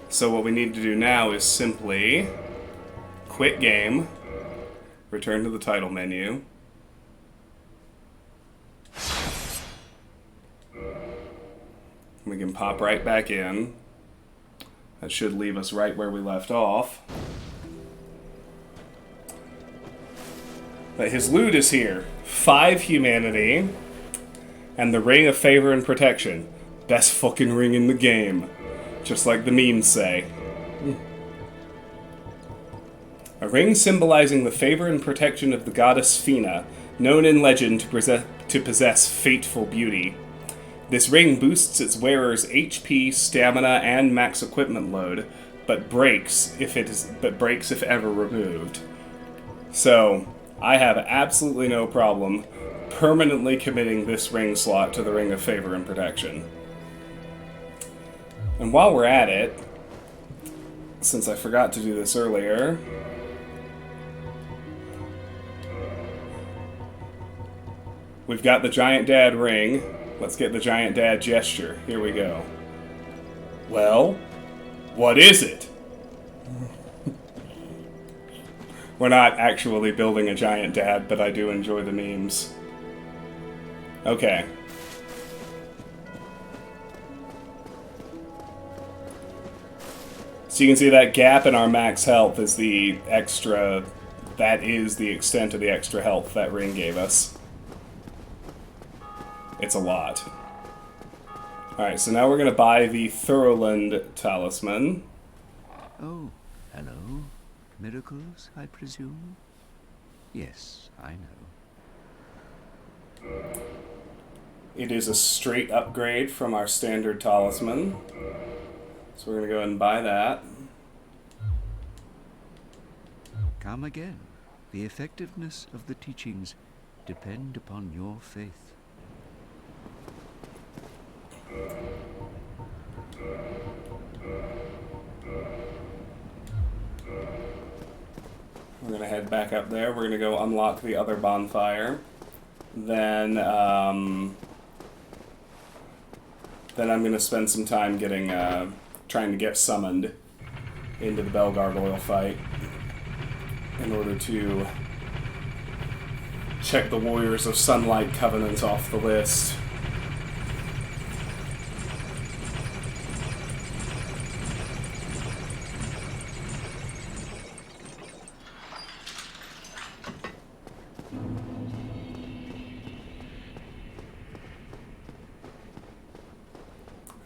So what we need to do now is simply quit game, return to the title menu, we can pop right back in. That should leave us right where we left off. But his loot is here. 5 humanity. And the Ring of Favor and Protection. Best fucking ring in the game. Just like the memes say. A ring symbolizing the favor and protection of the goddess Fina, known in legend to possess fateful beauty. This ring boosts its wearer's HP, stamina, and max equipment load, but breaks if ever removed. So, I have absolutely no problem permanently committing this ring slot to the Ring of Favor and Protection. And while we're at it, since I forgot to do this earlier, we've got the Giant Dad ring. Let's get the Giant Dad gesture. Here we go. Well, what is it? We're not actually building a Giant Dad, but I do enjoy the memes. Okay. So you can see that gap in our max health is the extra... That is the extent of the extra health that ring gave us. It's a lot. Alright, so now we're going to buy the Thoroland Talisman. Oh, hello. Miracles, I presume? Yes, I know. It is a straight upgrade from our standard talisman. So we're going to go ahead and buy that. Come again. The effectiveness of the teachings depend upon your faith. We're going to head back up there. We're going to go unlock the other bonfire. Then I'm going to spend some time getting, trying to get summoned into the Bell Gargoyle fight in order to check the Warriors of Sunlight Covenant off the list.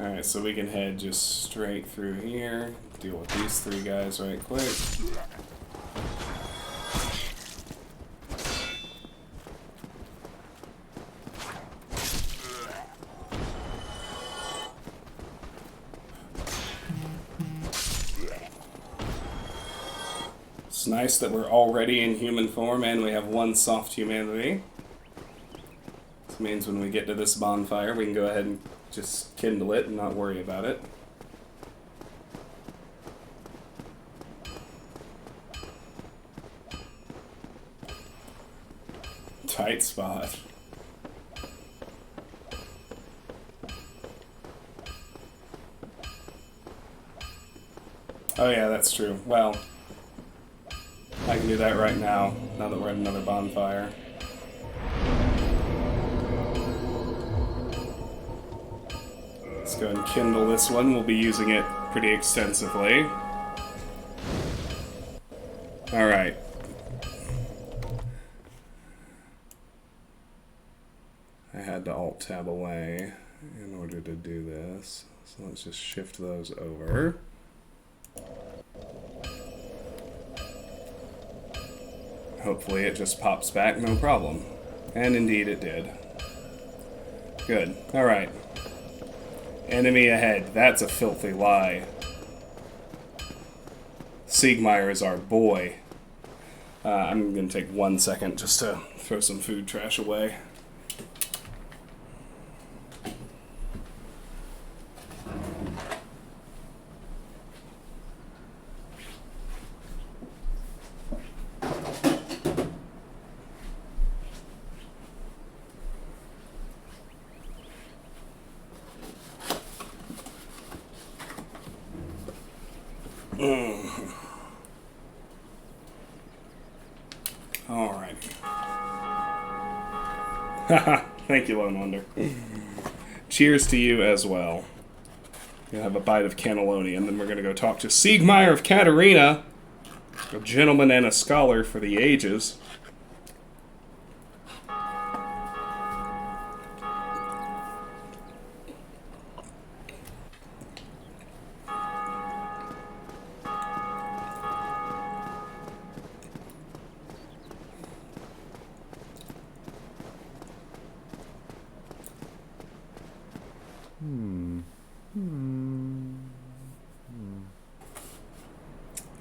Alright, so we can head just straight through here, deal with these three guys right quick. It's nice that we're already in human form and we have one soft humanity. This means when we get to this bonfire, we can go ahead and just kindle it and not worry about it. Tight spot. Oh yeah, that's true. Well, I can do that right now that we're at another bonfire. Let's go and kindle this one. We'll be using it pretty extensively. Alright. I had to Alt-Tab away in order to do this. So let's just shift those over. Hopefully it just pops back, no problem. And indeed it did. Good. Alright. Enemy ahead. That's a filthy lie. Siegmeyer is our boy. I'm going to take 1 second just to throw some food trash away. Alright. Haha, thank you, Lone Wonder. Cheers to you as well. Gonna have a bite of cannelloni, and then we're gonna go talk to Siegmeyer of Katarina, a gentleman and a scholar for the ages.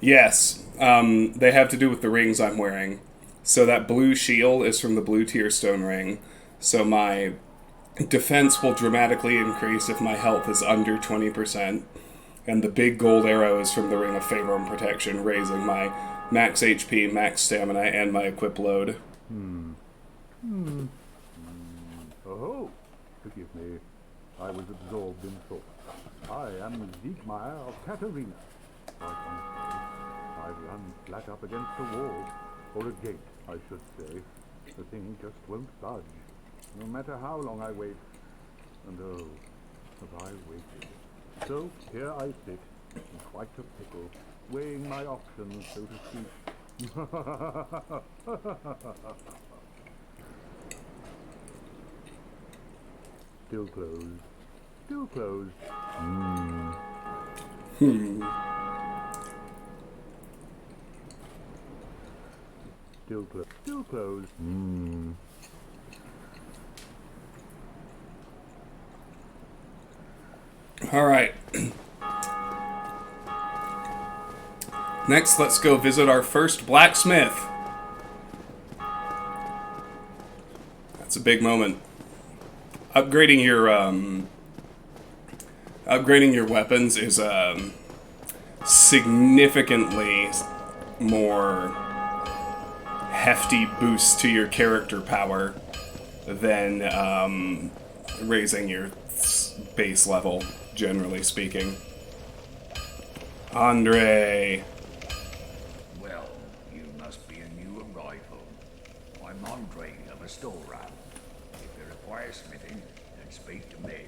Yes, they have to do with the rings I'm wearing. So that blue shield is from the blue tier stone ring. So my defense will dramatically increase if my health is under 20%. And the big gold arrow is from the ring of favor and protection, raising my max HP, max stamina, and my equip load. Oh, forgive me. I was absorbed in thought. I am Siegmeyer of Katarina. I run flat up against a wall, or a gate, I should say. The thing just won't budge, no matter how long I wait. And oh, have I waited. So here I sit, In quite a pickle, weighing my options, so to speak. Still closed. Still closed. Still closed. Still closed. All right. Next, let's go visit our first blacksmith. That's a big moment. Upgrading your weapons is significantly more hefty boost to your character power than raising your base level, generally speaking. Andre. Well, you must be a new arrival. I'm Andre of Astoria. If you require smithing, then speak to me.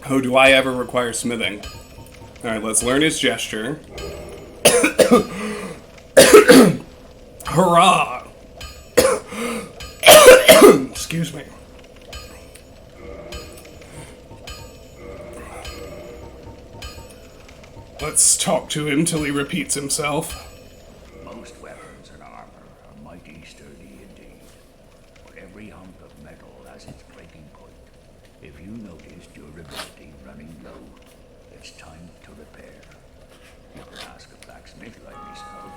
Oh, do I ever require smithing? Alright, let's learn his gesture. Hurrah! Excuse me. Let's talk to him till he repeats himself. Most weapons and armor are mighty sturdy indeed, but every hunk of metal has its breaking point. If you notice durability running low, it's time to repair. You can ask a blacksmith like myself,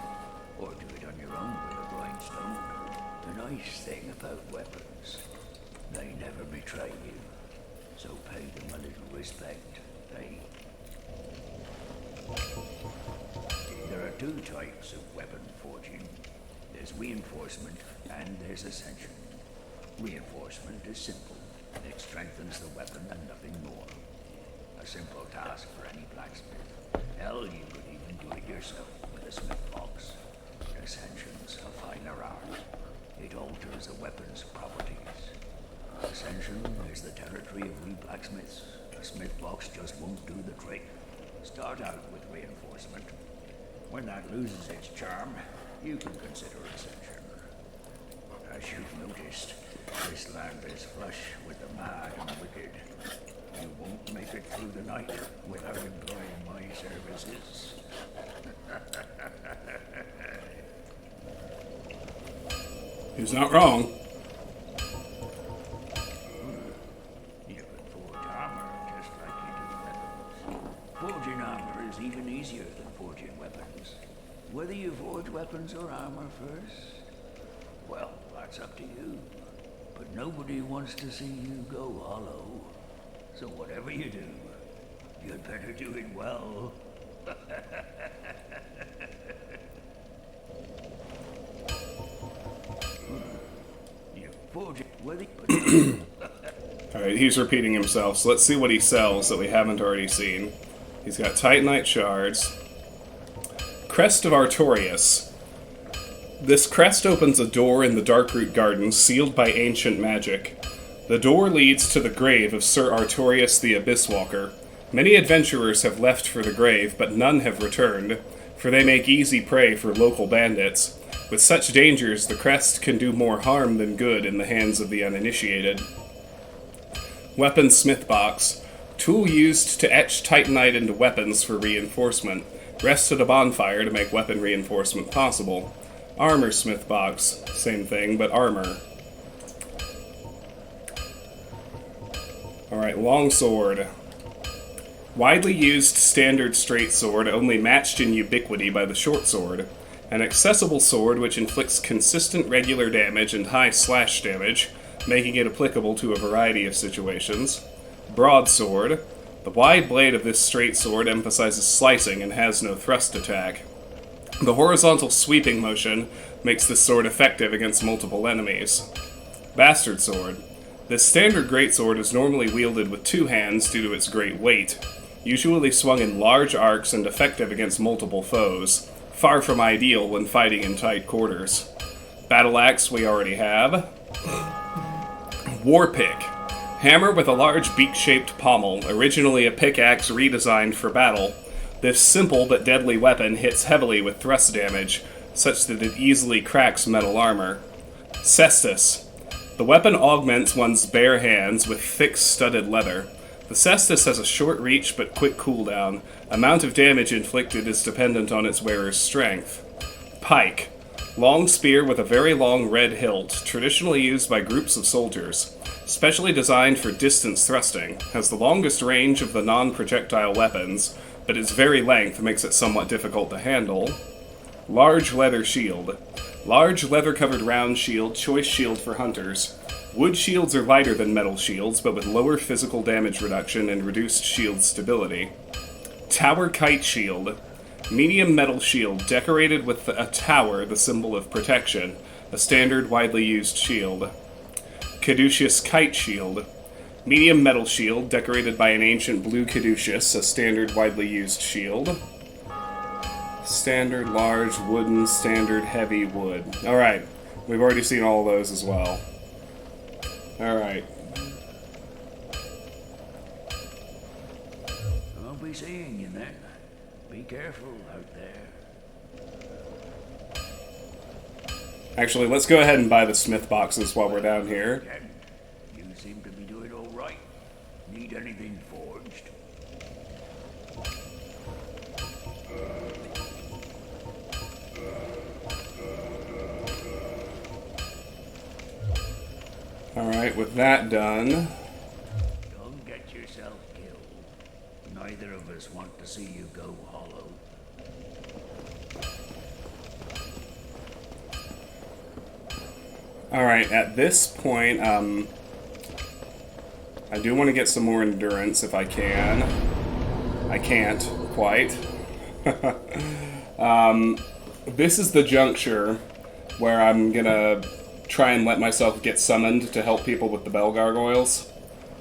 or do it on your own with a grindstone. The nice thing about weapons, they never betray you, so pay them a little respect, eh? There are two types of weapon forging. There's reinforcement and there's ascension. Reinforcement is simple. It strengthens the weapon and nothing more. A simple task for any blacksmith. Hell, you could even do it yourself with a smith box. Ascension's a finer art. It alters a weapon's properties. Ascension is the territory of we blacksmiths. A smith box just won't do the trick. Start out with reinforcement. When that loses its charm, you can consider ascension. As you've noticed, this land is flush with the mad and wicked. You won't make it through the night without employing my services. He's not wrong. You can forge armor just like you do weapons. Forging armor is even easier than forging weapons. Whether you forge weapons or armor first, well, that's up to you. But nobody wants to see you go hollow. So whatever you do, you'd better do it well. You forge it whether Alright, he's repeating himself, so let's see what he sells that we haven't already seen. He's got Titanite shards. Crest of Artorias. This crest opens a door in the Darkroot Gardens sealed by ancient magic. The door leads to the grave of Sir Artorias the Abysswalker. Many adventurers have left for the grave, but none have returned, for they make easy prey for local bandits. With such dangers, the crest can do more harm than good in the hands of the uninitiated. Weapon Smith Box. Tool used to etch Titanite into weapons for reinforcement. Rest at a bonfire to make weapon reinforcement possible. Armor Smith Box. Same thing, but armor. Alright, longsword. Widely used standard straight sword, only matched in ubiquity by the short sword. An accessible sword which inflicts consistent regular damage and high slash damage, making it applicable to a variety of situations. Broadsword. The wide blade of this straight sword emphasizes slicing and has no thrust attack. The horizontal sweeping motion makes this sword effective against multiple enemies. Bastard Sword. This standard greatsword is normally wielded with two hands due to its great weight. Usually swung in large arcs and effective against multiple foes. far from ideal when fighting in tight quarters. Battle axe we already have. War pick. Hammer with a large beak-shaped pommel, originally a pickaxe redesigned for battle. This simple but deadly weapon hits heavily with thrust damage, such that it easily cracks metal armor. Cestus. The weapon augments one's bare hands with thick studded leather. The cestus has a short reach but quick cooldown. Amount of damage inflicted is dependent on its wearer's strength. Pike. Long spear with a very long red hilt, traditionally used by groups of soldiers. Specially designed for distance thrusting, has the longest range of the non-projectile weapons, but its very length makes it somewhat difficult to handle. Large leather shield. Large leather-covered round shield, choice shield for hunters. Wood shields are lighter than metal shields, but with lower physical damage reduction and reduced shield stability. Tower kite shield. Medium metal shield, decorated with a tower, the symbol of protection, a standard widely used shield. Caduceus kite shield. Medium metal shield, decorated by an ancient blue caduceus, a standard widely used shield. Standard large wooden, standard heavy wood. Alright, we've already seen all of those as well. Alright. I'll be seeing you then. Be careful out there. Actually, let's go ahead and buy the smith boxes while we're down here. You seem to be doing all right. Need anything forged? Alright, with that done... Don't get yourself killed. Neither of us want to see you go hollow. Alright, at this point, I do want to get some more endurance if I can. I can't, quite. This is the juncture where I'm gonna try and let myself get summoned to help people with the bell gargoyles.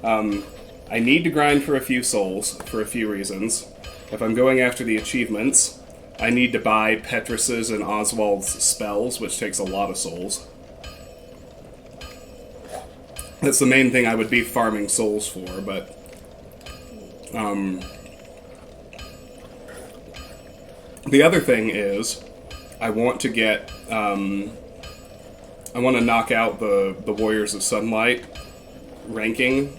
I need to grind for a few souls, for a few reasons. If I'm going after the achievements, I need to buy Petrus's and Oswald's spells, which takes a lot of souls. That's the main thing I would be farming souls for, but... the other thing is, I want to get... I want to knock out the Warriors of Sunlight ranking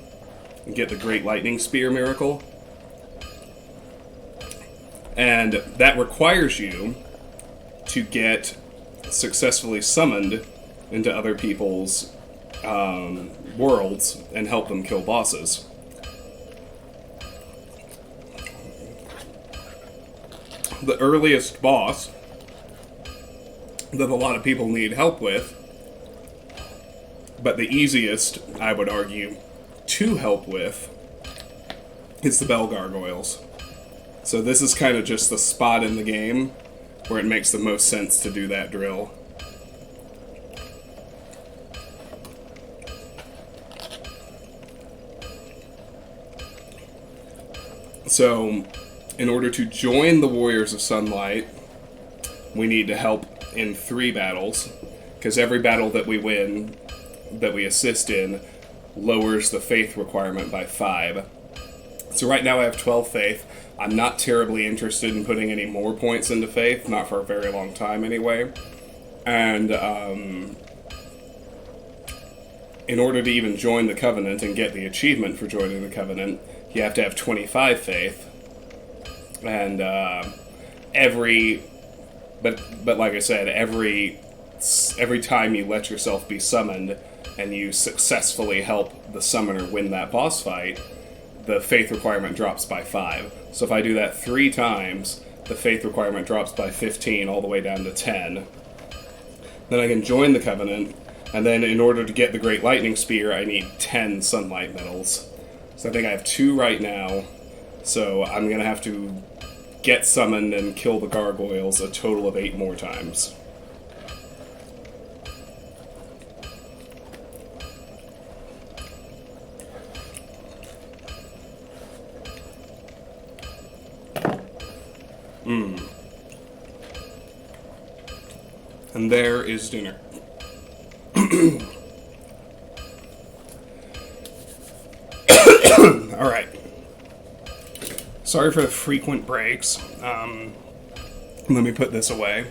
and get the Great Lightning Spear miracle. And that requires you to get successfully summoned into other people's worlds and help them kill bosses. The earliest boss that a lot of people need help with, but the easiest, I would argue, to help with, is the Bell Gargoyles. So this is kind of just the spot in the game where it makes the most sense to do that drill. So, in order to join the Warriors of Sunlight, we need to help in 3 battles, because every battle that we win, that we assist in, lowers the faith requirement by 5. So right now I have 12 faith. I'm not terribly interested in putting any more points into faith, not for a very long time anyway. And in order to even join the Covenant and get the achievement for joining the Covenant, you have to have 25 faith. And but like I said, every time you let yourself be summoned and you successfully help the summoner win that boss fight, the faith requirement drops by 5. So if I do that 3 times, the faith requirement drops by 15 all the way down to 10. Then I can join the Covenant, and then in order to get the Great Lightning Spear, I need 10 Sunlight Medals. So I think I have 2 right now, so I'm going to have to get summoned and kill the gargoyles a total of 8 more times. And there is dinner. Alright. Sorry for the frequent breaks. Let me put this away.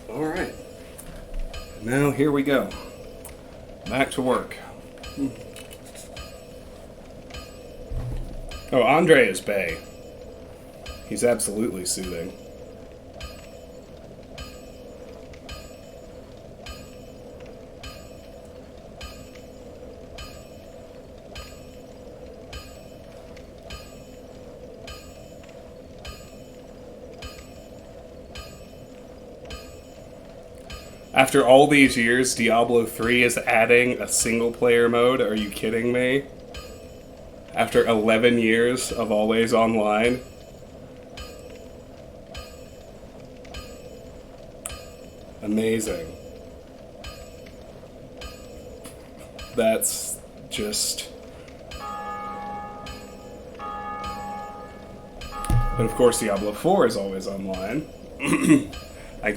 Alright. Now here we go. Back to work. Oh, Andre is bae. He's absolutely soothing. After all these years, Diablo 3 is adding a single-player mode? Are you kidding me? After 11 years of always online? Amazing. That's just... But of course Diablo 4 is always online. I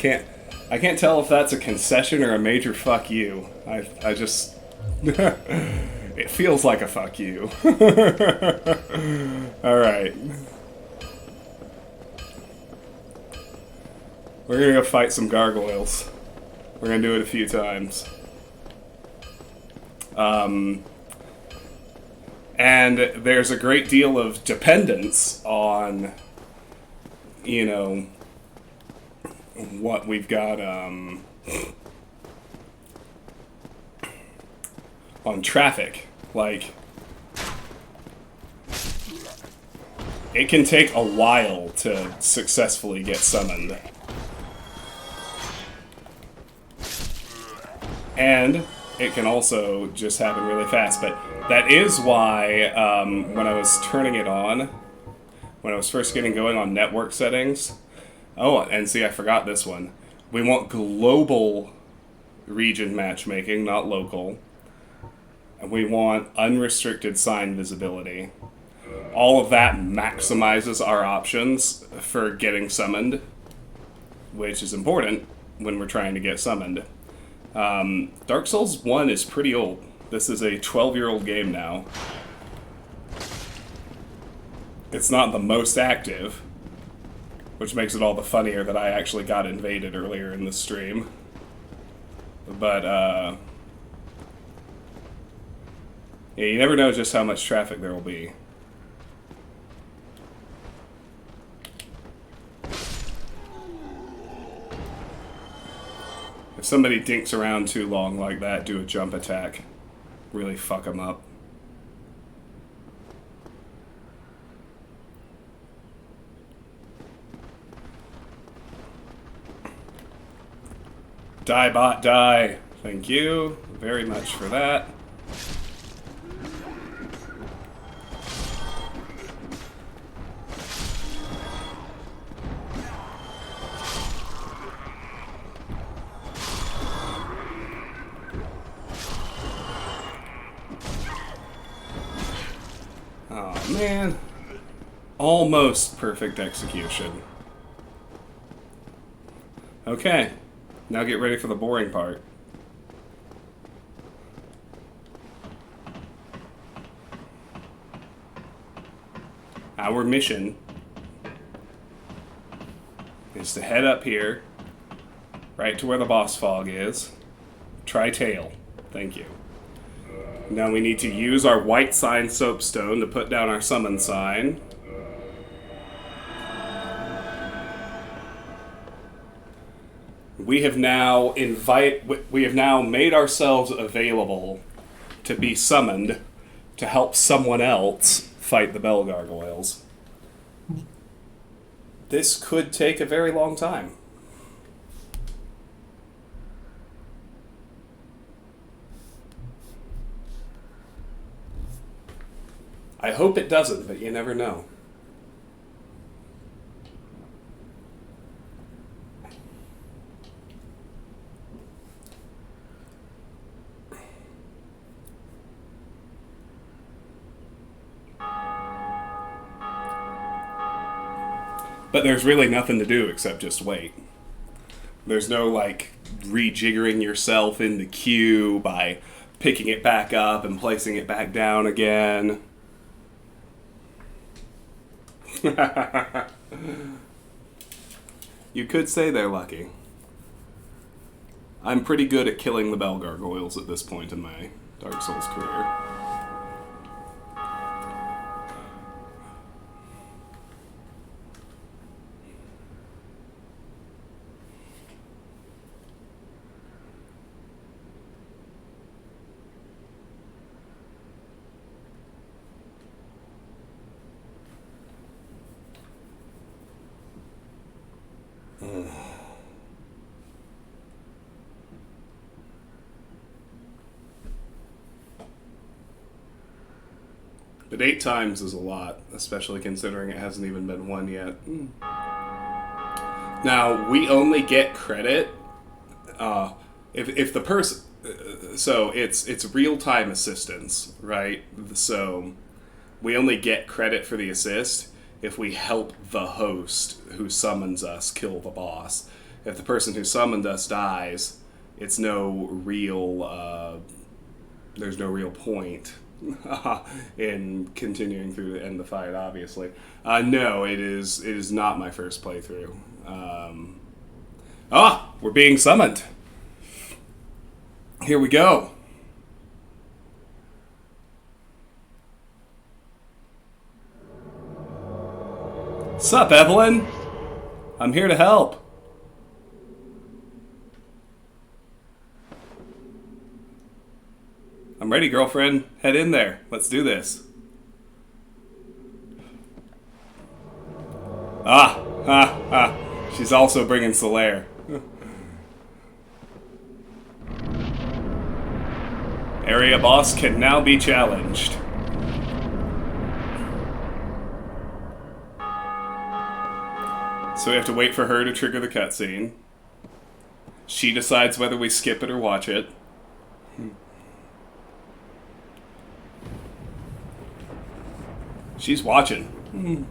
can't tell if that's a concession or a major fuck you. I just... It feels like a fuck you. Alright. We're gonna go fight some gargoyles. We're gonna do it a few times. And there's a great deal of dependence on, you know, what we've got, on traffic. Like, it can take a while to successfully get summoned. And it can also just happen really fast, but that is why, when I was turning it on, when I was first getting going on network settings, oh, and see, I forgot this one. We want global region matchmaking, not local. And we want unrestricted sign visibility. All of that maximizes our options for getting summoned, which is important when we're trying to get summoned. Dark Souls 1 is pretty old. This is a 12-year-old game now. It's not the most active, which makes it all the funnier that I actually got invaded earlier in the stream. But, yeah, you never know just how much traffic there will be. If somebody dinks around too long like that, do a jump attack. Really fuck them up. Die, bot, die. Thank you very much for that. Oh, man. Almost perfect execution. Okay. Now get ready for the boring part. Our mission is to head up here, right to where the boss fog is. Try tail. Thank you. Now we need to use our white sign soapstone to put down our summon sign. We have now made ourselves available to be summoned to help someone else fight the Bell Gargoyles. This could take a very long time. I hope it doesn't, but you never know. But there's really nothing to do except just wait. There's no, like, rejiggering yourself in the queue by picking it back up and placing it back down again. You could say they're lucky. I'm pretty good at killing the Bell Gargoyles at this point in my Dark Souls career. But 8 times is a lot, especially considering it hasn't even been won yet. Now, we only get credit if the person... so, it's real-time assistance, right? So, we only get credit for the assist if we help the host who summons us kill the boss. If the person who summoned us dies, it's no real... there's no real point in continuing through to end the fight, obviously. No, it is not my first playthrough. We're being summoned. Here we go. Sup, Evelyn? I'm here to help. I'm ready, girlfriend. Head in there. Let's do this. She's also bringing Solaire. Area boss can now be challenged. So we have to wait for her to trigger the cutscene. She decides whether we skip it or watch it. She's watching.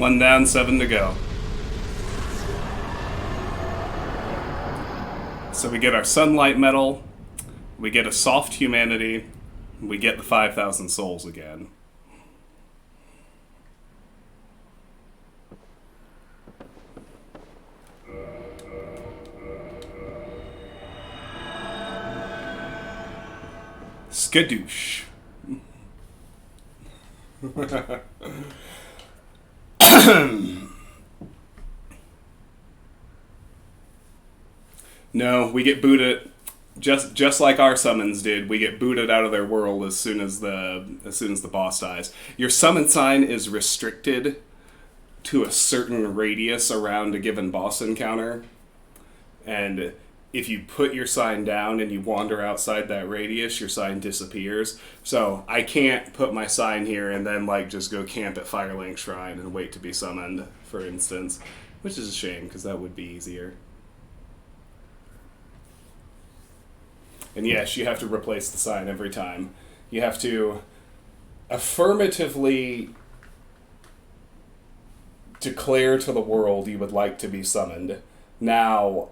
1 down, 7 to go. So we get our sunlight medal, we get a soft humanity, we get the 5,000 souls again. Skadoosh. No, we get booted just like our summons did. We get booted out of their world as soon as the boss dies. Your summon sign is restricted to a certain radius around a given boss encounter, and if you put your sign down and you wander outside that radius, your sign disappears. So I can't put my sign here and then like just go camp at Firelink Shrine and wait to be summoned, for instance, which is a shame because that would be easier. And yes, you have to replace the sign every time. You have to affirmatively declare to the world you would like to be summoned. Now,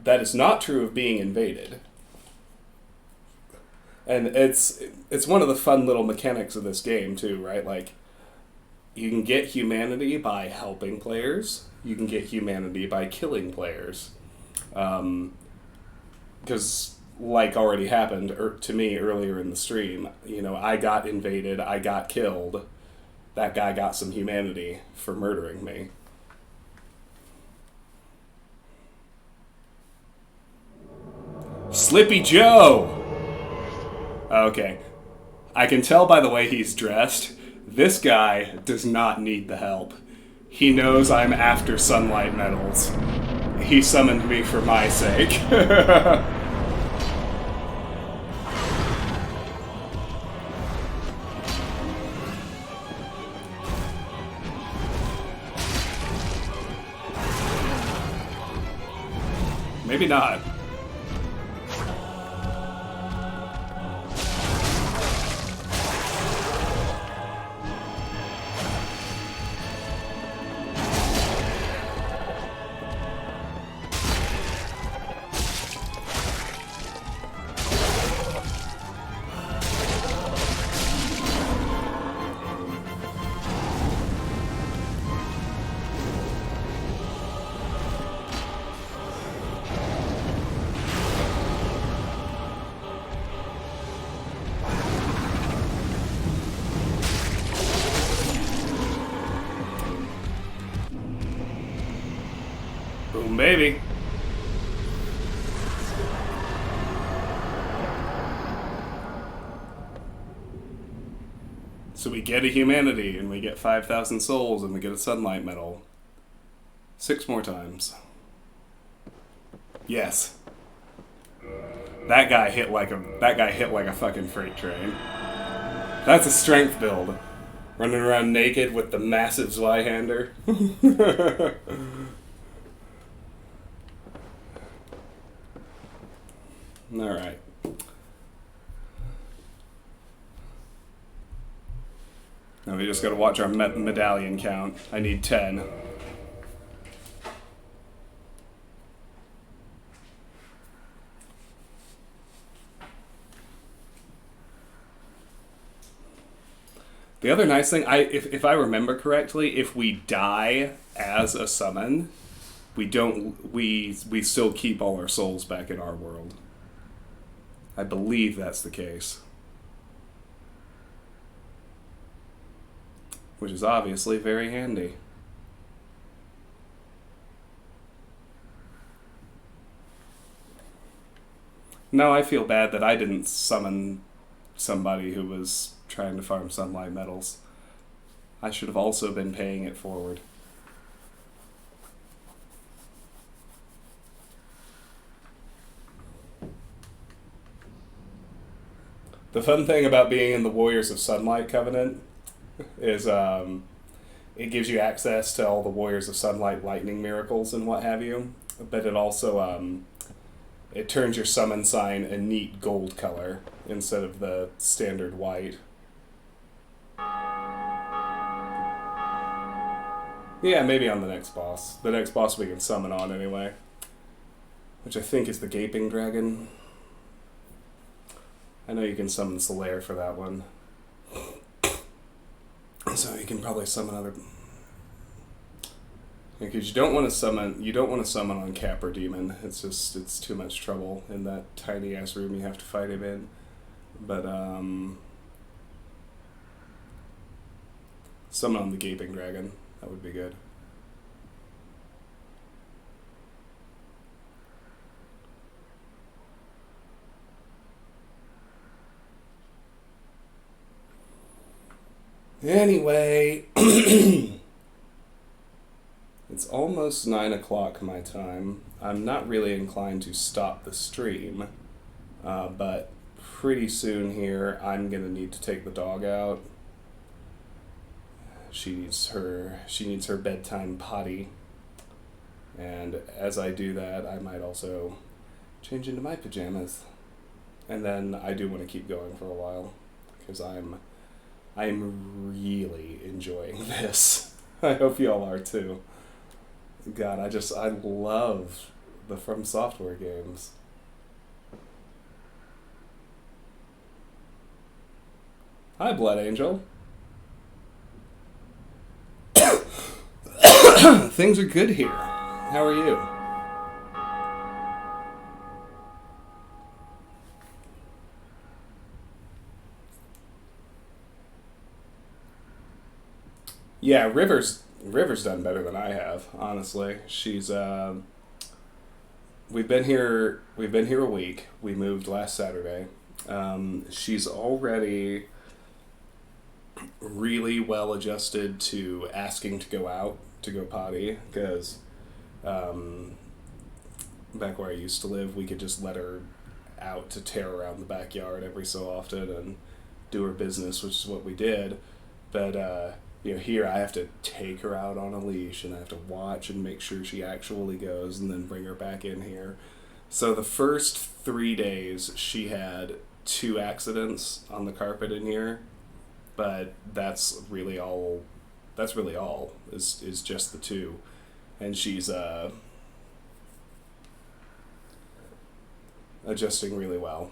that is not true of being invaded. And it's one of the fun little mechanics of this game, too, right? Like, you can get humanity by helping players. You can get humanity by killing players. Because, like already happened to me earlier in the stream, you know, I got invaded, I got killed. That guy got some humanity for murdering me. Slippy Joe! Okay. I can tell by the way he's dressed, this guy does not need the help. He knows I'm after sunlight medals. He summoned me for my sake. Maybe not. Boom, baby. So we get a humanity, and we get 5,000 souls, and we get a sunlight medal. 6 more times. Yes. That guy hit like a fucking freight train. That's a strength build. Running around naked with the massive Zweihander. Alright. Now we just gotta watch our medallion count. I need 10. The other nice thing, if I remember correctly, if we die as a summon, we still keep all our souls back in our world. I believe that's the case. Which is obviously very handy. No, I feel bad that I didn't summon somebody who was trying to farm sunlight medals. I should have also been paying it forward. The fun thing about being in the Warriors of Sunlight Covenant is it gives you access to all the Warriors of Sunlight lightning miracles and what have you, but it also it turns your summon sign a neat gold color instead of the standard white. Yeah, maybe on the next boss. The next boss we can summon on anyway. Which I think is the Gaping Dragon. I know you can summon Solaire for that one. So you can probably summon other... Because you don't want to summon on Capra Demon. It's too much trouble in that tiny ass room you have to fight him in. But summon on the Gaping Dragon. That would be good. Anyway, it's almost 9 o'clock my time. I'm not really inclined to stop the stream, but pretty soon here I'm gonna need to take the dog out. She needs her bedtime potty, and as I do that, I might also change into my pajamas, and then I do want to keep going for a while because I'm really enjoying this. I hope y'all are too. God, I love the From Software games. Hi, Blood Angel. Things are good here. How are you? Yeah, River's done better than I have, honestly. She's we've been here a week. We moved last Saturday. She's already really well adjusted to asking to go out to go potty, because back where I used to live, we could just let her out to tear around the backyard every so often and do her business, which is what we did. But here I have to take her out on a leash, and I have to watch and make sure she actually goes, and then bring her back in here. So the first 3 days she had 2 accidents on the carpet in here, but that's really all is just the 2, and she's adjusting really well.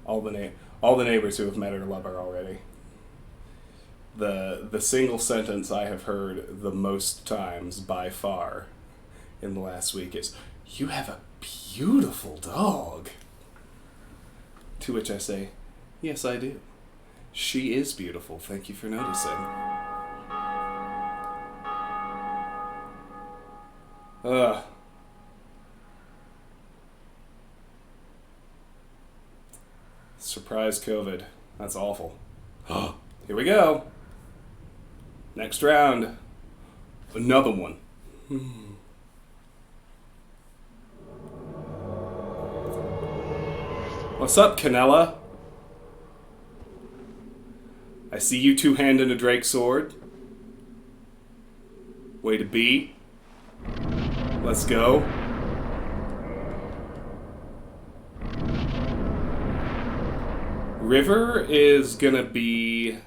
All the neighbors who have met her love her already. The single sentence I have heard the most times by far in the last week is, "You have a beautiful dog." To which I say, "Yes, I do. She is beautiful. Thank you for noticing." Surprise COVID. That's awful. Here we go. Next round. Another one. What's up, Canella? I see you two-handing a Drake sword. Way to be. Let's go. River is gonna be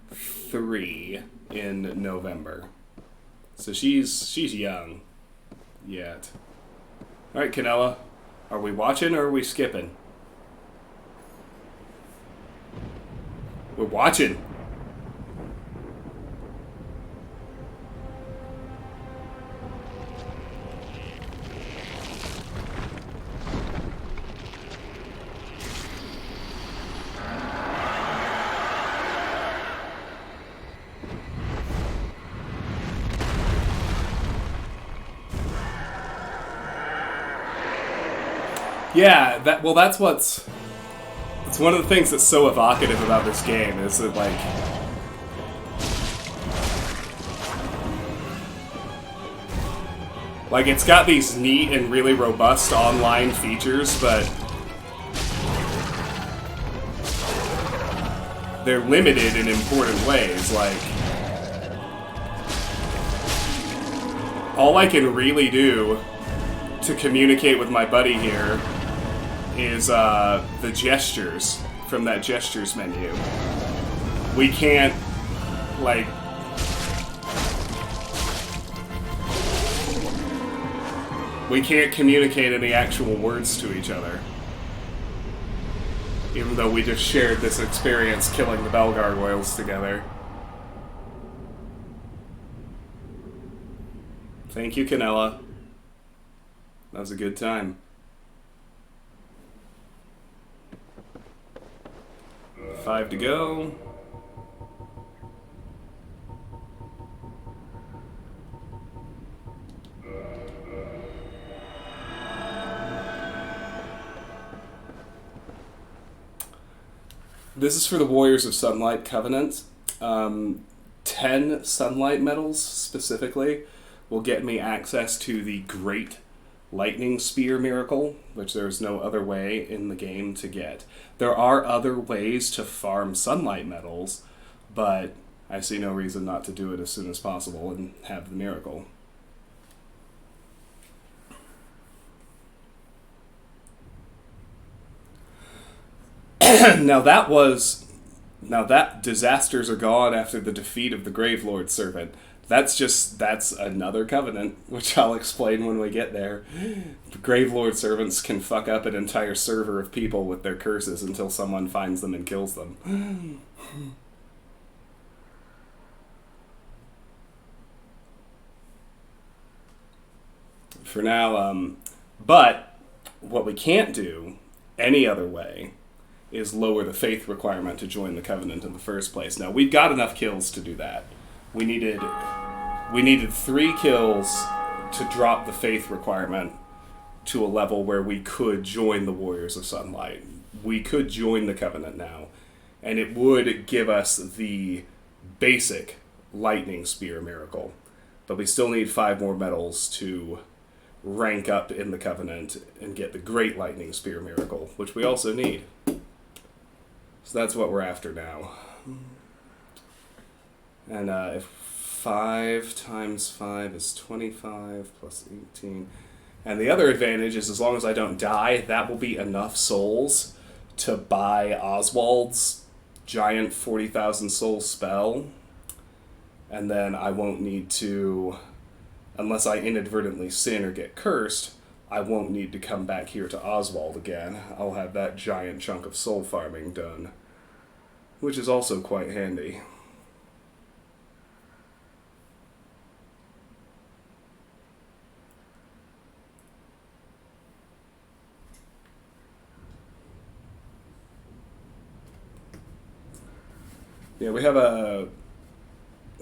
3 in November. So she's young yet. Alright, Canella. Are we watching or are we skipping? We're watching. Yeah, that's what's... It's one of the things that's so evocative about this game, is that, like, it's got these neat and really robust online features, but they're limited in important ways. Like, all I can really do to communicate with my buddy here is the gestures from that gestures menu. We can't Like, we can't communicate any actual words to each other. Even though we just shared this experience killing the bell gargoyles together. Thank you, Canella. That was a good time. 5 to go. This is for the Warriors of Sunlight Covenant. 10 Sunlight medals, specifically, will get me access to the Great Lightning Spear Miracle, which there's no other way in the game to get. There are other ways to farm Sunlight medals, but I see no reason not to do it as soon as possible and have the miracle. Now that disasters are gone after the defeat of the Gravelord Servant. That's another covenant, which I'll explain when we get there. The Gravelord Servants can fuck up an entire server of people with their curses until someone finds them and kills them. For now, but what we can't do any other way is lower the faith requirement to join the covenant in the first place. Now, we've got enough kills to do that. We needed 3 kills to drop the faith requirement to a level where we could join the Warriors of Sunlight. We could join the covenant now, and it would give us the basic lightning spear miracle. But we still need 5 more medals to rank up in the covenant and get the great lightning spear miracle, which we also need. So that's what we're after now. And if 5 times 5 is 25 plus 18. And the other advantage is as long as I don't die, that will be enough souls to buy Oswald's giant 40,000 soul spell. And then I won't need to, unless I inadvertently sin or get cursed, I won't need to come back here to Oswald again. I'll have that giant chunk of soul farming done, which is also quite handy. Yeah, we have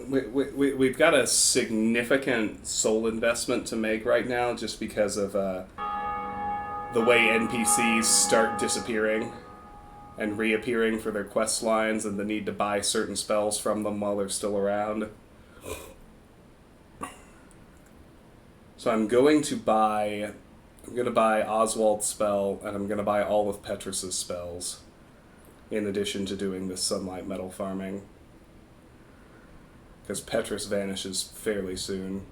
we've got a significant soul investment to make right now just because of the way NPCs start disappearing and reappearing for their quest lines and the need to buy certain spells from them while they're still around. So I'm going to buy Oswald's spell, and I'm going to buy all of Petrus's spells, in addition to doing this sunlight metal farming. Because Petrus vanishes fairly soon.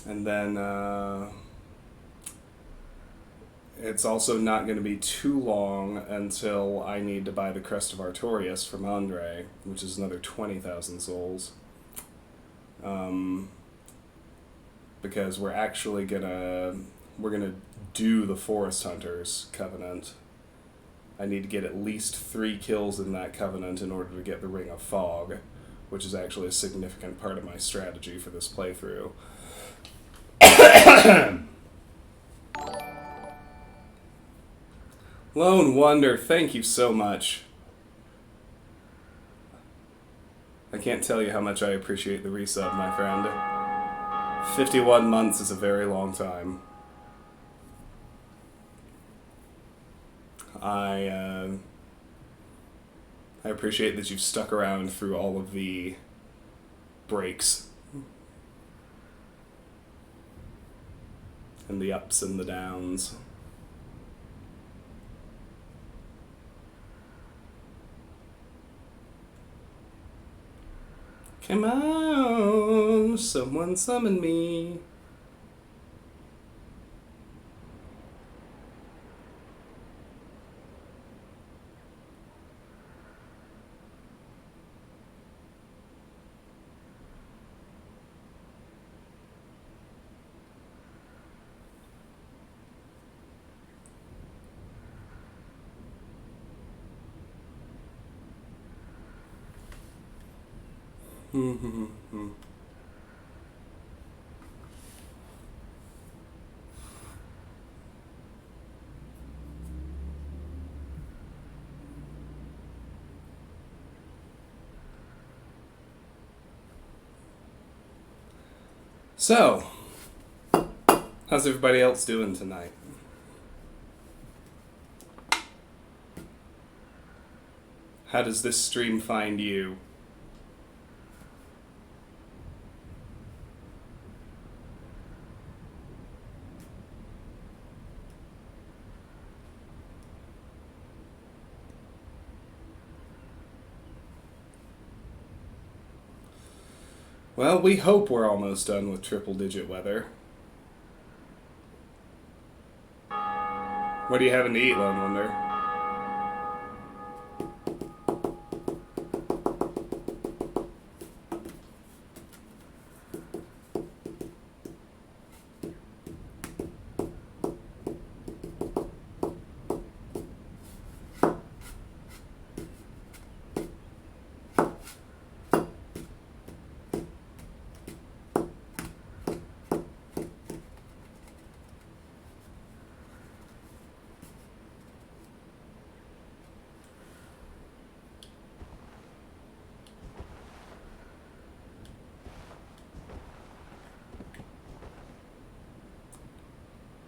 And then it's also not going to be too long until I need to buy the Crest of Artorias from Andre, which is another 20,000 souls. Because we're actually gonna do the Forest Hunters Covenant. I need to get at least 3 kills in that covenant in order to get the Ring of Fog, which is actually a significant part of my strategy for this playthrough. Lone Wonder, thank you so much. I can't tell you how much I appreciate the resub, my friend. 51 months is a very long time. I appreciate that you've stuck around through all of the breaks. And the ups and the downs. Come on, someone summon me. So, how's everybody else doing tonight? How does this stream find you? Well, we hope we're almost done with triple digit weather. What are you having to eat, Lone Wonder?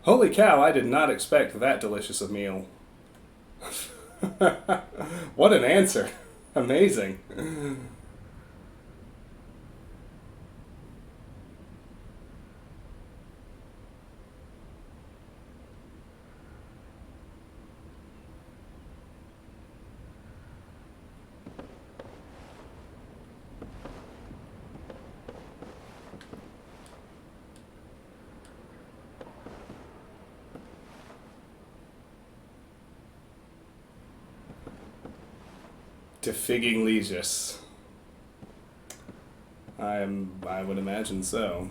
Holy cow, I did not expect that delicious a meal. What an answer. Amazing. Defigging Legis. I would imagine so.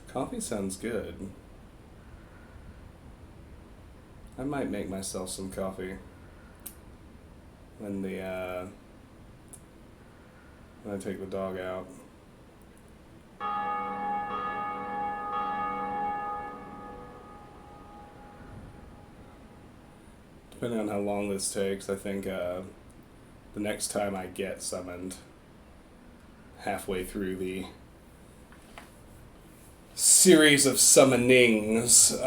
Coffee sounds good. I might make myself some coffee when I take the dog out. Depending on how long this takes, I think the next time I get summoned, halfway through the series of summonings,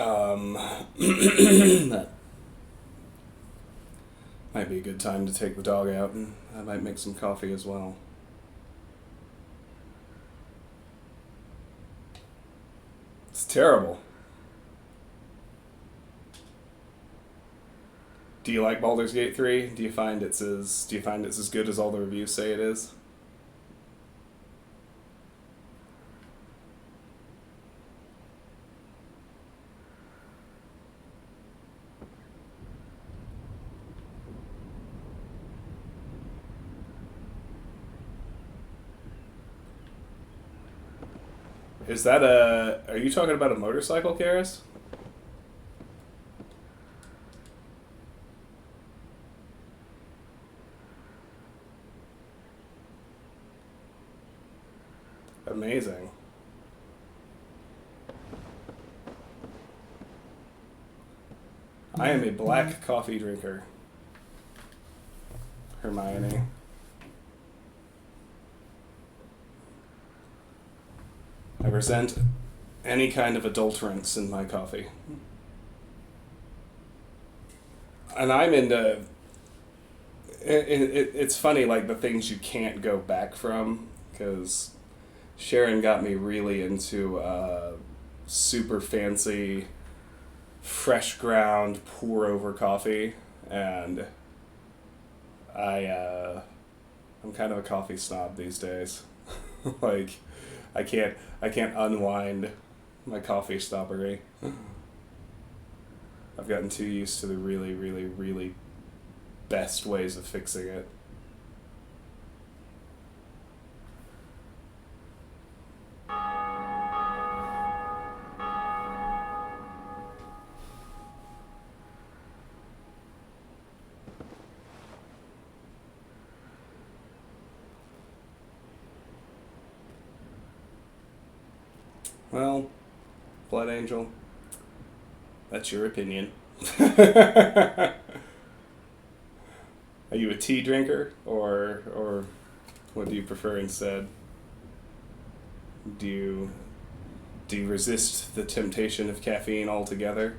that might be a good time to take the dog out, and I might make some coffee as well. It's terrible. Do you like Baldur's Gate 3? Do you find it's as good as all the reviews say it is? Is that are you talking about a motorcycle, Karis? Amazing. I am a black coffee drinker. Hermione. I resent any kind of adulterants in my coffee. And I'm into... It's funny, like, the things you can't go back from, because Sharon got me really into super fancy, fresh ground, pour over coffee, and I'm kind of a coffee snob these days. Like, I can't unwind my coffee snobbery. I've gotten too used to the really, really, really best ways of fixing it. Well, Blood Angel, that's your opinion. Are you a tea drinker, or what do you prefer instead? Do you resist the temptation of caffeine altogether?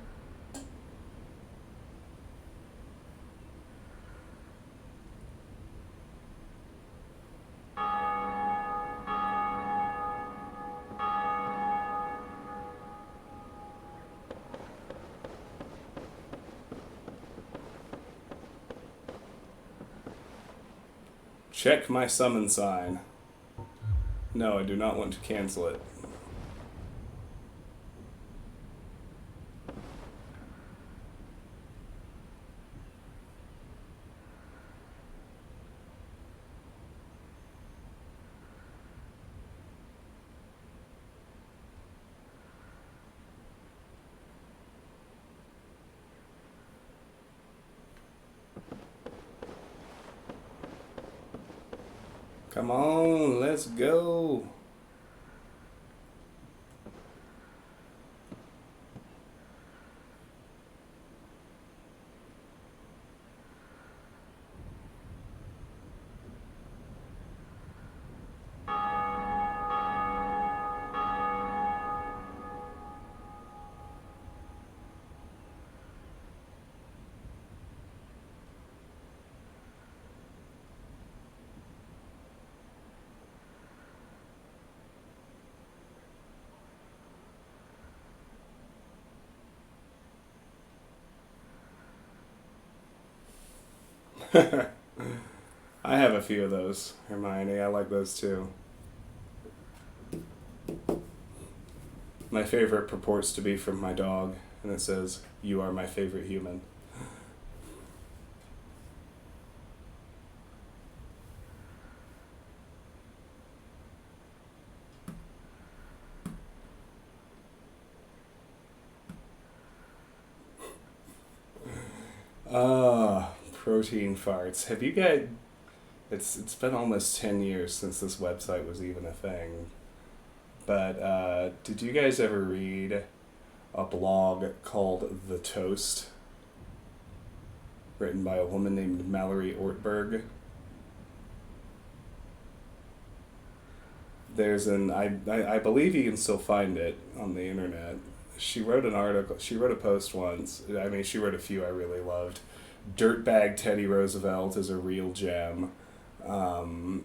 Check my summon sign. No, I do not want to cancel it. Come on, let's go. I have a few of those, Hermione. I like those too. My favorite purports to be from my dog, and it says, "You are my favorite human." Protein farts. Have you guys... It's been almost 10 years since this website was even a thing. But did you guys ever read a blog called The Toast? Written by a woman named Mallory Ortberg. There's I believe you can still find it on the internet. She wrote an article, she wrote a post once. I mean, she wrote a few I really loved. Dirtbag Teddy Roosevelt is a real gem. But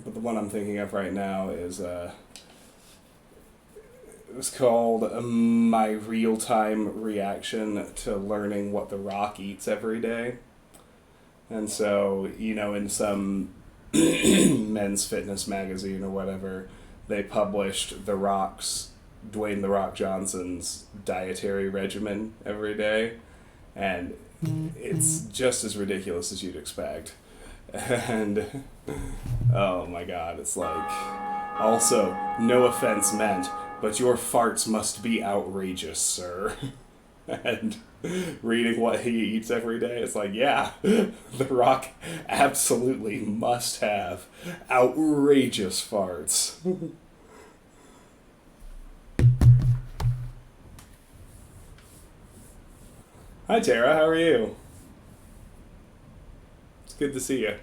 the one I'm thinking of right now is, it was called My Real-Time Reaction to Learning What The Rock Eats Every Day. And so, in some men's fitness magazine or whatever, they published Dwayne The Rock Johnson's dietary regimen every day. And it's just as ridiculous as you'd expect. And, oh my god, it's like, also, no offense meant, but your farts must be outrageous, sir. And reading what he eats every day, it's like, yeah, The Rock absolutely must have outrageous farts. Hi, Tara, how are you? It's good to see you.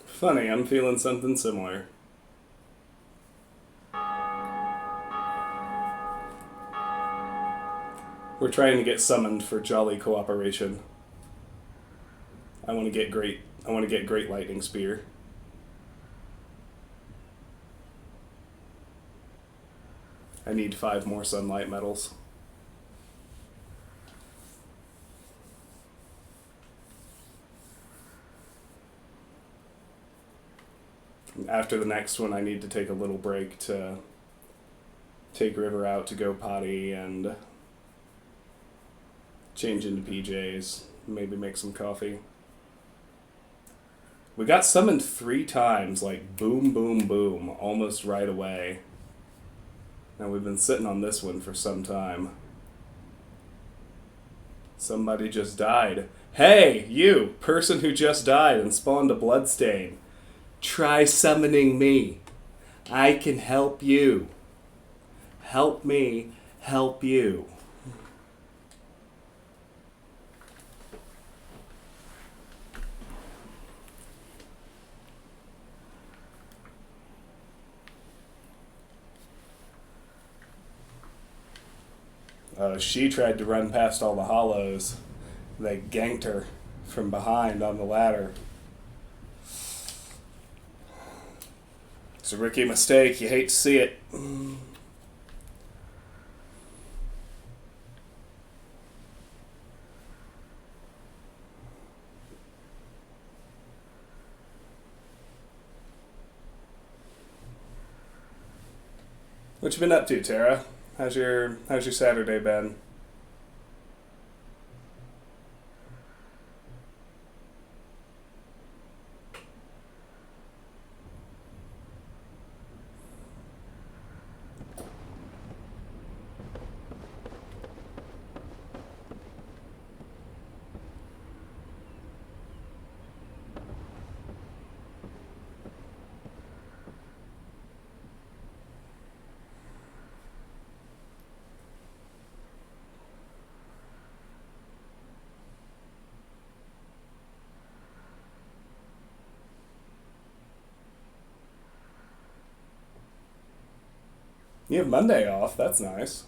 Funny, I'm feeling something similar. We're trying to get summoned for jolly cooperation. I want to get great lightning spear. I need 5 more sunlight medals. After the next one, I need to take a little break to take River out to go potty and change into PJs, maybe make some coffee. We got summoned 3 times, like boom, boom, boom, almost right away. Now we've been sitting on this one for some time. Somebody just died. Hey, you, person who just died and spawned a bloodstain. Try summoning me. I can help you. Help me help you. She tried to run past all the hollows. They ganked her from behind on the ladder. It's a rookie mistake. You hate to see it. What you been up to, Tara? How's your Saturday been? You have Monday off. That's nice.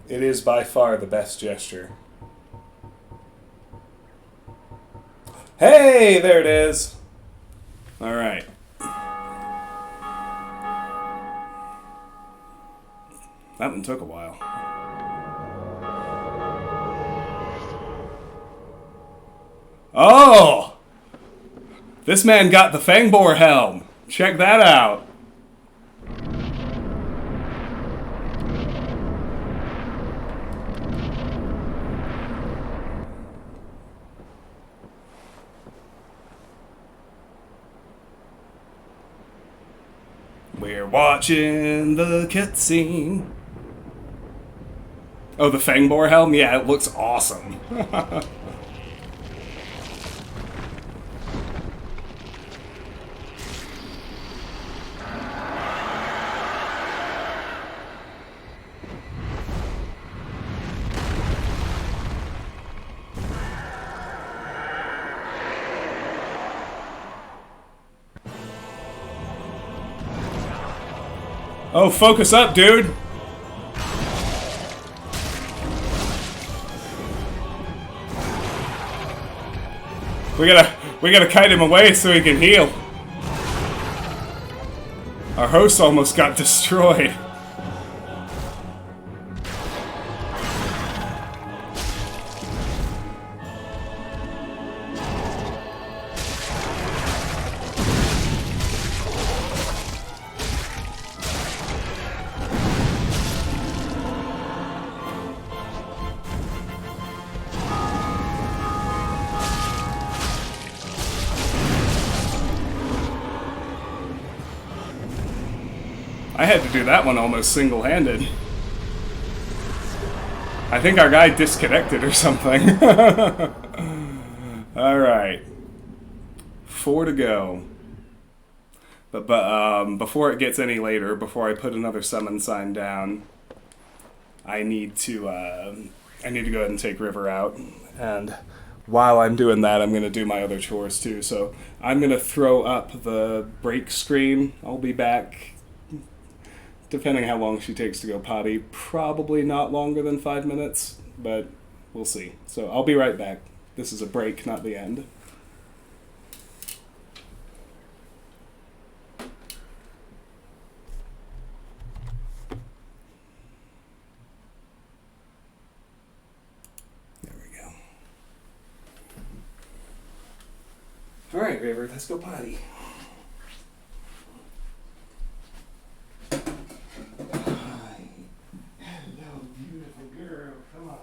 It is by far the best gesture. Hey, there it is. All right. That one took a while. Oh! This man got the Fangbore helm. Check that out. We're watching the cutscene. Oh, the Fangbore helm? Yeah, it looks awesome. Oh, focus up, dude. We gotta kite him away so he can heal. Our host almost got destroyed. I had to do that one almost single-handed. I think our guy disconnected or something. Alright. 4 to go. But before it gets any later, before I put another summon sign down, I need to go ahead and take River out. And while I'm doing that, I'm going to do my other chores too. So I'm going to throw up the break screen. I'll be back, depending how long she takes to go potty. Probably not longer than 5 minutes, but we'll see. So I'll be right back. This is a break, not the end. All right, Raver, let's go potty. Hello, beautiful girl. Come on.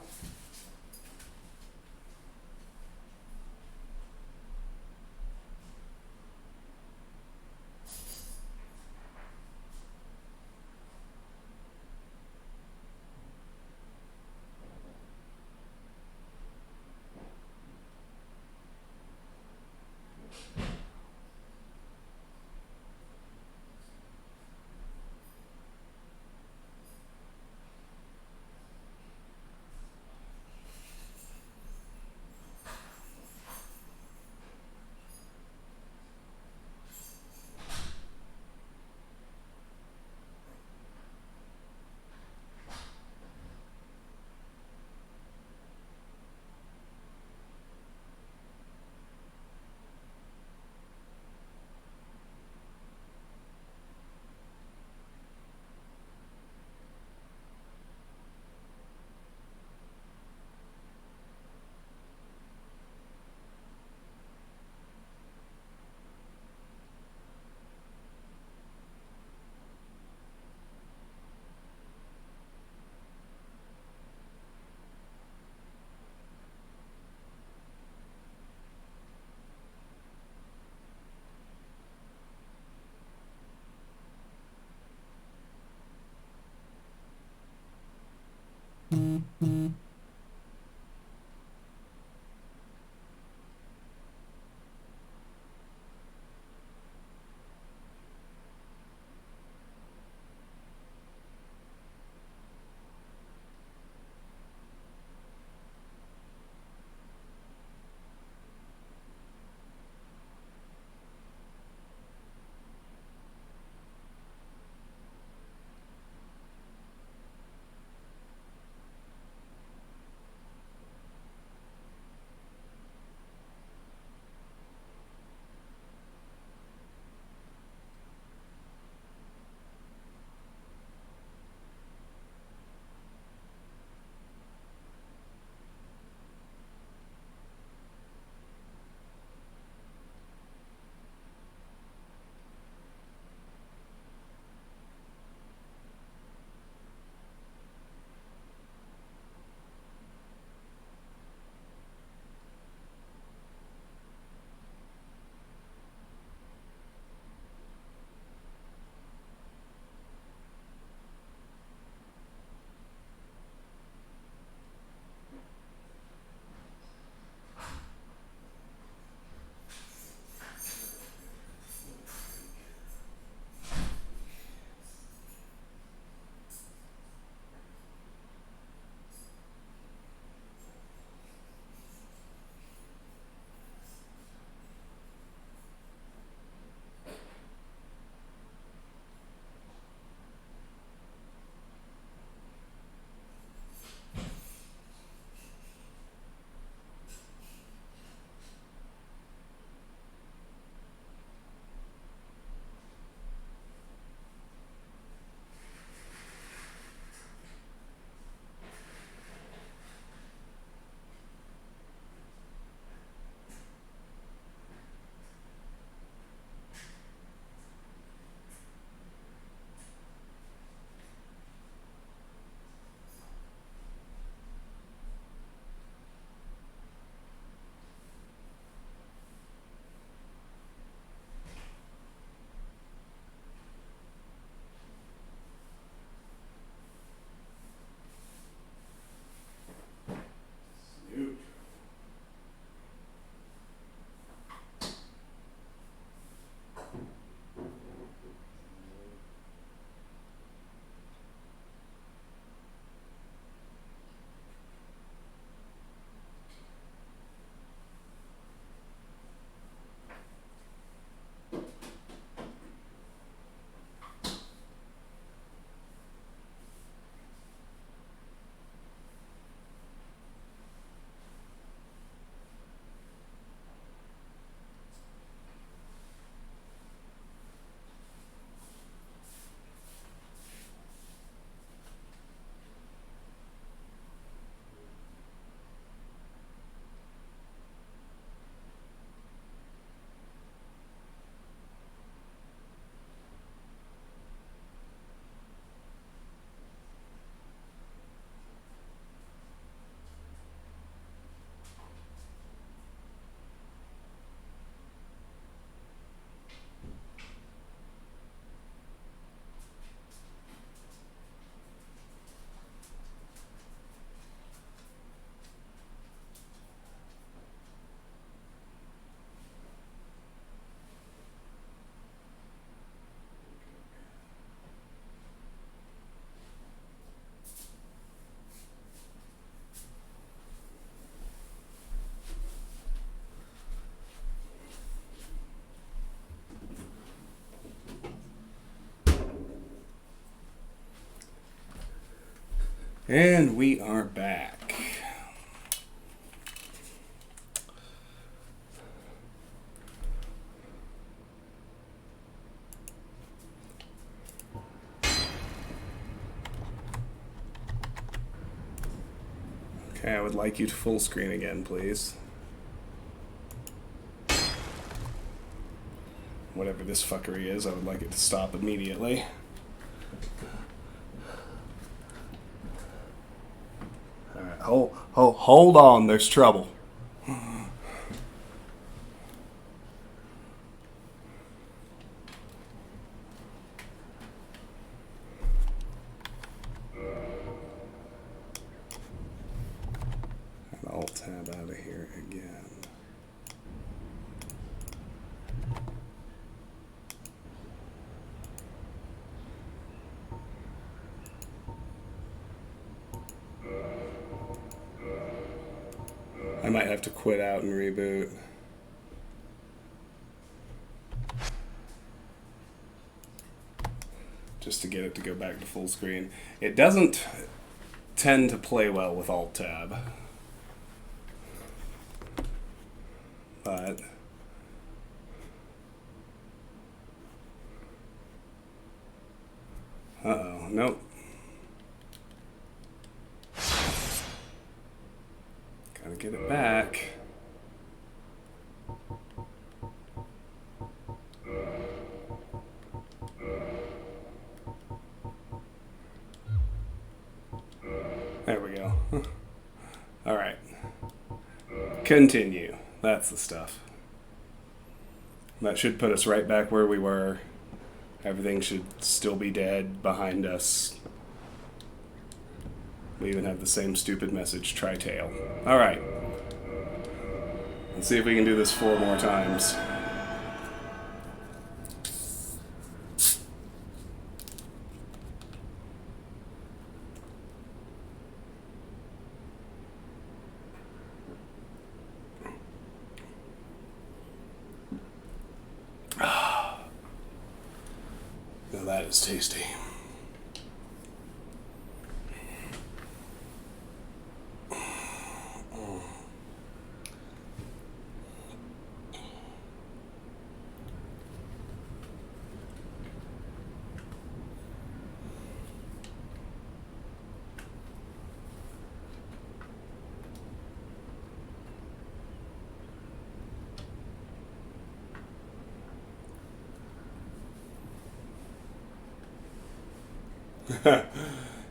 And we are back. Okay, I would like you to full screen again, please. Whatever this fuckery is, I would like it to stop immediately. Alright, hold on, there's trouble. Alt tab out of here again. I might have to quit out and reboot. Just to get it to go back to full screen. It doesn't tend to play well with Alt tab. But uh-oh, nope. Gotta get it back. There we go. Alright. Continue. That's the stuff. That should put us right back where we were. Everything should still be dead behind us. We even have the same stupid message, try tail. Alright. Let's see if we can do this 4 more times. Now that is tasty.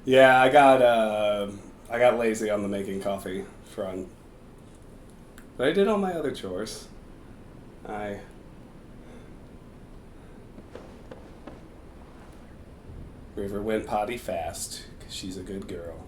Yeah, I got lazy on the making coffee front, but I did all my other chores. River went potty fast because she's a good girl.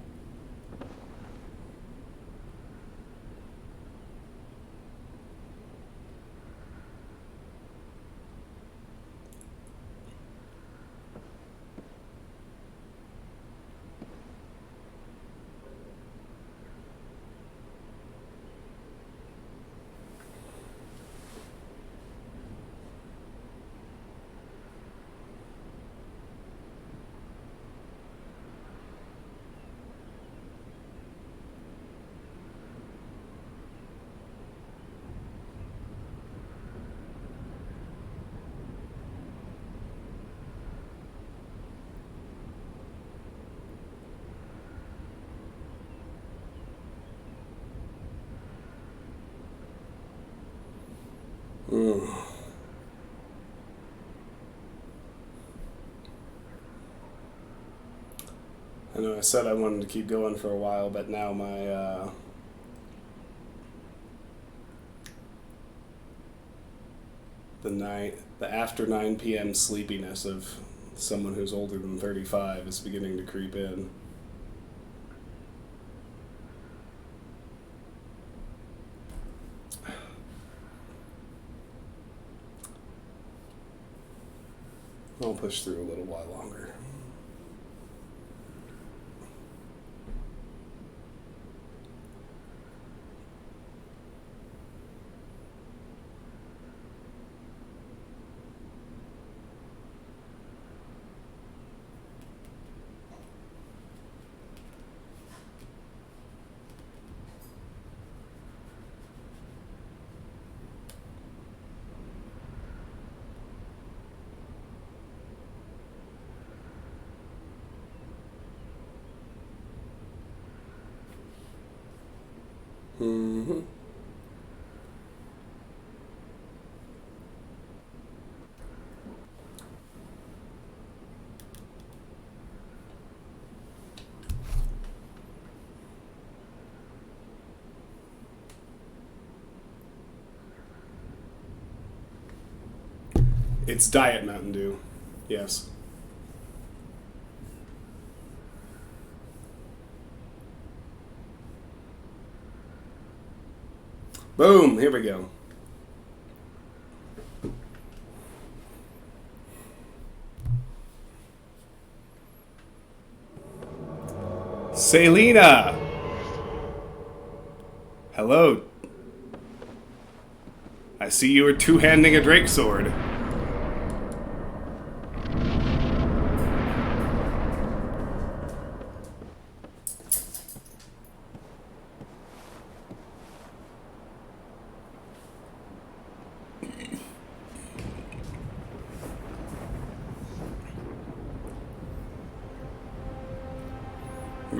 I know I said I wanted to keep going for a while, but now my the after 9 p.m. sleepiness of someone who's older than 35 is beginning to creep in. I'll push through a little while longer. Mm-hmm. It's Diet Mountain Dew. Yes. Boom! Here we go. Selena! Hello. I see you are two-handing a Drake sword.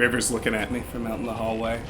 River's looking at me from out in the hallway.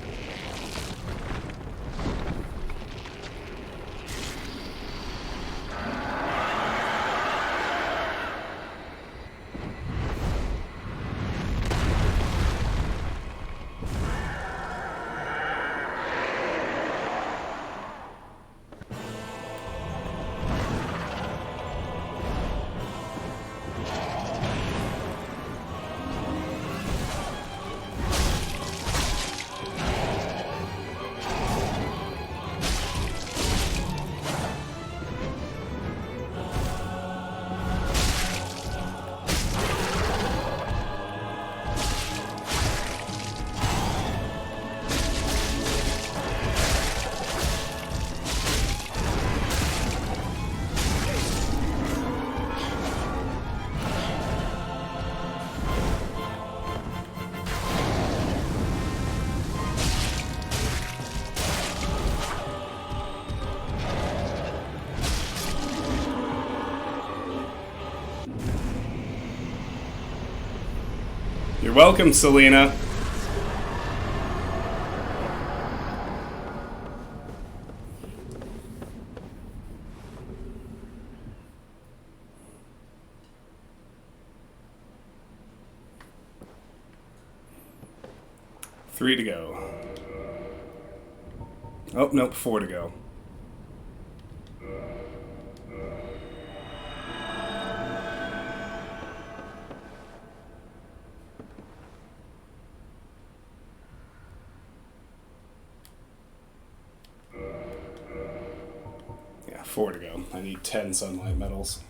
You're welcome, Selena. Three to go. Oh, nope, four to go. Yeah, four to go. I need 10 sunlight medals.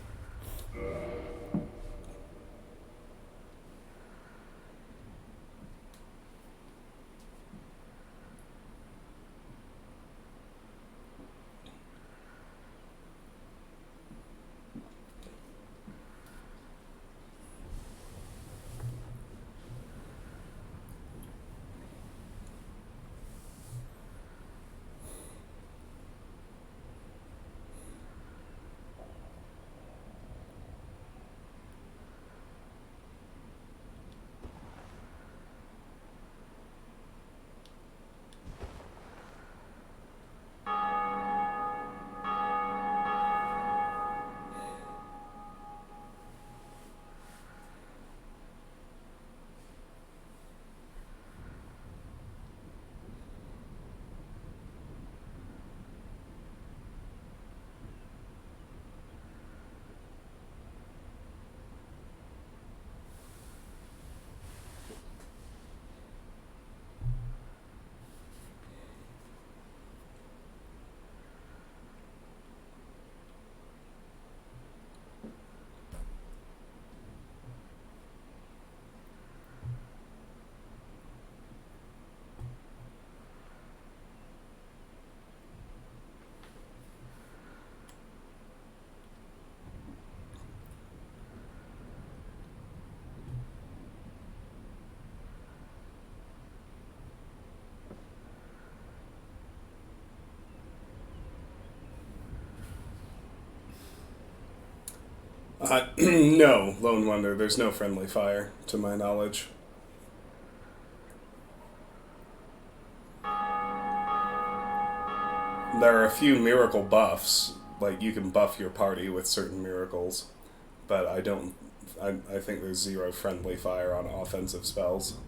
No, Lone Wonder. There's no friendly fire, to my knowledge. There are a few miracle buffs, like you can buff your party with certain miracles, but I don't. I think there's zero friendly fire on offensive spells.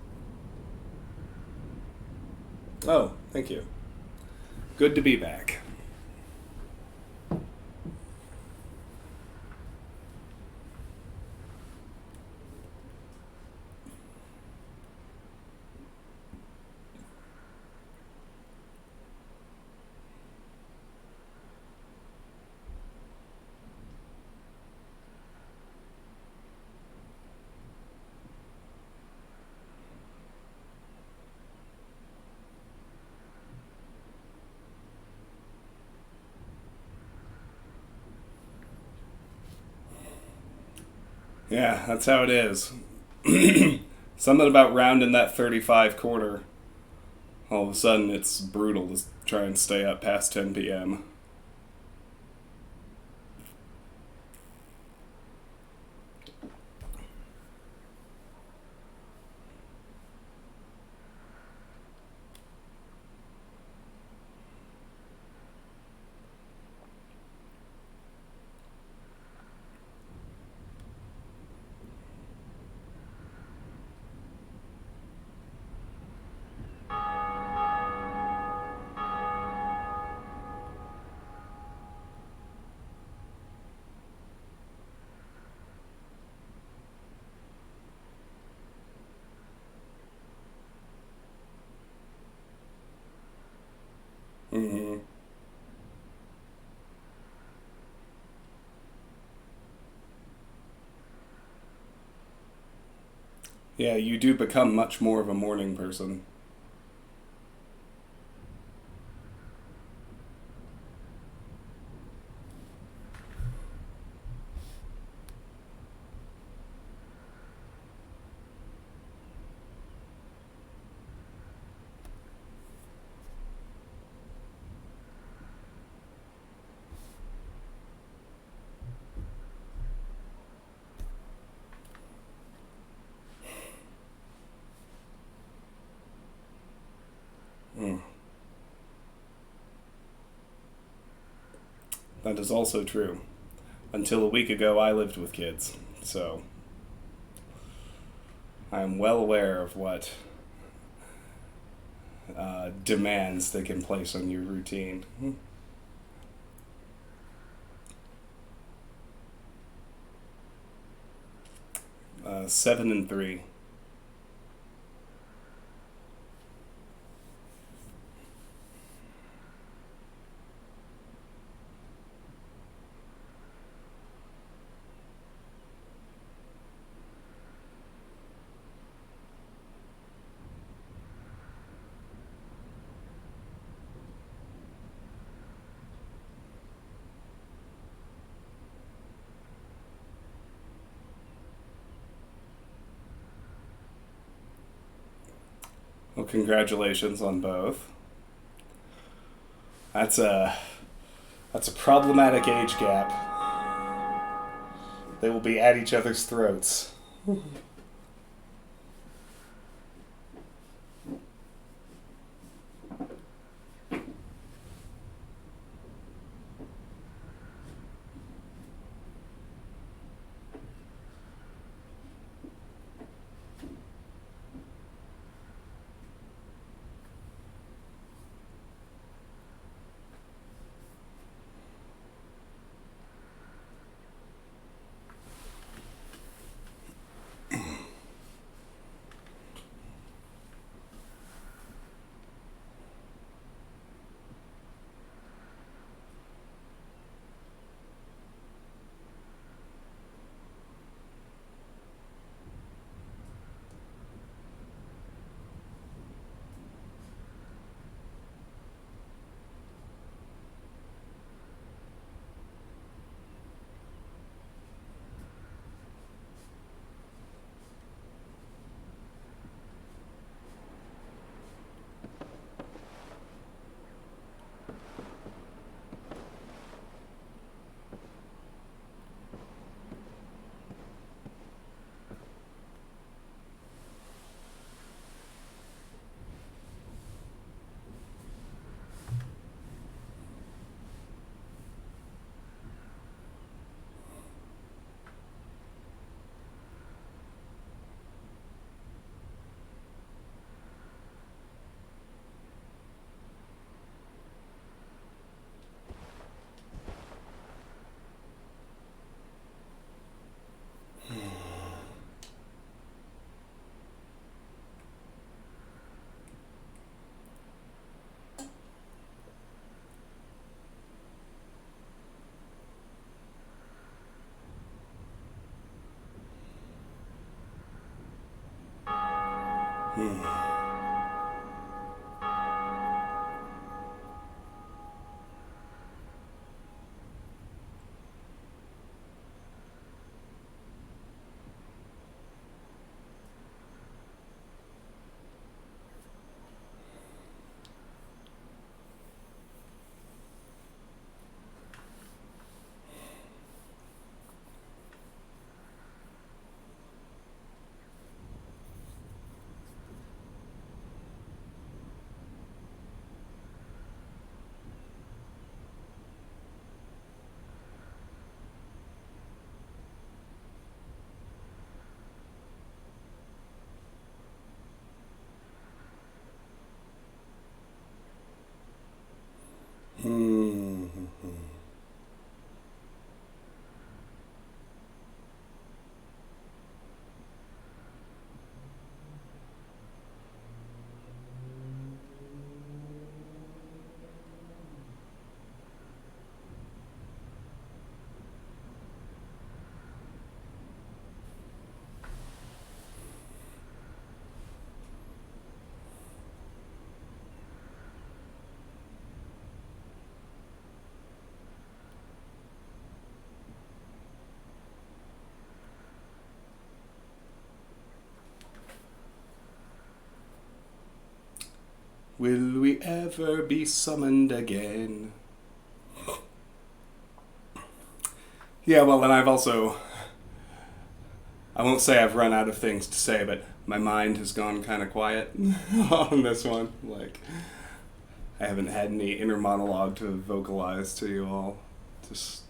Oh, thank you. Good to be back. Yeah, that's how it is. Something about rounding that 35 quarter. All of a sudden, it's brutal to try and stay up past 10 p.m. Mm-hmm. Yeah, you do become much more of a morning person. Mm. That is also true. Until a week ago, I lived with kids, so I am well aware of what demands they can place on your routine. 7 and 3. Well, congratulations on both. That's a problematic age gap. They will be at each other's throats. Will we ever be summoned again? Yeah, well, and I've also... I won't say I've run out of things to say, but my mind has gone kind of quiet on this one. Like, I haven't had any inner monologue to vocalize to you all. Just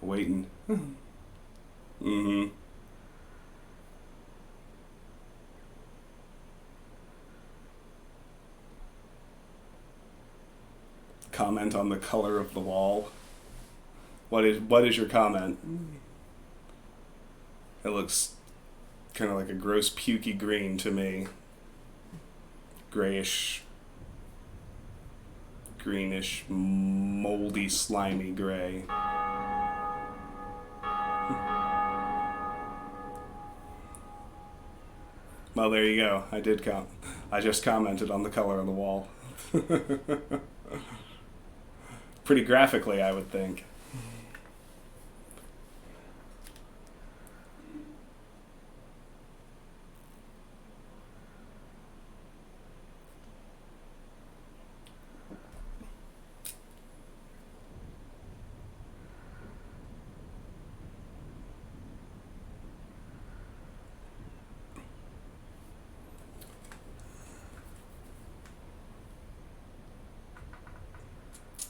waiting. Mm-hmm. Comment on the color of the wall. What is your comment? It looks kind of like a gross pukey green to me. Grayish, greenish, moldy, slimy gray. Well, there you go. I just commented on the color of the wall. Pretty graphically, I would think.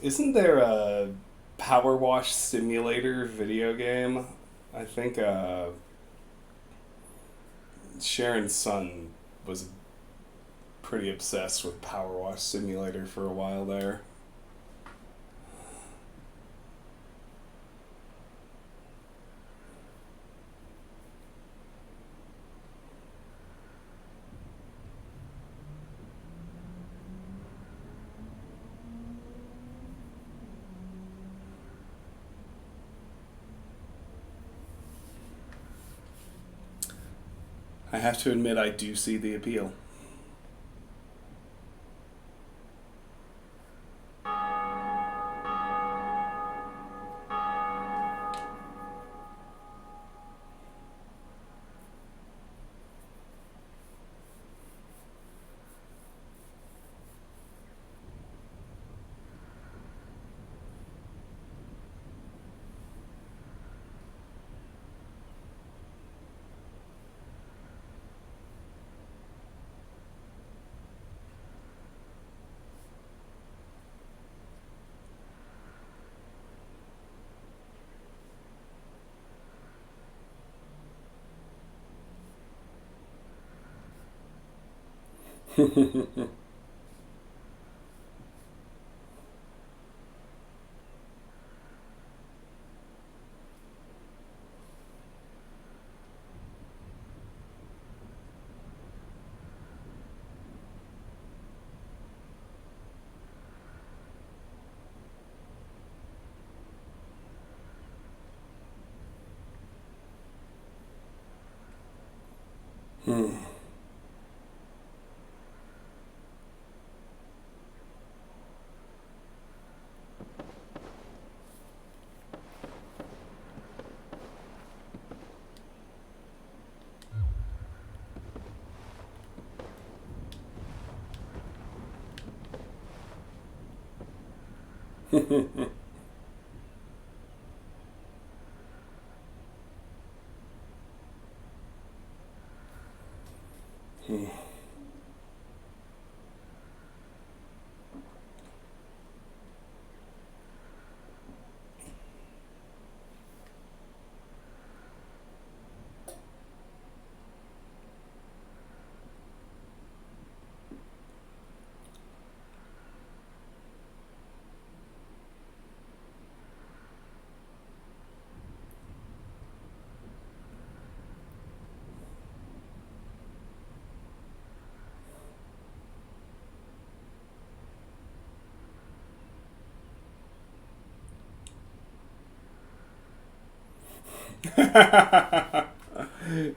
Isn't there a Power Wash Simulator video game? I think Sharon's son was pretty obsessed with Power Wash Simulator for a while there. I have to admit, I do see the appeal.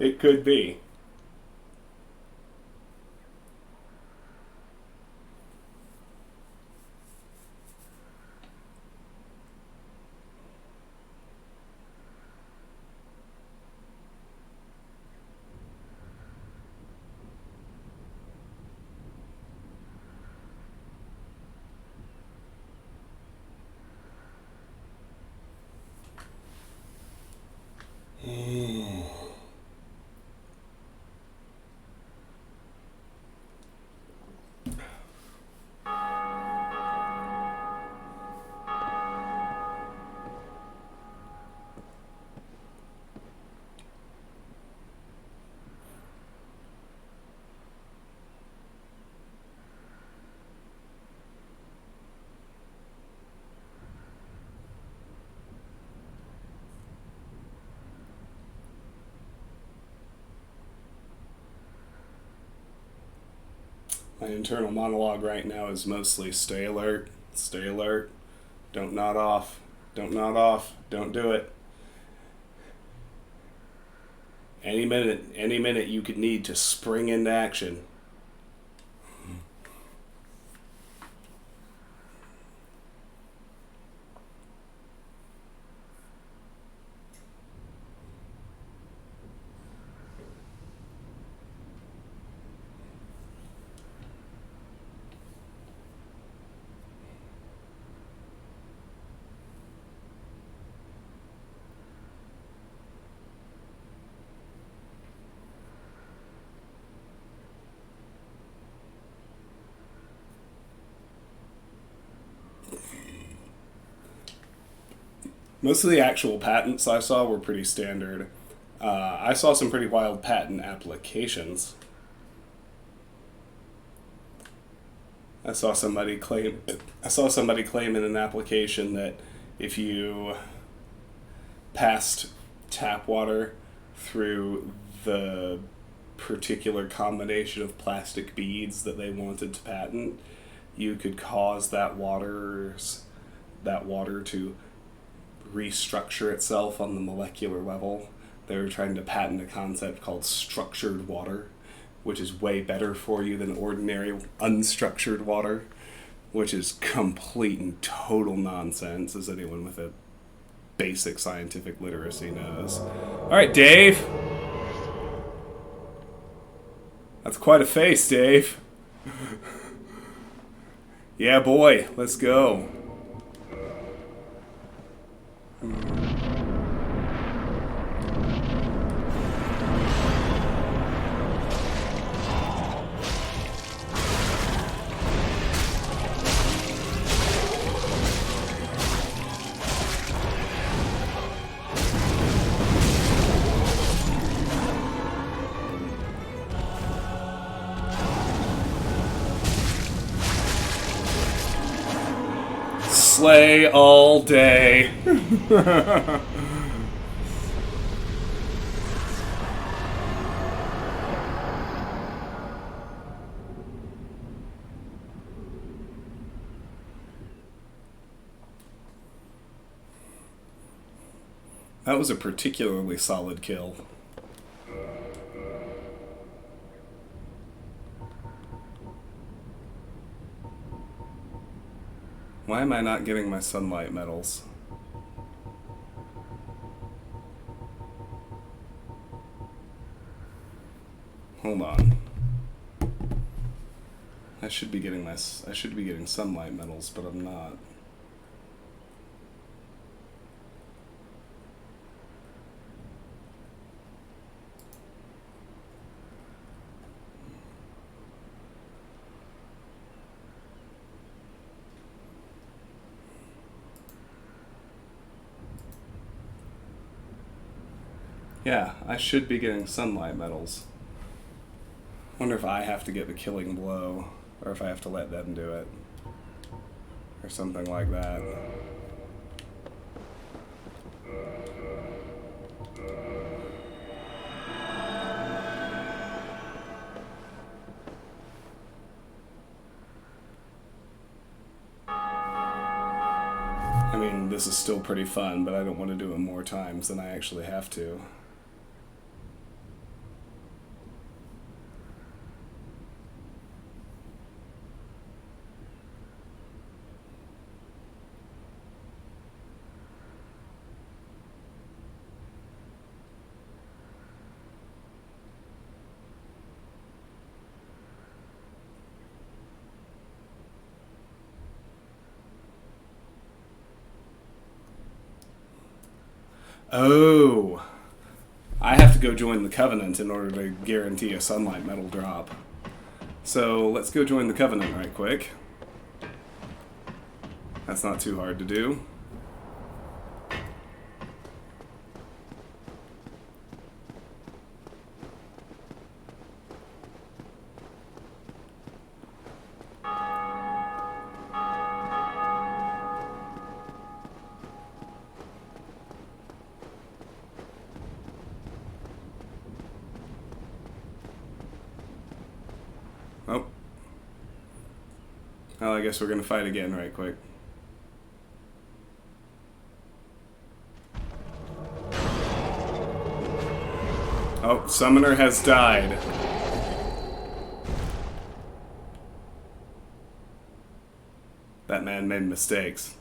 It could be. My internal monologue right now is mostly stay alert, don't nod off, don't do it. Any minute you could need to spring into action. Most of the actual patents I saw were pretty standard. I saw some pretty wild patent applications. I saw somebody claim in an application that if you passed tap water through the particular combination of plastic beads that they wanted to patent, you could cause that water to restructure itself on the molecular level. They were trying to patent a concept called structured water, which is way better for you than ordinary unstructured water, which is complete and total nonsense, as anyone with a basic scientific literacy knows. All right, Dave. That's quite a face, Dave. Yeah, boy, let's go. Slay all day. That was a particularly solid kill. Why am I not getting my sunlight medals? Hold on. I should be getting sunlight medals, but I'm not. Yeah, I should be getting sunlight medals. Wonder if I have to get the killing blow, or if I have to let them do it. Or something like that. I mean, this is still pretty fun, but I don't want to do it more times than I actually have to. Oh, I have to go join the Covenant in order to guarantee a sunlight medal drop. So let's go join the Covenant right quick. That's not too hard to do. Oh. Well, I guess we're gonna fight again right quick. Oh, Summoner has died. That man made mistakes.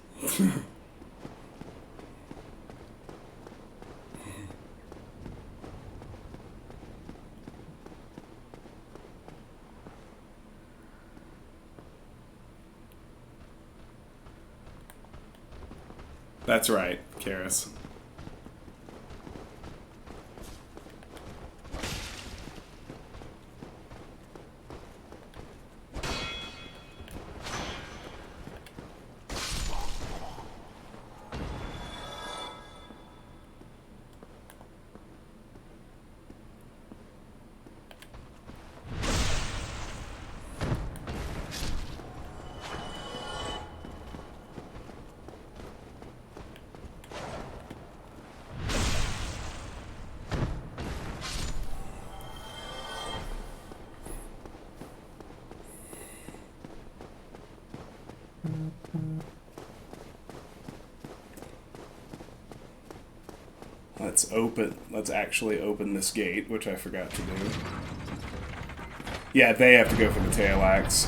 That's right, Karis. Let's actually open this gate, which I forgot to do. Yeah, they have to go for the tail axe.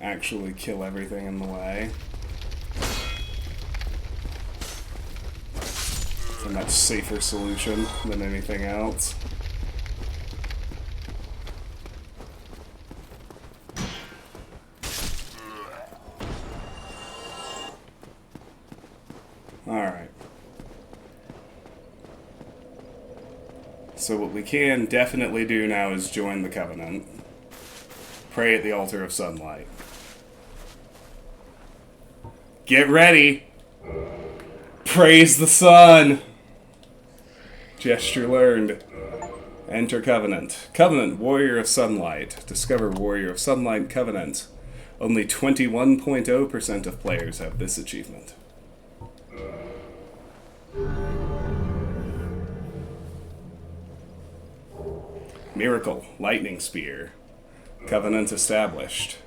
Actually kill everything in the way. It's a much safer solution than anything else. Alright. So what we can definitely do now is join the Covenant. Pray at the Altar of Sunlight. Get ready! Praise the sun! Gesture learned. Enter Covenant. Covenant, Warrior of Sunlight. Discover Warrior of Sunlight Covenant. Only 21.0% of players have this achievement. Miracle, Lightning Spear. Covenant established.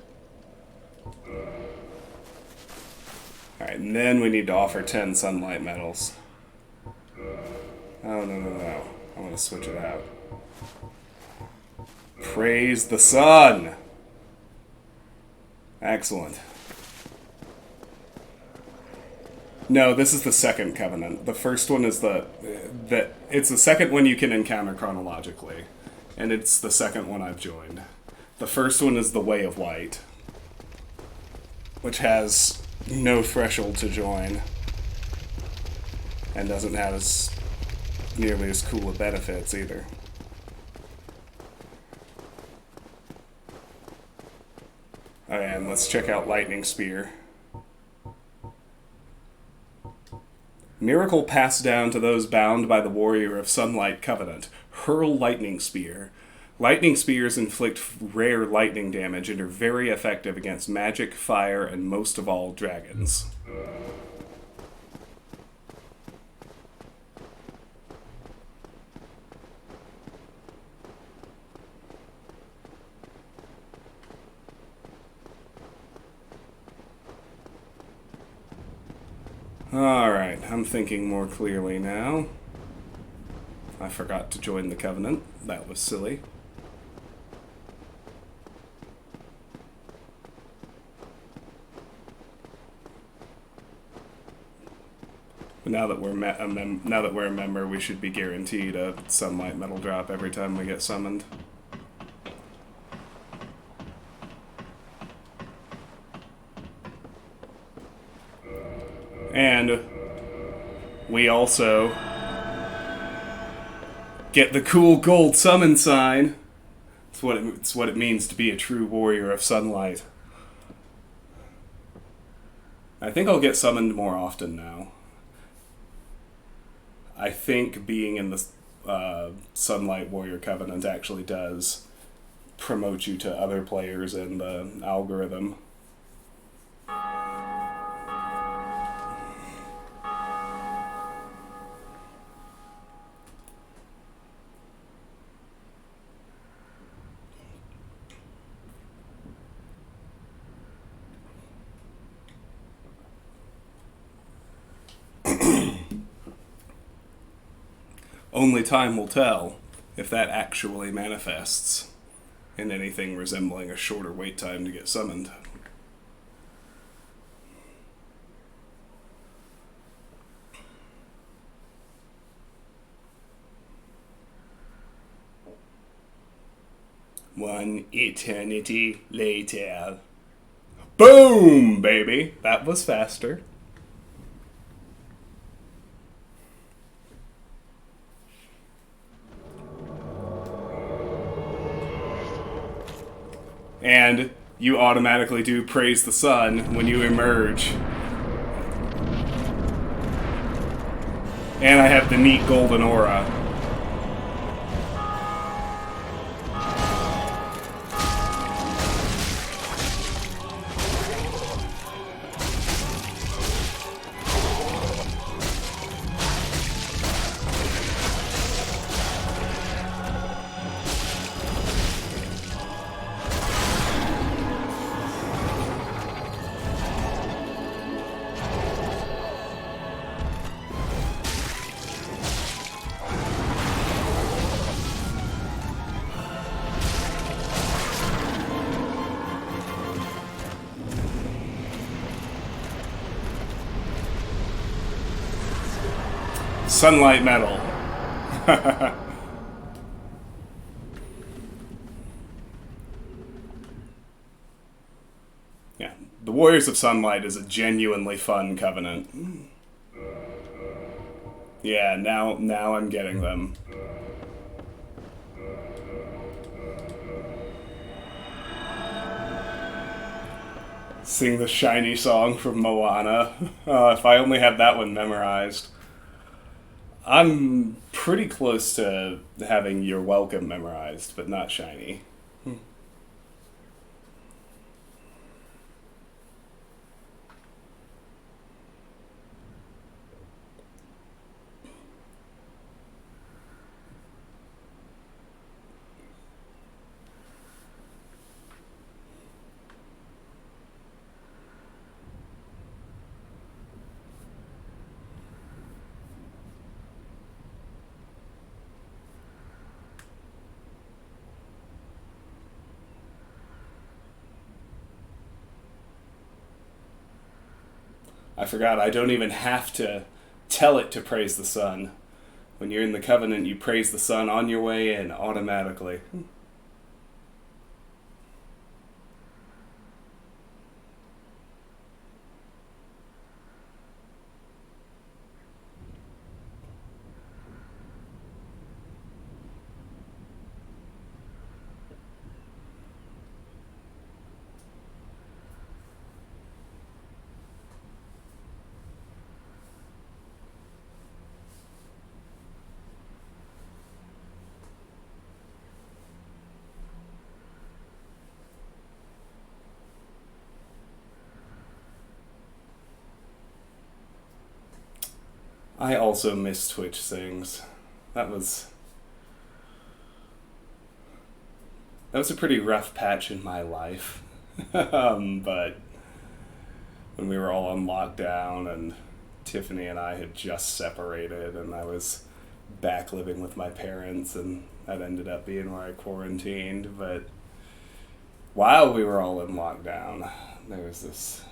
Alright, and then we need to offer 10 sunlight medals. Oh, no. I want to switch it out. Praise the sun. Excellent. No, this is the second covenant. The first one is it's the second one you can encounter chronologically, and it's the second one I've joined. The first one is the Way of Light, which has no threshold to join, and doesn't have as nearly as cool of benefits either. Oh yeah, and let's check out Lightning Spear. Miracle passed down to those bound by the Warrior of Sunlight Covenant. Hurl Lightning Spear. Lightning Spears inflict rare lightning damage and are very effective against magic, fire, and most of all, dragons. Alright, I'm thinking more clearly now. I forgot to join the Covenant. That was silly. But now that we're a member, we should be guaranteed a sunlight metal drop every time we get summoned. And we also get the cool gold summon sign. It's what it means to be a true warrior of sunlight. I think I'll get summoned more often now. I think being in the Sunlight Warrior Covenant actually does promote you to other players in the algorithm. Only time will tell if that actually manifests in anything resembling a shorter wait time to get summoned. One eternity later. Boom, baby! That was faster. And you automatically do Praise the Sun when you emerge. And I have the neat golden aura. Sunlight metal. Yeah, the Warriors of Sunlight is a genuinely fun covenant. Yeah, now I'm getting them. Sing the shiny song from Moana. If I only had that one memorized. I'm pretty close to having You're Welcome memorized, but not shiny. I forgot, I don't even have to tell it to praise the sun. When you're in the Covenant, you praise the sun on your way in automatically. I also miss Twitch Sings. That was a pretty rough patch in my life. But when we were all on lockdown and Tiffany and I had just separated and I was back living with my parents, and that ended up being where I quarantined. But while we were all in lockdown, there was this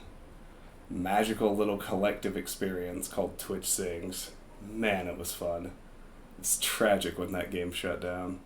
magical little collective experience called Twitch Sings. Man, it was fun. It's tragic when that game shut down.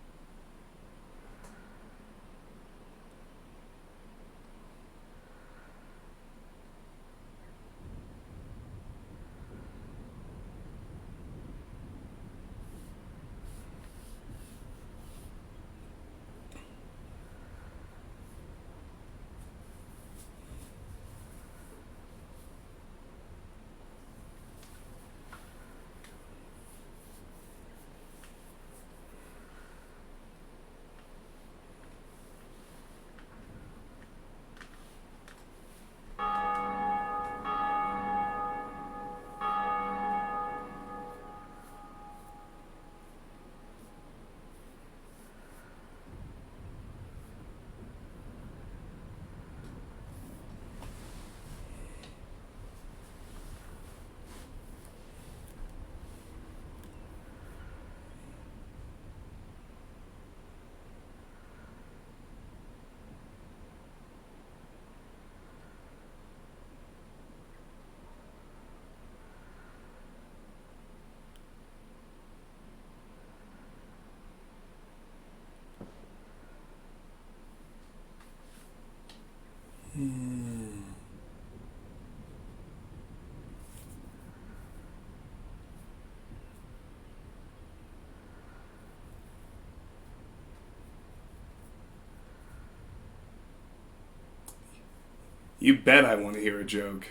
You bet I want to hear a joke.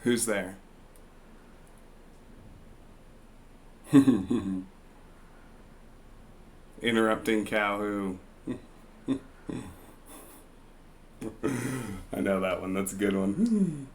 Who's there? Interrupting cow who? I know that one. That's a good one.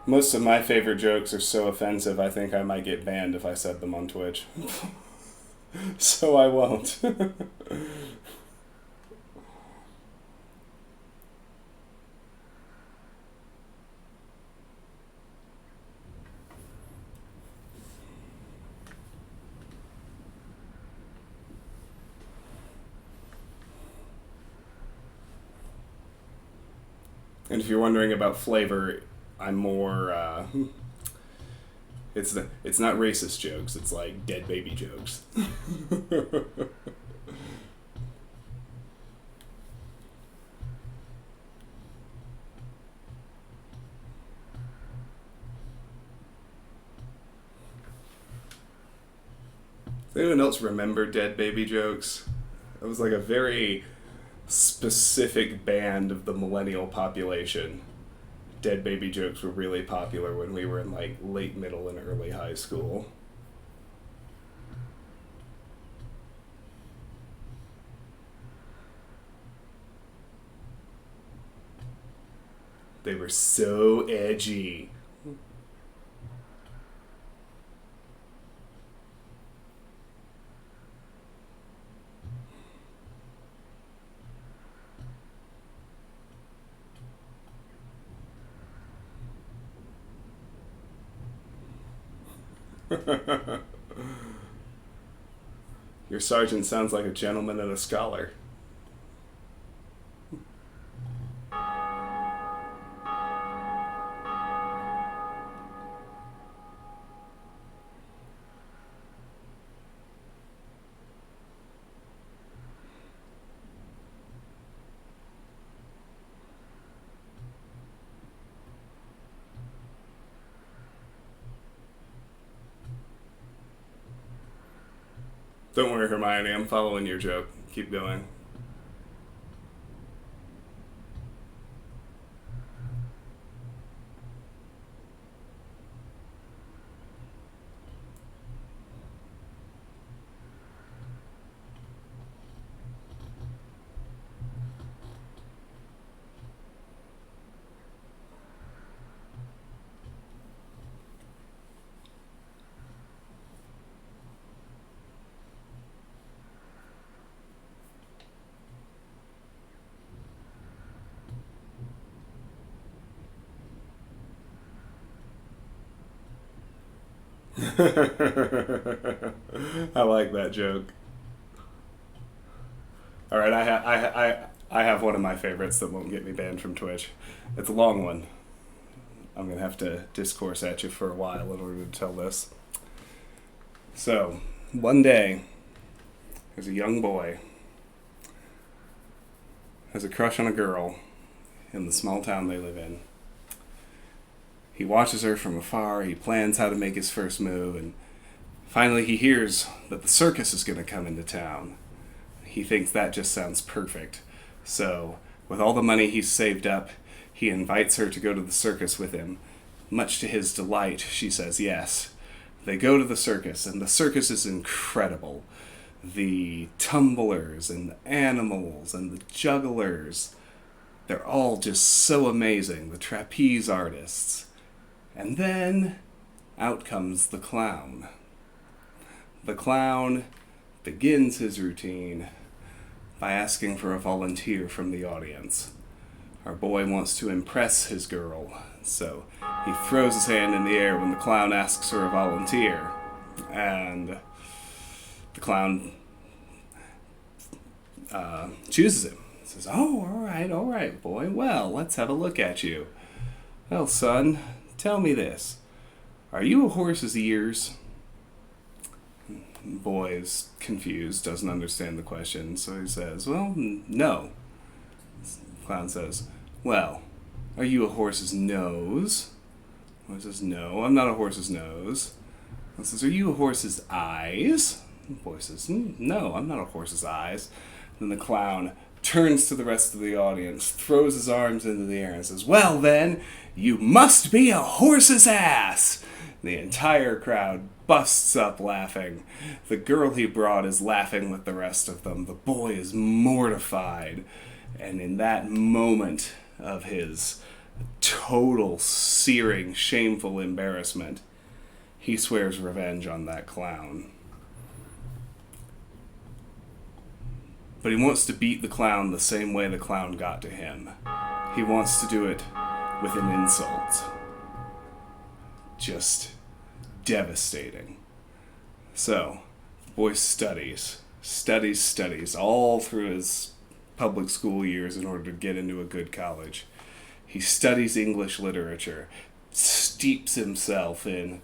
Most of my favorite jokes are so offensive, I think I might get banned if I said them on Twitch. So I won't. And if you're wondering about flavor, I'm more, it's not racist jokes, it's like dead baby jokes. Does anyone else remember dead baby jokes? It was like a very specific band of the millennial population. Dead baby jokes were really popular when we were in like late middle and early high school. They were so edgy. Your sergeant sounds like a gentleman and a scholar. Don't worry, Hermione, I'm following your joke. Keep going. I like that joke. All right, I have one of my favorites that won't get me banned from Twitch. It's a long one. I'm gonna have to discourse at you for a while in order to tell this. So, one day, there's a young boy has a crush on a girl in the small town they live in. He watches her from afar, he plans how to make his first move, and finally he hears that the circus is going to come into town. He thinks that just sounds perfect. So, with all the money he's saved up, he invites her to go to the circus with him. Much to his delight, she says yes. They go to the circus, and the circus is incredible. The tumblers, and the animals, and the jugglers, they're all just so amazing. The trapeze artists. And then, out comes the clown. The clown begins his routine by asking for a volunteer from the audience. Our boy wants to impress his girl, so he throws his hand in the air when the clown asks for a volunteer. And the clown chooses him. He says, "Oh, all right, boy. Well, let's have a look at you. Well, son, tell me this. Are you a horse's ears?" The boy is confused, doesn't understand the question, so he says, "Well, no." The clown says, "Well, are you a horse's nose?" The boy says, "No, I'm not a horse's nose." He says, "Are you a horse's eyes?" The boy says, "No, I'm not a horse's eyes." Then the clown turns to the rest of the audience, throws his arms into the air, and says, "Well then, you must be a horse's ass!" The entire crowd busts up laughing. The girl he brought is laughing with the rest of them. The boy is mortified. And in that moment of his total, searing, shameful embarrassment, he swears revenge on that clown. But he wants to beat the clown the same way the clown got to him. He wants to do it with an insult. Just devastating. So, the boy studies all through his public school years in order to get into a good college. He studies English literature, steeps himself in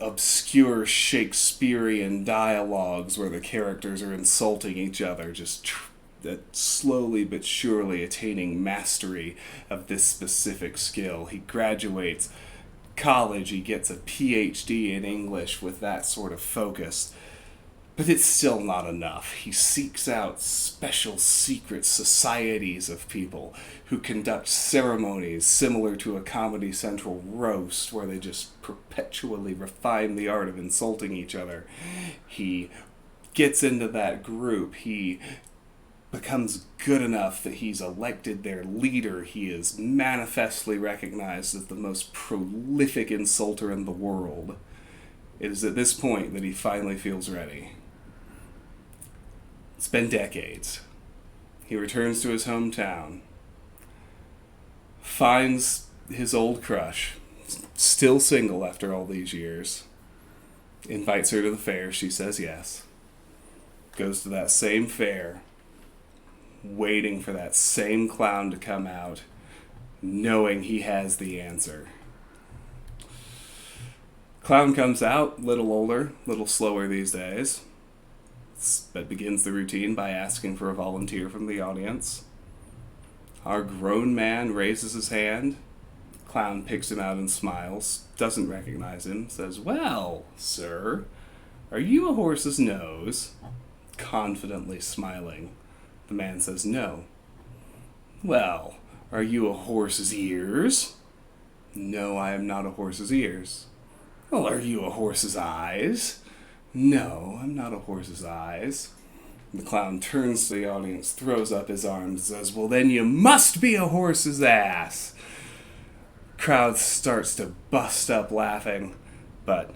obscure Shakespearean dialogues where the characters are insulting each other, just slowly but surely attaining mastery of this specific skill. He graduates college, he gets a PhD in English with that sort of focus. But it's still not enough. He seeks out special secret societies of people who conduct ceremonies similar to a Comedy Central roast where they just perpetually refine the art of insulting each other. He gets into that group. He becomes good enough that he's elected their leader. He is manifestly recognized as the most prolific insulter in the world. It is at this point that he finally feels ready. It's been decades. He returns to his hometown, finds his old crush, still single after all these years, Invites her to the fair. She says yes. Goes to that same fair, waiting for that same clown to come out, knowing he has the answer. Clown comes out, little older, little slower these days, but begins the routine by asking for a volunteer from the audience. Our grown man raises his hand. Clown picks him out and smiles, doesn't recognize him, says, "Well, sir, are you a horse's nose?" Confidently smiling. The man says, "No." "Well, are you a horse's ears?" "No, I am not a horse's ears." "Well, are you a horse's eyes?" "No, I'm not a horse's eyes." The clown turns to the audience, throws up his arms, and says, "Well, then you must be a horse's ass." Crowd starts to bust up laughing, but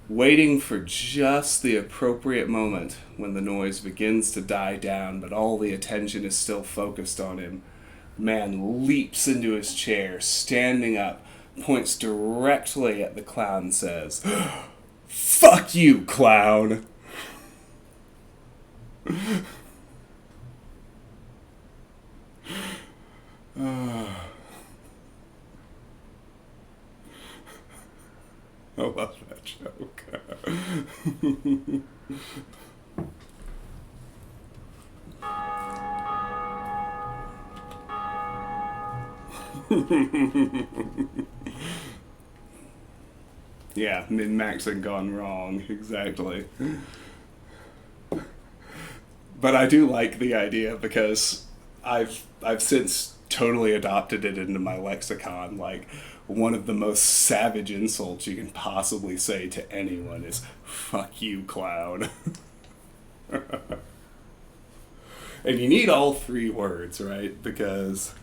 waiting for just the appropriate moment when the noise begins to die down, but all the attention is still focused on him, the man leaps into his chair, standing up, points directly at the clown, and says, "Fuck you, clown!" I love that joke. Yeah, min-maxing gone wrong, exactly. But I do like the idea because I've since totally adopted it into my lexicon. Like, one of the most savage insults you can possibly say to anyone is "fuck you, clown." And you need all three words, right? Because,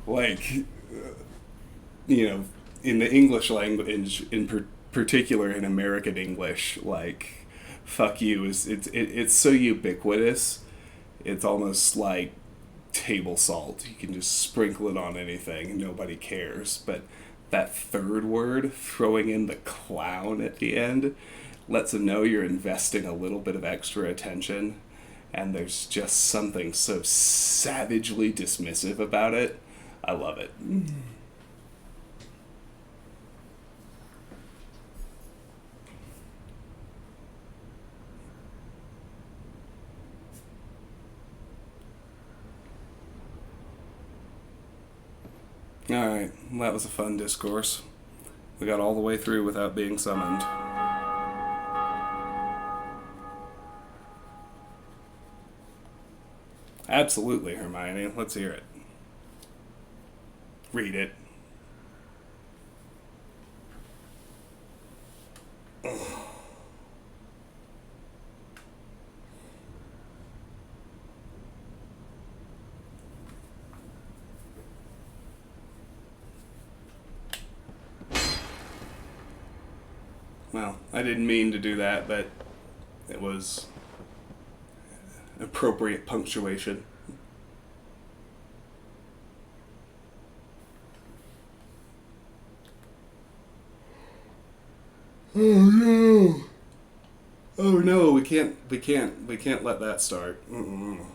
like, in the English language, particular in American English, like, "fuck you" it's so ubiquitous. It's almost like table salt. You can just sprinkle it on anything and nobody cares. But that third word, throwing in the clown at the end, lets them know you're investing a little bit of extra attention, and there's just something so savagely dismissive about it. I love it. Alright, well, that was a fun discourse. We got all the way through without being summoned. Absolutely, Hermione. Let's hear it. Read it. Well, I didn't mean to do that, but it was appropriate punctuation. Oh no! Oh no! We can't let that start. Mm-mm.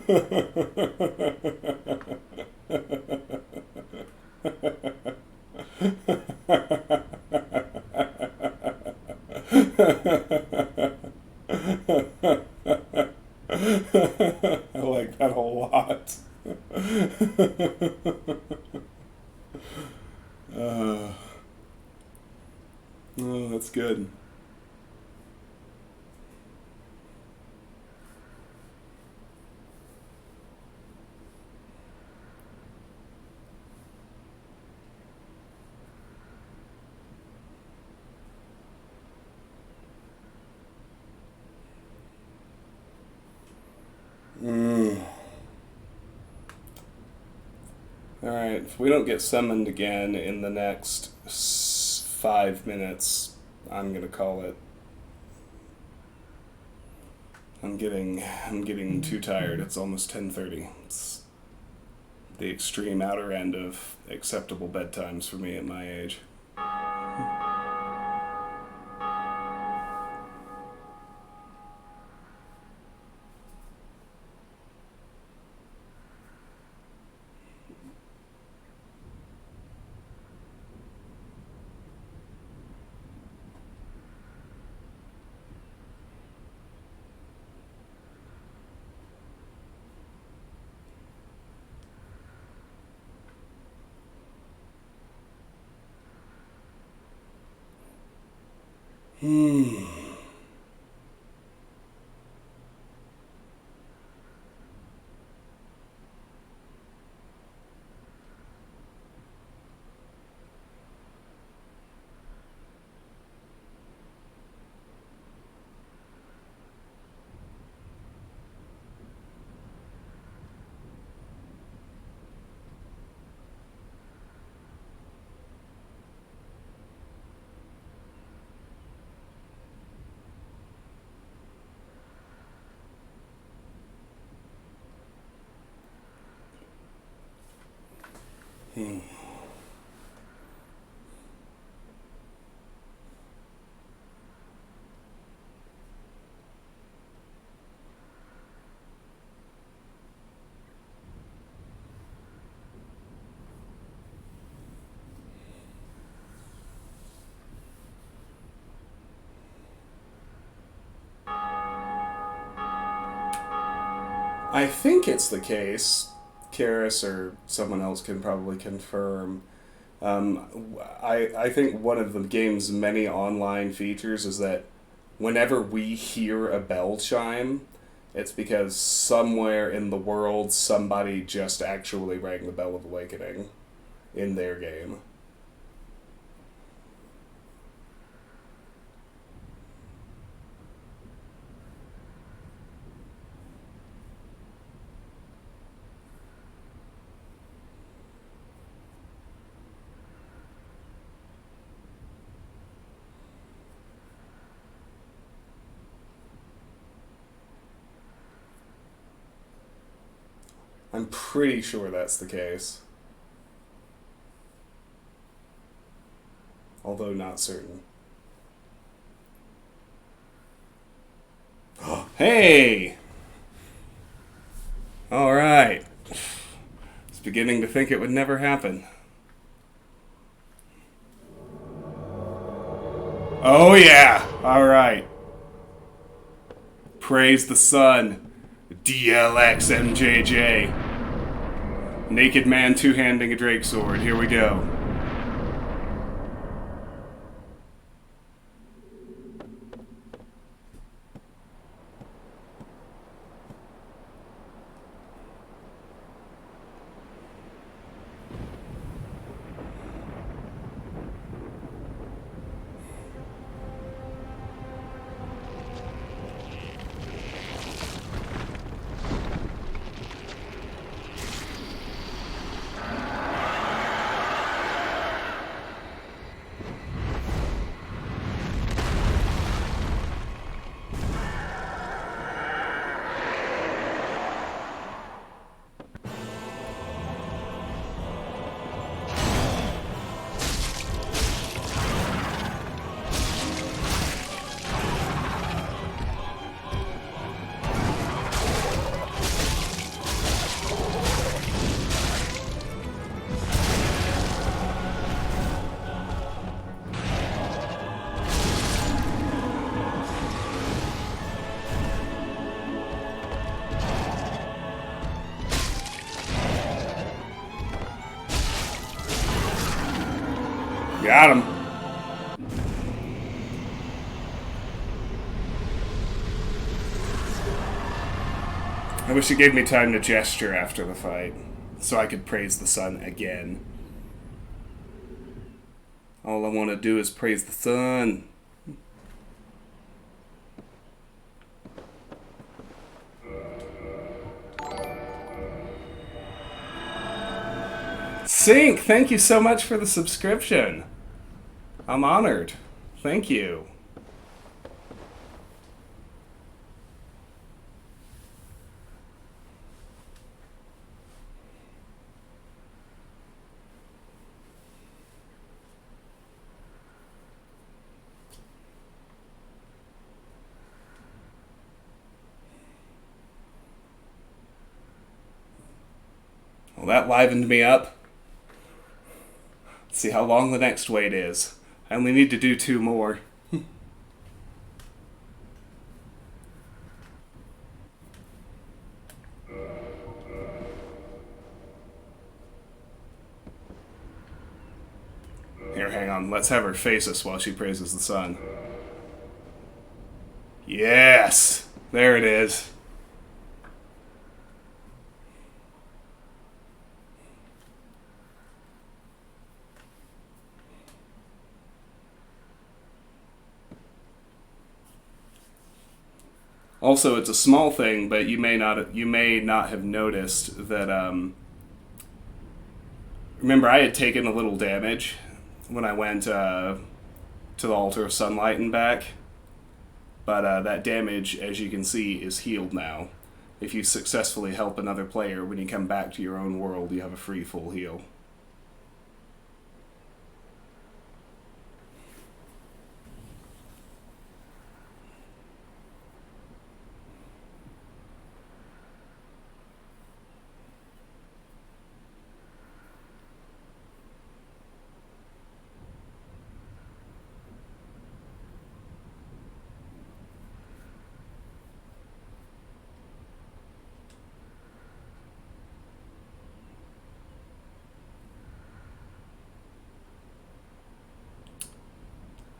I like that a lot. uh, oh, that's good. Alright, if we don't get summoned again in the next 5 minutes, I'm gonna call it. I'm getting too tired. It's almost 10:30. It's the extreme outer end of acceptable bedtimes for me at my age. I think it's the case. Karis or someone else can probably confirm. I think one of the game's many online features is that whenever we hear a bell chime, it's because somewhere in the world somebody just actually rang the Bell of Awakening in their game. I'm pretty sure that's the case. Although not certain. Hey! Alright. I was beginning to think it would never happen. Oh yeah! Alright. Praise the sun. DLX MJJ. Naked man two-handing a Drake sword. Here we go. Got him. I wish it gave me time to gesture after the fight, so I could praise the sun again. All I want to do is praise the sun. Sync, thank you so much for the subscription. I'm honored. Thank you. Well, that livened me up. Let's see how long the next wait is. I only need to do 2 more. Here, hang on. Let's have her face us while she praises the sun. Yes! There it is. Also, it's a small thing, but you may not have noticed that. Remember, I had taken a little damage when I went to the Altar of Sunlight and back, but that damage, as you can see, is healed now. If you successfully help another player, when you come back to your own world, you have a free full heal.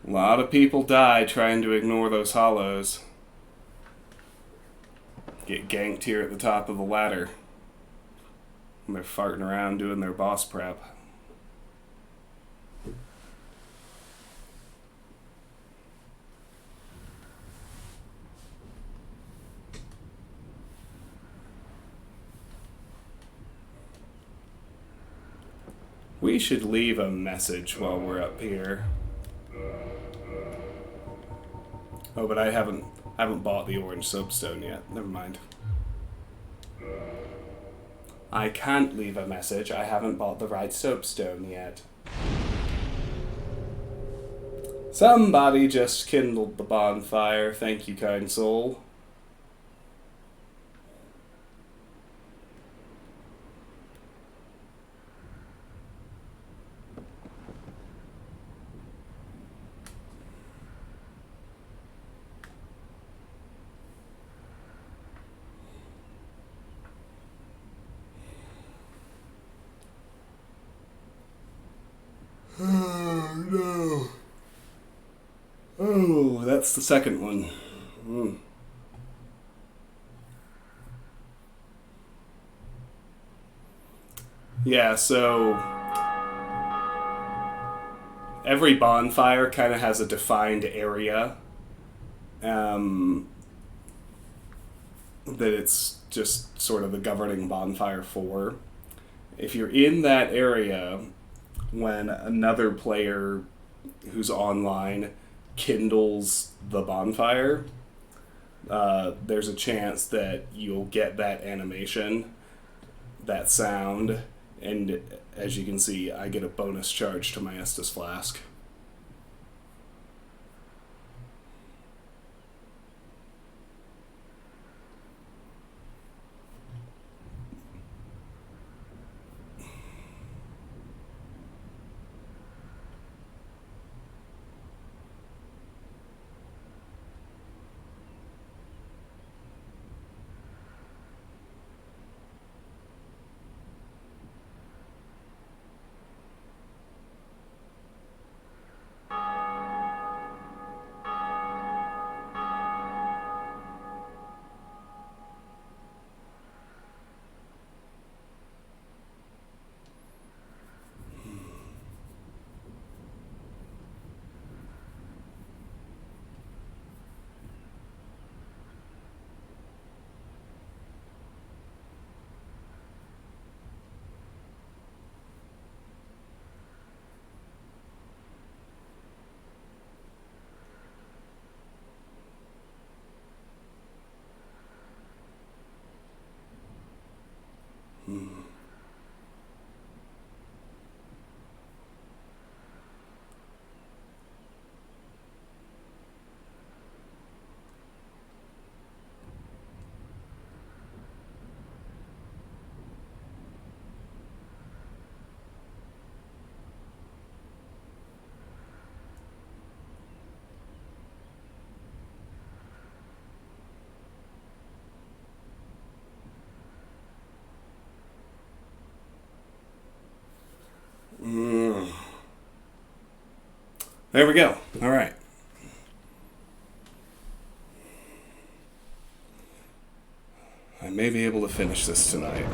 A lot of people die trying to ignore those hollows. Get ganked here at the top of the ladder. And they're farting around doing their boss prep. We should leave a message while we're up here. Oh, but I haven't bought the orange soapstone yet. Never mind. I can't leave a message. I haven't bought the right soapstone yet. Somebody just kindled the bonfire. Thank you, kind soul. Oh, no. Oh, that's the second one. Yeah, so every bonfire kind of has a defined area that it's just sort of the governing bonfire for. If you're in that area when another player who's online kindles the bonfire, there's a chance that you'll get that animation, that sound, and as you can see, I get a bonus charge to my Estus Flask. There we go. All right. I may be able to finish this tonight.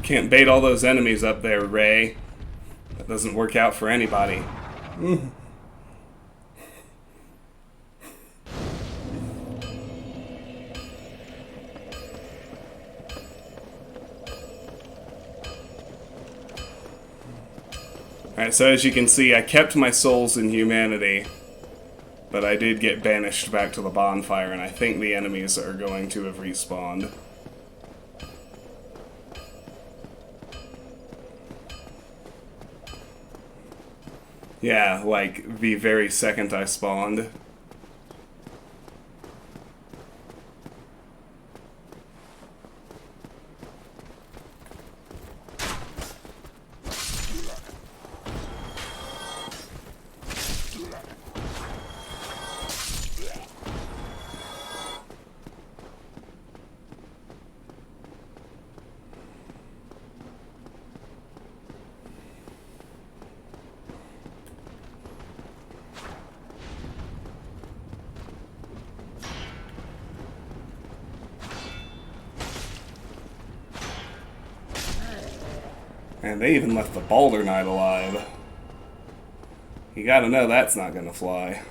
Can't bait all those enemies up there, Ray. That doesn't work out for anybody. Alright, so as you can see, I kept my souls in humanity, but I did get banished back to the bonfire, and I think the enemies are going to have respawned. Yeah, like the very second I spawned. And they even left the Balder Knight alive. You gotta know that's not gonna fly.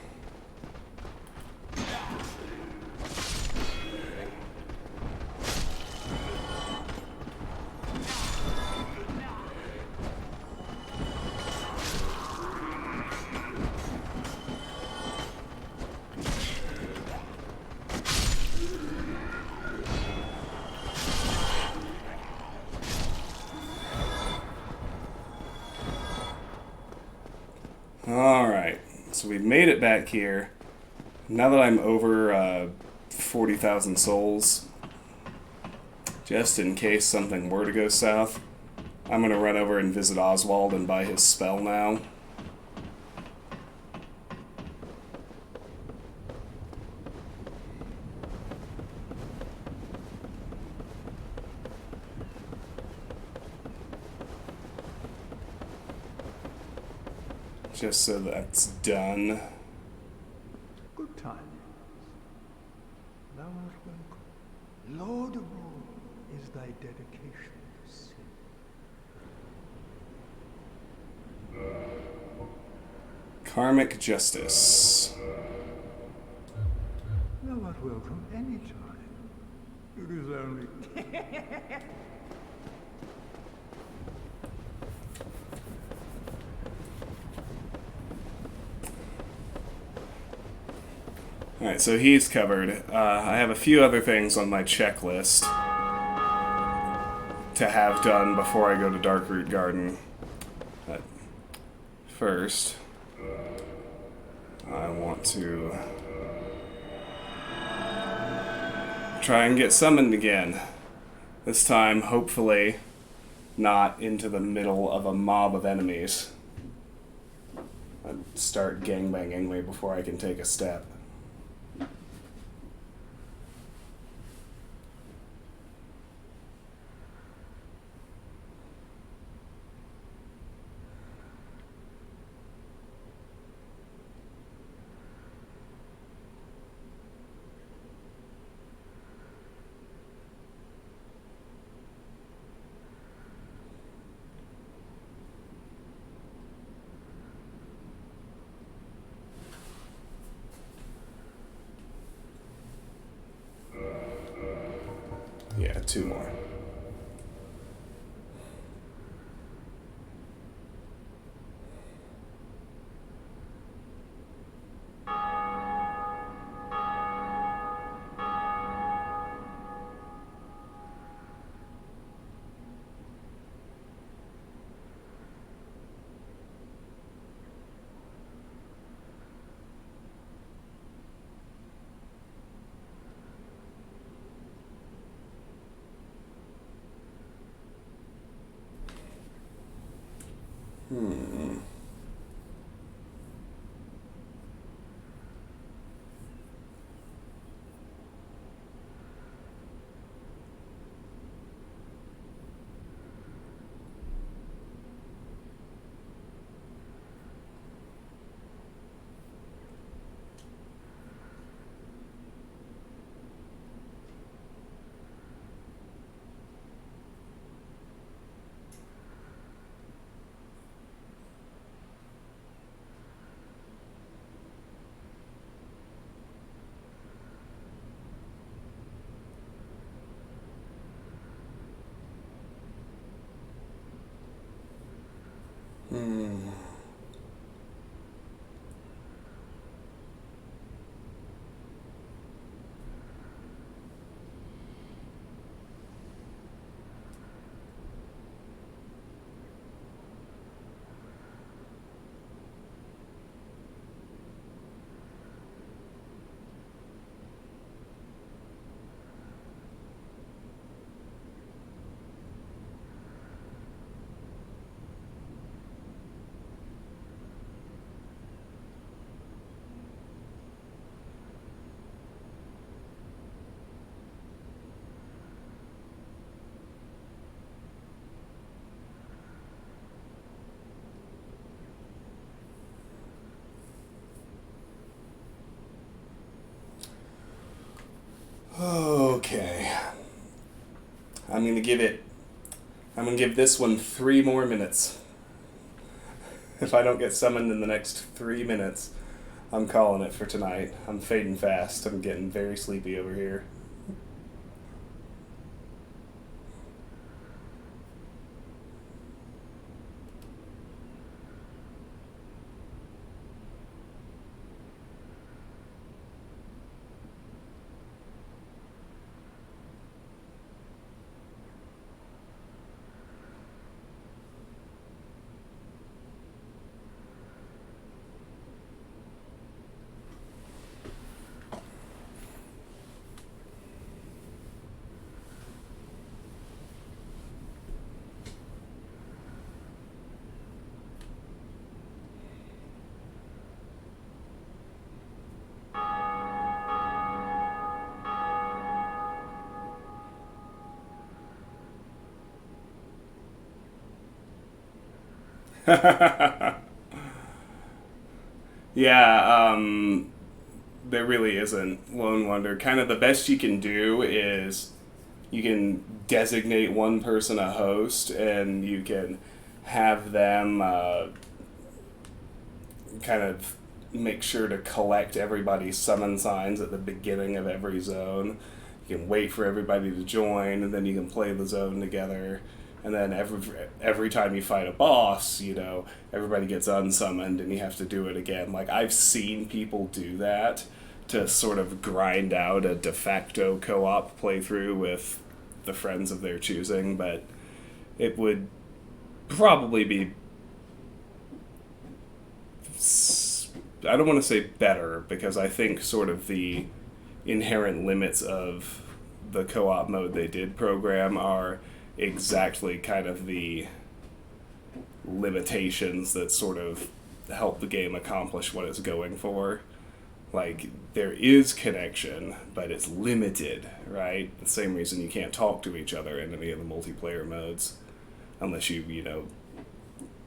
Alright, so we've made it back here. Now that I'm over 40,000 souls, just in case something were to go south, I'm going to run over and visit Oswald and buy his spell now. Just so that's done. Good tidings. Thou art welcome. Laudable is thy dedication to sin. Karmic justice. Thou art welcome any time. It is only... Alright, so he's covered. I have a few other things on my checklist to have done before I go to Darkroot Garden. But first, I want to try and get summoned again. This time, hopefully, not into the middle of a mob of enemies. I'd start gangbanging me before I can take a step. Yeah, 2 more. Hmm. Hmm. Okay. I'm gonna give it. I'm gonna give this one 3 more minutes. If I don't get summoned in the next 3 minutes, I'm calling it for tonight. I'm fading fast. I'm getting very sleepy over here. Yeah, there really isn't Lone Wonder. Kind of the best you can do is you can designate one person a host and you can have them kind of make sure to collect everybody's summon signs at the beginning of every zone. You can wait for everybody to join, and then you can play the zone together. And then every time you fight a boss, you know, everybody gets unsummoned, and you have to do it again. Like, I've seen people do that to sort of grind out a de facto co-op playthrough with the friends of their choosing, but it would probably be, I don't want to say better, because I think sort of the inherent limits of the co-op mode they did program are exactly kind of the limitations that sort of help the game accomplish what it's going for. Like, there is connection, but it's limited, right? The same reason you can't talk to each other in any of the multiplayer modes, unless you know,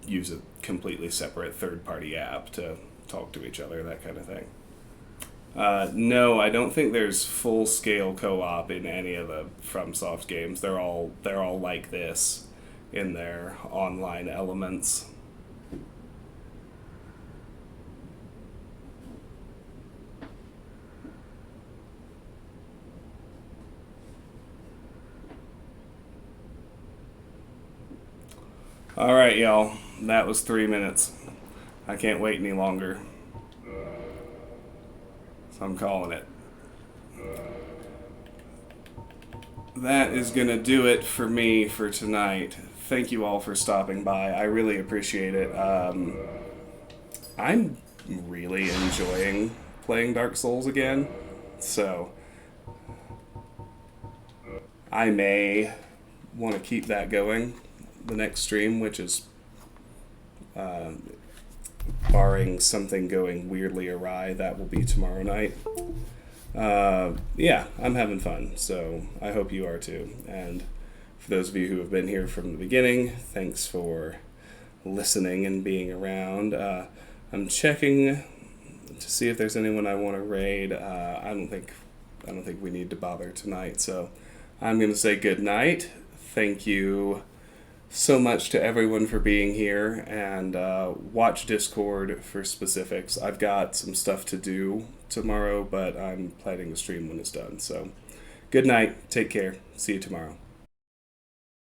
use a completely separate third-party app to talk to each other, that kind of thing. No, I don't think there's full-scale co-op in any of the FromSoft games. They're all like this in their online elements. All right, y'all. That was 3 minutes. I can't wait any longer. So I'm calling it. That is going to do it for me for tonight. Thank you all for stopping by. I really appreciate it. I'm really enjoying playing Dark Souls again. So I may want to keep that going the next stream, which is Barring something going weirdly awry, that will be tomorrow night. Yeah, I'm having fun, so I hope you are too. And for those of you who have been here from the beginning, thanks for listening and being around. I'm checking to see if there's anyone I want to raid. I don't think we need to bother tonight, so I'm going to say good night. Thank you so much to everyone for being here, and watch Discord for specifics. I've got some stuff to do tomorrow, but I'm planning to stream when it's done. So good night, take care, see you tomorrow.